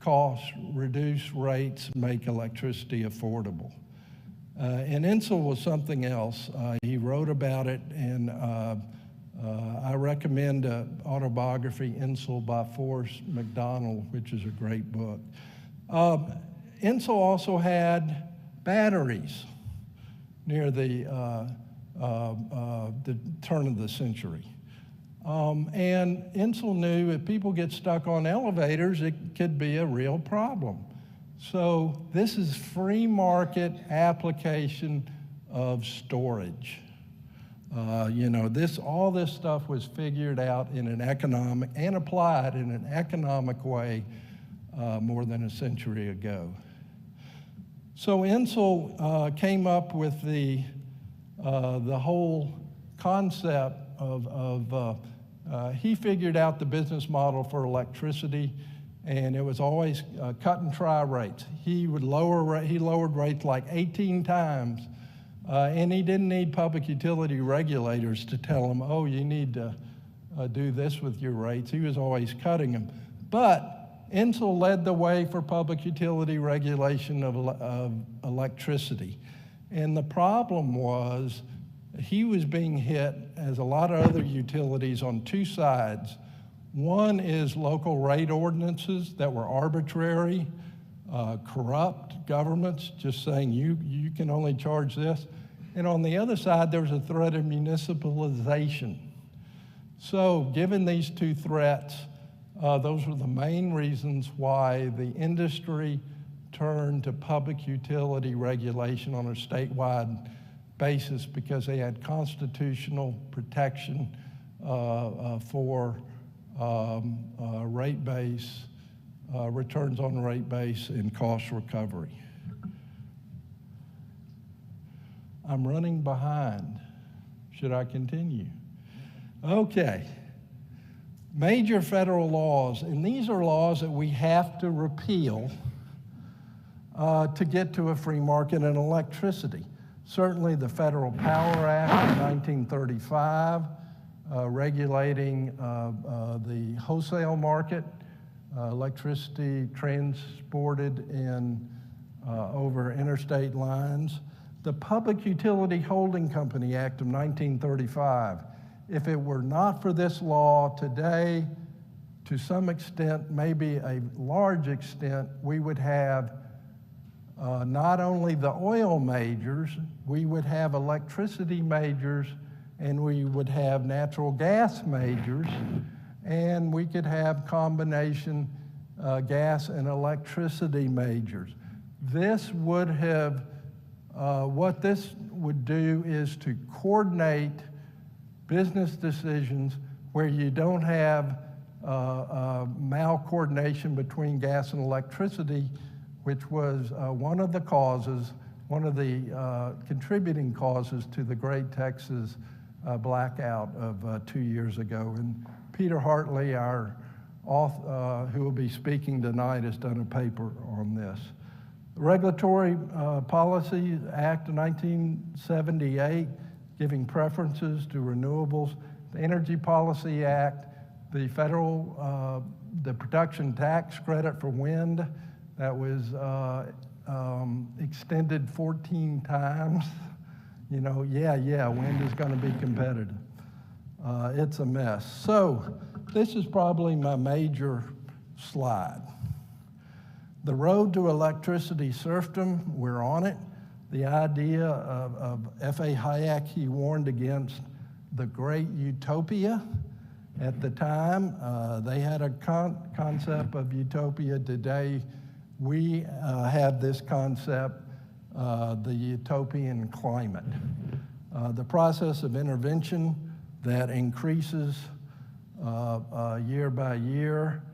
costs, reduce rates, make electricity affordable. And Insull was something else. He wrote about it, and I recommend an autobiography, Insull by Forrest McDonald, which is a great book. Insull also had batteries near the turn of the century. And Insull knew if people get stuck on elevators, it could be a real problem. So this is free market application of storage. All this stuff was figured out in an economic and applied in an economic way more than a century ago. So Insull came up with the whole concept of he figured out the business model for electricity, and it was always cut and try rates. He lowered rates like 18 times, and he didn't need public utility regulators to tell him, oh, you need to do this with your rates. He was always cutting them. But Insull led the way for public utility regulation of electricity. And the problem was he was being hit, as a lot of other utilities, on two sides. One is local rate ordinances that were arbitrary, corrupt governments just saying you can only charge this. And on the other side, there's a threat of municipalization. So given these two threats, those were the main reasons why the industry turned to public utility regulation on a statewide basis, because they had constitutional protection for rate base, returns on rate base, and cost recovery. I'm running behind. Should I continue? Okay. Major federal laws, and these are laws that we have to repeal to get to a free market in electricity. Certainly the Federal Power Act of 1935, regulating the wholesale market, electricity transported in over interstate lines. The Public Utility Holding Company Act of 1935. If it were not for this law today, to some extent, maybe a large extent, we would have not only the oil majors, we would have electricity majors, and we would have natural gas majors, and we could have combination gas and electricity majors. This would have, what this would do is to coordinate business decisions where you don't have malcoordination between gas and electricity, which was one of the causes, one of the contributing causes to the Great Texas blackout of 2 years ago. And Peter Hartley, our author, who will be speaking tonight, has done a paper on this. The Regulatory Policy Act of 1978, giving preferences to renewables. The Energy Policy Act, the federal, the production tax credit for wind, that was extended 14 times. You know, wind is going to be competitive. It's a mess. So this is probably my major slide. The road to electricity serfdom, we're on it. The idea of F.A. Hayek, he warned against the great utopia at the time. They had a concept of utopia. Today, we have this concept, the utopian climate. The process of intervention that increases year by year.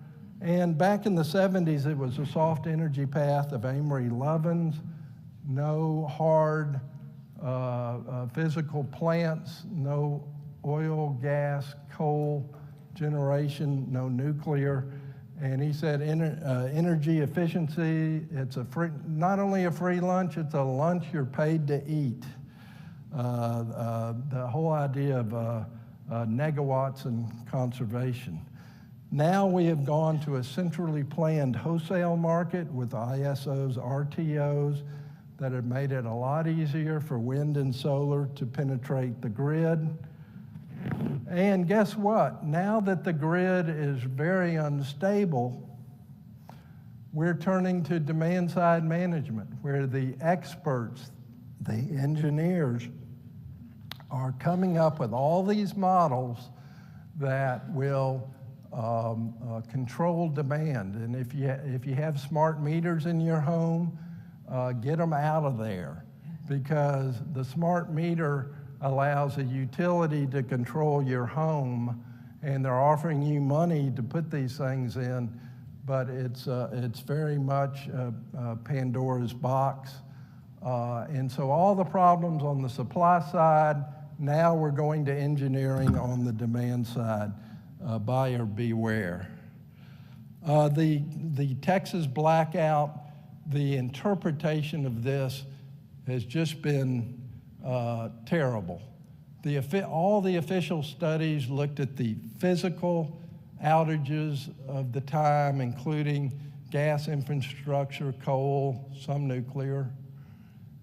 And back in the 70s, it was a soft energy path of Amory Lovins, no hard physical plants, no oil, gas, coal generation, no nuclear. And he said energy efficiency, it's a free, not only a free lunch, it's a lunch you're paid to eat. The whole idea of negawatts and conservation. Now we have gone to a centrally planned wholesale market with ISOs, RTOs, that have made it a lot easier for wind and solar to penetrate the grid. And guess what? Now that the grid is very unstable, we're turning to demand-side management, where the experts, the engineers, are coming up with all these models that will control demand. And if you have smart meters in your home, get them out of there, because the smart meter allows a utility to control your home, and they're offering you money to put these things in, but it's very much Pandora's box. And so all the problems on the supply side, now we're going to engineering on the demand side. Buyer beware. The Texas blackout, the interpretation of this has just been terrible. All the official studies looked at the physical outages of the time, including gas infrastructure, coal, some nuclear,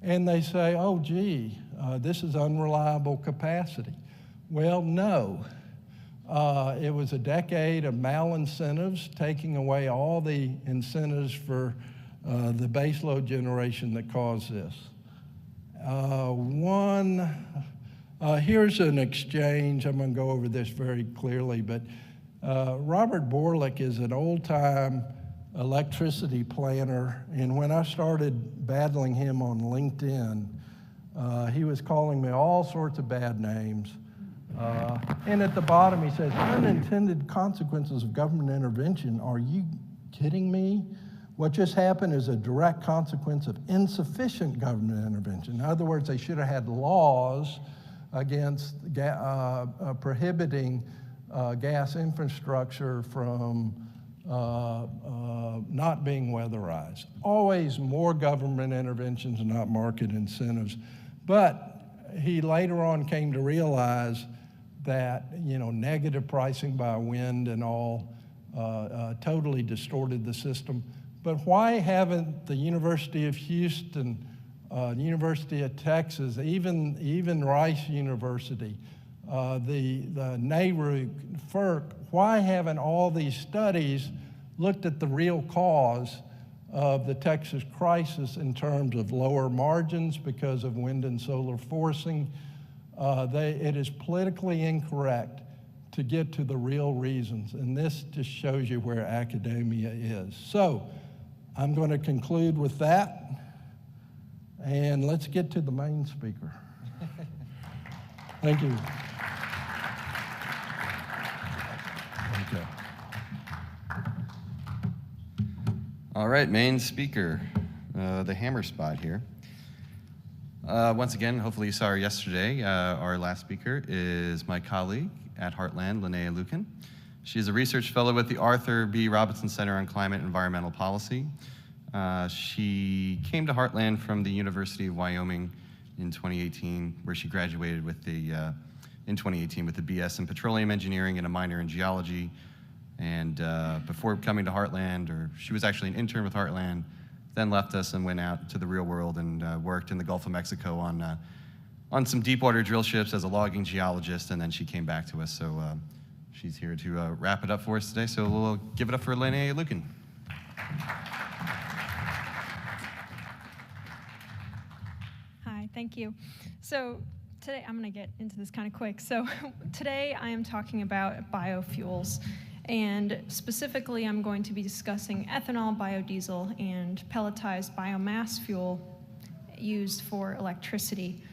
and they say, oh, gee, this is unreliable capacity. Well, no. It was a decade of malincentives, taking away all the incentives for the baseload generation that caused this. Here's an exchange. I'm going to go over this very clearly, but Robert Borlick is an old-time electricity planner, and when I started battling him on LinkedIn, he was calling me all sorts of bad names. And at the bottom he says, unintended consequences of government intervention. Are you kidding me? What just happened is a direct consequence of insufficient government intervention. In other words, they should have had laws against prohibiting gas infrastructure from not being weatherized. Always more government interventions, not market incentives. But he later on came to realize that, you know, negative pricing by wind and all totally distorted the system. But why haven't the University of Houston, the University of Texas, even Rice University, the NARUC, FERC, why haven't all these studies looked at the real cause of the Texas crisis in terms of lower margins because of wind and solar forcing? It is politically incorrect to get to the real reasons, and this just shows you where academia is. So I'm going to conclude with that, and let's get to the main speaker. Thank you. Okay. All right, main speaker, the hammer spot here. Once again, hopefully you saw her yesterday. Our last speaker is my colleague at Heartland, Linnea Lueken. She is a research fellow with the Arthur B. Robinson Center on Climate and Environmental Policy. She came to Heartland from the University of Wyoming in 2018, where she graduated with the in 2018 with a BS in petroleum engineering and a minor in geology. And before coming to Heartland, she was actually an intern with Heartland, then left us and went out to the real world and worked in the Gulf of Mexico on some deep water drill ships as a logging geologist, and then she came back to us. So she's here to wrap it up for us today. So we'll give it up for Linnea Lueken. Hi, thank you. So today, I'm going to get into this kind of quick. So today I am talking about biofuels. And specifically, I'm going to be discussing ethanol, biodiesel, and pelletized biomass fuel used for electricity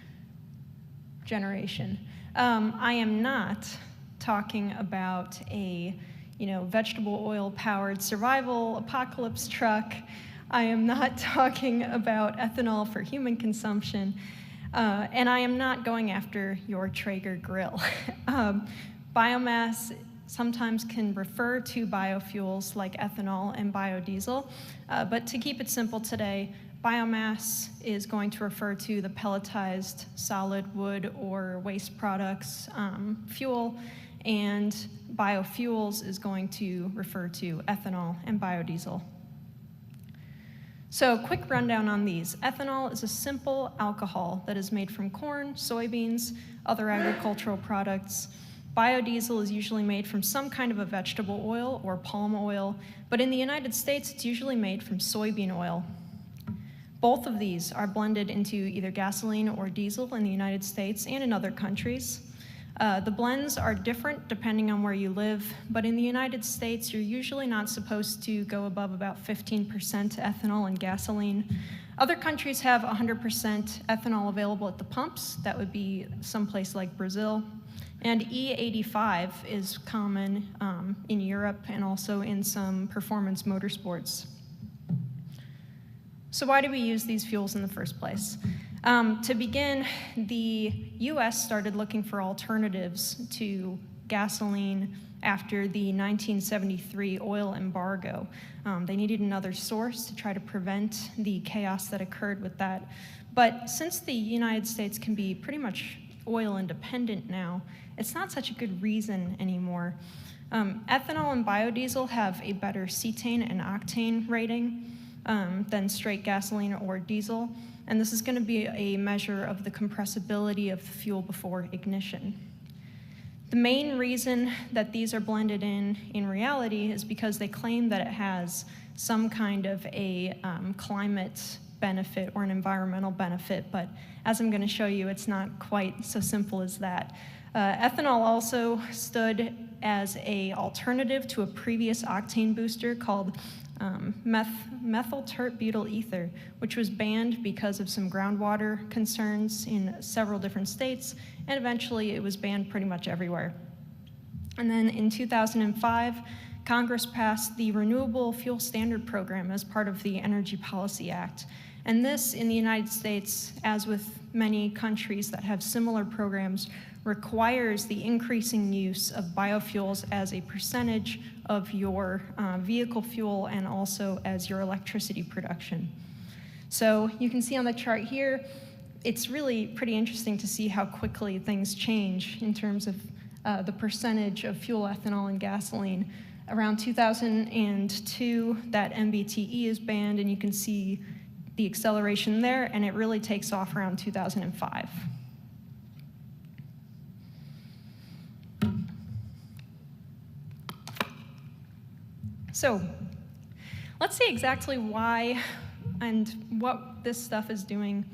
generation. I am not talking about a, vegetable oil-powered survival apocalypse truck. I am not talking about ethanol for human consumption, and I am not going after your Traeger grill. Biomass sometimes can refer to biofuels like ethanol and biodiesel, but to keep it simple today, biomass is going to refer to the pelletized solid wood or waste products fuel, and biofuels is going to refer to ethanol and biodiesel. So quick rundown on these. Ethanol is a simple alcohol that is made from corn, soybeans, other agricultural products. Biodiesel is usually made from some kind of a vegetable oil or palm oil, but in the United States, it's usually made from soybean oil. Both of these are blended into either gasoline or diesel in the United States and in other countries. The blends are different depending on where you live, but in the United States, you're usually not supposed to go above about 15% ethanol in gasoline. Other countries have 100% ethanol available at the pumps. That would be someplace like Brazil. And E85 is common in Europe and also in some performance motorsports. So why do we use these fuels in the first place? To begin, the US started looking for alternatives to gasoline after the 1973 oil embargo. They needed another source to try to prevent the chaos that occurred with that. But since the United States can be pretty much oil independent now, it's not such a good reason anymore. Ethanol and biodiesel have a better cetane and octane rating than straight gasoline or diesel, and this is going to be a measure of the compressibility of the fuel before ignition. The main reason that these are blended in reality is because they claim that it has some kind of a climate benefit or an environmental benefit, but as I'm going to show you, it's not quite so simple as that. Ethanol also stood as an alternative to a previous octane booster called methyl tert butyl ether, which was banned because of some groundwater concerns in several different states, and eventually it was banned pretty much everywhere. And then in 2005, Congress passed the Renewable Fuel Standard Program as part of the Energy Policy Act. And this, in the United States, as with many countries that have similar programs, requires the increasing use of biofuels as a percentage of your vehicle fuel and also as your electricity production. So you can see on the chart here, it's really pretty interesting to see how quickly things change in terms of the percentage of fuel ethanol in gasoline. Around 2002, that MBTE is banned, and you can see the acceleration there, and it really takes off around 2005. So let's see exactly why and what this stuff is doing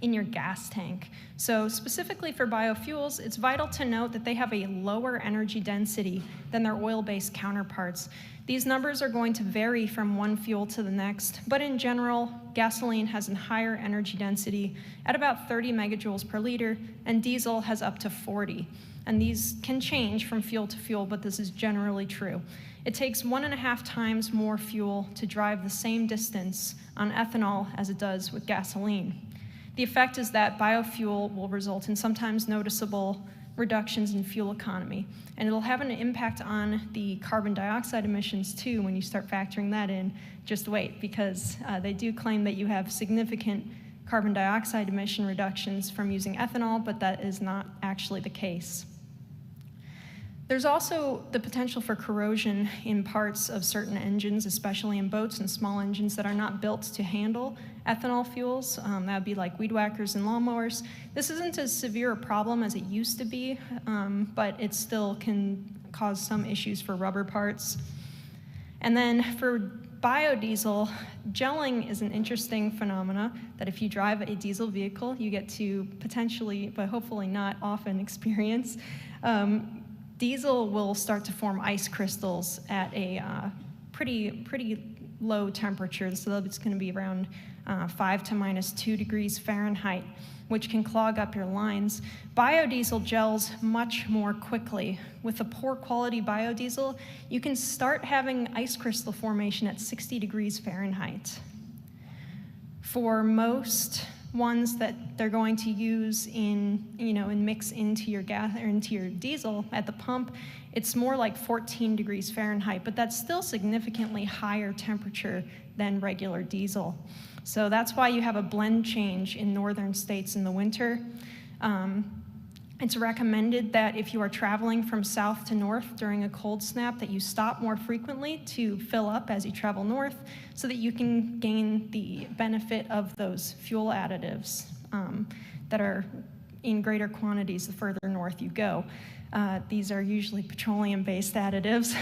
in your gas tank. So specifically for biofuels, it's vital to note that they have a lower energy density than their oil-based counterparts. These numbers are going to vary from one fuel to the next, but in general, gasoline has a higher energy density at about 30 megajoules per liter, and diesel has up to 40. And these can change from fuel to fuel, but this is generally true. It takes 1.5 times more fuel to drive the same distance on ethanol as it does with gasoline. The effect is that biofuel will result in sometimes noticeable reductions in fuel economy, and it'll have an impact on the carbon dioxide emissions too when you start factoring that in. Just wait, because they do claim that you have significant carbon dioxide emission reductions from using ethanol, but that is not actually the case. There's also the potential for corrosion in parts of certain engines, especially in boats and small engines that are not built to handle ethanol fuels. That would be like weed whackers and lawnmowers. This isn't as severe a problem as it used to be, but it still can cause some issues for rubber parts. And then for biodiesel, gelling is an interesting phenomena that if you drive a diesel vehicle, you get to potentially, but hopefully not often, experience. Diesel will start to form ice crystals at a pretty low temperature, so it's going to be around 5 to -2 degrees Fahrenheit, which can clog up your lines. Biodiesel gels much more quickly. With a poor quality biodiesel, you can start having ice crystal formation at 60 degrees Fahrenheit. For most ones that they're going to use and mix into your gas or into your diesel at the pump, it's more like 14 degrees Fahrenheit, but that's still significantly higher temperature than regular diesel. So that's why you have a blend change in northern states in the winter. It's recommended that if you are traveling from south to north during a cold snap, that you stop more frequently to fill up as you travel north so that you can gain the benefit of those fuel additives that are in greater quantities the further north you go. These are usually petroleum-based additives,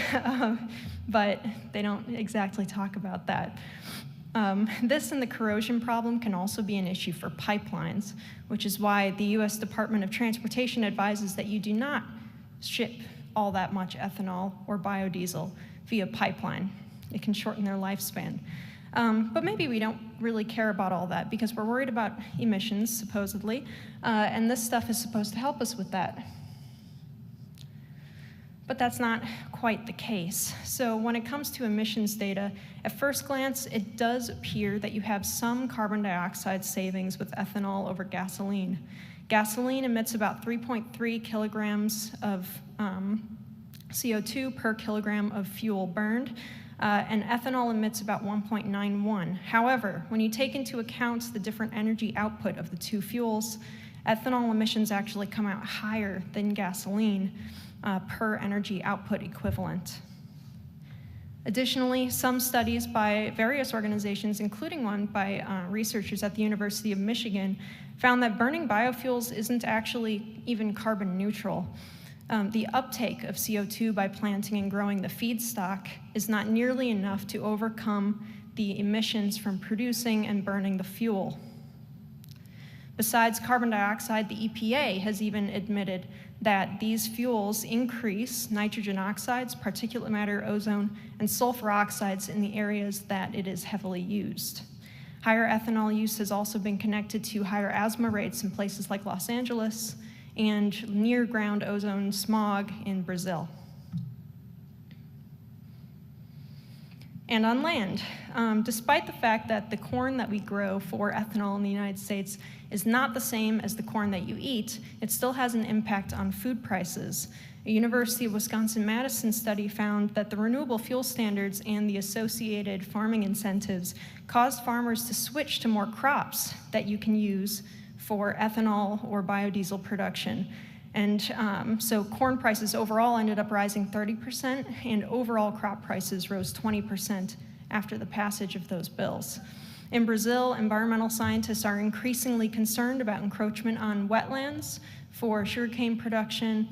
but they don't exactly talk about that. This and the corrosion problem can also be an issue for pipelines, which is why the U.S. Department of Transportation advises that you do not ship all that much ethanol or biodiesel via pipeline. It can shorten their lifespan. But maybe we don't really care about all that because we're worried about emissions, supposedly, and this stuff is supposed to help us with that. But that's not quite the case. So when it comes to emissions data, at first glance, it does appear that you have some carbon dioxide savings with ethanol over gasoline. Gasoline emits about 3.3 kilograms of CO2 per kilogram of fuel burned, and ethanol emits about 1.91. However, when you take into account the different energy output of the two fuels, ethanol emissions actually come out higher than gasoline per energy output equivalent. Additionally, some studies by various organizations, including one by researchers at the University of Michigan, found that burning biofuels isn't actually even carbon neutral. The uptake of CO2 by planting and growing the feedstock is not nearly enough to overcome the emissions from producing and burning the fuel. Besides carbon dioxide, the EPA has even admitted that these fuels increase nitrogen oxides, particulate matter, ozone, and sulfur oxides in the areas that it is heavily used. Higher ethanol use has also been connected to higher asthma rates in places like Los Angeles and near-ground ozone smog in Brazil. And on land, despite the fact that the corn that we grow for ethanol in the United States is not the same as the corn that you eat, it still has an impact on food prices. A University of Wisconsin-Madison study found that the renewable fuel standards and the associated farming incentives caused farmers to switch to more crops that you can use for ethanol or biodiesel production. And so corn prices overall ended up rising 30%, and overall crop prices rose 20% after the passage of those bills. In Brazil, environmental scientists are increasingly concerned about encroachment on wetlands for sugarcane production.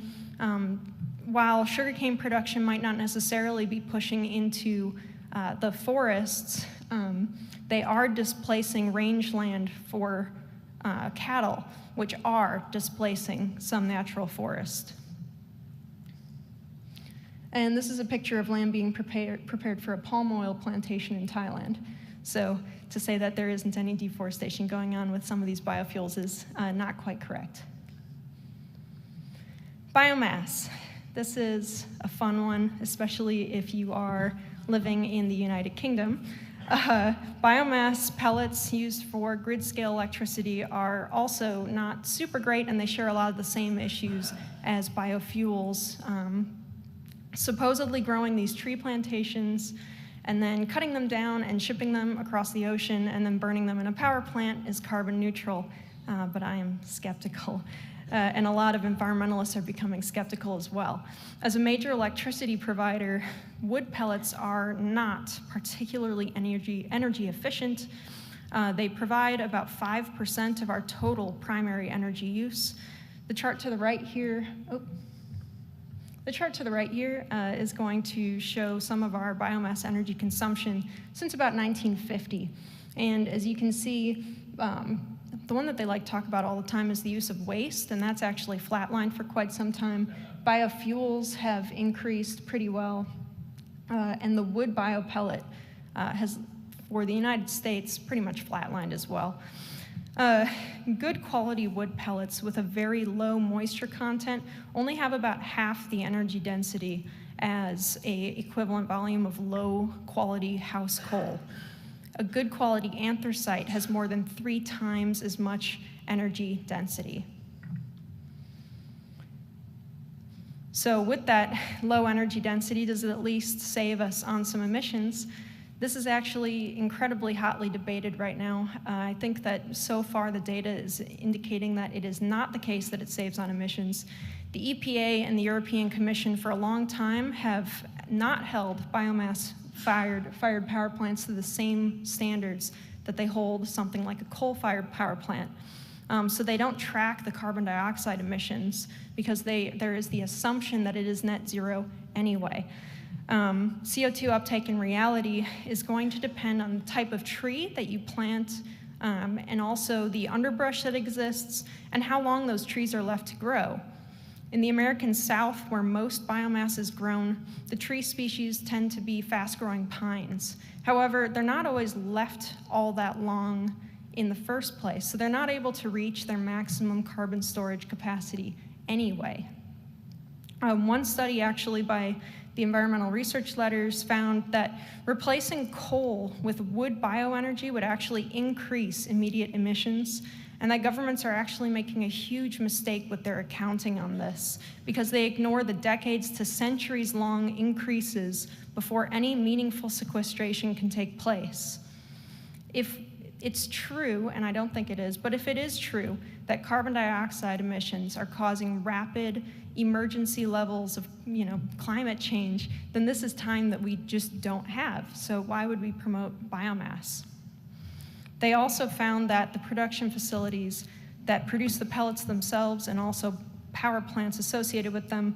While sugarcane production might not necessarily be pushing into the forests, they are displacing rangeland for cattle, which are displacing some natural forest. And this is a picture of land being prepared for a palm oil plantation in Thailand. So to say that there isn't any deforestation going on with some of these biofuels is not quite correct. Biomass. This is a fun one, especially if you are living in the United Kingdom. Biomass pellets used for grid-scale electricity are also not super great, and they share a lot of the same issues as biofuels. Supposedly growing these tree plantations and then cutting them down and shipping them across the ocean and then burning them in a power plant is carbon neutral, but I am skeptical. And a lot of environmentalists are becoming skeptical as well. As a major electricity provider, wood pellets are not particularly energy efficient. They provide about 5% of our total primary energy use. The chart to the right here, is going to show some of our biomass energy consumption since about 1950. And as you can see, the one that they like to talk about all the time is the use of waste, and that's actually flatlined for quite some time. Biofuels have increased pretty well, and the wood biopellet has, for the United States, pretty much flatlined as well. Good quality wood pellets with a very low moisture content only have about half the energy density as an equivalent volume of low quality house coal. A good quality anthracite has more than 3 times as much energy density. So with that low energy density, does it at least save us on some emissions? This is actually incredibly hotly debated right now. I think that so far the data is indicating that it is not the case that it saves on emissions. The EPA and the European Commission for a long time have not held biomass-fired power plants to the same standards that they hold something like a coal-fired power plant. So they don't track the carbon dioxide emissions because there is the assumption that it is net zero anyway. CO2 uptake in reality is going to depend on the type of tree that you plant, and also the underbrush that exists and how long those trees are left to grow. In the American South, where most biomass is grown, the tree species tend to be fast-growing pines. However, they're not always left all that long in the first place, so they're not able to reach their maximum carbon storage capacity anyway. One study actually by the Environmental Research Letters found that replacing coal with wood bioenergy would actually increase immediate emissions, and that governments are actually making a huge mistake with their accounting on this because they ignore the decades to centuries long increases before any meaningful sequestration can take place. If it's true, and I don't think it is, but if it is true that carbon dioxide emissions are causing rapid emergency levels of climate change, then this is time that we just don't have. So why would we promote biomass? They also found that the production facilities that produce the pellets themselves and also power plants associated with them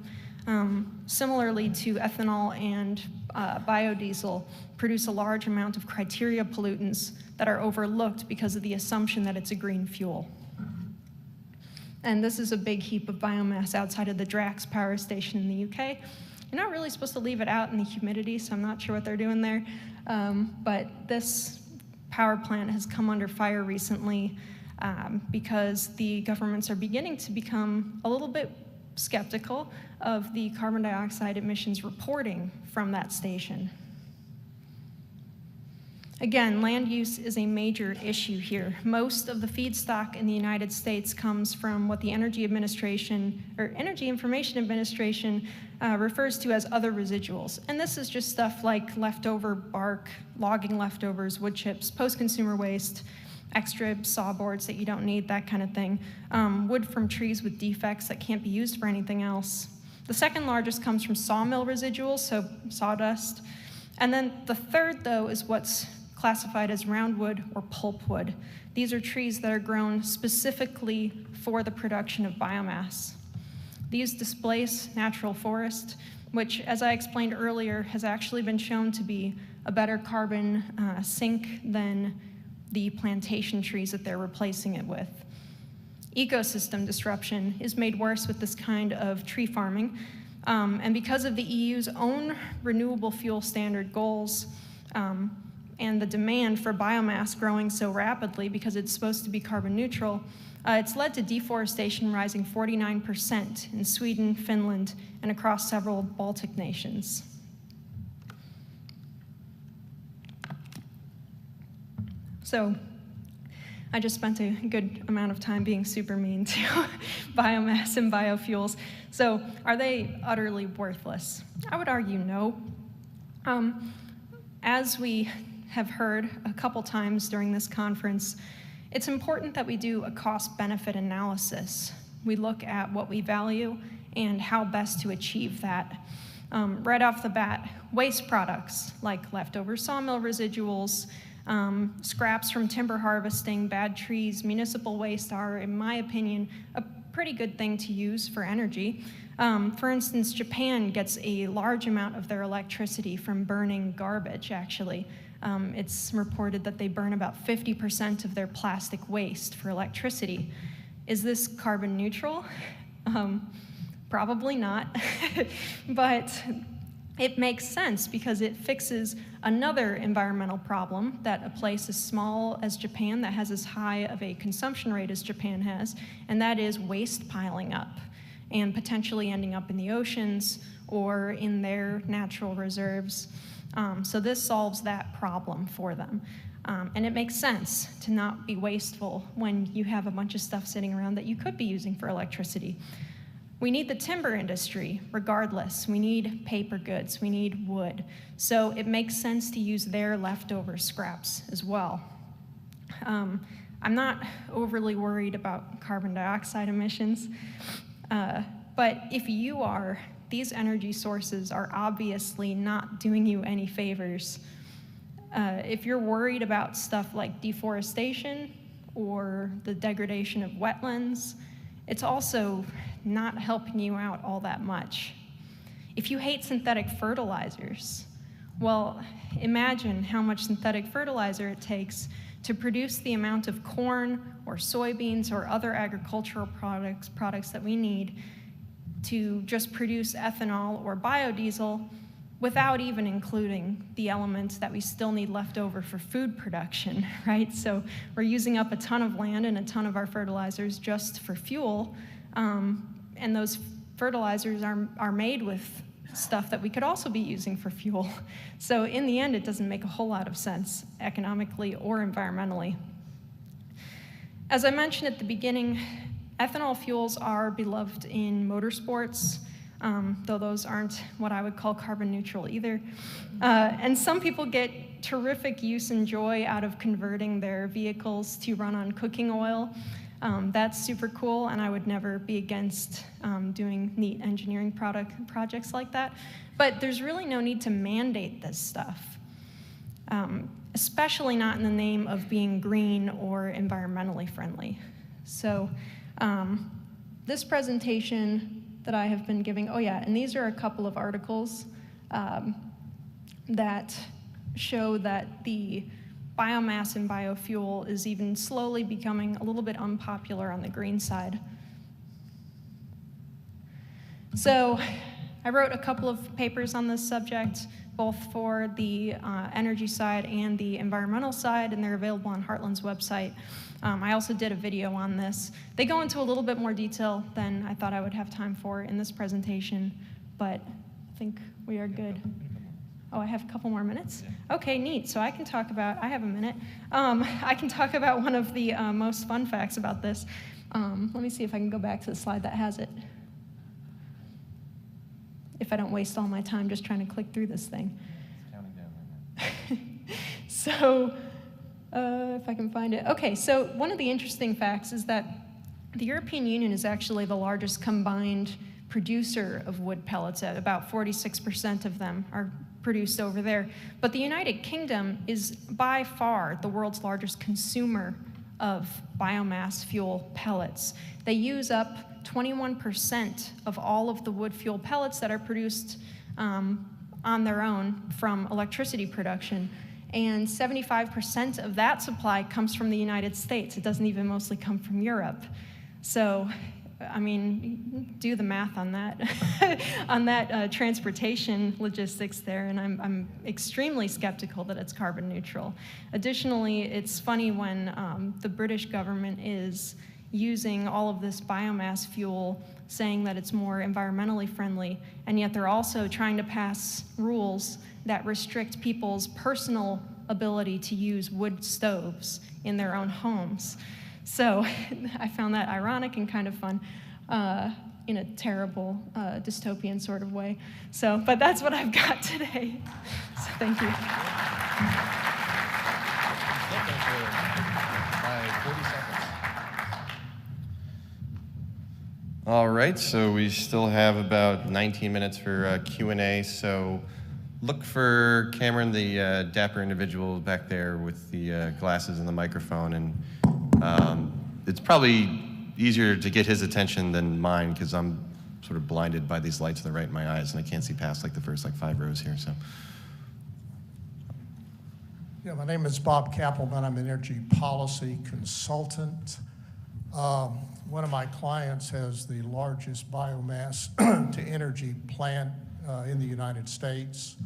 similarly to ethanol and biodiesel, produce a large amount of criteria pollutants that are overlooked because of the assumption that it's a green fuel. And this is a big heap of biomass outside of the Drax power station in the UK. You're not really supposed to leave it out in the humidity, so I'm not sure what they're doing there. But this power plant has come under fire recently because the governments are beginning to become a little bit skeptical of the carbon dioxide emissions reporting from that station. Again, land use is a major issue here. Most of the feedstock in the United States comes from what the Energy Administration, or Energy Information Administration, refers to as other residuals. And this is just stuff like leftover bark, logging leftovers, wood chips, post-consumer waste, extra saw boards that you don't need, that kind of thing. Wood from trees with defects that can't be used for anything else. The second largest comes from sawmill residuals, so sawdust. And then the third, though, is what's classified as roundwood or pulpwood. These are trees that are grown specifically for the production of biomass. These displace natural forest, which, as I explained earlier, has actually been shown to be a better carbon sink than the plantation trees that they're replacing it with. Ecosystem disruption is made worse with this kind of tree farming, and because of the EU's own renewable fuel standard goals, and the demand for biomass growing so rapidly because it's supposed to be carbon neutral, it's led to deforestation rising 49% in Sweden, Finland, and across several Baltic nations. So I just spent a good amount of time being super mean to biomass and biofuels. So are they utterly worthless? I would argue no. As we have heard a couple times during this conference, it's important that we do a cost-benefit analysis. We look at what we value and how best to achieve that. Right off the bat, waste products like leftover sawmill residuals, scraps from timber harvesting, bad trees, municipal waste are, in my opinion, a pretty good thing to use for energy. For instance, Japan gets a large amount of their electricity from burning garbage, actually. It's reported that they burn about 50% of their plastic waste for electricity. Is this carbon neutral? Probably not, but it makes sense because it fixes another environmental problem that a place as small as Japan, that has as high of a consumption rate as Japan has, and that is waste piling up and potentially ending up in the oceans or in their natural reserves. So this solves that problem for them. And it makes sense to not be wasteful when you have a bunch of stuff sitting around that you could be using for electricity. We need the timber industry, regardless. We need paper goods, we need wood. So it makes sense to use their leftover scraps as well. I'm not overly worried about carbon dioxide emissions, but if you are, these energy sources are obviously not doing you any favors. If you're worried about stuff like deforestation or the degradation of wetlands, it's also not helping you out all that much. If you hate synthetic fertilizers, well, imagine how much synthetic fertilizer it takes to produce the amount of corn or soybeans or other agricultural products that we need to just produce ethanol or biodiesel without even including the elements that we still need left over for food production, right? So we're using up a ton of land and a ton of our fertilizers just for fuel, and those fertilizers are made with stuff that we could also be using for fuel. So in the end, it doesn't make a whole lot of sense economically or environmentally. As I mentioned at the beginning, ethanol fuels are beloved in motorsports, though those aren't what I would call carbon neutral either. And some people get terrific use and joy out of converting their vehicles to run on cooking oil. That's super cool, and I would never be against doing neat engineering projects like that. But there's really no need to mandate this stuff, especially not in the name of being green or environmentally friendly. So this presentation that I have been giving. Oh yeah, and these are a couple of articles that show that the biomass and biofuel is even slowly becoming a little bit unpopular on the green side. So I wrote a couple of papers on this subject, both for the energy side and the environmental side, and they're available on Heartland's website. I also did a video on this. They go into a little bit more detail than I thought I would have time for in this presentation, but I think we are good. Oh, I have a couple more minutes? Okay, neat. So I can talk about, I have a minute. I can talk about one of the most fun facts about this. Let me see if I can go back to the slide that has it. If I don't waste all my time just trying to click through this thing. So, if I can find it. Okay, so one of the interesting facts is that the European Union is actually the largest combined producer of wood pellets. At about 46% of them are produced over there. But the United Kingdom is by far the world's largest consumer of biomass fuel pellets. They use up 21% of all of the wood fuel pellets that are produced on their own from electricity production. And 75% of that supply comes from the United States. It doesn't even mostly come from Europe. So, I mean, do the math on that, on that transportation logistics there, and I'm extremely skeptical that it's carbon neutral. Additionally, it's funny when the British government is using all of this biomass fuel, saying that it's more environmentally friendly, and yet they're also trying to pass rules that restrict people's personal ability to use wood stoves in their own homes. So I found that ironic and kind of fun in a terrible dystopian sort of way. So, but that's what I've got today. So thank you. 40 seconds. All right, so we still have about 19 minutes for Q&A. So look for Cameron, the dapper individual back there with the glasses and the microphone, and it's probably easier to get his attention than mine because I'm sort of blinded by these lights that are right in my eyes and I can't see past like the first 5 rows here. So. Yeah, my name is Bob Kappelman. I'm an energy policy consultant. One of my clients has the largest biomass to energy plant in the United States.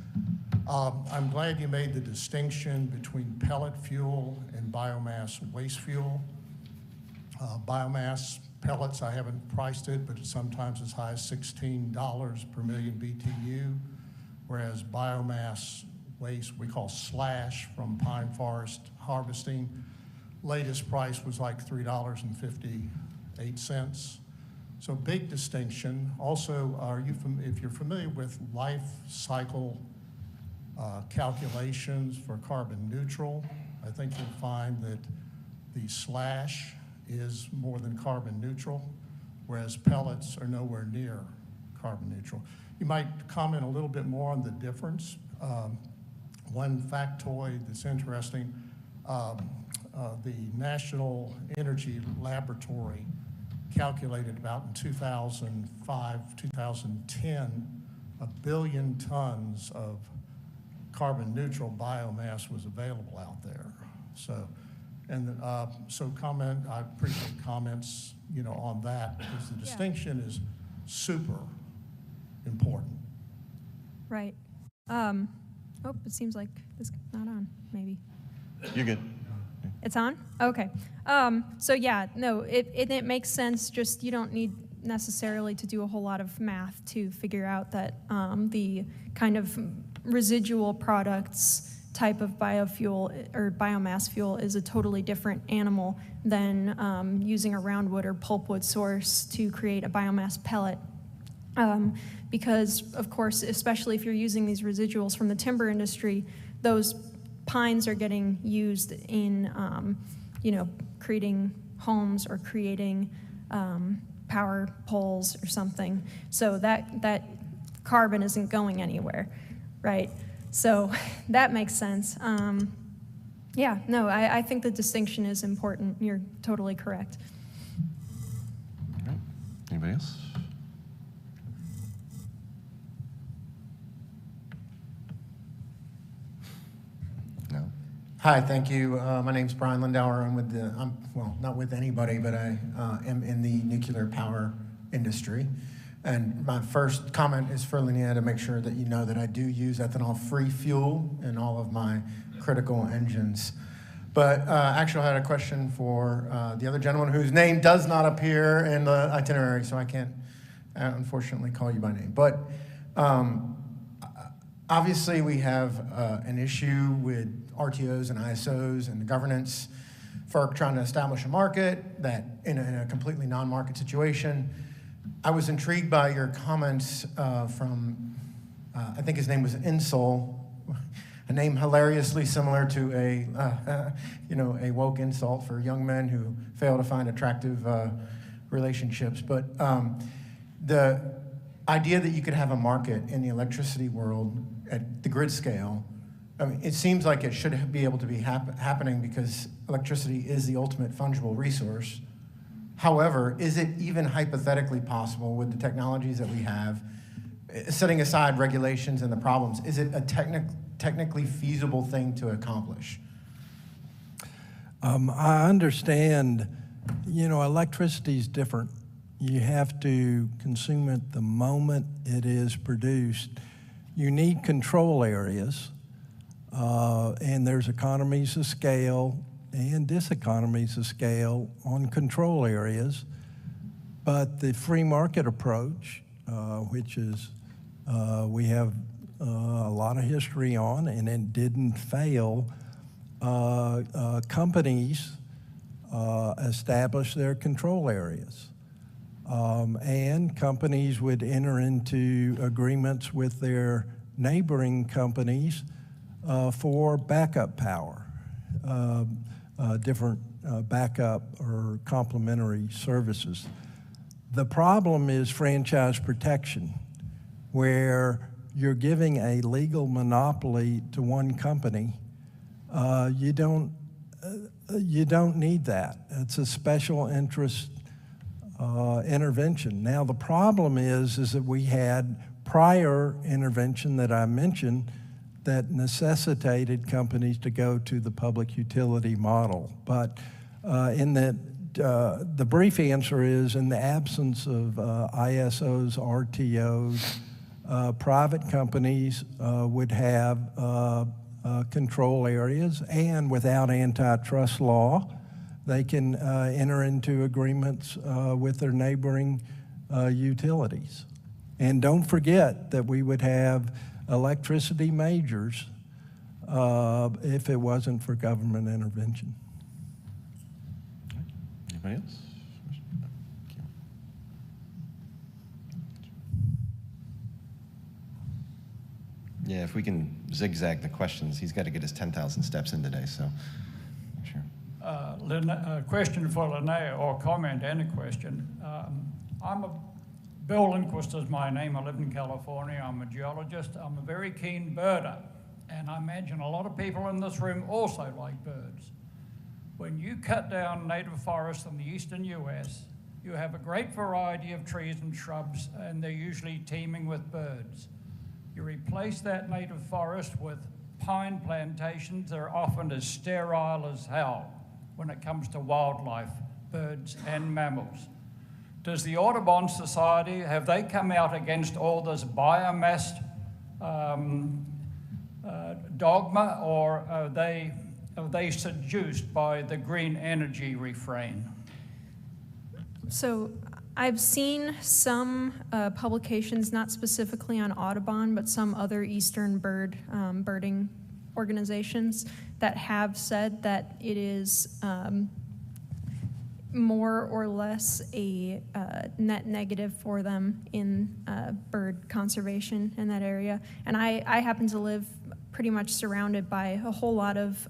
I'm glad you made the distinction between pellet fuel and biomass waste fuel. Biomass pellets, I haven't priced it, but it's sometimes as high as $16 per million BTU, whereas biomass waste, we call slash from pine forest harvesting, latest price was like $3.58. So big distinction. Also, if you're familiar with life cycle calculations for carbon neutral, I think you'll find that the slash is more than carbon neutral, whereas pellets are nowhere near carbon neutral. You might comment a little bit more on the difference. One factoid that's interesting, the National Energy Laboratory calculated about in 2005, 2010, 1 billion tons of carbon neutral biomass was available out there. So, and so I appreciate comments, on that, because the distinction is super important. Right. It seems like this is not on, maybe. You're good. It's on? Okay. So yeah, no, it makes sense. Just you don't need necessarily to do a whole lot of math to figure out that the kind of residual products type of biofuel or biomass fuel is a totally different animal than using a roundwood or pulpwood source to create a biomass pellet. Because, of course, especially if you're using these residuals from the timber industry, those pines are getting used in, creating homes or creating power poles or something. So that carbon isn't going anywhere, right? So that makes sense. I think the distinction is important. You're totally correct. All right. Anybody else? Hi, thank you. My name's Brian Lindauer. I'm well, not with anybody, but I am in the nuclear power industry. And my first comment is for Linnea to make sure that you know that I do use ethanol-free fuel in all of my critical engines. But actually, I had a question for the other gentleman whose name does not appear in the itinerary, so I can't unfortunately call you by name. But obviously, we have an issue with RTOs and ISOs and the governance. FERC trying to establish a market that in a completely non-market situation. I was intrigued by your comments from, I think his name was Insol, a name hilariously similar to a woke insult for young men who fail to find attractive relationships. But the idea that you could have a market in the electricity world at the grid scale, I mean, it seems like it should be able to be happening because electricity is the ultimate fungible resource. However, is it even hypothetically possible with the technologies that we have, setting aside regulations and the problems, is it a technically feasible thing to accomplish? I understand, electricity is different. You have to consume it the moment it is produced. You need control areas, and there's economies of scale and diseconomies of scale on control areas. But the free market approach, which is we have a lot of history on, and it didn't fail, companies establish their control areas. And companies would enter into agreements with their neighboring companies for backup power, different backup or complementary services. The problem is franchise protection, where you're giving a legal monopoly to one company. You don't need that. It's a special interest intervention. Now the problem is that we had prior intervention that I mentioned that necessitated companies to go to the public utility model. But the brief answer is, in the absence of ISOs, RTOs, private companies would have control areas, and without antitrust law, they can enter into agreements with their neighboring utilities. And don't forget that we would have electricity majors if it wasn't for government intervention. Anybody else? Yeah, if we can zigzag the questions, he's got to get his 10,000 steps in today, so sure. A question for Linnea, or comment and a question. Bill Lindquist is my name. I live in California. I'm a geologist. I'm a very keen birder, and I imagine a lot of people in this room also like birds. When you cut down native forests in the eastern US, you have a great variety of trees and shrubs, and they're usually teeming with birds. You replace that native forest with pine plantations. They're often as sterile as hell when it comes to wildlife, birds and mammals. Does the Audubon Society, have they come out against all this biomass dogma, or are they seduced by the green energy refrain? So I've seen some publications, not specifically on Audubon, but some other eastern birding organizations that have said that it is more or less a net negative for them in bird conservation in that area. And I happen to live pretty much surrounded by a whole lot of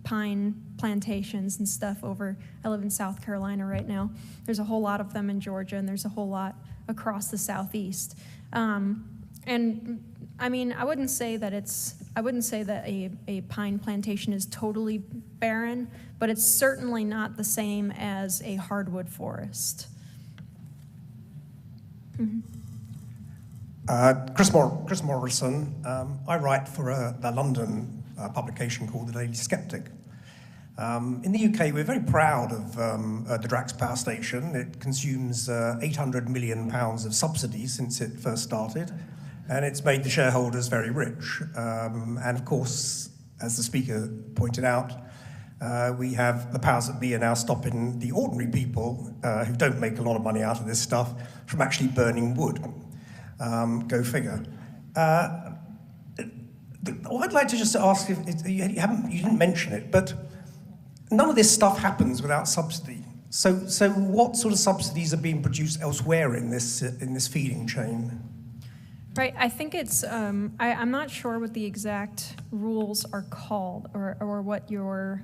pine plantations and stuff over. I live in South Carolina right now. There's a whole lot of them in Georgia, and there's a whole lot across the Southeast. And I mean, I wouldn't say that a pine plantation is totally barren, but it's certainly not the same as a hardwood forest. Mm-hmm. Chris Morrison. I write for the London publication called The Daily Sceptic. In the UK, we're very proud of the Drax power station. It consumes £800 million of subsidies since it first started, and it's made the shareholders very rich. And of course, as the speaker pointed out, we have the powers that be are now stopping the ordinary people who don't make a lot of money out of this stuff from actually burning wood. Go figure. I'd like to just ask if you didn't mention it, but none of this stuff happens without subsidy. So what sort of subsidies are being produced elsewhere in this feeding chain? Right, I think it's, I'm not sure what the exact rules are called or what your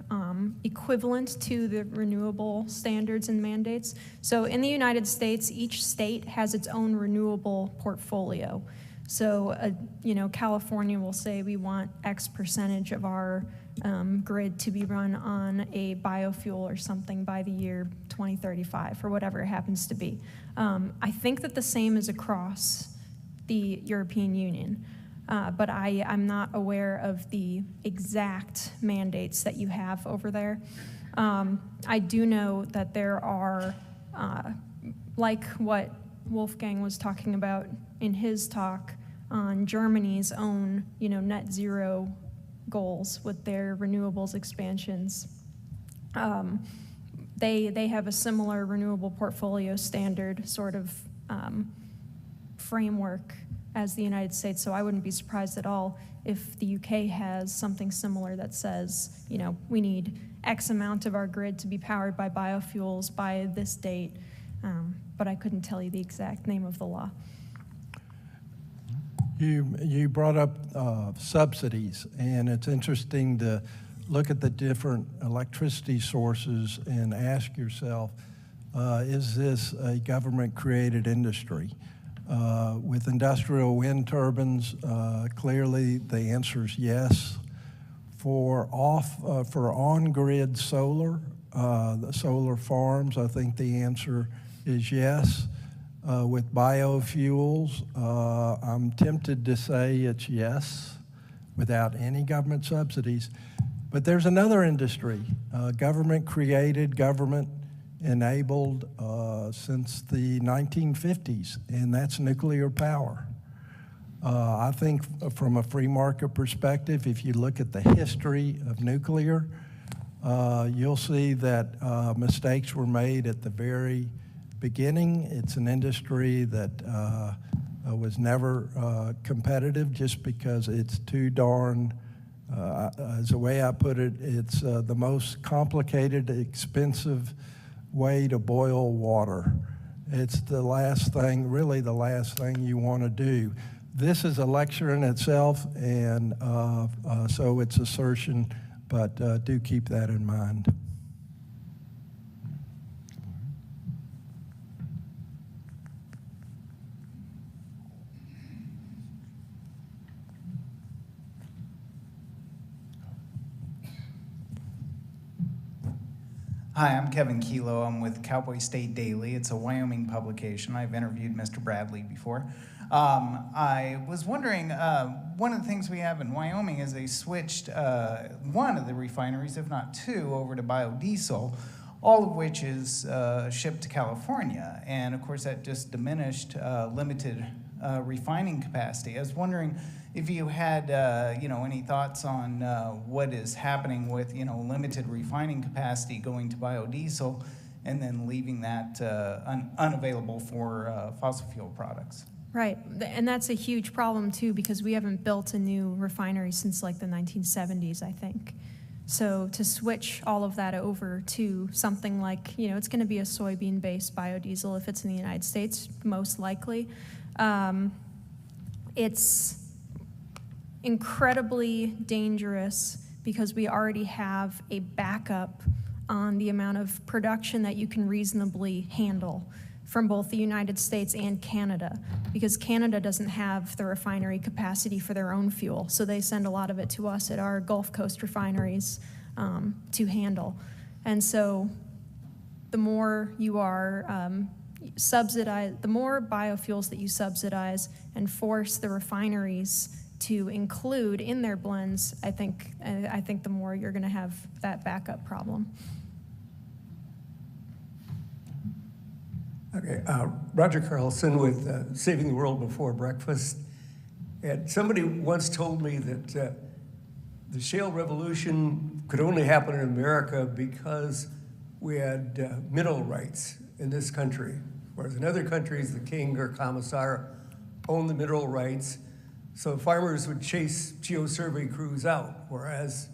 equivalent to the renewable standards and mandates. So in the United States, each state has its own renewable portfolio. So, California will say we want X percentage of our grid to be run on a biofuel or something by the year 2035 or whatever it happens to be. I think that the same is across the European Union, but I'm not aware of the exact mandates that you have over there. I do know that there are, like what Wolfgang was talking about in his talk on Germany's own, net zero goals with their renewables expansions. They have a similar renewable portfolio standard sort of framework as the United States, so I wouldn't be surprised at all if the UK has something similar that says, we need X amount of our grid to be powered by biofuels by this date, but I couldn't tell you the exact name of the law. You brought up subsidies, and it's interesting to look at the different electricity sources and ask yourself, is this a government-created industry? With industrial wind turbines, clearly the answer is yes. For on-grid solar, the solar farms, I think the answer is yes. With biofuels, I'm tempted to say it's yes, without any government subsidies. But there's another industry, government-created, government-enabled since the 1950s, and that's nuclear power. I think from a free market perspective, if you look at the history of nuclear, you'll see that mistakes were made at the very beginning. It's an industry that was never competitive just because it's too darn, as the way I put it, it's the most complicated, expensive way to boil water. It's the last thing, really the last thing you want to do. This is a lecture in itself, and so it's assertion, but do keep that in mind. Hi, I'm Kevin Kilo. I'm with Cowboy State Daily. It's a Wyoming publication. I've interviewed Mr. Bradley before. I was wondering, one of the things we have in Wyoming is they switched one of the refineries, if not two, over to biodiesel, all of which is shipped to California. And of course, that just diminished limited refining capacity. I was wondering if you had, any thoughts on what is happening with, limited refining capacity going to biodiesel and then leaving that unavailable for fossil fuel products. Right, and that's a huge problem too because we haven't built a new refinery since like the 1970s, I think. So to switch all of that over to something like, it's going to be a soybean-based biodiesel if it's in the United States, most likely. It's incredibly dangerous because we already have a backup on the amount of production that you can reasonably handle from both the United States and Canada, because Canada doesn't have the refinery capacity for their own fuel, so they send a lot of it to us at our Gulf Coast refineries to handle. And so the more you are subsidize, the more biofuels that you subsidize and force the refineries to include in their blends, I think the more you're going to have that backup problem. Okay, Roger Carlson with Saving the World Before Breakfast. And somebody once told me that the shale revolution could only happen in America because we had mineral rights in this country, whereas in other countries, the king or commissar owned the mineral rights, so farmers would chase geo-survey crews out, whereas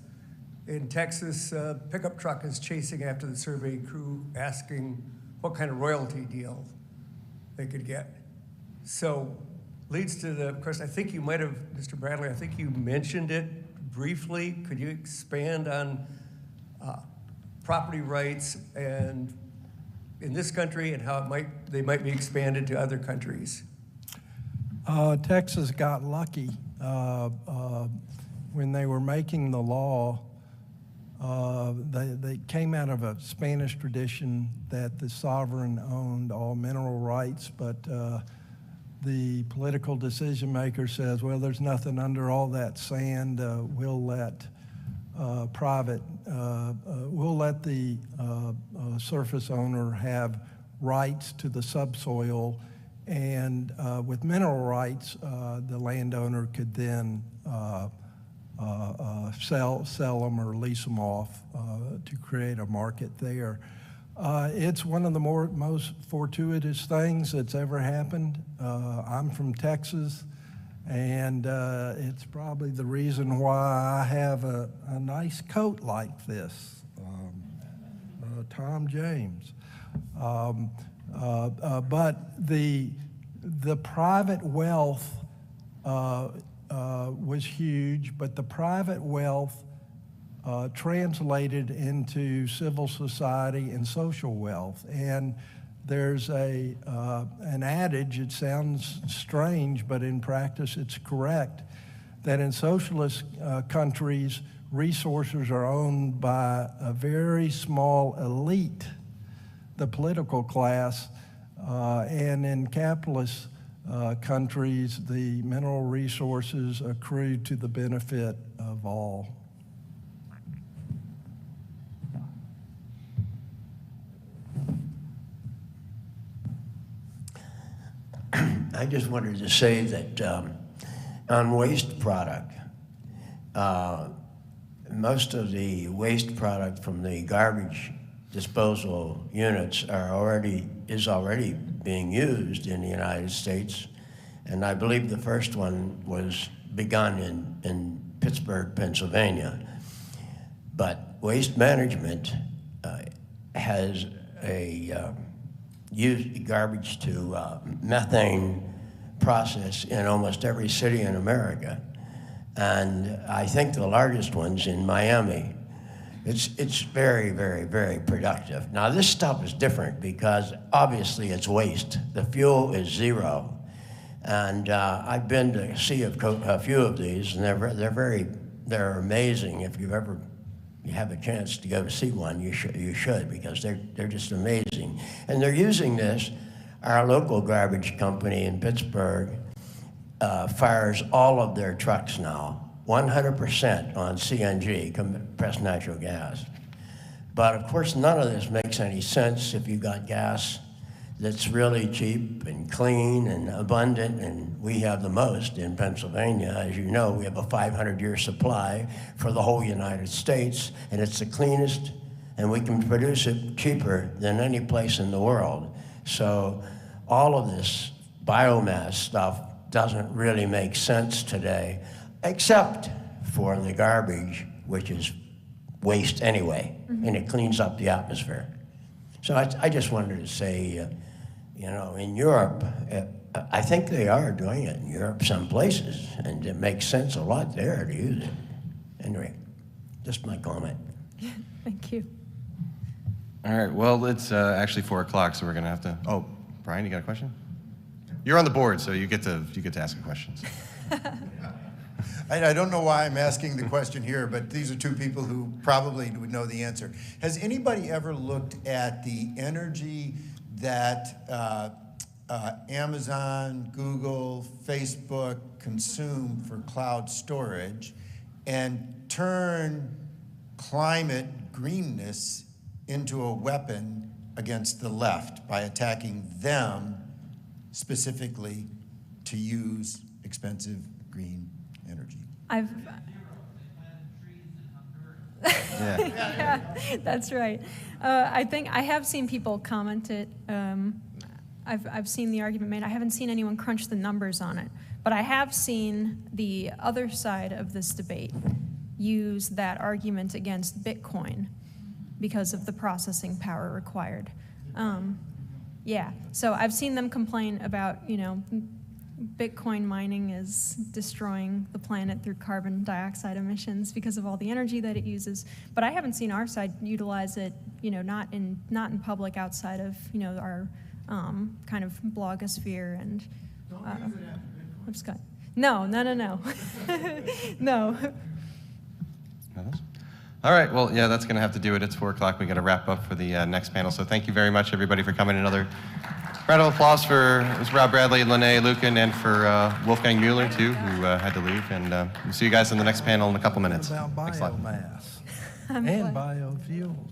in Texas, a pickup truck is chasing after the survey crew, asking what kind of royalty deal they could get. So leads to the question, I think you might have, Mr. Bradley, I think you mentioned it briefly. Could you expand on property rights and in this country and how they might be expanded to other countries? Texas got lucky when they were making the law. They came out of a Spanish tradition that the sovereign owned all mineral rights, but the political decision maker says, well, there's nothing under all that sand. We'll let we'll let the surface owner have rights to the subsoil, and with mineral rights, the landowner could then sell them or lease them off to create a market there. It's one of the most fortuitous things that's ever happened. I'm from Texas, and it's probably the reason why I have a nice coat like this, Tom James. But the private wealth was huge, but the private wealth translated into civil society and social wealth. And there's an adage, it sounds strange, but in practice it's correct, that in socialist countries, resources are owned by a very small elite, the political class, and in capitalist countries, the mineral resources accrue to the benefit of all. I just wanted to say that on waste product, most of the waste product from the garbage disposal units is already being used in the United States, and I believe the first one was begun in Pittsburgh, Pennsylvania. But waste management has used garbage to methane process in almost every city in America, and I think the largest one's in Miami. It's very, very, very productive. Now this stuff is different because obviously it's waste. The fuel is zero. And I've been to see a few of these, and they're amazing. If you have a chance to go to see one, you should because they're just amazing. And they're using this. Our local garbage company in Pittsburgh fires all of their trucks now 100% on CNG, compressed natural gas. But of course, none of this makes any sense if you've got gas that's really cheap and clean and abundant, and we have the most in Pennsylvania. As you know, we have a 500-year supply for the whole United States, and it's the cleanest, and we can produce it cheaper than any place in the world. So all of this biomass stuff doesn't really make sense today, except for the garbage, which is waste anyway, and it cleans up the atmosphere. So I just wanted to say, in Europe, I think they are doing it in Europe some places, and it makes sense a lot there to use it. Anyway, just my comment. Thank you. All right, well, it's actually 4 o'clock, so we're gonna have to, oh, Brian, you got a question? You're on the board, so you get to ask questions. I don't know why I'm asking the question here, but these are two people who probably would know the answer. Has anybody ever looked at the energy that Amazon, Google, Facebook consume for cloud storage and turn climate greenness into a weapon against the left by attacking them specifically to use expensive green energy. Yeah, that's right. I think I have seen people comment it. I've seen the argument made. I haven't seen anyone crunch the numbers on it, but I have seen the other side of this debate use that argument against Bitcoin because of the processing power required. Yeah, so I've seen them complain about, Bitcoin mining is destroying the planet through carbon dioxide emissions because of all the energy that it uses. But I haven't seen our side utilize it, not in public outside of, our kind of blogosphere and website. No. No. All right, well, yeah, that's going to have to do it. It's 4 o'clock. We got to wrap up for the next panel. So thank you very much, everybody, for coming. Another round of applause for Rob Bradley and Linnea Lueken, and for Wolfgang Müller, too, who had to leave. And we'll see you guys in the next panel in a couple minutes. About Thanks a lot. biomass and biofuels.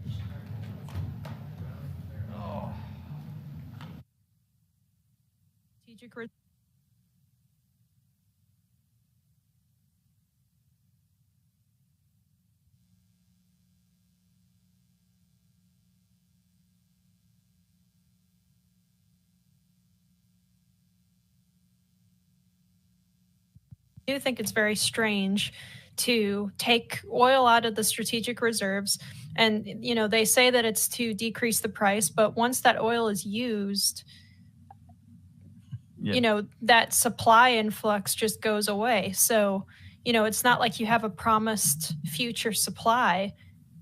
I do think it's very strange to take oil out of the strategic reserves, and they say that it's to decrease the price, but once that oil is used, that supply influx just goes away. So it's not like you have a promised future supply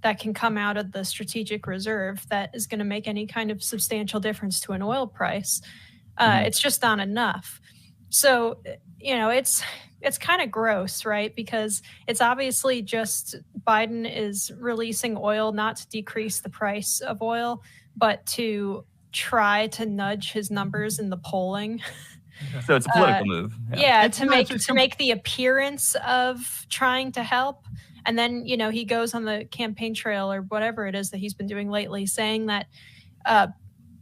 that can come out of the strategic reserve that is going to make any kind of substantial difference to an oil price. It's just not enough. So it's kind of gross, right? Because it's obviously just Biden is releasing oil not to decrease the price of oil, but to try to nudge his numbers in the polling. So it's a political move. Yeah, to make the appearance of trying to help. And then, he goes on the campaign trail or whatever it is that he's been doing lately, saying that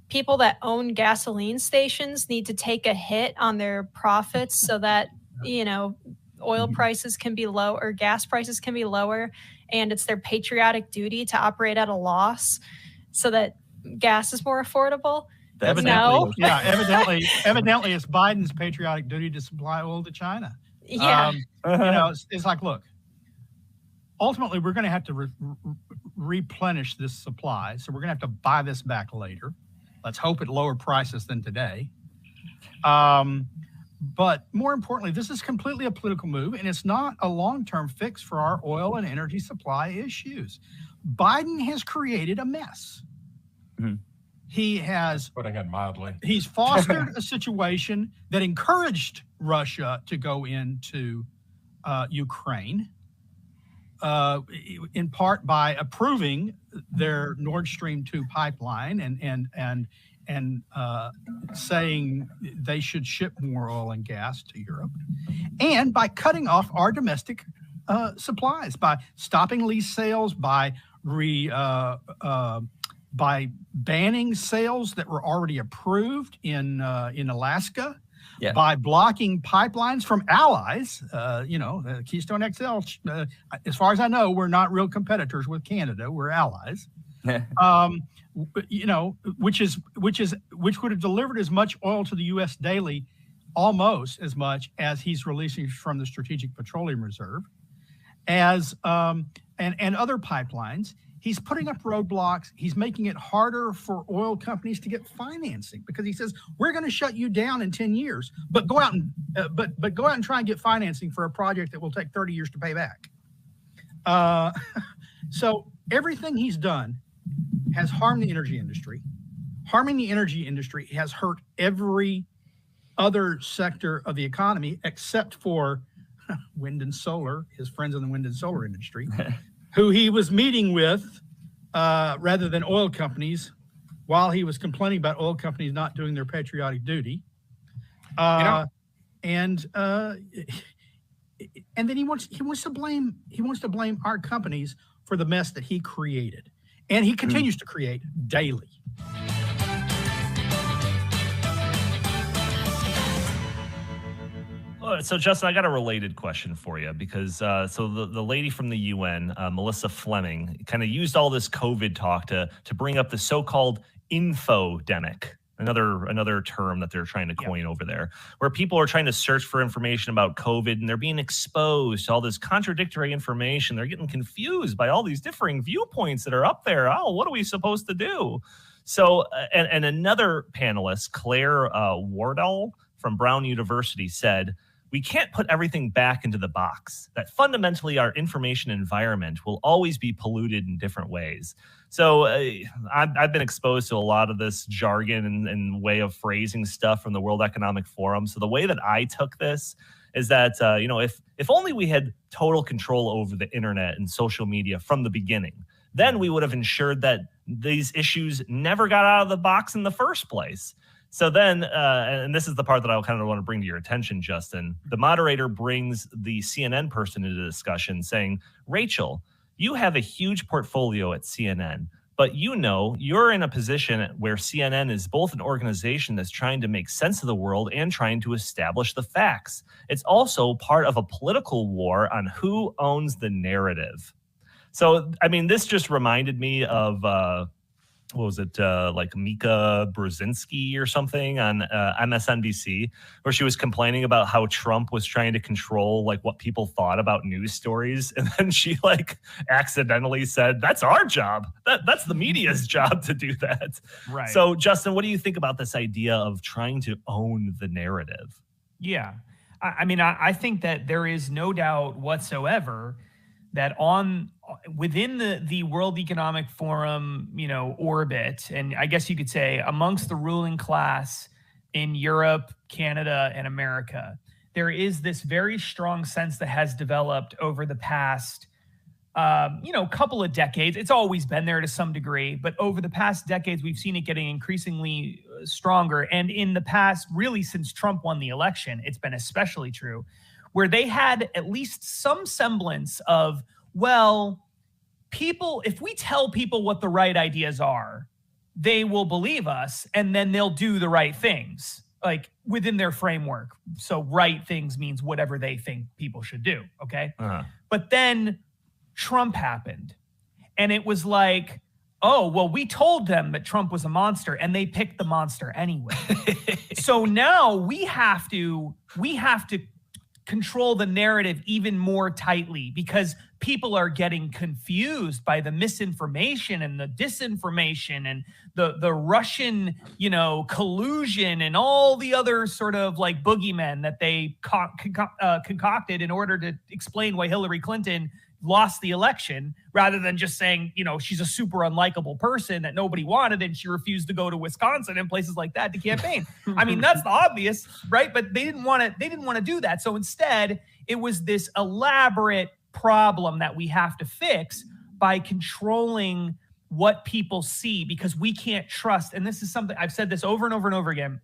people that own gasoline stations need to take a hit on their profits so that oil prices can be low or gas prices can be lower, and it's their patriotic duty to operate at a loss so that gas is more affordable. Evidently, it's Biden's patriotic duty to supply oil to China. Yeah. It's like, look, ultimately we're going to have to replenish this supply, so we're going to have to buy this back later. Let's hope at lower prices than today. But more importantly, this is completely a political move, and it's not a long-term fix for our oil and energy supply issues. Biden has created a mess. Mm-hmm. He has, putting it mildly, he's fostered a situation that encouraged Russia to go into Ukraine, in part by approving their Nord Stream 2 pipeline and saying they should ship more oil and gas to Europe, and by cutting off our domestic supplies, by stopping lease sales, by banning sales that were already approved in Alaska, by blocking pipelines from allies. Keystone XL, as far as I know, we're not real competitors with Canada. We're allies. Which would have delivered as much oil to the U.S. daily, almost as much as he's releasing from the Strategic Petroleum Reserve, and other pipelines. He's putting up roadblocks. He's making it harder for oil companies to get financing because he says we're going to shut you down in 10 years, but go out and try and get financing for a project that will take 30 years to pay back. So everything he's done has harmed the energy industry. Harming the energy industry has hurt every other sector of the economy except for wind and solar, his friends in the wind and solar industry, who he was meeting with rather than oil companies while he was complaining about oil companies not doing their patriotic duty. And then he wants to blame our companies for the mess that he created, and he continues to create daily. So, Justin, I got a related question for you because so the lady from the UN, Melissa Fleming, kind of used all this COVID talk to bring up the so-called infodemic, another term that they're trying to coin over there, where people are trying to search for information about COVID and they're being exposed to all this contradictory information. They're getting confused by all these differing viewpoints that are up there. Oh, what are we supposed to do? So, and another panelist, Claire Wardell from Brown University, said, we can't put everything back into the box, that fundamentally our information environment will always be polluted in different ways. So I've been exposed to a lot of this jargon and way of phrasing stuff from the World Economic Forum. So the way that I took this is that, if only we had total control over the internet and social media from the beginning, then we would have ensured that these issues never got out of the box in the first place. So then, and this is the part that I kind of want to bring to your attention, Justin, the moderator brings the CNN person into discussion saying, Rachel, you have a huge portfolio at CNN, but you're in a position where CNN is both an organization that's trying to make sense of the world and trying to establish the facts. It's also part of a political war on who owns the narrative. So, I mean, this just reminded me of... what was it, like Mika Brzezinski or something on MSNBC, where she was complaining about how Trump was trying to control like what people thought about news stories. And then she like accidentally said, that's our job. That's the media's job to do that. Right. So, Justin, what do you think about this idea of trying to own the narrative? Yeah. I mean, I think that there is no doubt whatsoever that within the World Economic Forum, orbit, and I guess you could say amongst the ruling class in Europe, Canada, and America, there is this very strong sense that has developed over the past, couple of decades. It's always been there to some degree, but over the past decades, we've seen it getting increasingly stronger. And in the past, really since Trump won the election, it's been especially true, where they had at least some semblance of, well, if we tell people what the right ideas are, they will believe us and then they'll do the right things, like within their framework. So right things means whatever they think people should do, okay? Uh-huh. But then Trump happened and it was like, oh, well, we told them that Trump was a monster and they picked the monster anyway. So now we have to control the narrative even more tightly because people are getting confused by the misinformation and the disinformation and the Russian, collusion and all the other sort of like boogeymen that they concocted in order to explain why Hillary Clinton lost the election, rather than just saying, she's a super unlikable person that nobody wanted and she refused to go to Wisconsin and places like that to campaign. I mean, that's the obvious, right? But they didn't want to do that. So instead, it was this elaborate problem that we have to fix by controlling what people see, because we can't trust, and this is something I've said this over and over and over again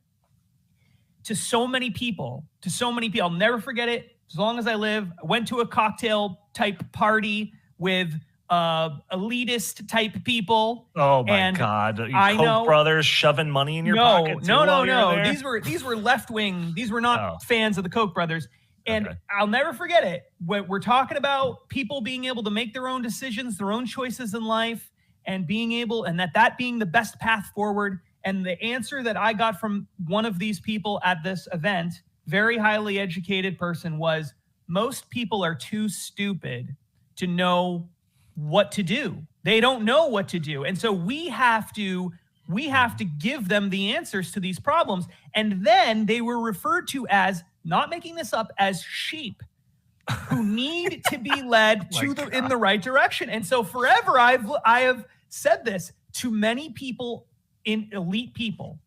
to so many people, I'll never forget it. As long as I live, I went to a cocktail type party with elitist type people. Oh my God! Koch brothers shoving money in your pocket. No. These were left wing. These were not fans of the Koch brothers. And I'll never forget it. We're talking about people being able to make their own decisions, their own choices in life, and that being the best path forward. And the answer that I got from one of these people at this event, very highly educated person, was most people are too stupid to know what to do. They don't know what to do. And so we have to give them the answers to these problems. And then they were referred to as, not making this up, as sheep who need to be led in the right direction. And so forever I have said this to many people, in elite people,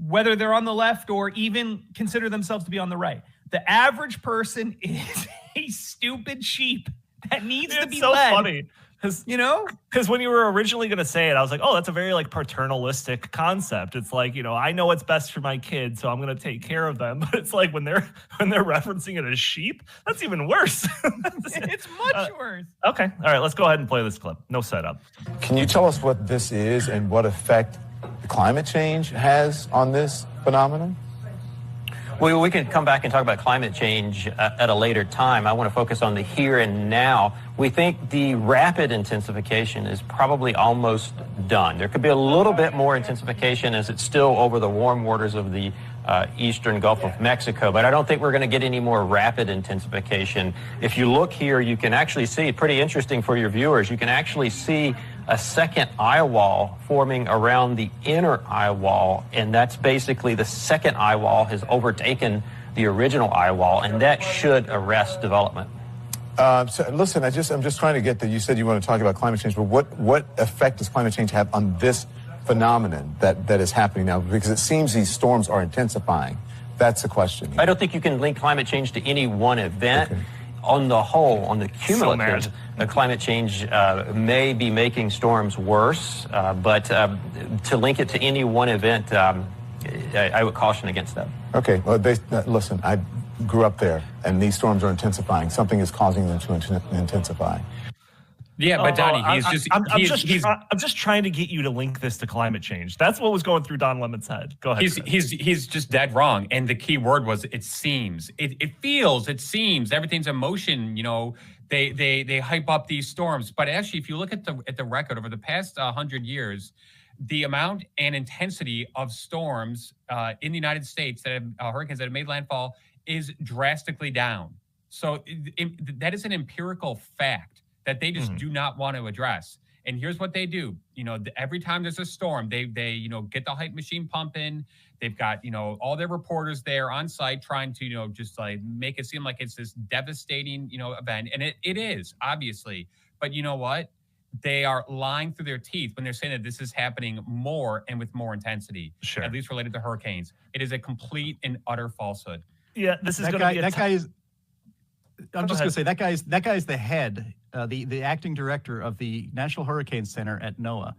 whether they're on the left or even consider themselves to be on the right. The average person is a stupid sheep that needs to be led. Funny. Because when you were originally going to say it, I was like, oh, that's a very like paternalistic concept. It's like, I know what's best for my kids, so I'm going to take care of them. But it's like when they're referencing it as sheep, that's even worse. It's much worse. Okay. All right. Let's go ahead and play this clip. No setup. Can you tell us what this is and what effect climate change has on this phenomenon? Well, we can come back and talk about climate change at a later time. I want to focus on the here and now. We think the rapid intensification is probably almost done. There could be a little bit more intensification as it's still over the warm waters of the eastern Gulf of Mexico, but I don't think we're going to get any more rapid intensification. If you look here, you can actually see, pretty interesting for your viewers, you can actually see a second eye wall forming around the inner eye wall, and that's basically the second eye wall has overtaken the original eye wall, and that should arrest development. So listen, I'm just trying to get that. You said you want to talk about climate change, but what effect does climate change have on this phenomenon that is happening now? Because it seems these storms are intensifying. That's the question. I don't think you can link climate change to any one event. Okay. On the whole, on the cumulative, climate change may be making storms worse, but to link it to any one event, I would caution against that. Okay, well, listen, I grew up there, and these storms are intensifying. Something is causing them to intensify. Yeah, but Donnie, I'm just trying to get you to link this to climate change. That's what was going through Don Lemon's head. Go ahead. He's just dead wrong. And the key word was it seems. It feels, it seems, everything's emotion, they hype up these storms. But actually, if you look at the record over the past 100 years, the amount and intensity of storms in the United States that have hurricanes that have made landfall is drastically down. So that is an empirical fact that they just do not want to address. And here's what they do. Every time there's a storm, they get the hype machine pumping. They've got, all their reporters there on site trying to, just like make it seem like it's this devastating, event. And it is, obviously. But you know what? They are lying through their teeth when they're saying that this is happening more and with more intensity, at least related to hurricanes. It is a complete and utter falsehood. Yeah, this is going to be that guy is. I'm just going to say that guy's the head, the acting director of the National Hurricane Center at NOAA.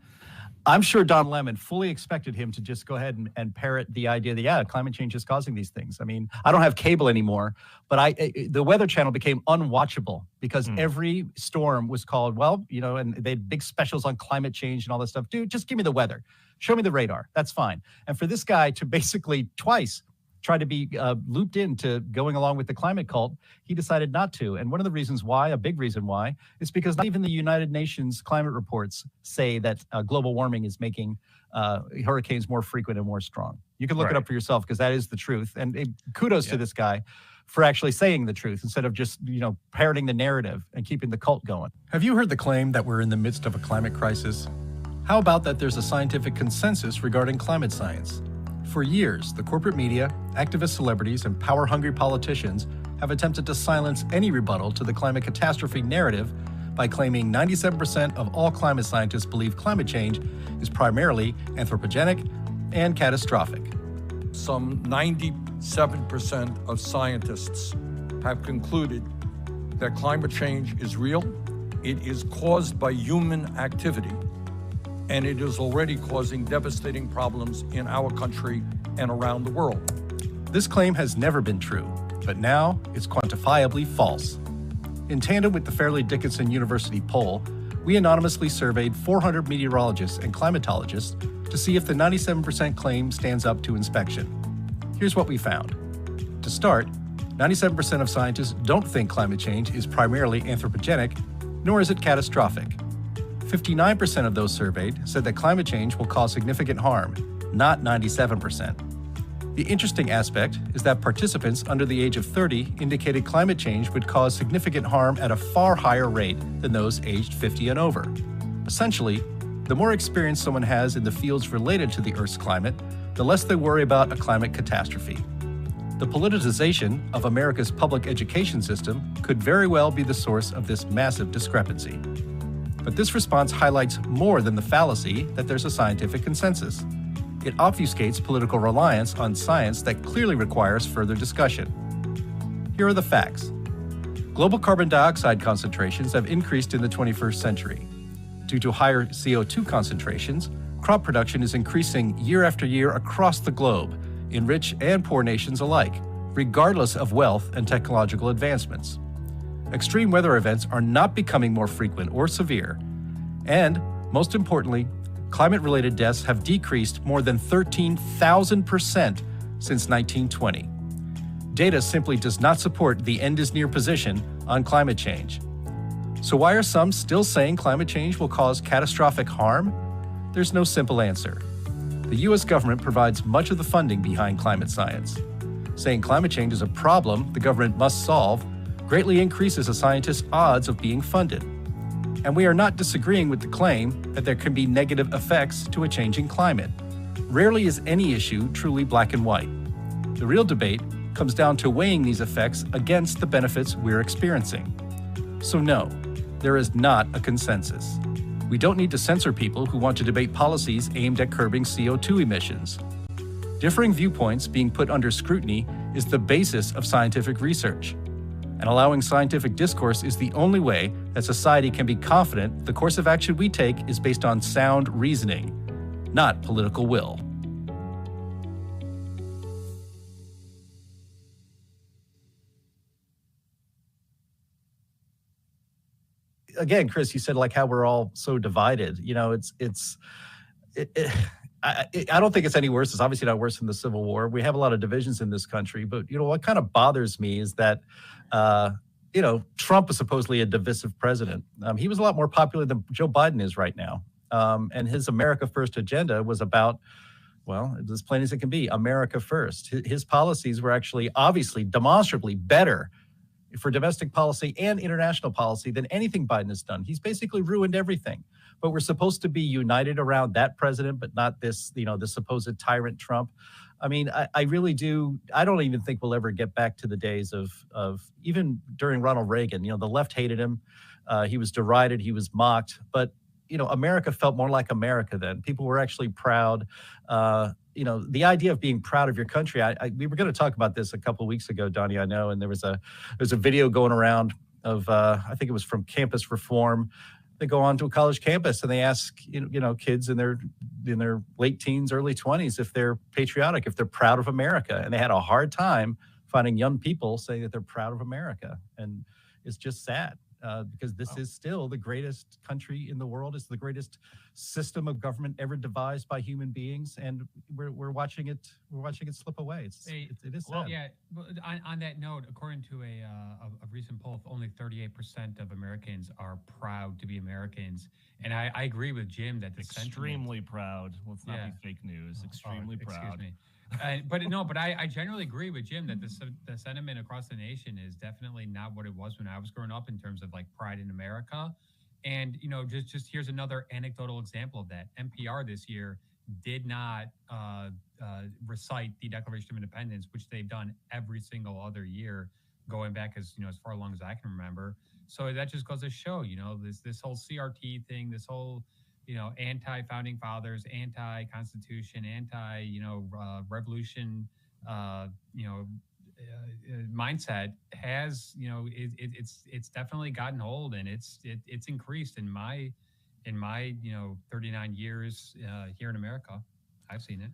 I'm sure Don Lemon fully expected him to just go ahead and parrot the idea that, climate change is causing these things. I mean, I don't have cable anymore, but the Weather Channel became unwatchable because every storm was called, and they had big specials on climate change and all that stuff. Dude, just give me the weather. Show me the radar. That's fine. And for this guy to basically twice try to be looped into going along with the climate cult, he decided not to. And one of the reasons why, a big reason why, is because not even the United Nations climate reports say that global warming is making hurricanes more frequent and more strong. You can look it up for yourself because that is the truth. And kudos to this guy for actually saying the truth instead of just, parroting the narrative and keeping the cult going. Have you heard the claim that we're in the midst of a climate crisis? How about that there's a scientific consensus regarding climate science? For years, the corporate media, activist celebrities, and power-hungry politicians have attempted to silence any rebuttal to the climate catastrophe narrative by claiming 97% of all climate scientists believe climate change is primarily anthropogenic and catastrophic. Some 97% of scientists have concluded that climate change is real, it is caused by human activity, and it is already causing devastating problems in our country and around the world. This claim has never been true, but now it's quantifiably false. In tandem with the Fairleigh Dickinson University poll, we anonymously surveyed 400 meteorologists and climatologists to see if the 97% claim stands up to inspection. Here's what we found. To start, 97% of scientists don't think climate change is primarily anthropogenic, nor is it catastrophic. 59% of those surveyed said that climate change will cause significant harm, not 97%. The interesting aspect is that participants under the age of 30 indicated climate change would cause significant harm at a far higher rate than those aged 50 and over. Essentially, the more experience someone has in the fields related to the Earth's climate, the less they worry about a climate catastrophe. The politicization of America's public education system could very well be the source of this massive discrepancy. But this response highlights more than the fallacy that there's a scientific consensus. It obfuscates political reliance on science that clearly requires further discussion. Here are the facts. Global carbon dioxide concentrations have increased in the 21st century. Due to higher CO2 concentrations, crop production is increasing year after year across the globe, in rich and poor nations alike, regardless of wealth and technological advancements. Extreme weather events are not becoming more frequent or severe, and, most importantly, climate-related deaths have decreased more than 13,000% since 1920. Data simply does not support the end-is-near position on climate change. So why are some still saying climate change will cause catastrophic harm? There's no simple answer. The U.S. government provides much of the funding behind climate science. Saying climate change is a problem the government must solve greatly increases a scientist's odds of being funded. And we are not disagreeing with the claim that there can be negative effects to a changing climate. Rarely is any issue truly black and white. The real debate comes down to weighing these effects against the benefits we're experiencing. So no, there is not a consensus. We don't need to censor people who want to debate policies aimed at curbing CO2 emissions. Differing viewpoints being put under scrutiny is the basis of scientific research. And allowing scientific discourse is the only way that society can be confident the course of action we take is based on sound reasoning, not political will. Again, Chris, you said like how we're all so divided. You know, I don't think it's any worse. It's obviously not worse than the Civil War. We have a lot of divisions in this country, but you know what kind of bothers me is that Trump is supposedly a divisive president. He was a lot more popular than Joe Biden is right now, and his America First agenda was about, well, it's as plain as it can be, America first. His policies were actually obviously demonstrably better for domestic policy and international policy than anything Biden has done. He's basically ruined everything. But we're supposed to be united around that president, but not this, this supposed tyrant Trump. I mean, I really do. I don't even think we'll ever get back to the days of even during Ronald Reagan. The left hated him. He was derided. He was mocked. But, America felt more like America then. People were actually proud. The idea of being proud of your country. We were going to talk about this a couple of weeks ago, Donnie, I know, and there's a video going around of, I think it was from Campus Reform. They go on to a college campus and they ask, kids in their late teens, early 20s, if they're patriotic, if they're proud of America. And they had a hard time finding young people saying that they're proud of America. And it's just sad. Because this is still the greatest country in the world. It's the greatest system of government ever devised by human beings, and we're watching it. We're watching it slip away. It is sad. Well, yeah. On that note, according to a recent poll, only 38% of Americans are proud to be Americans, and I agree with Jim that the extremely proud. Let's not be fake news. Extremely proud. Excuse me. But I generally agree with Jim that the sentiment across the nation is definitely not what it was when I was growing up in terms of like pride in America. And, just here's another anecdotal example of that. NPR this year did not recite the Declaration of Independence, which they've done every single other year going back as far long as I can remember. So that just goes to show, this whole CRT thing, this whole anti-founding fathers, anti-constitution, revolution, mindset has, it's definitely gotten hold, and it's increased in my 39 years here in America. I've seen it.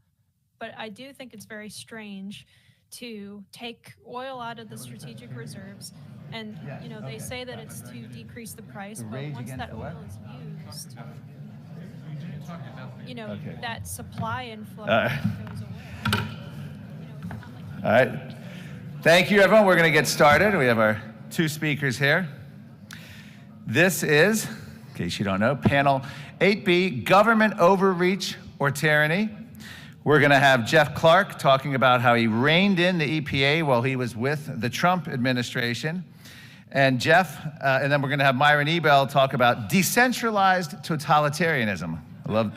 But I do think it's very strange to take oil out of the strategic reserves, and they say that it's to decrease the price, but once that oil is used, that supply inflow goes away. All right. Thank you, everyone. We're going to get started. We have our two speakers here. This is, in case you don't know, panel 8B, Government Overreach or Tyranny. We're going to have Jeff Clark talking about how he reined in the EPA while he was with the Trump administration. And Jeff, and then we're going to have Myron Ebell talk about decentralized totalitarianism. I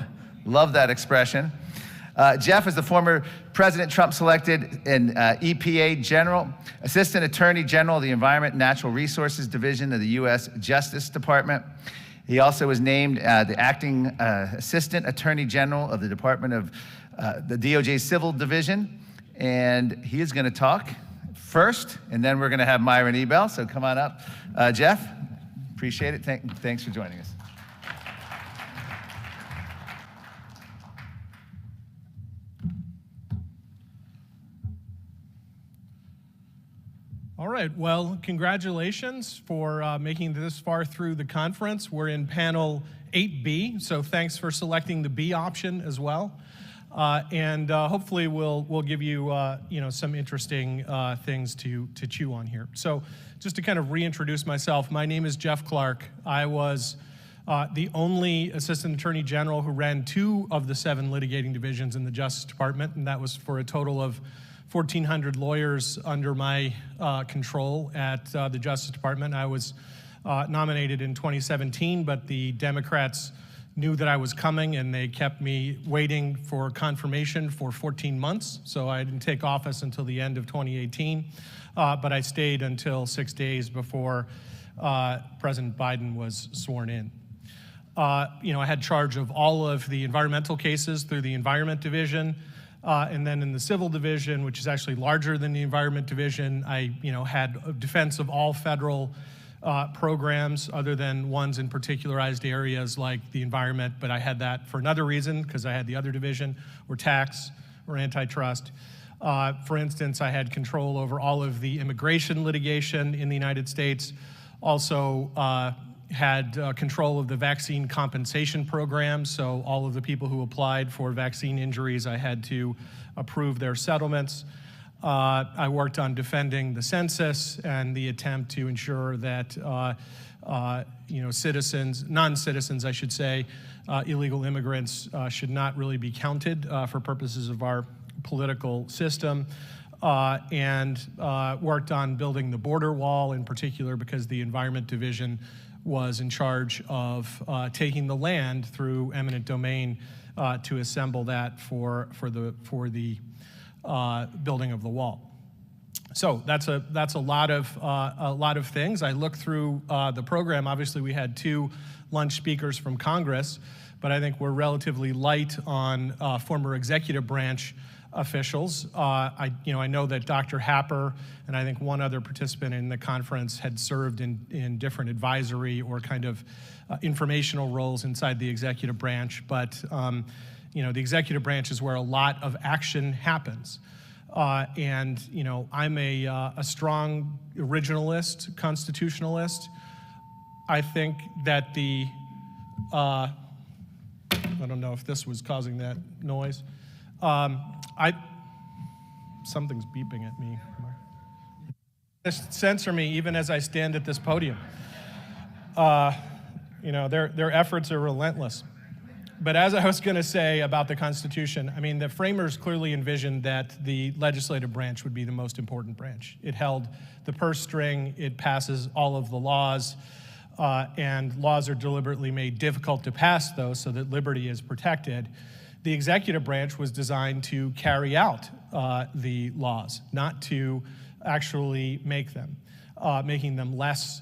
love that expression. Jeff is the former President Trump selected in EPA General, Assistant Attorney General of the Environment and Natural Resources Division of the U.S. Justice Department. He also was named the Acting Assistant Attorney General of the Department of the DOJ Civil Division. And he is going to talk first, and then we're going to have Myron Ebell. So come on up. Jeff, appreciate it. Thanks for joining us. All right, well, congratulations for making it this far through the conference. We're in panel 8B, so thanks for selecting the B option as well. And hopefully we'll give you, some interesting things to chew on here. So just to kind of reintroduce myself, my name is Jeff Clark. I was the only Assistant Attorney General who ran 2 of the 7 litigating divisions in the Justice Department, and that was for a total of 1,400 lawyers under my control at the Justice Department. I was nominated in 2017, but the Democrats knew that I was coming and they kept me waiting for confirmation for 14 months. So I didn't take office until the end of 2018, but I stayed until 6 days before President Biden was sworn in. I had charge of all of the environmental cases through the Environment Division. And then in the Civil Division, which is actually larger than the Environment Division, I had a defense of all federal programs other than ones in particularized areas like the environment, but I had that for another reason because I had the other division, or tax, or antitrust. For instance, I had control over all of the immigration litigation in the United States, also had control of the vaccine compensation program, so all of the people who applied for vaccine injuries, I had to approve their settlements. I worked on defending the census and the attempt to ensure that citizens, non-citizens, I should say, illegal immigrants should not really be counted for purposes of our political system. And worked on building the border wall in particular because the Environment Division was in charge of taking the land through eminent domain to assemble that for the building of the wall. So that's a lot of things. I looked through the program. Obviously, we had 2 lunch speakers from Congress, but I think we're relatively light on former executive branch officials. I know that Dr. Happer and I think one other participant in the conference had served in different advisory or kind of informational roles inside the executive branch, but the executive branch is where a lot of action happens. I'm a strong originalist, constitutionalist. I think that I don't know if this was causing that noise. Something's beeping at me. Just censor me even as I stand at this podium. Their efforts are relentless. But as I was going to say about the Constitution, the framers clearly envisioned that the legislative branch would be the most important branch. It held the purse string, it passes all of the laws, and laws are deliberately made difficult to pass, though, so that liberty is protected. The executive branch was designed to carry out the laws, not to actually make them, making them less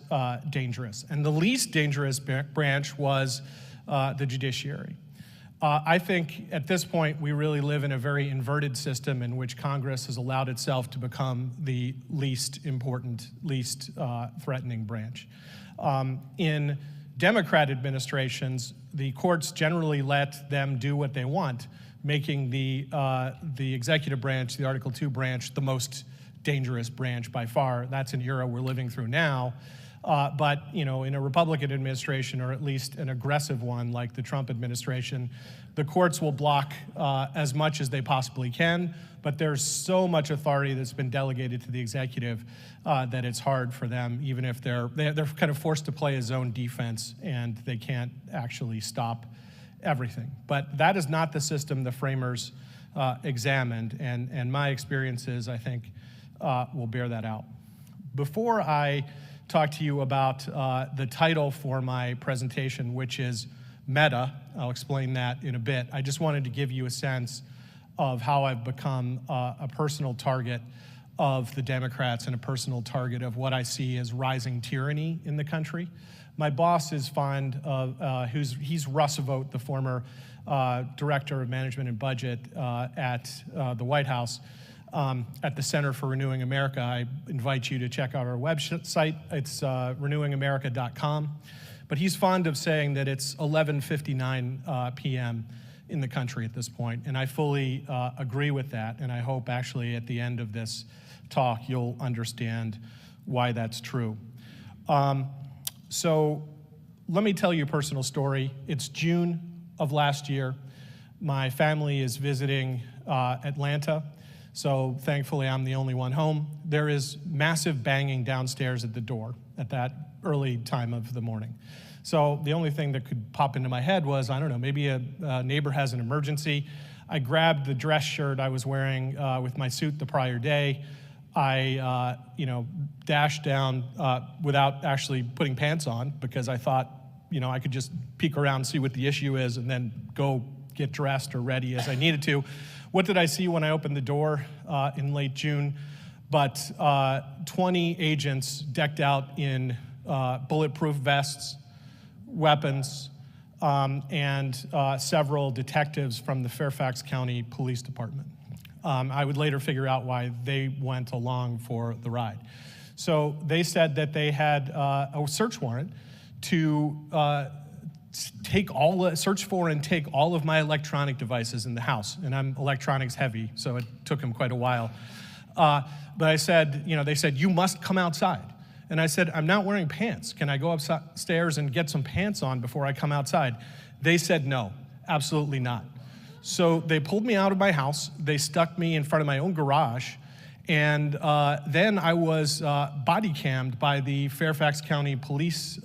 dangerous. And the least dangerous branch was the judiciary. I think at this point we really live in a very inverted system in which Congress has allowed itself to become the least important, least threatening branch. In Democrat administrations, the courts generally let them do what they want, making the executive branch, the Article 2 branch, the most dangerous branch by far. That's an era we're living through now. But in a Republican administration, or at least an aggressive one like the Trump administration, the courts will block as much as they possibly can, but there's so much authority that's been delegated to the executive that it's hard for them, even if they're kind of forced to play a zone defense and they can't actually stop everything. But that is not the system the framers examined, and my experiences, I think, will bear that out. Before I talk to you about the title for my presentation, which is Meta, I'll explain that in a bit. I just wanted to give you a sense of how I've become a personal target of the Democrats and a personal target of what I see as rising tyranny in the country. My boss is fond of, he's Russ Vogt, the former Director of Management and Budget at the White House. at the Center for Renewing America. I invite you to check out our website. It's renewingamerica.com. But he's fond of saying that it's 11:59 p.m. in the country at this point, and I fully agree with that, and I hope actually at the end of this talk you'll understand why that's true. So let me tell you a personal story. It's June of last year. My family is visiting Atlanta, so thankfully I'm the only one home. There is massive banging downstairs at the door at that early time of the morning. So the only thing that could pop into my head was, I don't know, maybe a neighbor has an emergency. I grabbed the dress shirt I was wearing with my suit the prior day. I, dashed down without actually putting pants on because I thought, I could just peek around, see what the issue is, and then go get dressed or ready as I needed to. What did I see when I opened the door in late June? But 20 agents decked out in bulletproof vests, weapons, and several detectives from the Fairfax County Police Department. I would later figure out why they went along for the ride. So they said that they had a search warrant to search for and take all of my electronic devices in the house. And I'm electronics heavy, so it took them quite a while. But I said, they said, you must come outside. And I said, I'm not wearing pants. Can I go upstairs and get some pants on before I come outside? They said, no, absolutely not. So they pulled me out of my house. They stuck me in front of my own garage. And then I was body cammed by the Fairfax County Police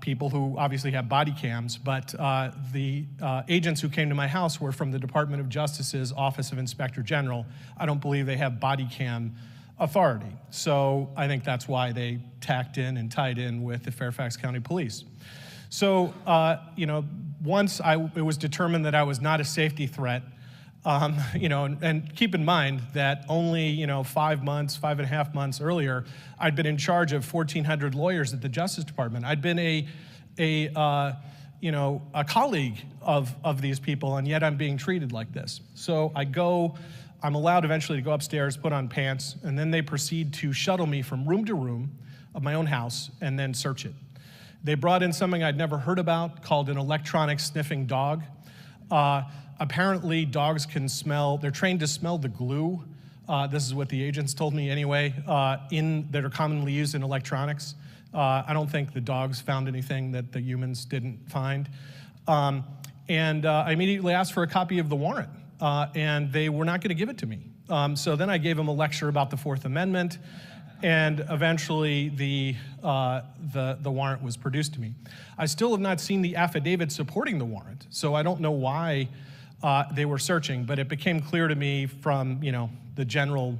people who obviously have body cams. But the agents who came to my house were from the Department of Justice's Office of Inspector General. I don't believe they have body cam authority. So I think that's why they tacked in and tied in with the Fairfax County Police. So, once it was determined that I was not a safety threat, and keep in mind that only, 5.5 months earlier, I'd been in charge of 1,400 lawyers at the Justice Department. I'd been a colleague of these people, and yet I'm being treated like this. So I'm allowed eventually to go upstairs, put on pants, and then they proceed to shuttle me from room to room of my own house and then search it. They brought in something I'd never heard about called an electronic sniffing dog. Apparently dogs can smell, they're trained to smell the glue. This is what the agents told me anyway, that are commonly used in electronics. I don't think the dogs found anything that the humans didn't find. And I immediately asked for a copy of the warrant, and they were not gonna give it to me. So then I gave them a lecture about the Fourth Amendment, and eventually the warrant was produced to me. I still have not seen the affidavit supporting the warrant, so I don't know why they were searching, but it became clear to me from the general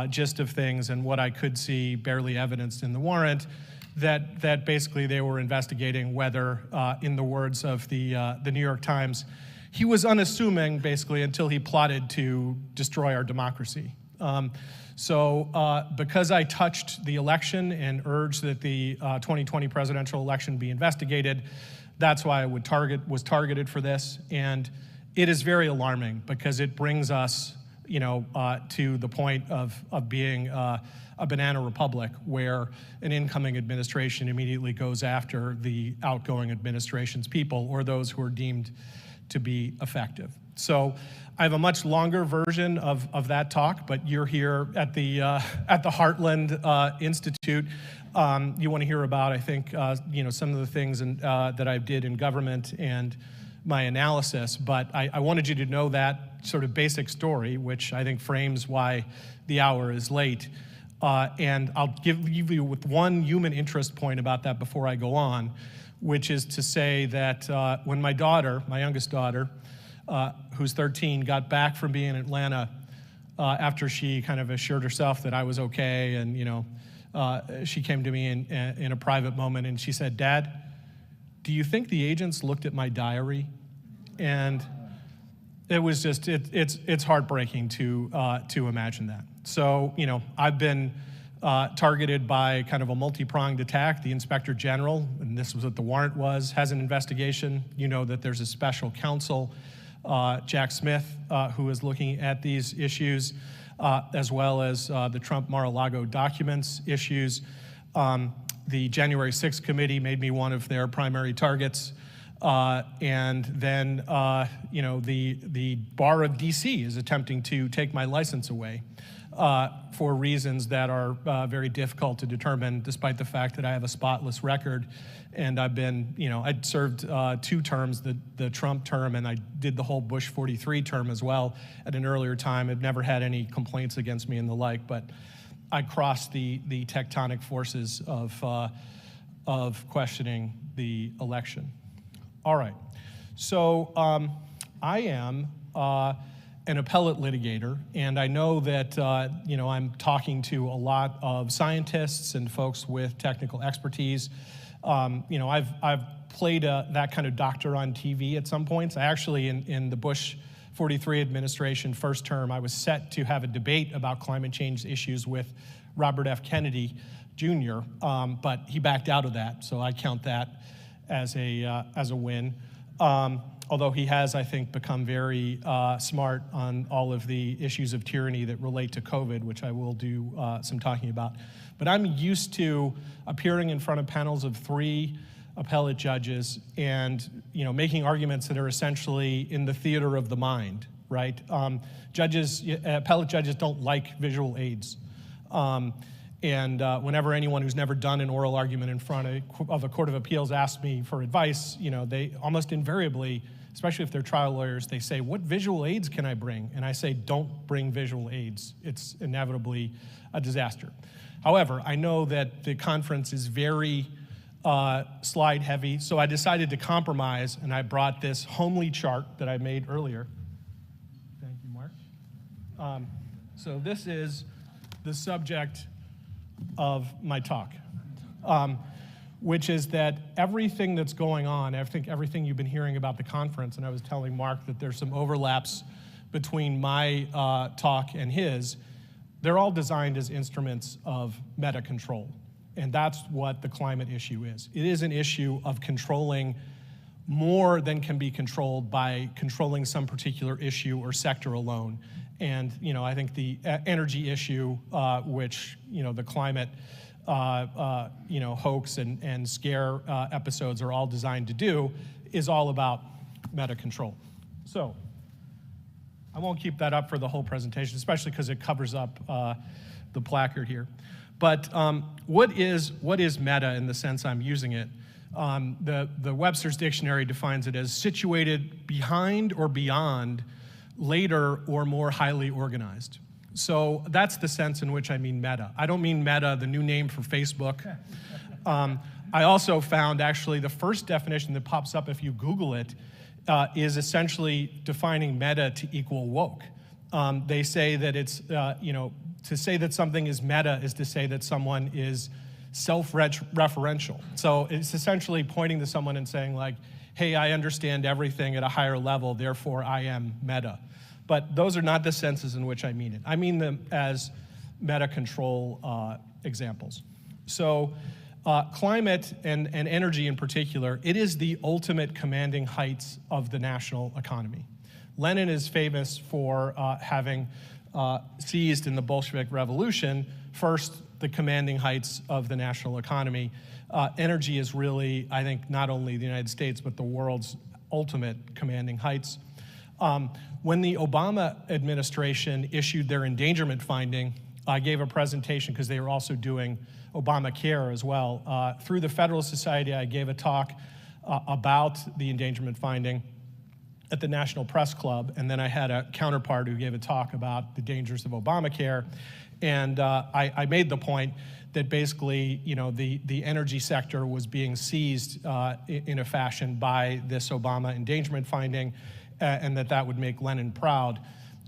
gist of things and what I could see barely evidenced in the warrant that basically they were investigating whether, in the words of the New York Times, he was unassuming basically until he plotted to destroy our democracy. So because I touched the election and urged that the 2020 presidential election be investigated, that's why I was targeted for this. And it is very alarming because it brings us, to the point of being a banana republic where an incoming administration immediately goes after the outgoing administration's people or those who are deemed to be effective. So I have a much longer version of that talk, but you're here at the Heartland Institute. You want to hear about, I think, some of the things that I did in government and my analysis, but I wanted you to know that sort of basic story, which I think frames why the hour is late. And I'll give you with one human interest point about that before I go on, which is to say that when my daughter, my youngest daughter, who's 13, got back from being in Atlanta after she kind of assured herself that I was okay, and she came to me in a private moment and she said, "Dad, do you think the agents looked at my diary?" And it was just it's heartbreaking to imagine that. So I've been targeted by kind of a multi-pronged attack. The Inspector General, and this was what the warrant was, has an investigation. You know that there's a special counsel Jack Smith, who is looking at these issues, as well as the Trump Mar-a-Lago documents issues. The January 6th committee made me one of their primary targets. And then, the bar of DC is attempting to take my license away for reasons that are very difficult to determine, despite the fact that I have a spotless record. And I've been, I'd served 2 terms, the Trump term, and I did the whole Bush 43 term as well at an earlier time. I've never had any complaints against me and the like, but I crossed the tectonic forces of questioning the election. All right, so I am an appellate litigator, and I know that I'm talking to a lot of scientists and folks with technical expertise. I've played that kind of doctor on TV at some points. I actually, in the Bush 43 administration first term, I was set to have a debate about climate change issues with Robert F. Kennedy Jr., but he backed out of that, so I count that as a win. Although he has, I think, become very smart on all of the issues of tyranny that relate to COVID, which I will do some talking about. But I'm used to appearing in front of panels of 3 appellate judges and making arguments that are essentially in the theater of the mind, right? Appellate judges don't like visual aids. And whenever anyone who's never done an oral argument in front of a court of appeals asks me for advice, they almost invariably, especially if they're trial lawyers, they say, what visual aids can I bring? And I say, don't bring visual aids. It's inevitably a disaster. However, I know that the conference is very slide heavy, so I decided to compromise, and I brought this homely chart that I made earlier. Thank you, Mark. So this is the subject of my talk, which is that everything that's going on, I think everything you've been hearing about the conference, and I was telling Mark that there's some overlaps between my talk and his, they're all designed as instruments of meta control. And that's what the climate issue is. It is an issue of controlling more than can be controlled by controlling some particular issue or sector alone. And I think the energy issue, which the climate hoax and scare episodes are all designed to do, is all about meta control. So I won't keep that up for the whole presentation, especially because it covers up the placard here. But what is meta in the sense I'm using it? The Webster's Dictionary defines it as situated behind or beyond, later or more highly organized. So that's the sense in which I mean meta. I don't mean Meta, the new name for Facebook. I also found actually the first definition that pops up if you Google it is essentially defining meta to equal woke. They say that it's, to say that something is meta is to say that someone is self-referential. So it's essentially pointing to someone and saying like, hey, I understand everything at a higher level, therefore I am meta. But those are not the senses in which I mean it. I mean them as meta control examples. So climate and energy in particular, it is the ultimate commanding heights of the national economy. Lenin is famous for having seized in the Bolshevik Revolution, first, the commanding heights of the national economy. Energy is really, I think, not only the United States, but the world's ultimate commanding heights. When the Obama administration issued their endangerment finding, I gave a presentation because they were also doing Obamacare as well. Through the Federalist Society, I gave a talk about the endangerment finding at the National Press Club, and then I had a counterpart who gave a talk about the dangers of Obamacare. And I made the point that basically, the energy sector was being seized in a fashion by this Obama endangerment finding, and that would make Lenin proud.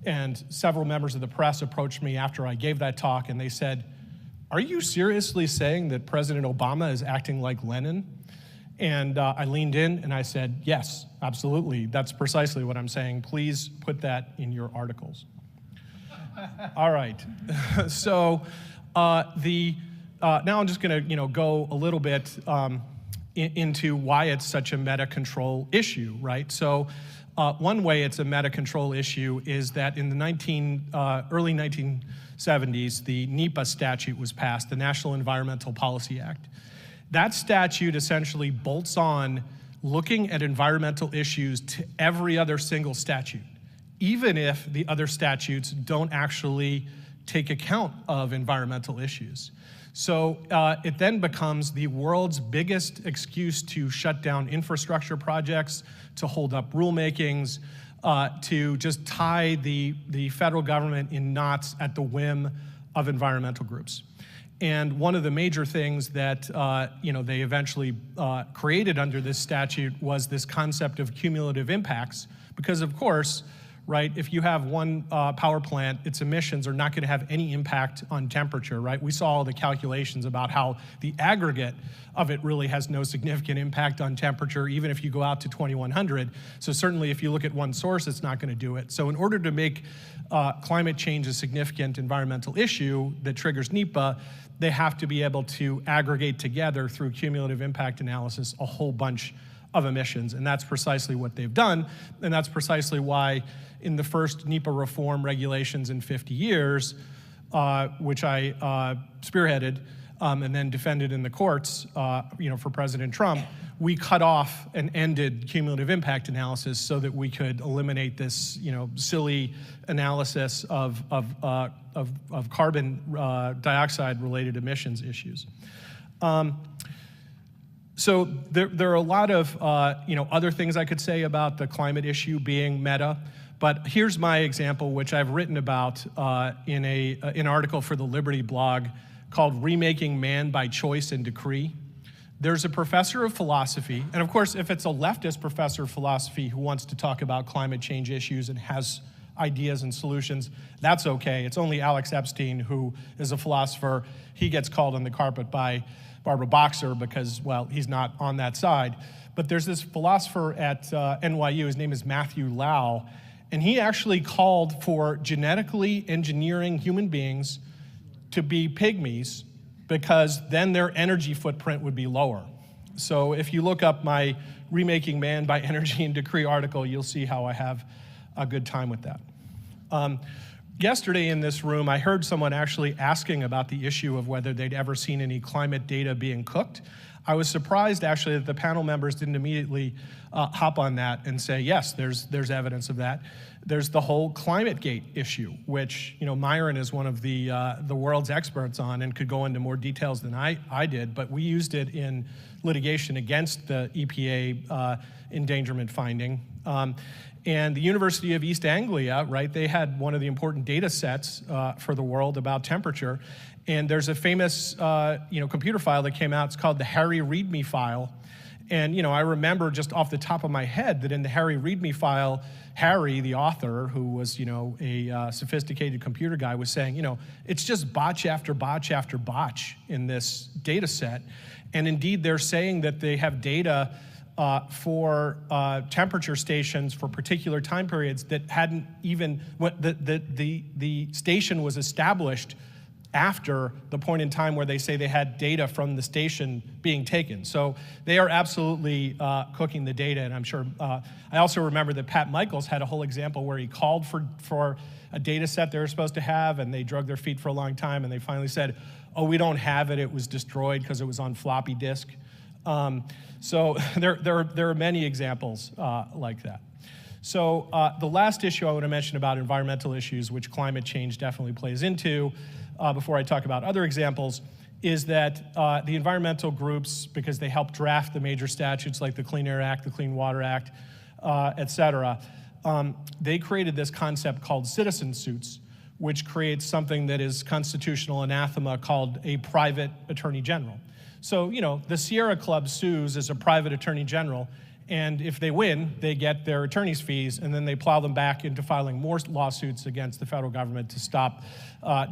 And several members of the press approached me after I gave that talk, and they said, are you seriously saying that President Obama is acting like Lenin? And I leaned in and I said, yes, absolutely. That's precisely what I'm saying. Please put that in your articles. All right. So now I'm just going to go a little bit into why it's such a meta control issue, right? So One way it's a meta-control issue is that in the early 1970s, the NEPA statute was passed, the National Environmental Policy Act. That statute essentially bolts on looking at environmental issues to every other single statute, even if the other statutes don't actually take account of environmental issues. So it then becomes the world's biggest excuse to shut down infrastructure projects, to hold up rulemakings, to just tie the federal government in knots at the whim of environmental groups. And one of the major things that they eventually created under this statute was this concept of cumulative impacts, because of course, right, if you have one power plant, its emissions are not going to have any impact on temperature, right? We saw all the calculations about how the aggregate of it really has no significant impact on temperature, even if you go out to 2100. So certainly if you look at one source, it's not going to do it. So in order to make climate change a significant environmental issue that triggers NEPA, they have to be able to aggregate together through cumulative impact analysis a whole bunch of emissions, and that's precisely what they've done, and that's precisely why in the first NEPA reform regulations in 50 years, which I spearheaded and then defended in the courts, for President Trump, we cut off and ended cumulative impact analysis so that we could eliminate this, silly analysis of carbon dioxide-related emissions issues. So there are a lot of other things I could say about the climate issue being meta, but here's my example, which I've written about in an article for the Liberty blog called "Remaking Man by Choice and Decree." There's a professor of philosophy, and of course, if it's a leftist professor of philosophy who wants to talk about climate change issues and has ideas and solutions, that's okay. It's only Alex Epstein, who is a philosopher. He gets called on the carpet by Barbara Boxer because, well, he's not on that side. But there's this philosopher at NYU, his name is Matthew Lau, and he actually called for genetically engineering human beings to be pygmies because then their energy footprint would be lower. So if you look up my Remaking Man by Energy and Decree article, you'll see how I have a good time with that. Yesterday in this room, I heard someone actually asking about the issue of whether they'd ever seen any climate data being cooked. I was surprised actually that the panel members didn't immediately hop on that and say, yes, there's evidence of that. There's the whole ClimateGate issue, which Myron is one of the world's experts on and could go into more details than I did, but we used it in litigation against the EPA endangerment finding. And the University of East Anglia, right, they had one of the important data sets for the world about temperature. And there's a famous computer file that came out. It's called the Harry README file. And I remember just off the top of my head that in the Harry README file, Harry, the author, who was a sophisticated computer guy, was saying, it's just botch after botch after botch in this data set. And indeed, they're saying that they have data for temperature stations for particular time periods that hadn't even, the station was established after the point in time where they say they had data from the station being taken. So they are absolutely cooking the data, and I'm sure, I also remember that Pat Michaels had a whole example where he called for a data set they were supposed to have, and they drug their feet for a long time, and they finally said, oh, we don't have it, it was destroyed because it was on floppy disk. So there are many examples like that. So the last issue I want to mention about environmental issues, which climate change definitely plays into, before I talk about other examples, is that the environmental groups, because they help draft the major statutes like the Clean Air Act, the Clean Water Act, et cetera, they created this concept called citizen suits, which creates something that is constitutional anathema called a private attorney general. So, the Sierra Club sues as a private attorney general, and if they win, they get their attorney's fees, and then they plow them back into filing more lawsuits against the federal government to stop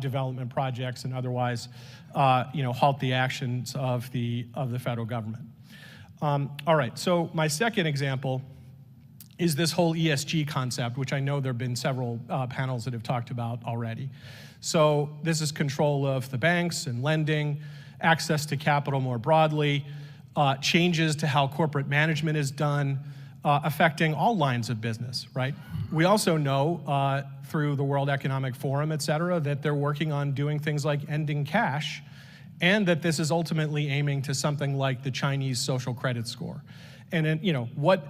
development projects and otherwise, halt the actions of the federal government. All right, so my second example is this whole ESG concept, which I know there have been several panels that have talked about already. So this is control of the banks and lending, access to capital more broadly, changes to how corporate management is done, affecting all lines of business, right? We also know through the World Economic Forum, et cetera, that they're working on doing things like ending cash, and that this is ultimately aiming to something like the Chinese social credit score. And then, you know, what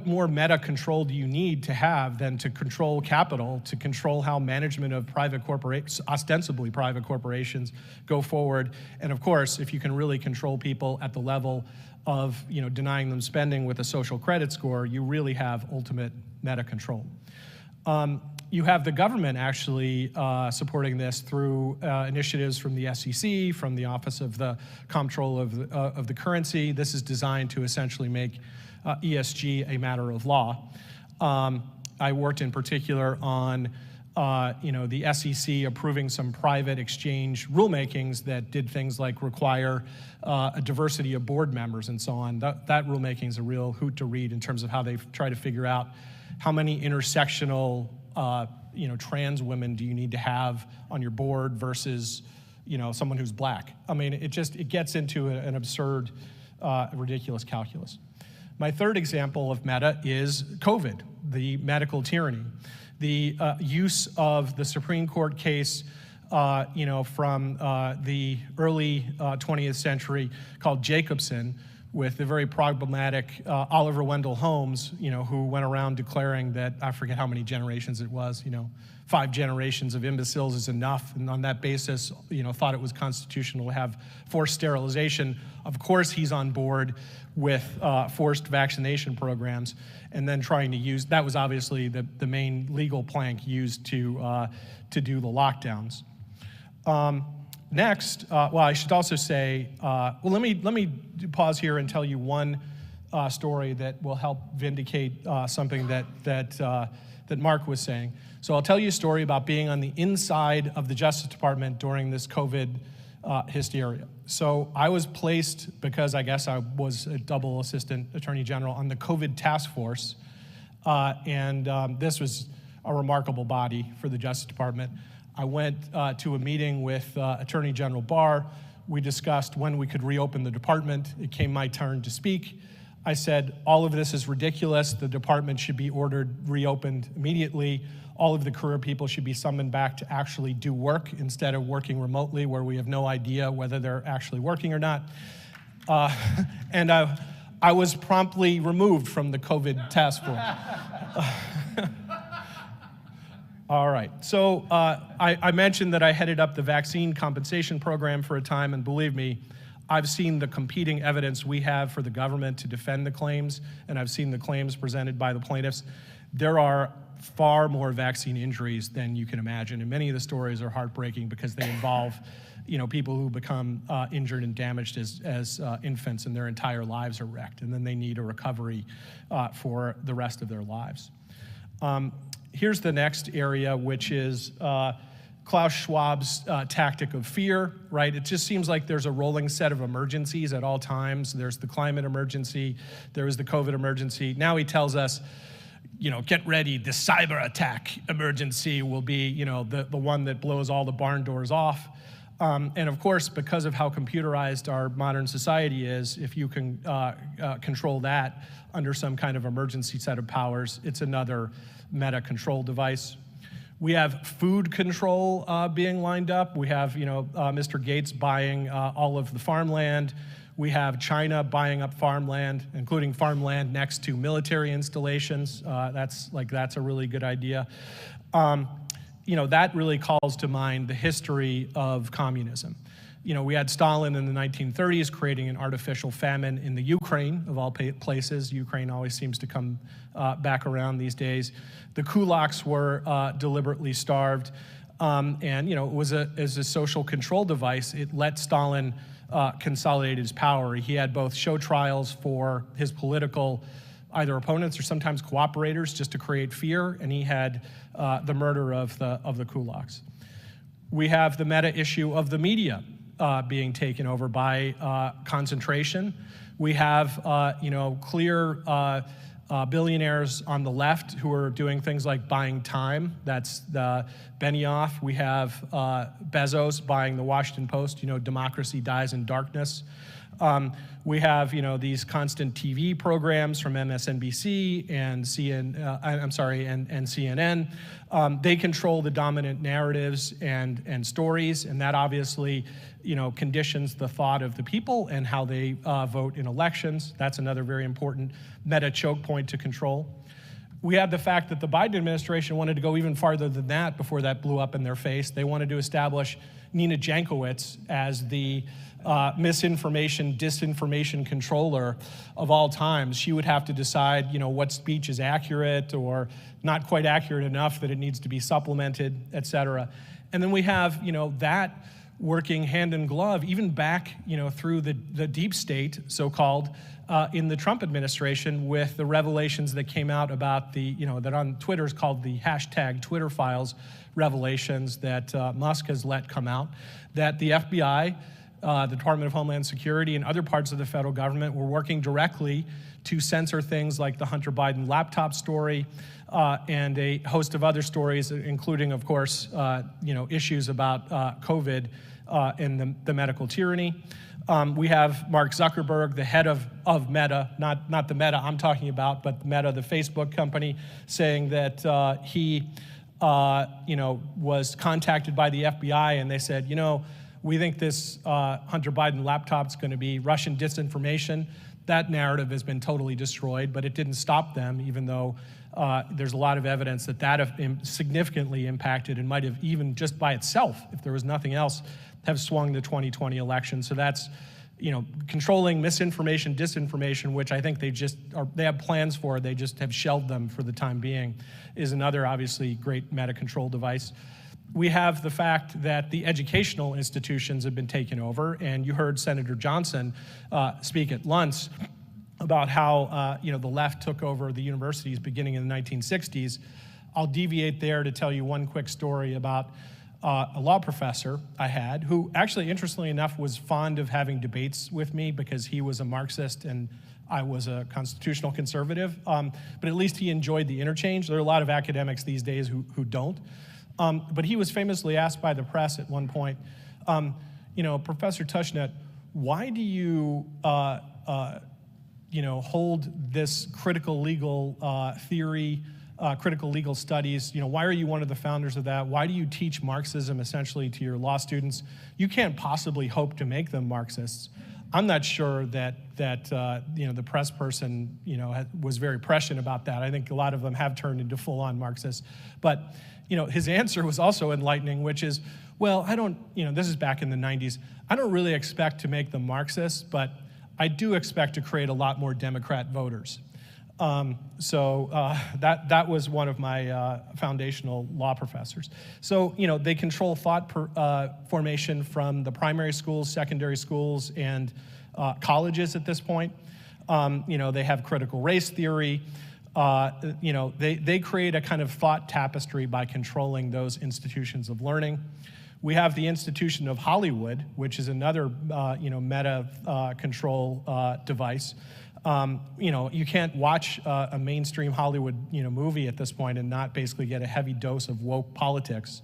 more meta control do you need to have than to control capital, to control how management of private corporations, ostensibly private corporations, go forward? And of course, if you can really control people at the level of, you know, denying them spending with a social credit score, you really have ultimate meta control. You have the government actually supporting this through initiatives from the SEC, from the Office of the Comptroller of the Currency. This is designed to essentially make ESG a matter of law. I worked in particular on the SEC approving some private exchange rulemakings that did things like require a diversity of board members and so on. That rulemaking is a real hoot to read in terms of how they try to figure out how many intersectional trans women do you need to have on your board versus, someone who's black. I mean, it gets into an absurd, ridiculous calculus. My third example of meta is COVID, the medical tyranny. The use of the Supreme Court case, from the early 20th century called Jacobson, with the very problematic Oliver Wendell Holmes, who went around declaring that, I forget how many generations it was, 5 generations of imbeciles is enough, and on that basis, thought it was constitutional to have forced sterilization. Of course, he's on board with forced vaccination programs, and then trying to use, that was obviously the main legal plank used to do the lockdowns. Next, I should also say, let me pause here and tell you one story that will help vindicate something that Mark was saying. So I'll tell you a story about being on the inside of the Justice Department during this COVID hysteria. So I was placed, because I guess I was a double assistant attorney general, on the COVID task force, and this was a remarkable body for the Justice Department. I went to a meeting with Attorney General Barr. We discussed when we could reopen the department. It came my turn to speak. I said, all of this is ridiculous. The department should be ordered reopened immediately. All of the career people should be summoned back to actually do work instead of working remotely where we have no idea whether they're actually working or not. And I was promptly removed from the COVID task force. All right, so I mentioned that I headed up the vaccine compensation program for a time, and believe me, I've seen the competing evidence we have for the government to defend the claims, and I've seen the claims presented by the plaintiffs. There are far more vaccine injuries than you can imagine, and many of the stories are heartbreaking because they involve people who become injured and damaged as infants, and their entire lives are wrecked, and then they need a recovery for the rest of their lives. Here's the next area, which is Klaus Schwab's tactic of fear, right? It just seems like there's a rolling set of emergencies at all times. There's the climate emergency, there is the COVID emergency. Now he tells us, get ready, the cyber attack emergency will be, the one that blows all the barn doors off. And of course, because of how computerized our modern society is, if you can control that under some kind of emergency set of powers, it's another meta control device. We have food control being lined up. We have, Mr. Gates buying all of the farmland. We have China buying up farmland, including farmland next to military installations. That's a really good idea. That really calls to mind the history of communism. We had Stalin in the 1930s creating an artificial famine in the Ukraine, of all places. Ukraine always seems to come back around these days. The kulaks were deliberately starved, and it was as a social control device. It let Stalin consolidate his power. He had both show trials for his political either opponents or sometimes cooperators just to create fear, and he had the murder of the kulaks. We have the meta issue of the media being taken over by concentration. We have, clear billionaires on the left who are doing things like buying time. That's the Benioff. We have Bezos buying the Washington Post. Democracy dies in darkness. We have, these constant TV programs from MSNBC and CNN. They control the dominant narratives and stories, and that obviously, conditions the thought of the people and how they vote in elections. That's another very important meta choke point to control. We had the fact that the Biden administration wanted to go even farther than that before that blew up in their face. They wanted to establish Nina Jankowicz as the misinformation, disinformation controller of all times. She would have to decide, what speech is accurate or not quite accurate enough that it needs to be supplemented, et cetera. And then we have, that working hand in glove, even back, through the deep state, so-called, in the Trump administration with the revelations that came out about that on Twitter is called the hashtag Twitter files revelations that Musk has let come out, that the FBI, the Department of Homeland Security, and other parts of the federal government were working directly to censor things like the Hunter Biden laptop story and a host of other stories, including, of course, issues about COVID and the medical tyranny. We have Mark Zuckerberg, the head of Meta, not the Meta I'm talking about, but Meta, the Facebook company, saying that he was contacted by the FBI and they said, we think this Hunter Biden laptop's going to be Russian disinformation. That narrative has been totally destroyed, but it didn't stop them, even though there's a lot of evidence that significantly impacted and might have even just by itself, if there was nothing else, have swung the 2020 election. So that's, controlling misinformation, disinformation, which I think they have plans for, they just have shelved them for the time being, is another obviously great meta control device. We have the fact that the educational institutions have been taken over, and you heard Senator Johnson speak at lunch about how the left took over the universities beginning in the 1960s. I'll deviate there to tell you one quick story about a law professor I had who actually, interestingly enough, was fond of having debates with me because he was a Marxist and I was a constitutional conservative, but at least he enjoyed the interchange. There are a lot of academics these days who don't. But he was famously asked by the press at one point, Professor Tushnet, why do you, hold this critical legal theory, critical legal studies? Why are you one of the founders of that? Why do you teach Marxism essentially to your law students? You can't possibly hope to make them Marxists. I'm not sure that the press person was very prescient about that. I think a lot of them have turned into full-on Marxists. But his answer was also enlightening, which is, well, I don't, this is back in the 90s. I don't really expect to make them Marxists, but I do expect to create a lot more Democrat voters. That was one of my foundational law professors. So, they control thought formation from the primary schools, secondary schools, and colleges at this point. They have critical race theory. They create a kind of thought tapestry by controlling those institutions of learning. We have the institution of Hollywood, which is another, meta control device. You can't watch a mainstream Hollywood, movie at this point and not basically get a heavy dose of woke politics.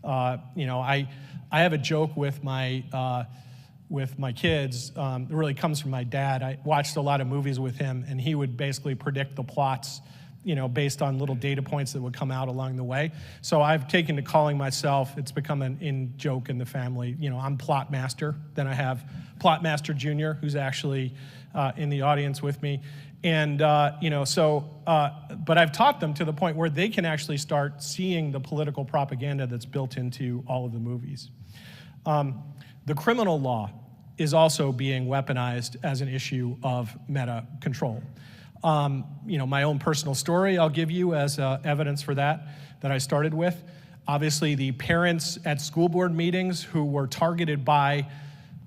I have a joke with my kids. It really comes from my dad. I watched a lot of movies with him, and he would basically predict the plots, based on little data points that would come out along the way. So I've taken to calling myself, it's become an in joke in the family, I'm Plot Master. Then I have Plot Master Jr., who's actually in the audience with me. And, but I've taught them to the point where they can actually start seeing the political propaganda that's built into all of the movies. The criminal law is also being weaponized as an issue of meta control. My own personal story I'll give you as evidence for that I started with. Obviously, the parents at school board meetings who were targeted by,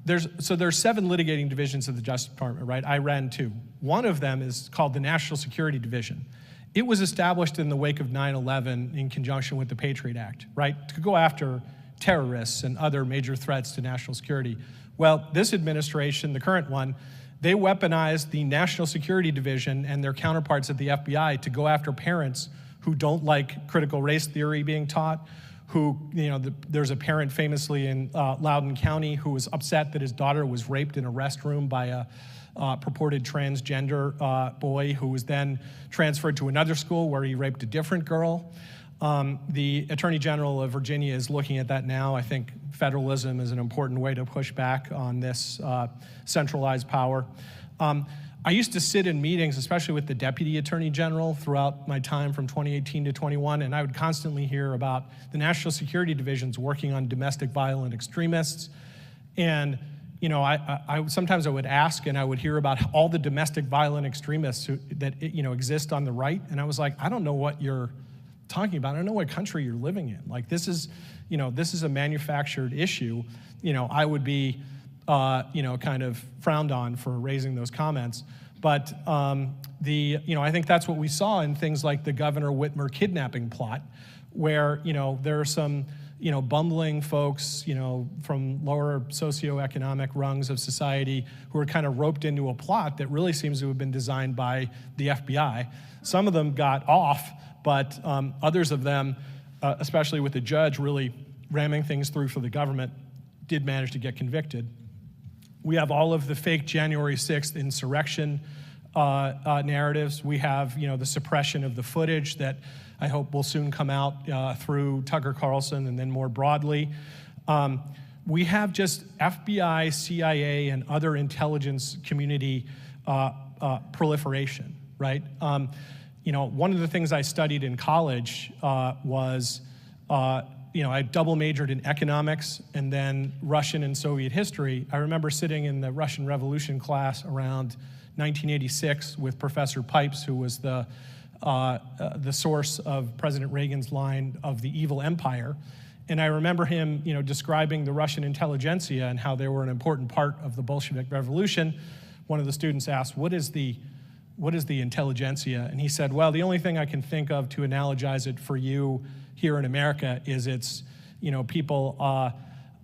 there's 7 litigating divisions of the Justice Department, right? I ran 2. One of them is called the National Security Division. It was established in the wake of 9/11 in conjunction with the Patriot Act, right? To go after terrorists and other major threats to national security. Well, this administration, the current one, they weaponized the National Security Division and their counterparts at the FBI to go after parents who don't like critical race theory being taught, who, there's a parent famously in Loudoun County who was upset that his daughter was raped in a restroom by a purported transgender boy who was then transferred to another school where he raped a different girl. The Attorney General of Virginia is looking at that now. I think federalism is an important way to push back on this centralized power. I used to sit in meetings, especially with the Deputy Attorney General throughout my time from 2018 to 21, and I would constantly hear about the National Security Divisions working on domestic violent extremists. And I sometimes I would ask, and I would hear about all the domestic violent extremists that exist on the right, and I was like, I don't know what you're talking about. I don't know what country you're living in. Like, this is a manufactured issue. I would be kind of frowned on for raising those comments. But I think that's what we saw in things like the Governor Whitmer kidnapping plot, where there are some bumbling folks from lower socioeconomic rungs of society who are kind of roped into a plot that really seems to have been designed by the FBI. Some of them got off, but others of them, especially with the judge really ramming things through for the government, did manage to get convicted. We have all of the fake January 6th insurrection narratives. We have, the suppression of the footage that I hope will soon come out through Tucker Carlson and then more broadly. We have just FBI, CIA, and other intelligence community proliferation, right? One of the things I studied in college was I double majored in economics and then Russian and Soviet history. I remember sitting in the Russian Revolution class around 1986 with Professor Pipes, who was the source of President Reagan's line of the evil empire. And I remember him, describing the Russian intelligentsia and how they were an important part of the Bolshevik Revolution. One of the students asked, what is the intelligentsia? And he said, well, the only thing I can think of to analogize it for you here in America is it's, people,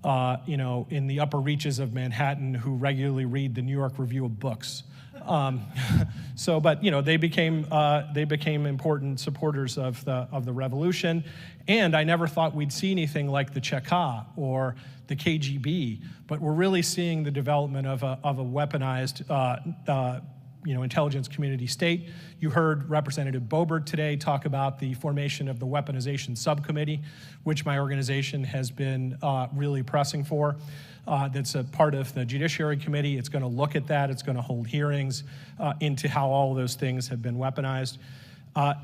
in the upper reaches of Manhattan who regularly read the New York Review of Books. But they became important supporters of the revolution, and I never thought we'd see anything like the Cheka or the KGB, but we're really seeing the development of a weaponized intelligence community state. You heard Representative Boebert today talk about the formation of the weaponization subcommittee, which my organization has been really pressing for. That's a part of the Judiciary Committee. It's going to look at that. It's going to hold hearings into how all those things have been weaponized.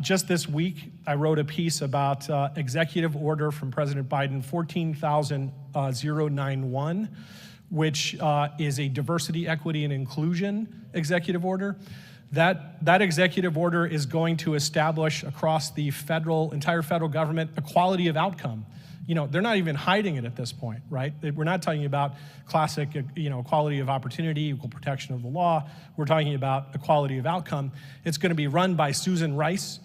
Just this week, I wrote a piece about executive order from President Biden 14,091, which is a diversity, equity, and inclusion executive order. That executive order is going to establish across the entire federal government equality of outcome. They're not even hiding it at this point, right? We're not talking about classic, equality of opportunity, equal protection of the law. We're talking about equality of outcome. It's going to be run by Susan Rice,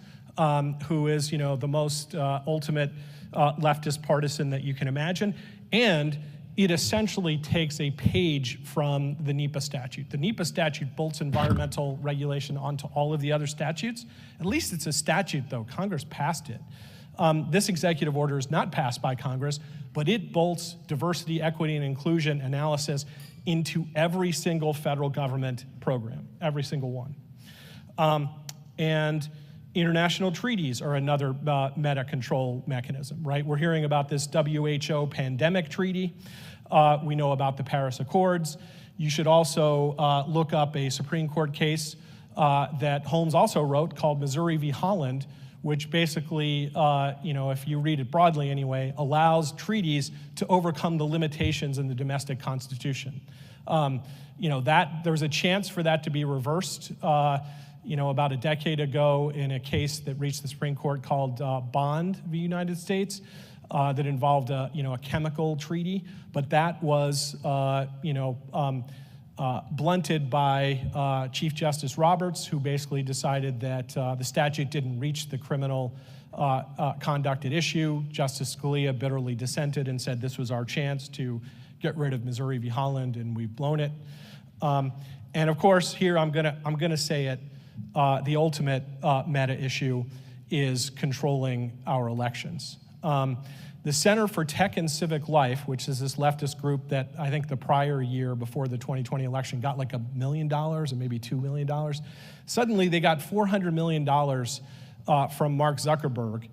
who is, the most ultimate leftist partisan that you can imagine. And it essentially takes a page from the NEPA statute. The NEPA statute bolts environmental regulation onto all of the other statutes. At least it's a statute, though. Congress passed it. This executive order is not passed by Congress, but it bolts diversity, equity, and inclusion analysis into every single federal government program, every single one. And international treaties are another meta control mechanism, right? We're hearing about this WHO pandemic treaty. We know about the Paris Accords. You should also look up a Supreme Court case that Holmes also wrote called Missouri v. Holland, which basically, if you read it broadly anyway, allows treaties to overcome the limitations in the domestic constitution. There's a chance for that to be reversed. About a decade ago in a case that reached the Supreme Court called Bond v. United States, that involved a chemical treaty, but that was blunted by Chief Justice Roberts, who basically decided that the statute didn't reach the criminal conduct at issue. Justice Scalia bitterly dissented and said this was our chance to get rid of Missouri v. Holland, and we've blown it. And of course, here I'm gonna say it. The ultimate meta issue is controlling our elections. The Center for Tech and Civic Life, which is this leftist group that I think the prior year before the 2020 election got like $1 million or maybe $2 million. Suddenly they got $400 million from Mark Zuckerberg,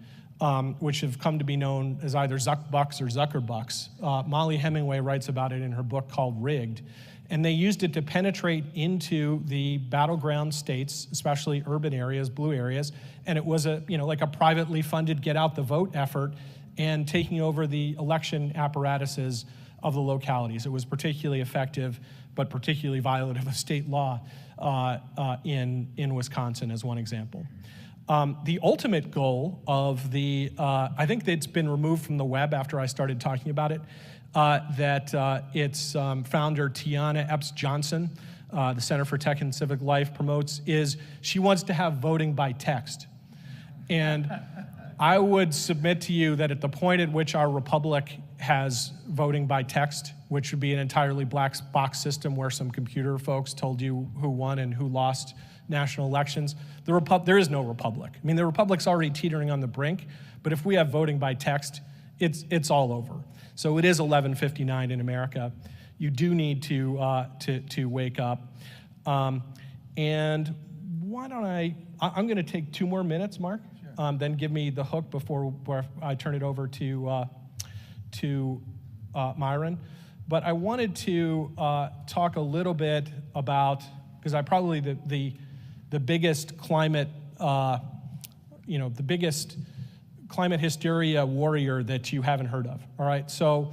which have come to be known as either Zuckbucks or Zuckerbucks. Molly Hemingway writes about it in her book called Rigged. And they used it to penetrate into the battleground states, especially urban areas, blue areas. And it was like a privately funded get out the vote effort and taking over the election apparatuses of the localities. It was particularly effective, but particularly violative of state law in Wisconsin as one example. The ultimate goal of I think it's been removed from the web after I started talking about it, that its founder, Tiana Epps Johnson, the Center for Tech and Civic Life promotes, is she wants to have voting by text. And I would submit to you that at the point at which our republic has voting by text, which would be an entirely black box system where some computer folks told you who won and who lost national elections, there is no republic. I mean, the republic's already teetering on the brink, but if we have voting by text, it's all over. So it is 11:59 in America. You do need to wake up. And why don't I'm going to take 2 more minutes, Mark. Then give me the hook before I turn it over to Myron. But I wanted to talk a little bit about, because I probably the biggest climate, the biggest climate hysteria warrior that you haven't heard of. All right, so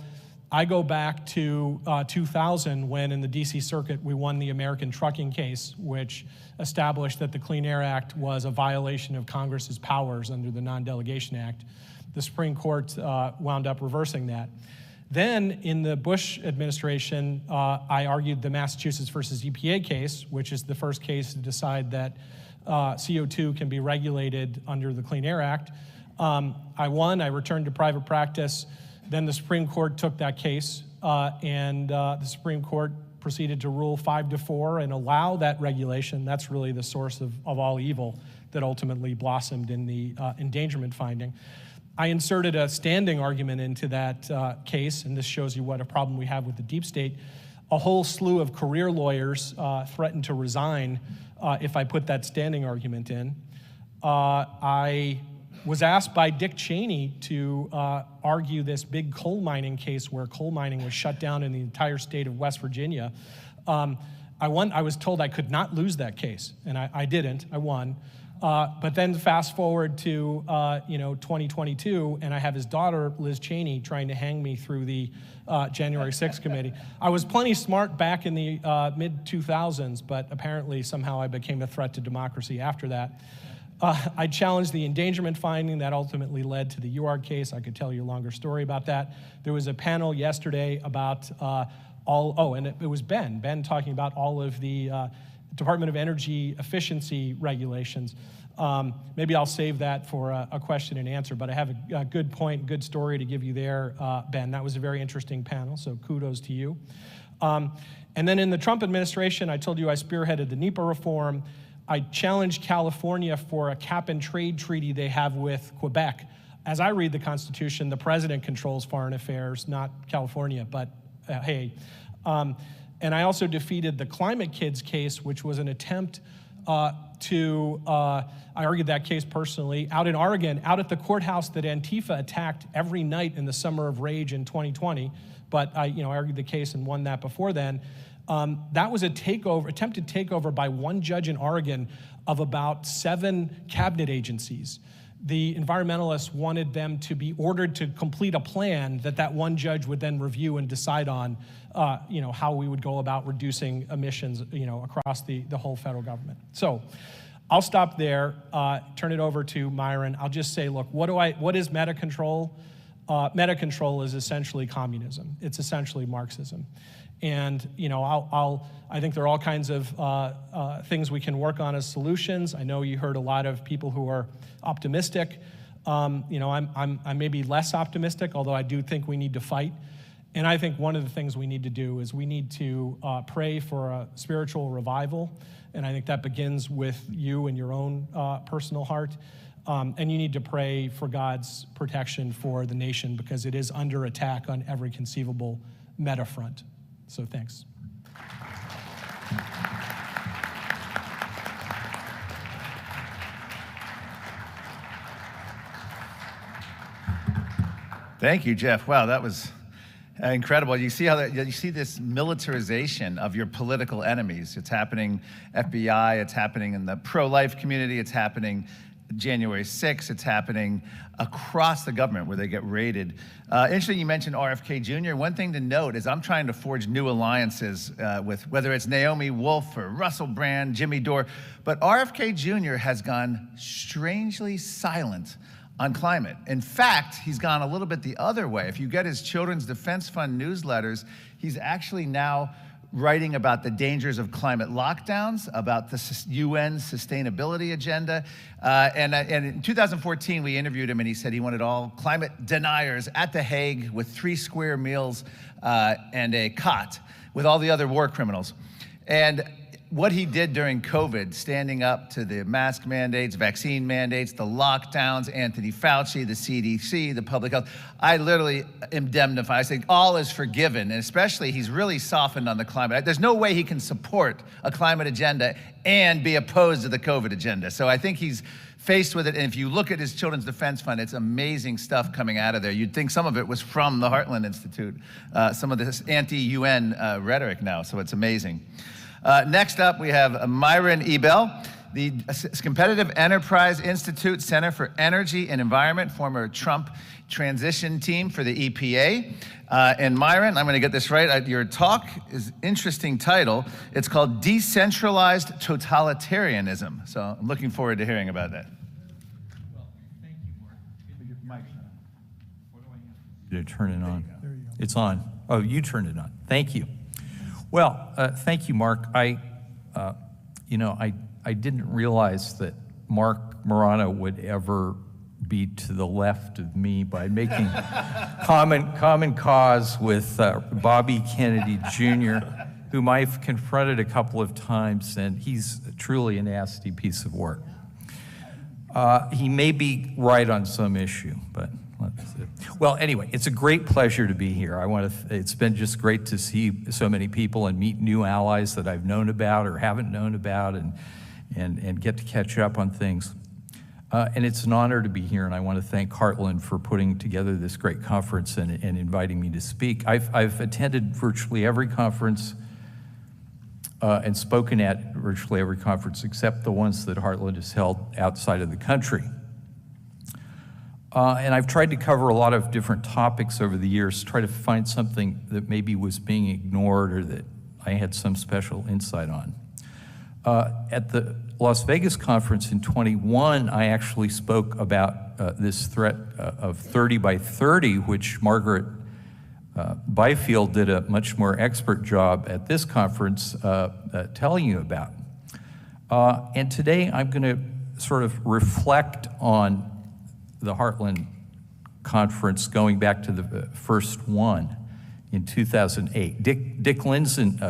I go back to 2000 when in the DC Circuit we won the American trucking case, which established that the Clean Air Act was a violation of Congress's powers under the Non-Delegation Act. The Supreme Court wound up reversing that. Then in the Bush administration, I argued the Massachusetts versus EPA case, which is the first case to decide that CO2 can be regulated under the Clean Air Act. I won, I returned to private practice. Then the Supreme Court took that case, and the Supreme Court proceeded to rule 5-4 and allow that regulation. That's really the source of all evil that ultimately blossomed in the endangerment finding. I inserted a standing argument into that case, and this shows you what a problem we have with the deep state. A whole slew of career lawyers threatened to resign if I put that standing argument in. I was asked by Dick Cheney to argue this big coal mining case where coal mining was shut down in the entire state of West Virginia. I was told I could not lose that case, and I didn't. I won. But then fast forward to 2022, and I have his daughter, Liz Cheney, trying to hang me through the January 6th committee. I was plenty smart back in the mid-2000s, but apparently somehow I became a threat to democracy after that. I challenged the endangerment finding that ultimately led to the UARG case. I could tell you a longer story about that. There was a panel yesterday about and it was Ben talking about all of the Department of Energy efficiency regulations. Maybe I'll save that for a question and answer, but I have a good point, good story to give you there, Ben. That was a very interesting panel, so kudos to you. And then in the Trump administration, I told you I spearheaded the NEPA reform. I challenged California for a cap-and-trade treaty they have with Quebec. As I read the Constitution, the president controls foreign affairs, not California, but hey. And I also defeated the Climate Kids case, which was an attempt I argued that case personally, out in Oregon, out at the courthouse that Antifa attacked every night in the Summer of Rage in 2020. But I argued the case and won that before then. That was attempted takeover by one judge in Oregon of about 7 cabinet agencies. The environmentalists wanted them to be ordered to complete a plan that one judge would then review and decide on, how we would go about reducing emissions, across the whole federal government. So I'll stop there, turn it over to Myron. I'll just say, look, what is meta control? Meta control is essentially communism. It's essentially Marxism. And I think there are all kinds of things we can work on as solutions. I know you heard a lot of people who are optimistic. I'm maybe less optimistic, although I do think we need to fight. And I think one of the things we need to do is we need to pray for a spiritual revival. And I think that begins with you and your own personal heart. And you need to pray for God's protection for the nation because it is under attack on every conceivable meta front. So thanks. Thank you, Jeff. Wow, that was incredible. You see how you see this militarization of your political enemies. It's happening FBI, it's happening in the pro-life community, it's happening January 6th, it's happening across the government where they get raided. Interesting you mentioned RFK Jr. One thing to note is I'm trying to forge new alliances with whether it's Naomi Wolf or Russell Brand, Jimmy Dore, but RFK Jr. has gone strangely silent on climate. In fact, he's gone a little bit the other way. If you get his Children's Defense Fund newsletters, he's actually now writing about the dangers of climate lockdowns, about the UN sustainability agenda. And in 2014, we interviewed him and he said he wanted all climate deniers at The Hague with 3 square meals and a cot with all the other war criminals. And what he did during COVID, standing up to the mask mandates, vaccine mandates, the lockdowns, Anthony Fauci, the CDC, the public health, I literally indemnify. I think all is forgiven, and especially he's really softened on the climate. There's no way he can support a climate agenda and be opposed to the COVID agenda. So I think he's faced with it, and if you look at his Children's Defense Fund, it's amazing stuff coming out of there. You'd think some of it was from the Heartland Institute, some of this anti-UN rhetoric now, so it's amazing. Next up, we have Myron Ebel, the Competitive Enterprise Institute Center for Energy and Environment, former Trump transition team for the EPA. And Myron, I'm going to get this right. Your talk is interesting title. It's called Decentralized Totalitarianism. So I'm looking forward to hearing about that. Well, thank you, Mark. Did I turn it on? There you go. It's on. Oh, you turned it on. Thank you. Well, thank you, Mark. I didn't realize that Mark Morano would ever be to the left of me by making common cause with Bobby Kennedy Jr., whom I've confronted a couple of times, and he's truly a nasty piece of work. He may be right on some issue, but well, anyway, it's a great pleasure to be here. It's been just great to see so many people and meet new allies that I've known about or haven't known about and get to catch up on things. And it's an honor to be here, and I want to thank Heartland for putting together this great conference and inviting me to speak. I've attended virtually every conference and spoken at virtually every conference except the ones that Heartland has held outside of the country. And I've tried to cover a lot of different topics over the years, try to find something that maybe was being ignored or that I had some special insight on. At the Las Vegas conference in 21, I actually spoke about this threat of 30 by 30, which Margaret Byfield did a much more expert job at this conference telling you about. And today I'm going to sort of reflect on the Heartland Conference going back to the first one in 2008. Dick Lindzen,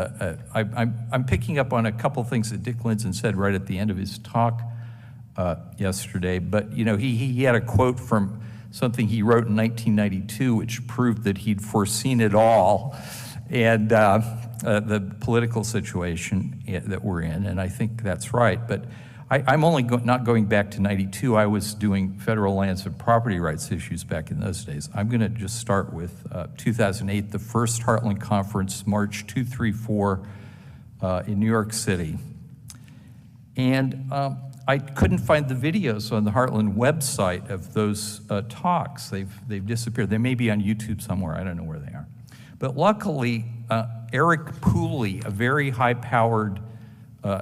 I'm picking up on a couple things that Dick Lindzen said right at the end of his talk yesterday, but he had a quote from something he wrote in 1992 which proved that he'd foreseen it all and the political situation that we're in, and I think that's right. But I'm only not going back to 92. I was doing federal lands and property rights issues back in those days. I'm going to just start with 2008, the first Heartland Conference, March 2, 3, 4 in New York City. And I couldn't find the videos on the Heartland website of those talks. They've disappeared. They may be on YouTube somewhere. I don't know where they are. But luckily, Eric Pooley, a very high-powered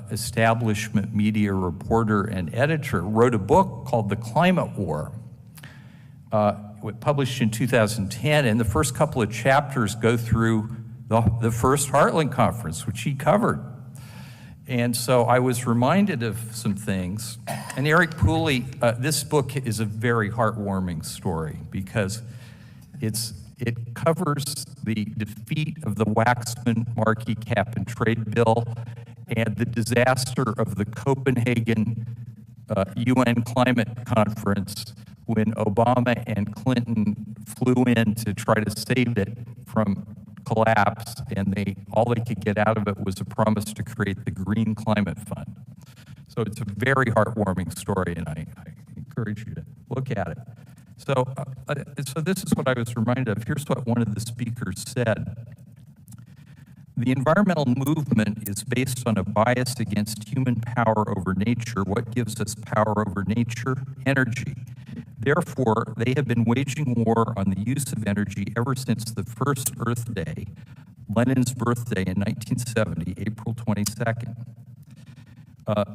establishment media reporter and editor, wrote a book called The Climate War, published in 2010, and the first couple of chapters go through the first Heartland Conference, which he covered. And so I was reminded of some things. And Eric Pooley, this book is a very heartwarming story because it covers the defeat of the Waxman-Markey cap and trade bill and the disaster of the Copenhagen UN climate conference when Obama and Clinton flew in to try to save it from collapse, and all they could get out of it was a promise to create the Green Climate Fund. So it's a very heartwarming story, and I encourage you to look at it. So this is what I was reminded of. Here's what one of the speakers said. The environmental movement is based on a bias against human power over nature. What gives us power over nature? Energy. Therefore, they have been waging war on the use of energy ever since the first Earth Day, Lenin's birthday in 1970, April 22nd.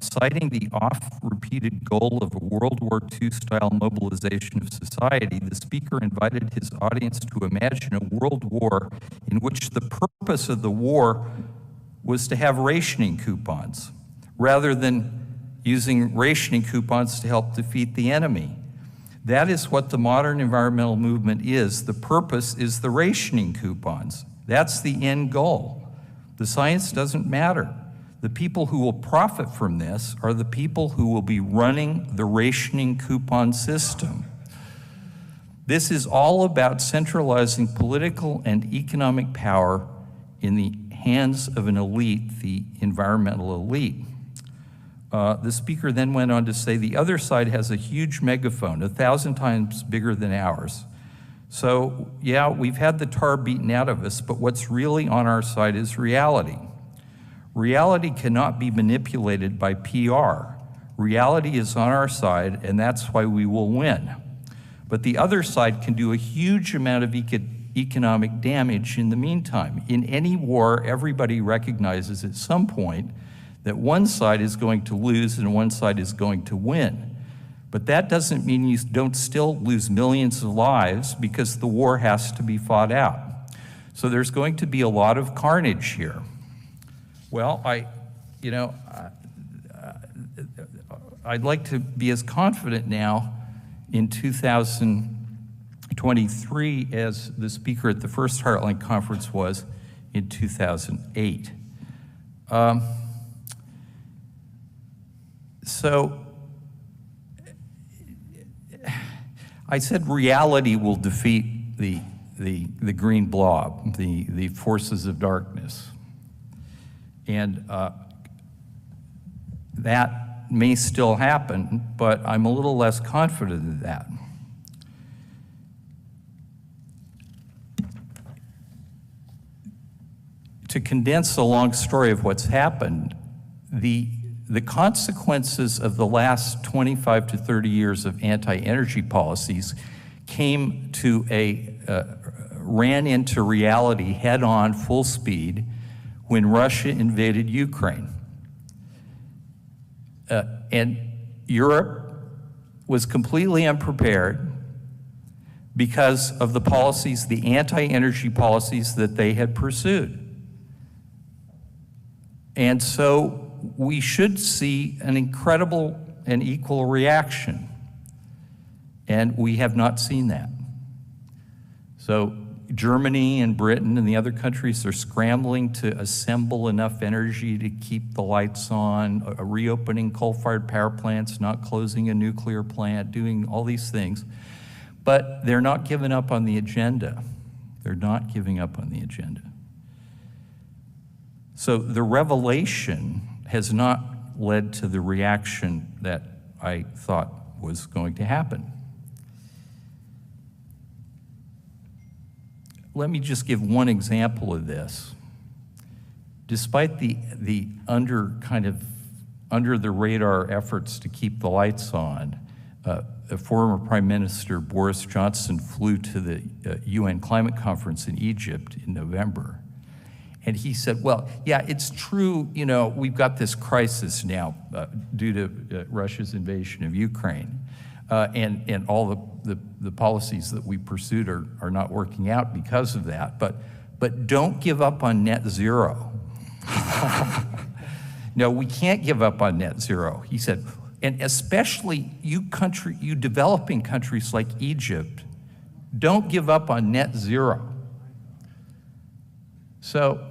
Citing the oft-repeated goal of a World War II-style mobilization of society, the speaker invited his audience to imagine a world war in which the purpose of the war was to have rationing coupons, rather than using rationing coupons to help defeat the enemy. That is what the modern environmental movement is. The purpose is the rationing coupons. That's the end goal. The science doesn't matter. The people who will profit from this are the people who will be running the rationing coupon system. This is all about centralizing political and economic power in the hands of an elite, the environmental elite. The speaker then went on to say the other side has a huge megaphone, 1,000 times bigger than ours. So yeah, we've had the tar beaten out of us, but what's really on our side is reality. Reality cannot be manipulated by PR. Reality is on our side, and that's why we will win. But the other side can do a huge amount of economic damage in the meantime. In any war, everybody recognizes at some point that one side is going to lose and one side is going to win. But that doesn't mean you don't still lose millions of lives, because the war has to be fought out. So there's going to be a lot of carnage here. Well, I'd like to be as confident now in 2023 as the speaker at the first Heartland Conference was in 2008. So I said reality will defeat the green blob, the forces of darkness. And that may still happen, but I'm a little less confident in that. To condense a long story of what's happened, the consequences of the last 25 to 30 years of anti-energy policies ran into reality head-on, full speed, when Russia invaded Ukraine. And Europe was completely unprepared because of the policies, the anti-energy policies that they had pursued. And so we should see an incredible and equal reaction. And we have not seen that. So Germany and Britain and the other countries are scrambling to assemble enough energy to keep the lights on, reopening coal-fired power plants, not closing a nuclear plant, doing all these things. But they're not giving up on the agenda. They're not giving up on the agenda. So the revelation has not led to the reaction that I thought was going to happen. Let me just give one example of this. Despite the under the radar efforts to keep the lights on, a former Prime Minister, Boris Johnson, flew to the UN climate conference in Egypt in November. And he said, well, yeah, it's true, we've got this crisis now due to Russia's invasion of Ukraine. And all the policies that we pursued are not working out because of that. But don't give up on net zero. No, we can't give up on net zero, he said. And especially you developing countries like Egypt, don't give up on net zero. So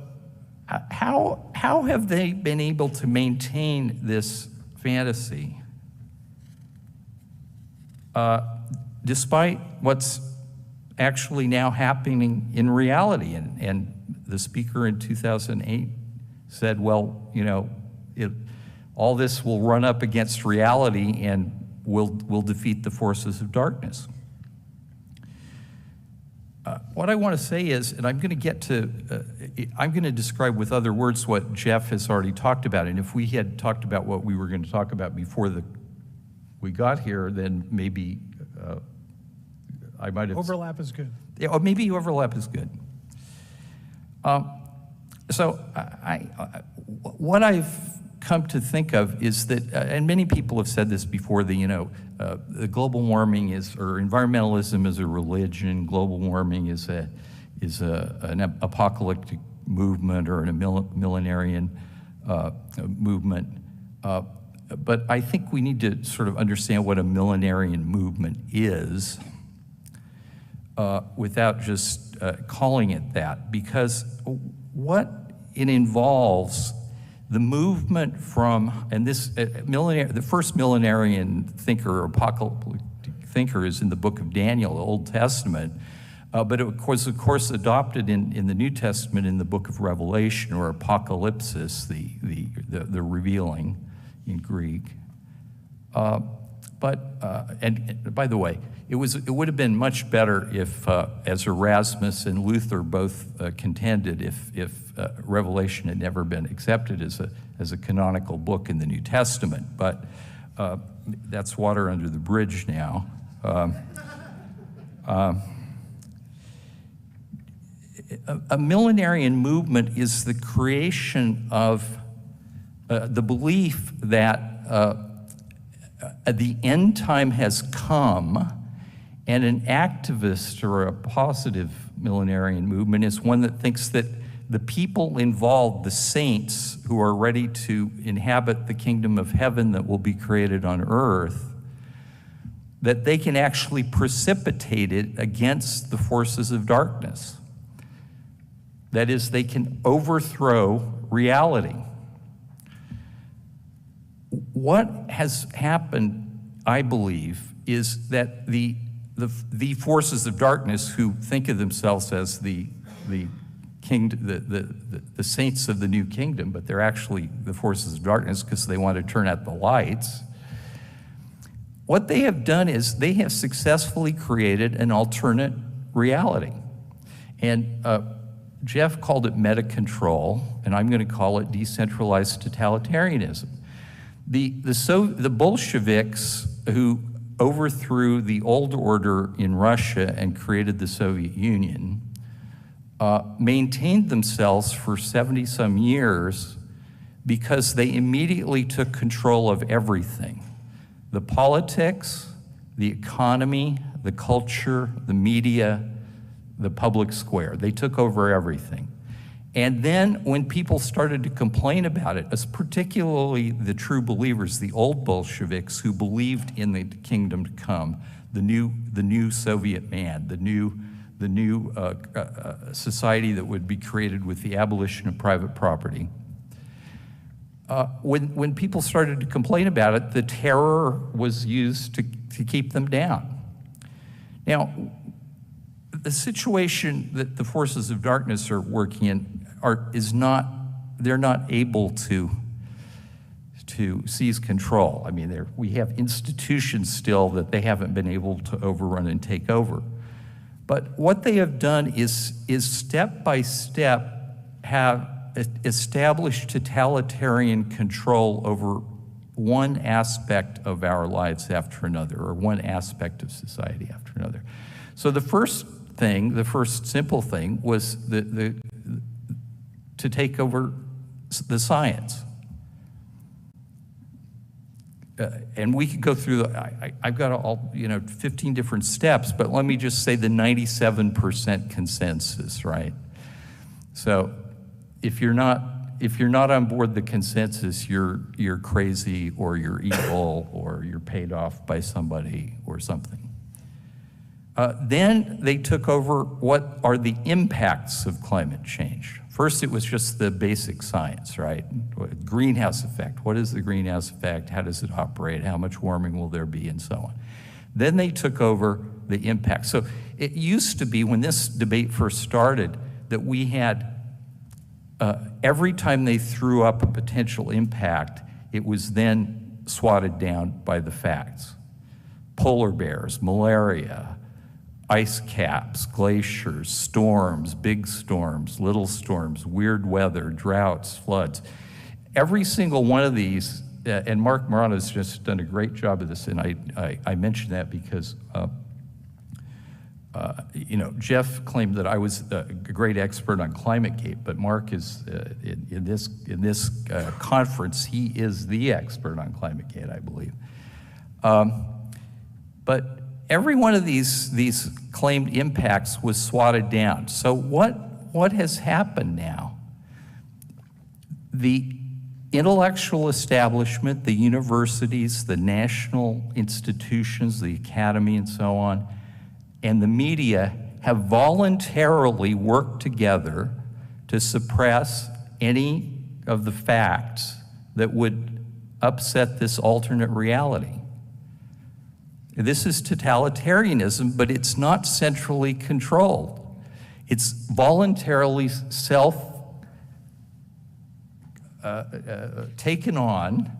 how have they been able to maintain this fantasy? despite what's actually now happening in reality. And the speaker in 2008 said, well, you know, all this will run up against reality and will defeat the forces of darkness. What I want to say is, and I'm going to get to, I'm going to describe with other words what Jeff has already talked about. And if we had talked about what we were going to talk about before we got here, then maybe I might have... Overlap is good. Yeah, or maybe overlap is good. So what I've come to think of is that, and many people have said this before, the global warming is, or environmentalism is a religion, global warming is an apocalyptic movement or a millenarian movement. But I think we need to sort of understand what a millenarian movement is without just calling it that, because what it involves, the movement from, and this the first millenarian thinker or apocalyptic thinker is in the book of Daniel, the Old Testament, but it was of course adopted in the New Testament in the book of Revelation, or apocalypsis, the revealing in Greek. And by the way, it would have been much better if, as Erasmus and Luther both contended, if Revelation had never been accepted as a canonical book in the New Testament. But that's water under the bridge now. A millenarian movement is the creation of the belief that the end time has come, and an activist or a positive millenarian movement is one that thinks that the people involved, the saints who are ready to inhabit the kingdom of heaven that will be created on earth, that they can actually precipitate it against the forces of darkness. That is, they can overthrow reality. What has happened, I believe, is that the forces of darkness, who think of themselves as the saints of the new kingdom, but they're actually the forces of darkness because they want to turn out the lights. What they have done is they have successfully created an alternate reality. And Jeff called it meta-control, and I'm going to call it decentralized totalitarianism. The Bolsheviks, who overthrew the old order in Russia and created the Soviet Union, maintained themselves for 70-some years because they immediately took control of everything: the politics, the economy, the culture, the media, the public square. They took over everything. And then when people started to complain about it, as particularly the true believers, the old Bolsheviks who believed in the kingdom to come, the new Soviet man, the new society that would be created with the abolition of private property. When people started to complain about it, the terror was used to keep them down. Now, the situation that the forces of darkness are working in they're not able to seize control. I mean, we have institutions still that they haven't been able to overrun and take over. But what they have done is step by step have established totalitarian control over one aspect of our lives after another, or one aspect of society after another. So the first simple thing was to take over the science. And we could go through, I've got all 15 different steps, but let me just say the 97% consensus, right? So if you're not on board the consensus, you're crazy, or you're evil, or you're paid off by somebody or something. Then they took over what are the impacts of climate change. First, it was just the basic science, right? Greenhouse effect. What is the greenhouse effect? How does it operate? How much warming will there be? And so on. Then they took over the impact. So it used to be, when this debate first started, that we had, every time they threw up a potential impact, it was then swatted down by the facts. Polar bears, malaria, ice caps, glaciers, storms, big storms, little storms, weird weather, droughts, floods. Every single one of these, and Mark Morano's just done a great job of this, and I mention that because Jeff claimed that I was a great expert on ClimateGate, but Mark is, in this conference, he is the expert on ClimateGate, I believe. But every one of these claimed impacts was swatted down. So what has happened now? The intellectual establishment, the universities, the national institutions, the academy and so on, and the media have voluntarily worked together to suppress any of the facts that would upset this alternate reality. This is totalitarianism, but it's not centrally controlled. It's voluntarily taken on,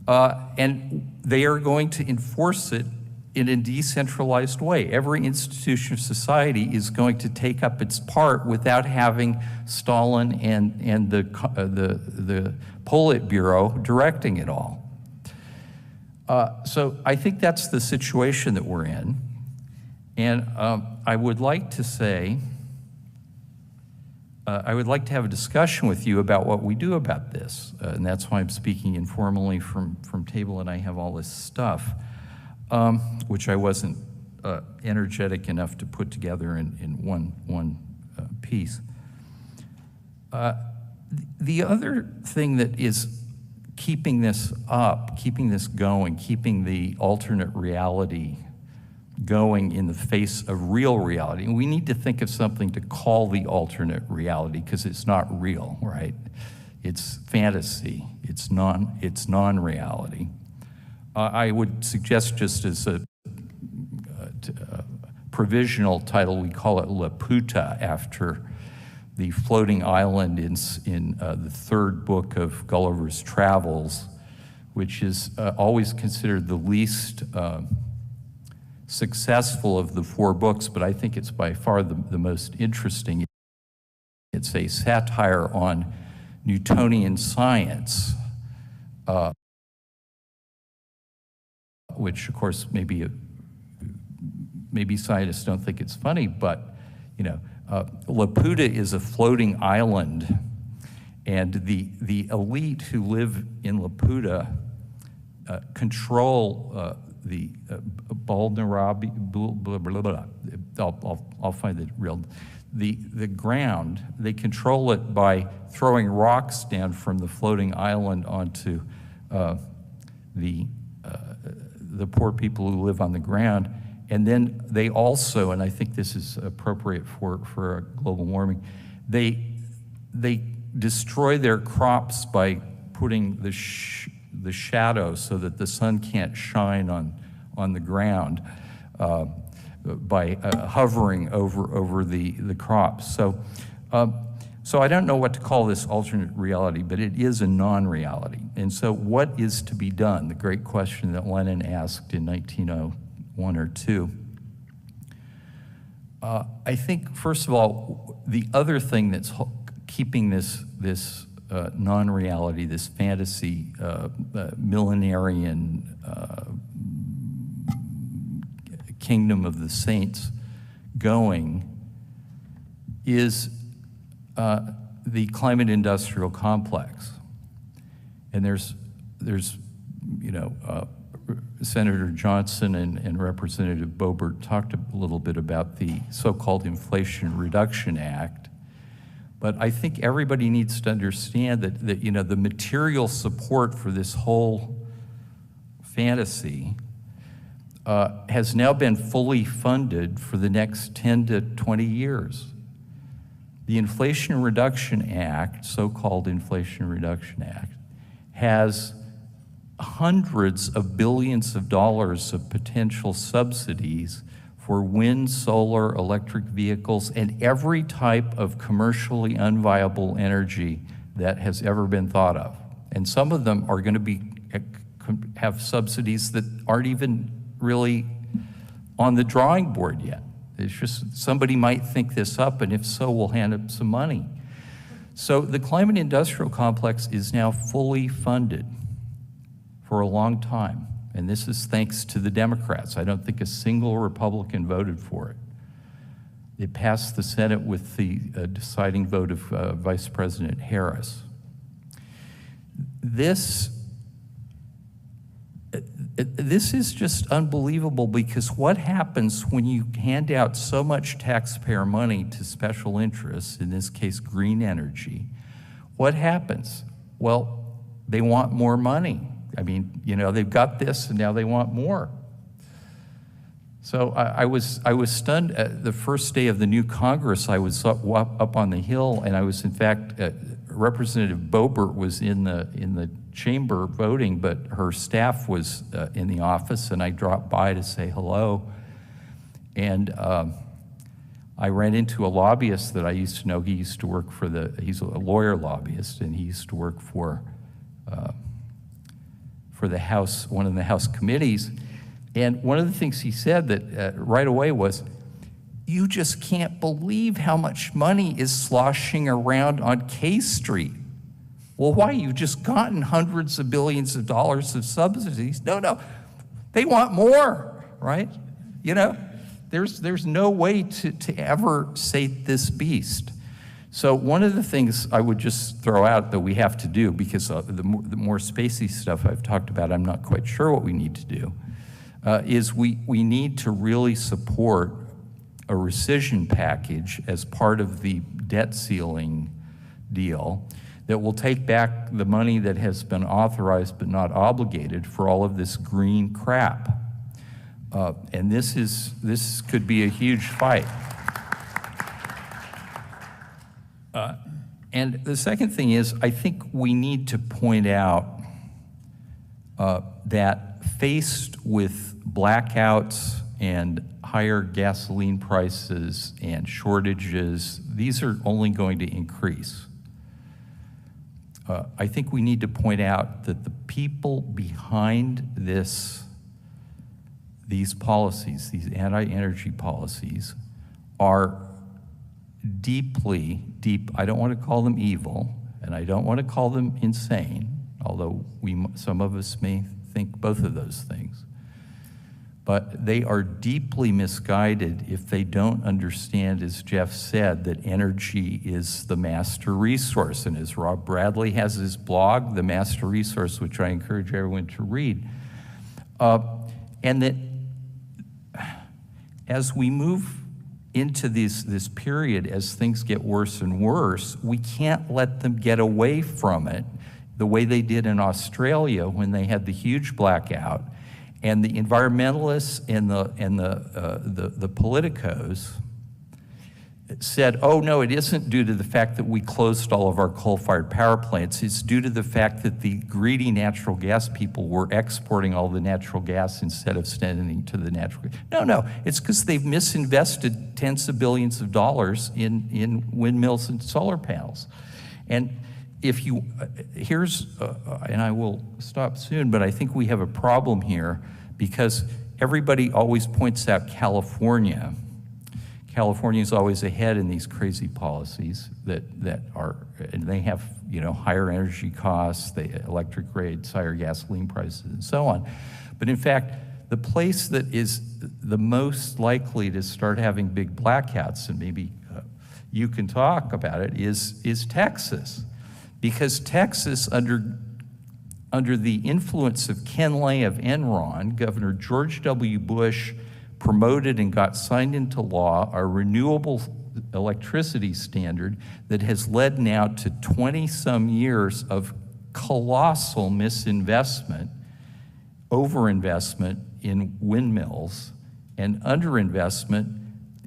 and they are going to enforce it in a decentralized way. Every institution of society is going to take up its part without having Stalin and the Politburo directing it all. So I think that's the situation that we're in. And I would like to say, I would like to have a discussion with you about what we do about this. And that's why I'm speaking informally from table, and I have all this stuff, which I wasn't energetic enough to put together in one piece. The other thing that is keeping this up, keeping this going, keeping the alternate reality going in the face of real reality. And we need to think of something to call the alternate reality, because it's not real, right? It's fantasy, it's non-reality. I would suggest, just as a provisional title, we call it Laputa, after the floating island in the third book of Gulliver's Travels, which is always considered the least successful of the four books, but I think it's by far the most interesting. It's a satire on Newtonian science, which of course maybe scientists don't think it's funny, but Laputa is a floating island, and the elite who live in Laputa control the Balnarabi, I'll find the real, the ground. They control it by throwing rocks down from the floating island onto the poor people who live on the ground. And then they also, and I think this is appropriate for global warming, they destroy their crops by putting the shadow so that the sun can't shine on the ground by hovering over the crops. So I don't know what to call this alternate reality, but it is a non-reality. And so what is to be done? The great question that Lenin asked in 1901 or 2. I think, first of all, the other thing that's keeping this non-reality, this fantasy, millenarian kingdom of the saints going is the climate industrial complex. And there's Senator Johnson and Representative Boebert talked a little bit about the so-called Inflation Reduction Act. But I think everybody needs to understand that the material support for this whole fantasy has now been fully funded for the next 10 to 20 years. The Inflation Reduction Act, so-called Inflation Reduction Act, has hundreds of billions of dollars of potential subsidies for wind, solar, electric vehicles, and every type of commercially unviable energy that has ever been thought of. And some of them are going to have subsidies that aren't even really on the drawing board yet. It's just somebody might think this up, and if so, we'll hand up some money. So the climate industrial complex is now fully funded for a long time. And this is thanks to the Democrats. I don't think a single Republican voted for it. It passed the Senate with the deciding vote of Vice President Harris. This is just unbelievable, because what happens when you hand out so much taxpayer money to special interests, in this case green energy, what happens? Well, they want more money. I mean, you know, they've got this and now they want more. So I was stunned. The first day of the new Congress, I was up on the Hill, and I was, in fact, Representative Boebert was in the chamber voting, but her staff was in the office, and I dropped by to say hello. And I ran into a lobbyist that I used to know. He used to work for he's a lawyer lobbyist, and he used to work for the House, one of the House committees. And one of the things he said that right away was, you just can't believe how much money is sloshing around on K Street. Well, why? You've just gotten hundreds of billions of dollars of subsidies. No, they want more, right? You know, there's no way to ever sate this beast. So one of the things I would just throw out that we have to do, because the more spacey stuff I've talked about, I'm not quite sure what we need to do, is we need to really support a rescission package as part of the debt ceiling deal that will take back the money that has been authorized but not obligated for all of this green crap. And this could be a huge fight. And the second thing is, I think we need to point out that faced with blackouts and higher gasoline prices and shortages, these are only going to increase. I think we need to point out that the people behind these policies, these anti-energy policies, are I don't want to call them evil, and I don't want to call them insane, although some of us may think both of those things. But they are deeply misguided if they don't understand, as Jeff said, that energy is the master resource. And as Rob Bradley has his blog, The Master Resource, which I encourage everyone to read, and that as we move into this period, as things get worse and worse, we can't let them get away from it the way they did in Australia when they had the huge blackout, and the environmentalists and the politicos said, oh no, it isn't due to the fact that we closed all of our coal-fired power plants. It's due to the fact that the greedy natural gas people were exporting all the natural gas instead of sending to the natural gas. No, it's because they've misinvested tens of billions of dollars in windmills and solar panels. And if you, and I will stop soon, but I think we have a problem here because everybody always points out California. California is always ahead in these crazy policies that are, and they have, higher energy costs, the electric rates, higher gasoline prices, and so on. But in fact, the place that is the most likely to start having big blackouts, and maybe you can talk about it, is Texas. Because Texas, under the influence of Ken Lay of Enron, Governor George W. Bush promoted and got signed into law a renewable electricity standard that has led now to 20-some years of colossal misinvestment, overinvestment in windmills, and underinvestment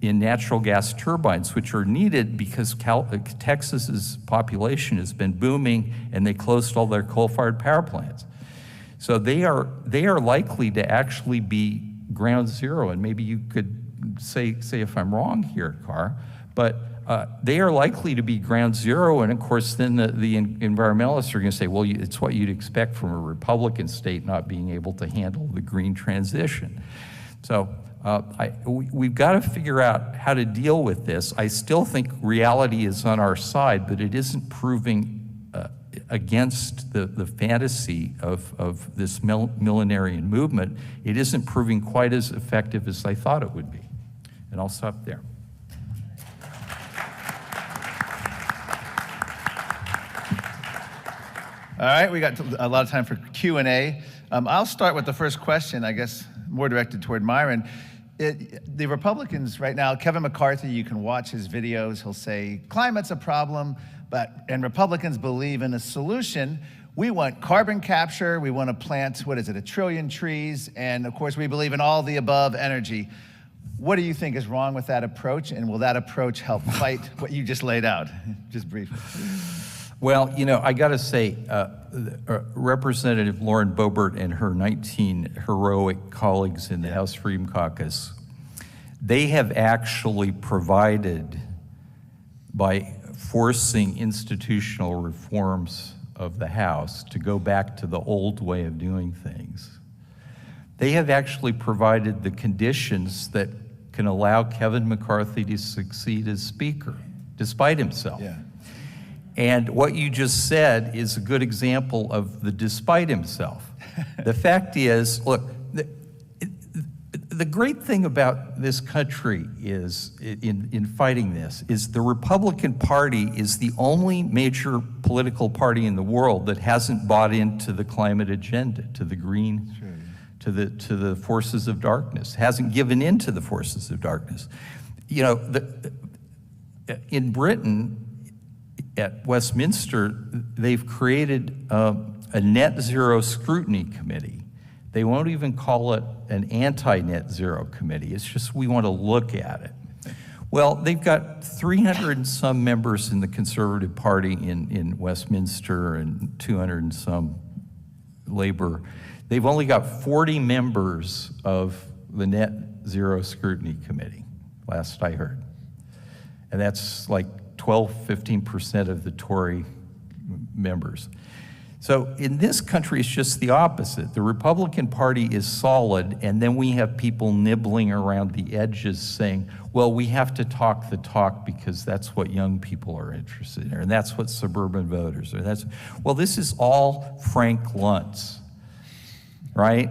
in natural gas turbines, which are needed because Texas's population has been booming and they closed all their coal-fired power plants. So they are likely to actually be ground zero, and maybe you could say if I'm wrong here, Karr, but they are likely to be ground zero, and of course then the environmentalists are going to say, well, it's what you'd expect from a Republican state not being able to handle the green transition. So we've got to figure out how to deal with this. I still think reality is on our side, but it isn't proving against the fantasy of this millenarian movement. It isn't proving quite as effective as I thought it would be. And I'll stop there. All right, we got a lot of time for Q&A. I'll start with the first question, I guess more directed toward Myron. The Republicans right now, Kevin McCarthy, you can watch his videos, he'll say, climate's a problem, and Republicans believe in a solution. We want carbon capture, we want to plant, 1 trillion trees, and of course we believe in all the above energy. What do you think is wrong with that approach, and will that approach help fight what you just laid out? Just briefly. Well, I got to say, Representative Lauren Boebert and her 19 heroic colleagues in the House Freedom Caucus, they have actually provided, by forcing institutional reforms of the House to go back to the old way of doing things, they have actually provided the conditions that can allow Kevin McCarthy to succeed as Speaker, despite himself. Yeah. And what you just said is a good example of the despite himself. The fact is, look, the great thing about this country is, in fighting this, is the Republican Party is the only major political party in the world that hasn't bought into the climate agenda, to the green, to the forces of darkness, hasn't given in to the forces of darkness. In Britain, at Westminster, they've created a net zero scrutiny committee. They won't even call it an anti-net zero committee. It's just we want to look at it. Well, they've got 300 and some members in the Conservative Party in Westminster and 200 and some Labor. They've only got 40 members of the net zero scrutiny committee, last I heard. And that's like 12-15% of the Tory members. So in this country, it's just the opposite. The Republican Party is solid, and then we have people nibbling around the edges saying, well, we have to talk the talk because that's what young people are interested in, and that's what suburban voters are. Well, this is all Frank Luntz, right?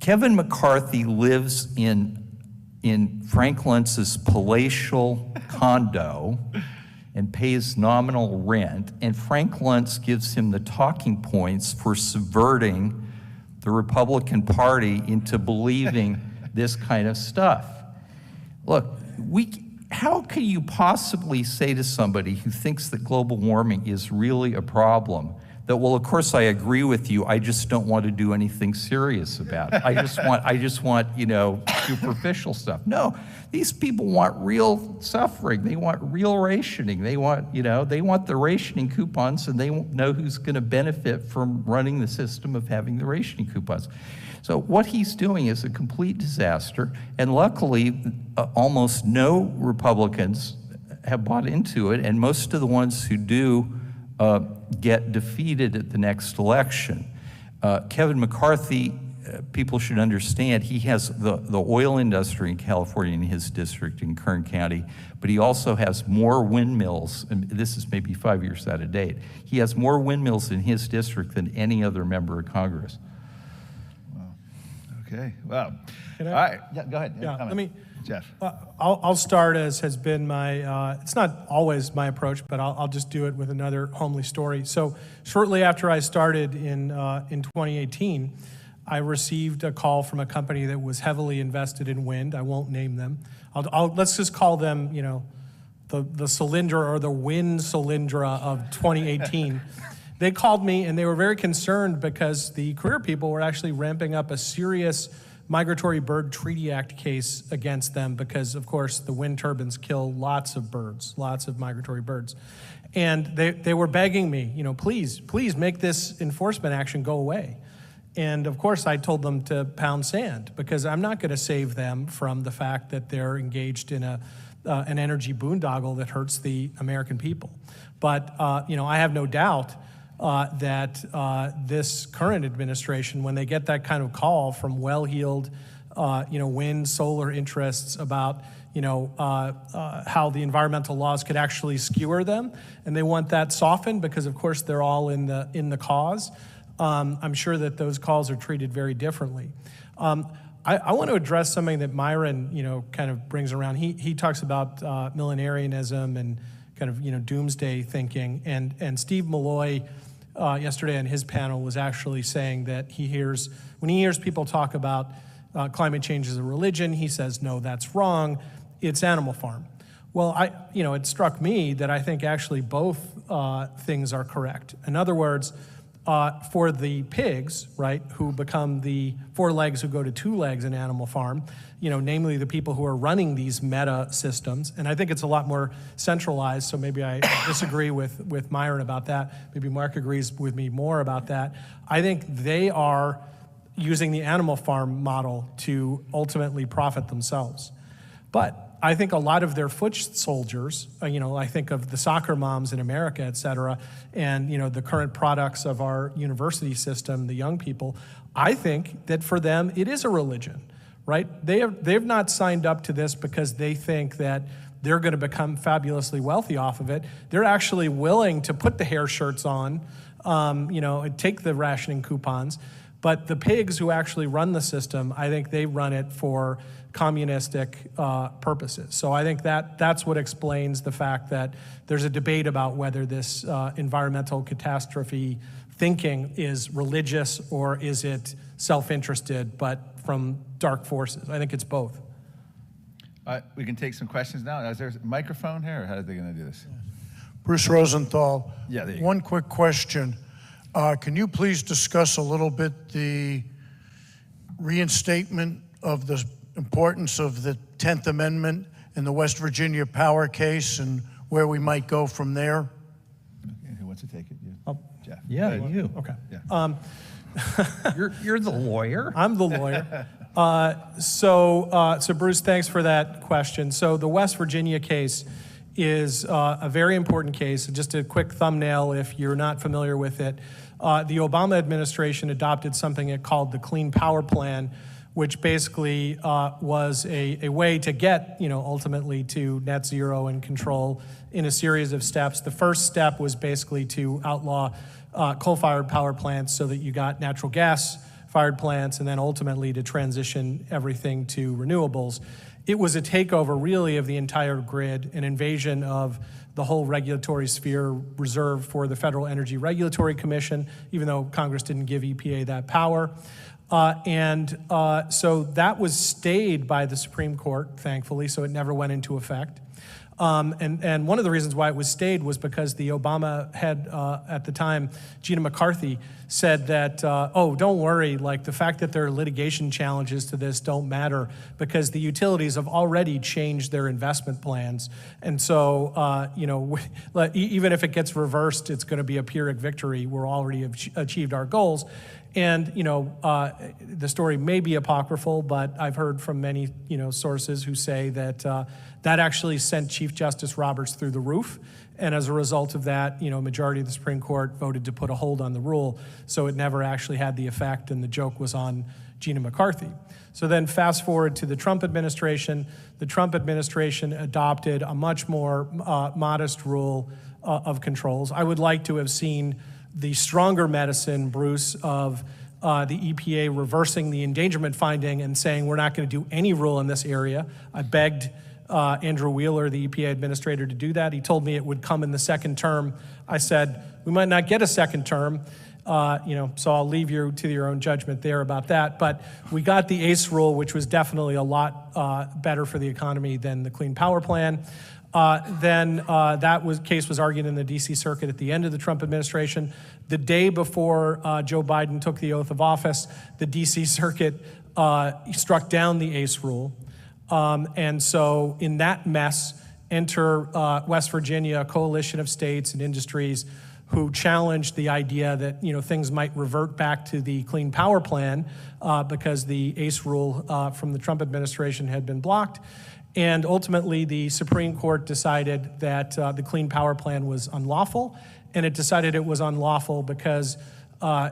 Kevin McCarthy lives in Frank Luntz's palatial condo and pays nominal rent, and Frank Luntz gives him the talking points for subverting the Republican Party into believing this kind of stuff. Look, how can you possibly say to somebody who thinks that global warming is really a problem that, well, of course I agree with you, I just don't want to do anything serious about it. I just want, superficial stuff. No, these people want real suffering. They want real rationing. They want the rationing coupons, and they know who's going to benefit from running the system of having the rationing coupons. So what he's doing is a complete disaster, and luckily, almost no Republicans have bought into it, and most of the ones who do get defeated at the next election. Kevin McCarthy, people should understand, he has the oil industry in California in his district in Kern County, but he also has more windmills, and this is maybe 5 years out of date. He has more windmills in his district than any other member of Congress. Wow. Okay, wow. All right, yeah, go ahead. Yeah, Jeff. I'll start as has been my, it's not always my approach, but I'll just do it with another homely story. So shortly after I started in 2018, I received a call from a company that was heavily invested in wind. I won't name them. Let's just call them, the Solyndra or the wind Solyndra of 2018. They called me and they were very concerned because the career people were actually ramping up a serious Migratory Bird Treaty Act case against them because, of course, the wind turbines kill lots of birds, lots of migratory birds. And they were begging me, please make this enforcement action go away. And of course, I told them to pound sand because I'm not going to save them from the fact that they're engaged in an energy boondoggle that hurts the American people. But I have no doubt that this current administration, when they get that kind of call from well-heeled, wind, solar interests about how the environmental laws could actually skewer them, and they want that softened because, of course, they're all in the cause. I'm sure that those calls are treated very differently. I want to address something that Myron, kind of brings around. He talks about millenarianism and kind of, doomsday thinking. And Steve Malloy yesterday on his panel was actually saying that when he hears people talk about climate change as a religion, he says, no, that's wrong. It's Animal Farm. Well, it struck me that I think actually both things are correct. In other words, for the pigs, right, who become the 4 legs who go to 2 legs in Animal Farm, namely the people who are running these meta systems, and I think it's a lot more centralized, so maybe I disagree with Myron about that. Maybe Mark agrees with me more about that. I think they are using the Animal Farm model to ultimately profit themselves. But I think a lot of their foot soldiers, I think of the soccer moms in America, et cetera, and, the current products of our university system, the young people, I think that for them, it is a religion, right? They've not signed up to this because they think that they're going to become fabulously wealthy off of it. They're actually willing to put the hair shirts on, and take the rationing coupons. But the pigs who actually run the system, I think they run it for communistic purposes. So I think that's what explains the fact that there's a debate about whether this environmental catastrophe thinking is religious or is it self-interested, but from dark forces. I think it's both. We can take some questions now. Is there a microphone here, or how are they going to do this? Bruce Rosenthal. Yeah, there you go. One quick question. Can you please discuss a little bit the reinstatement of the importance of the 10th Amendment in the West Virginia power case and where we might go from there? Okay, who wants to take it? Jeff. Yeah, you. Okay. Yeah. You're the lawyer. I'm the lawyer. So Bruce, thanks for that question. So the West Virginia case is a very important case. Just a quick thumbnail if you're not familiar with it. The Obama administration adopted something it called the Clean Power Plan, which basically was a way to get, ultimately to net zero and control in a series of steps. The first step was basically to outlaw coal-fired power plants so that you got natural gas-fired plants, and then ultimately to transition everything to renewables. It was a takeover, really, of the entire grid, an invasion of the whole regulatory sphere reserved for the Federal Energy Regulatory Commission, even though Congress didn't give EPA that power. So that was stayed by the Supreme Court, thankfully, so it never went into effect. And one of the reasons why it was stayed was because the Obama head at the time, Gina McCarthy, said that, don't worry, like the fact that there are litigation challenges to this don't matter because the utilities have already changed their investment plans. And so, even if it gets reversed, it's going to be a Pyrrhic victory. We're already achieved our goals. And, the story may be apocryphal, but I've heard from many, sources who say that that actually sent Chief Justice Roberts through the roof. And as a result of that, a majority of the Supreme Court voted to put a hold on the rule. So it never actually had the effect, and the joke was on Gina McCarthy. So then fast forward to the Trump administration. The Trump administration adopted a much more modest rule of controls. I would like to have seen the stronger medicine, Bruce, of the EPA reversing the endangerment finding and saying we're not going to do any rule in this area. I begged Andrew Wheeler, the EPA administrator, to do that. He told me it would come in the second term. I said, we might not get a second term, so I'll leave you to your own judgment there about that. But we got the ACE rule, which was definitely a lot better for the economy than the Clean Power Plan. Then that case was argued in the D.C. Circuit at the end of the Trump administration. The day before Joe Biden took the oath of office, the D.C. Circuit struck down the ACE rule. And so in that mess, enter West Virginia, a coalition of states and industries who challenged the idea that things might revert back to the Clean Power Plan because the ACE rule from the Trump administration had been blocked. And ultimately, the Supreme Court decided that the Clean Power Plan was unlawful, and it decided it was unlawful because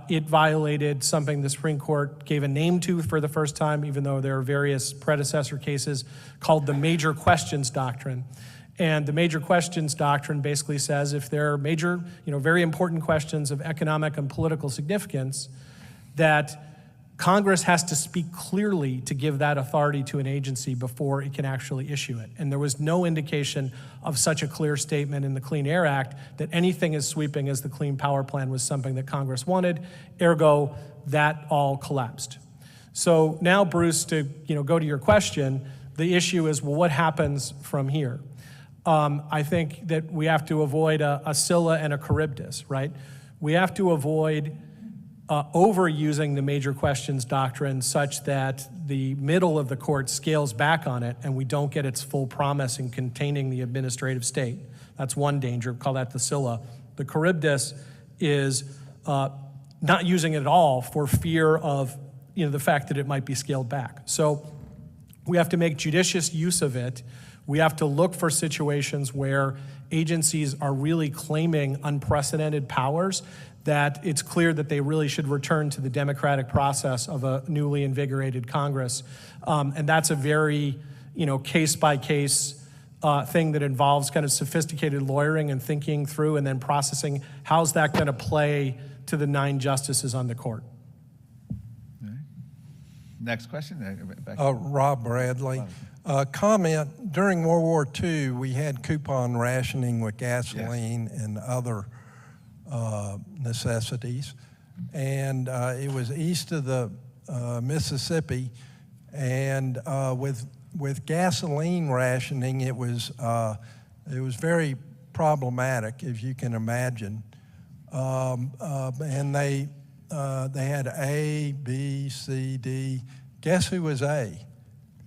it violated something the Supreme Court gave a name to for the first time, even though there are various predecessor cases, called the Major Questions Doctrine. And the Major Questions Doctrine basically says if there are major, very important questions of economic and political significance, that Congress has to speak clearly to give that authority to an agency before it can actually issue it. And there was no indication of such a clear statement in the Clean Air Act that anything as sweeping as the Clean Power Plan was something that Congress wanted. Ergo, that all collapsed. So now, Bruce, to go to your question, the issue is, well, what happens from here? I think that we have to avoid a Scylla and a Charybdis, right? We have to avoid overusing the Major Questions Doctrine such that the middle of the court scales back on it and we don't get its full promise in containing the administrative state. That's one danger. Call that the Scylla. The Charybdis is not using it at all for fear of the fact that it might be scaled back. So we have to make judicious use of it. We have to look for situations where agencies are really claiming unprecedented powers, that it's clear that they really should return to the democratic process of a newly invigorated Congress. And that's a very, case-by-case thing that involves kind of sophisticated lawyering and thinking through and then processing how's that going to play to the 9 justices on the court. Next question. Rob Bradley. Comment, during World War II, we had coupon rationing with gasoline and other necessities. And it was east of the Mississippi. And with gasoline rationing, it was very problematic, if you can imagine. And they had A, B, C, D. Guess who was A?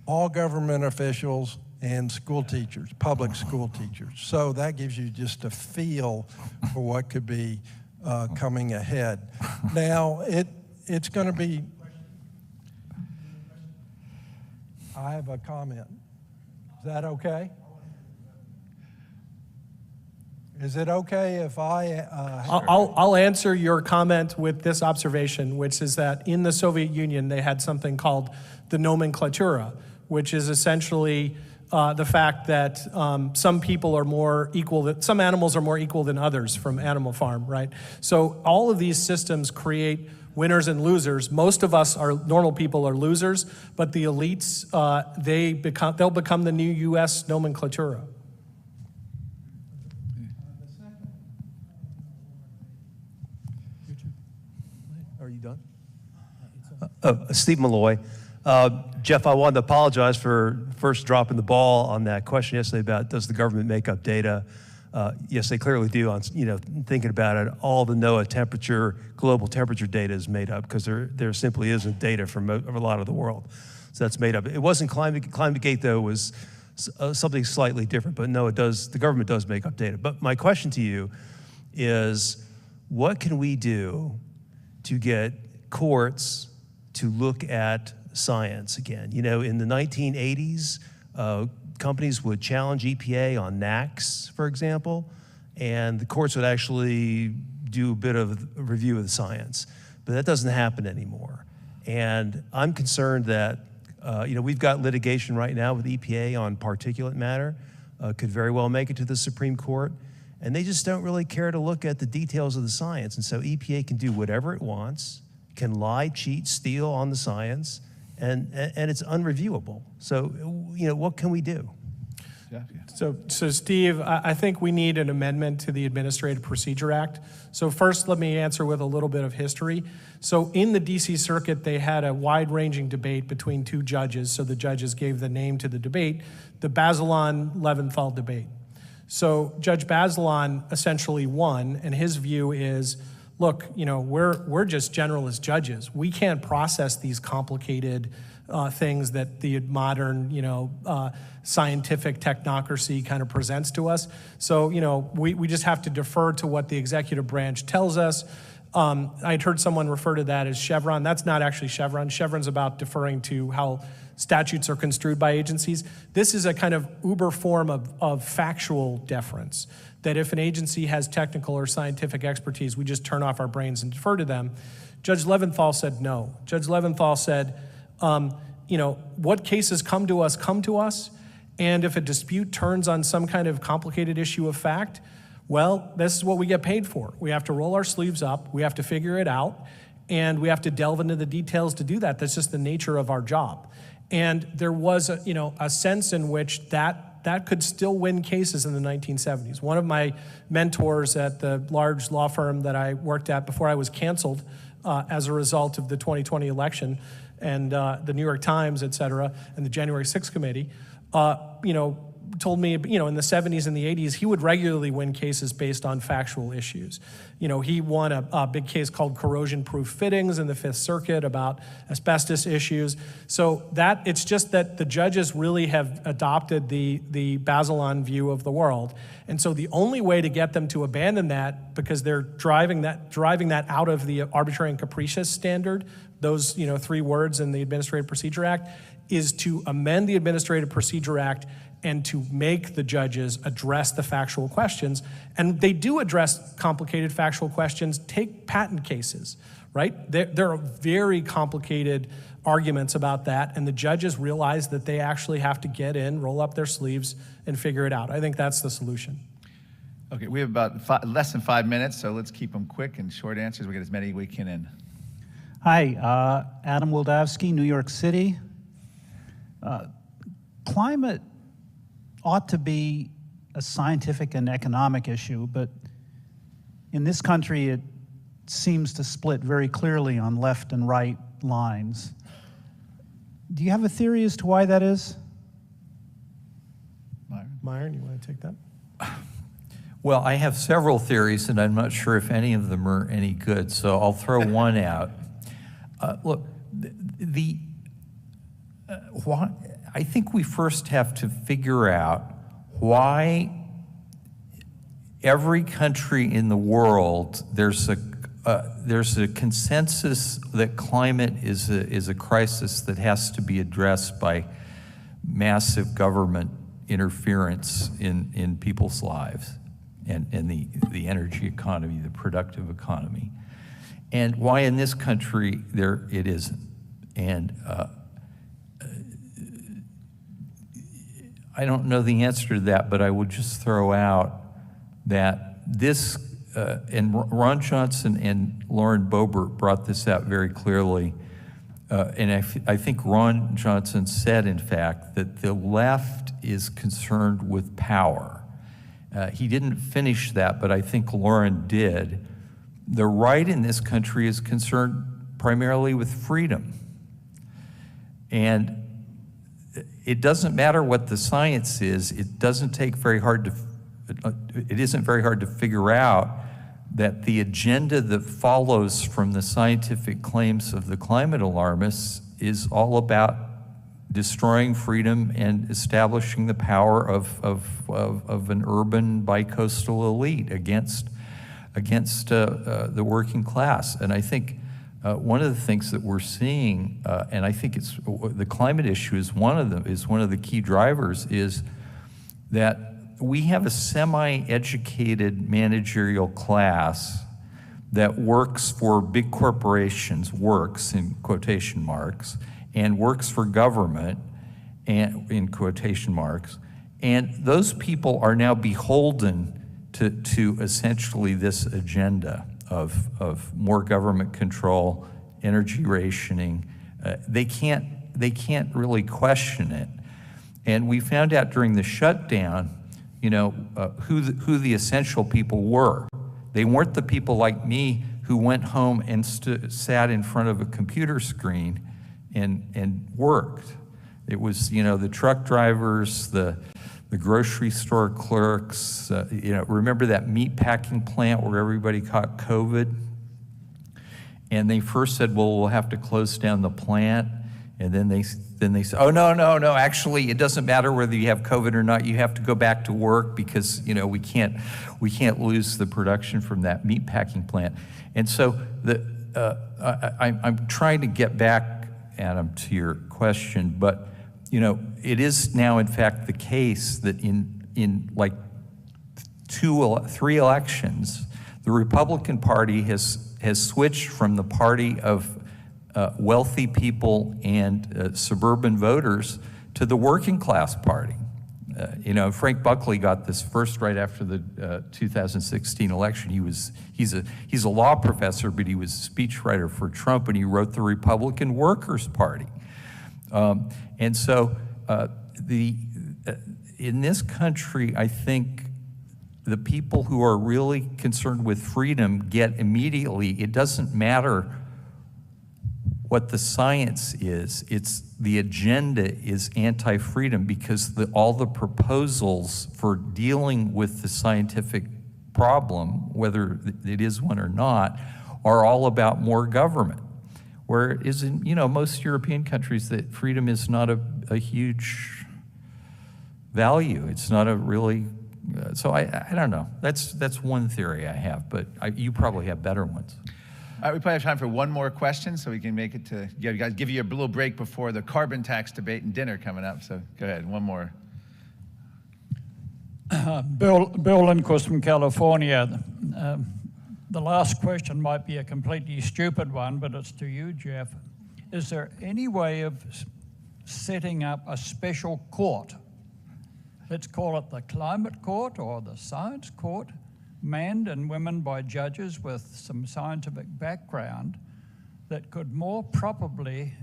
All government officials and school teachers, public school teachers. So that gives you just a feel for what could be coming ahead. Now, it's going to be, I have a comment. Is that okay? Is it okay if I'll answer your comment with this observation, which is that in the Soviet Union, they had something called the nomenclatura, which is essentially the fact that some people are more equal, some animals are more equal than others from Animal Farm, right? So all of these systems create winners and losers. Most of us normal people are losers, but the elites, they'll become the new U.S. nomenclatura. Are you done? Steve Malloy. Jeff, I wanted to apologize for first dropping the ball on that question yesterday about does the government make up data? Yes, they clearly do. On thinking about it, all the NOAA temperature, global temperature data is made up because there simply isn't data from a lot of the world. So that's made up. It wasn't ClimateGate though. Was something slightly different. But no, the government does make up data. But my question to you is, what can we do to get courts to look at science again? In the 1980s, companies would challenge EPA on NAAQS, for example, and the courts would actually do a bit of a review of the science. But that doesn't happen anymore. And I'm concerned that, we've got litigation right now with EPA on particulate matter, could very well make it to the Supreme Court, and they just don't really care to look at the details of the science. And so EPA can do whatever it wants, can lie, cheat, steal on the science, and it's unreviewable. So, what can we do? So Steve, I think we need an amendment to the Administrative Procedure Act. So first, let me answer with a little bit of history. So in the DC Circuit, they had a wide-ranging debate between 2 judges. So the judges gave the name to the debate, the Bazelon-Leventhal debate. So Judge Bazelon essentially won, and his view is, look, we're just generalist judges. We can't process these complicated things that the modern, scientific technocracy kind of presents to us. So, we just have to defer to what the executive branch tells us. I'd heard someone refer to that as Chevron. That's not actually Chevron. Chevron's about deferring to how statutes are construed by agencies. This is a kind of uber form of factual deference, that if an agency has technical or scientific expertise, we just turn off our brains and defer to them. Judge Leventhal said no. Judge Leventhal said, what cases come to us, and if a dispute turns on some kind of complicated issue of fact, well, this is what we get paid for. We have to roll our sleeves up, we have to figure it out, and we have to delve into the details to do that. That's just the nature of our job. And there was a sense in which that could still win cases in the 1970s. One of my mentors at the large law firm that I worked at before I was canceled as a result of the 2020 election and the New York Times, et cetera, and the January 6th committee, told me, in the 70s and the 80s, he would regularly win cases based on factual issues. He won a big case called corrosion-proof fittings in the Fifth Circuit about asbestos issues. So it's just that the judges really have adopted the Bazelon view of the world. And so the only way to get them to abandon that, because they're driving that out of the arbitrary and capricious standard, those 3 words in the Administrative Procedure Act, is to amend the Administrative Procedure Act and to make the judges address the factual questions. And they do address complicated factual questions. Take patent cases, right? There are very complicated arguments about that, and the judges realize that they actually have to get in, roll up their sleeves, and figure it out. I think that's the solution. Okay, we have about less than 5 minutes, so let's keep them quick and short answers. We get as many as we can in. Hi, Adam Wildavsky, New York City. Climate ought to be a scientific and economic issue, but in this country it seems to split very clearly on left and right lines. Do you have a theory as to why that is? Myron, you want to take that? Well, I have several theories, and I'm not sure if any of them are any good, so I'll throw one out. Look, I think we first have to figure out why every country in the world, there's a consensus that climate is a crisis that has to be addressed by massive government interference in people's lives and the energy economy, the productive economy, and why in this country it isn't. And I don't know the answer to that, but I would just throw out that this, and Ron Johnson and Lauren Boebert brought this out very clearly, and I think Ron Johnson said, in fact, that the left is concerned with power. He didn't finish that, but I think Lauren did. The right in this country is concerned primarily with freedom. And it doesn't matter what the science is, it isn't very hard to figure out that the agenda that follows from the scientific claims of the climate alarmists is all about destroying freedom and establishing the power of an urban bicoastal elite against the working class. And I think one of the things that we're seeing, and I think it's the climate issue is one of the key drivers, is that we have a semi-educated managerial class that works for big corporations, works in quotation marks, and works for government, and in quotation marks, and those people are now beholden to essentially this agenda of more government control, energy rationing. They can't really question it. And we found out during the shutdown, who the essential people were. They weren't the people like me who went home and sat in front of a computer screen and worked. It was, the truck drivers, the grocery store clerks, remember that meat packing plant where everybody caught COVID? And they first said, well, we'll have to close down the plant. And then they say, oh, no, actually, it doesn't matter whether you have COVID or not. You have to go back to work because, we can't lose the production from that meatpacking plant. And so I'm trying to get back, Adam, to your question, but, it is now, in fact, the case that in like 3 elections, the Republican Party has switched from the party of wealthy people and suburban voters to the working class party. Frank Buckley got this first right after the 2016 election. He's a law professor, but he was a speechwriter for Trump, and he wrote the Republican Workers' Party. And so in this country, I think the people who are really concerned with freedom get immediately, it doesn't matter what the science is, it's the agenda is anti-freedom because all the proposals for dealing with the scientific problem, whether it is one or not, are all about more government. Whereas in most European countries, that freedom is not a huge value. It's not a really so I don't know. That's one theory I have, but you probably have better ones. All right, we probably have time for one more question, so we can make it to give you a little break before the carbon tax debate and dinner coming up. So go ahead, one more. Bill Lindquist from California. The last question might be a completely stupid one, but it's to you, Jeff. Is there any way of setting up a special court? Let's call it the climate court or the science court, manned and women by judges with some scientific background that could more properly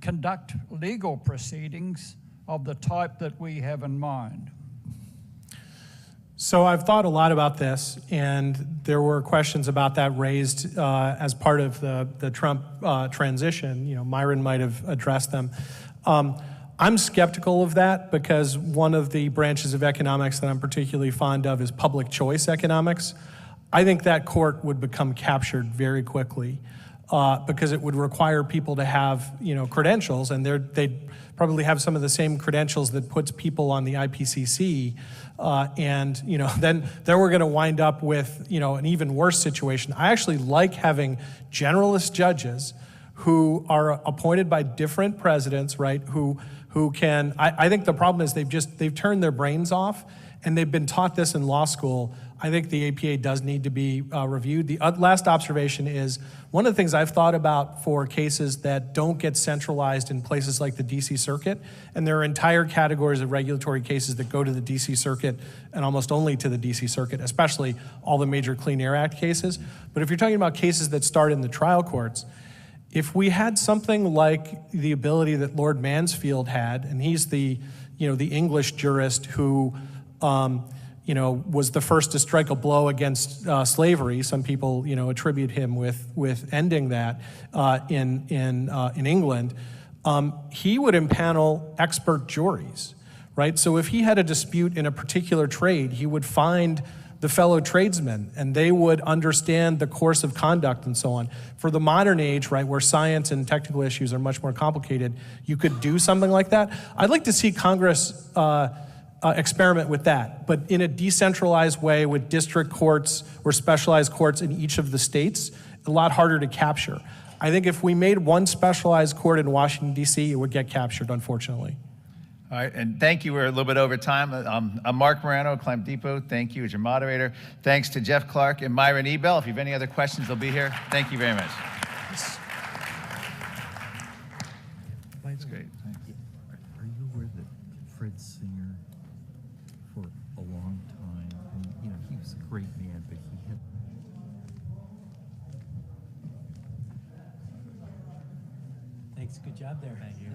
conduct legal proceedings of the type that we have in mind. So I've thought a lot about this, and there were questions about that raised as part of the Trump transition. Myron might have addressed them. I'm skeptical of that because one of the branches of economics that I'm particularly fond of is public choice economics. I think that court would become captured very quickly because it would require people to have credentials, and they'd probably have some of the same credentials that puts people on the IPCC. And then we're going to wind up with an even worse situation. I actually like having generalist judges who are appointed by different presidents, right? Who can, I think the problem is they've turned their brains off, and they've been taught this in law school. I think the APA does need to be reviewed. The last observation is, one of the things I've thought about for cases that don't get centralized in places like the DC Circuit, and there are entire categories of regulatory cases that go to the DC Circuit and almost only to the DC Circuit, especially all the major Clean Air Act cases. But if you're talking about cases that start in the trial courts, if we had something like the ability that Lord Mansfield had, and he's the English jurist who was the first to strike a blow against slavery. Some people attribute him with ending that in England. He would impanel expert juries, right? So if he had a dispute in a particular trade, he would find the fellow tradesmen, and they would understand the course of conduct and so on. For the modern age, right, where science and technical issues are much more complicated, you could do something like that. I'd like to see Congress experiment with that, but in a decentralized way with district courts or specialized courts in each of the states, a lot harder to capture. I think if we made one specialized court in Washington, D.C., it would get captured, unfortunately. All right, and thank you. We're a little bit over time. I'm Mark Morano, Climate Depot. Thank you as your moderator. Thanks to Jeff Clark and Myron Ebell. If you have any other questions, they'll be here. Thank you very much. That's great. Thanks. Are you aware that Fred Singer, for a long time, and he was a great man, but he had... Thanks, good job there. Thank you.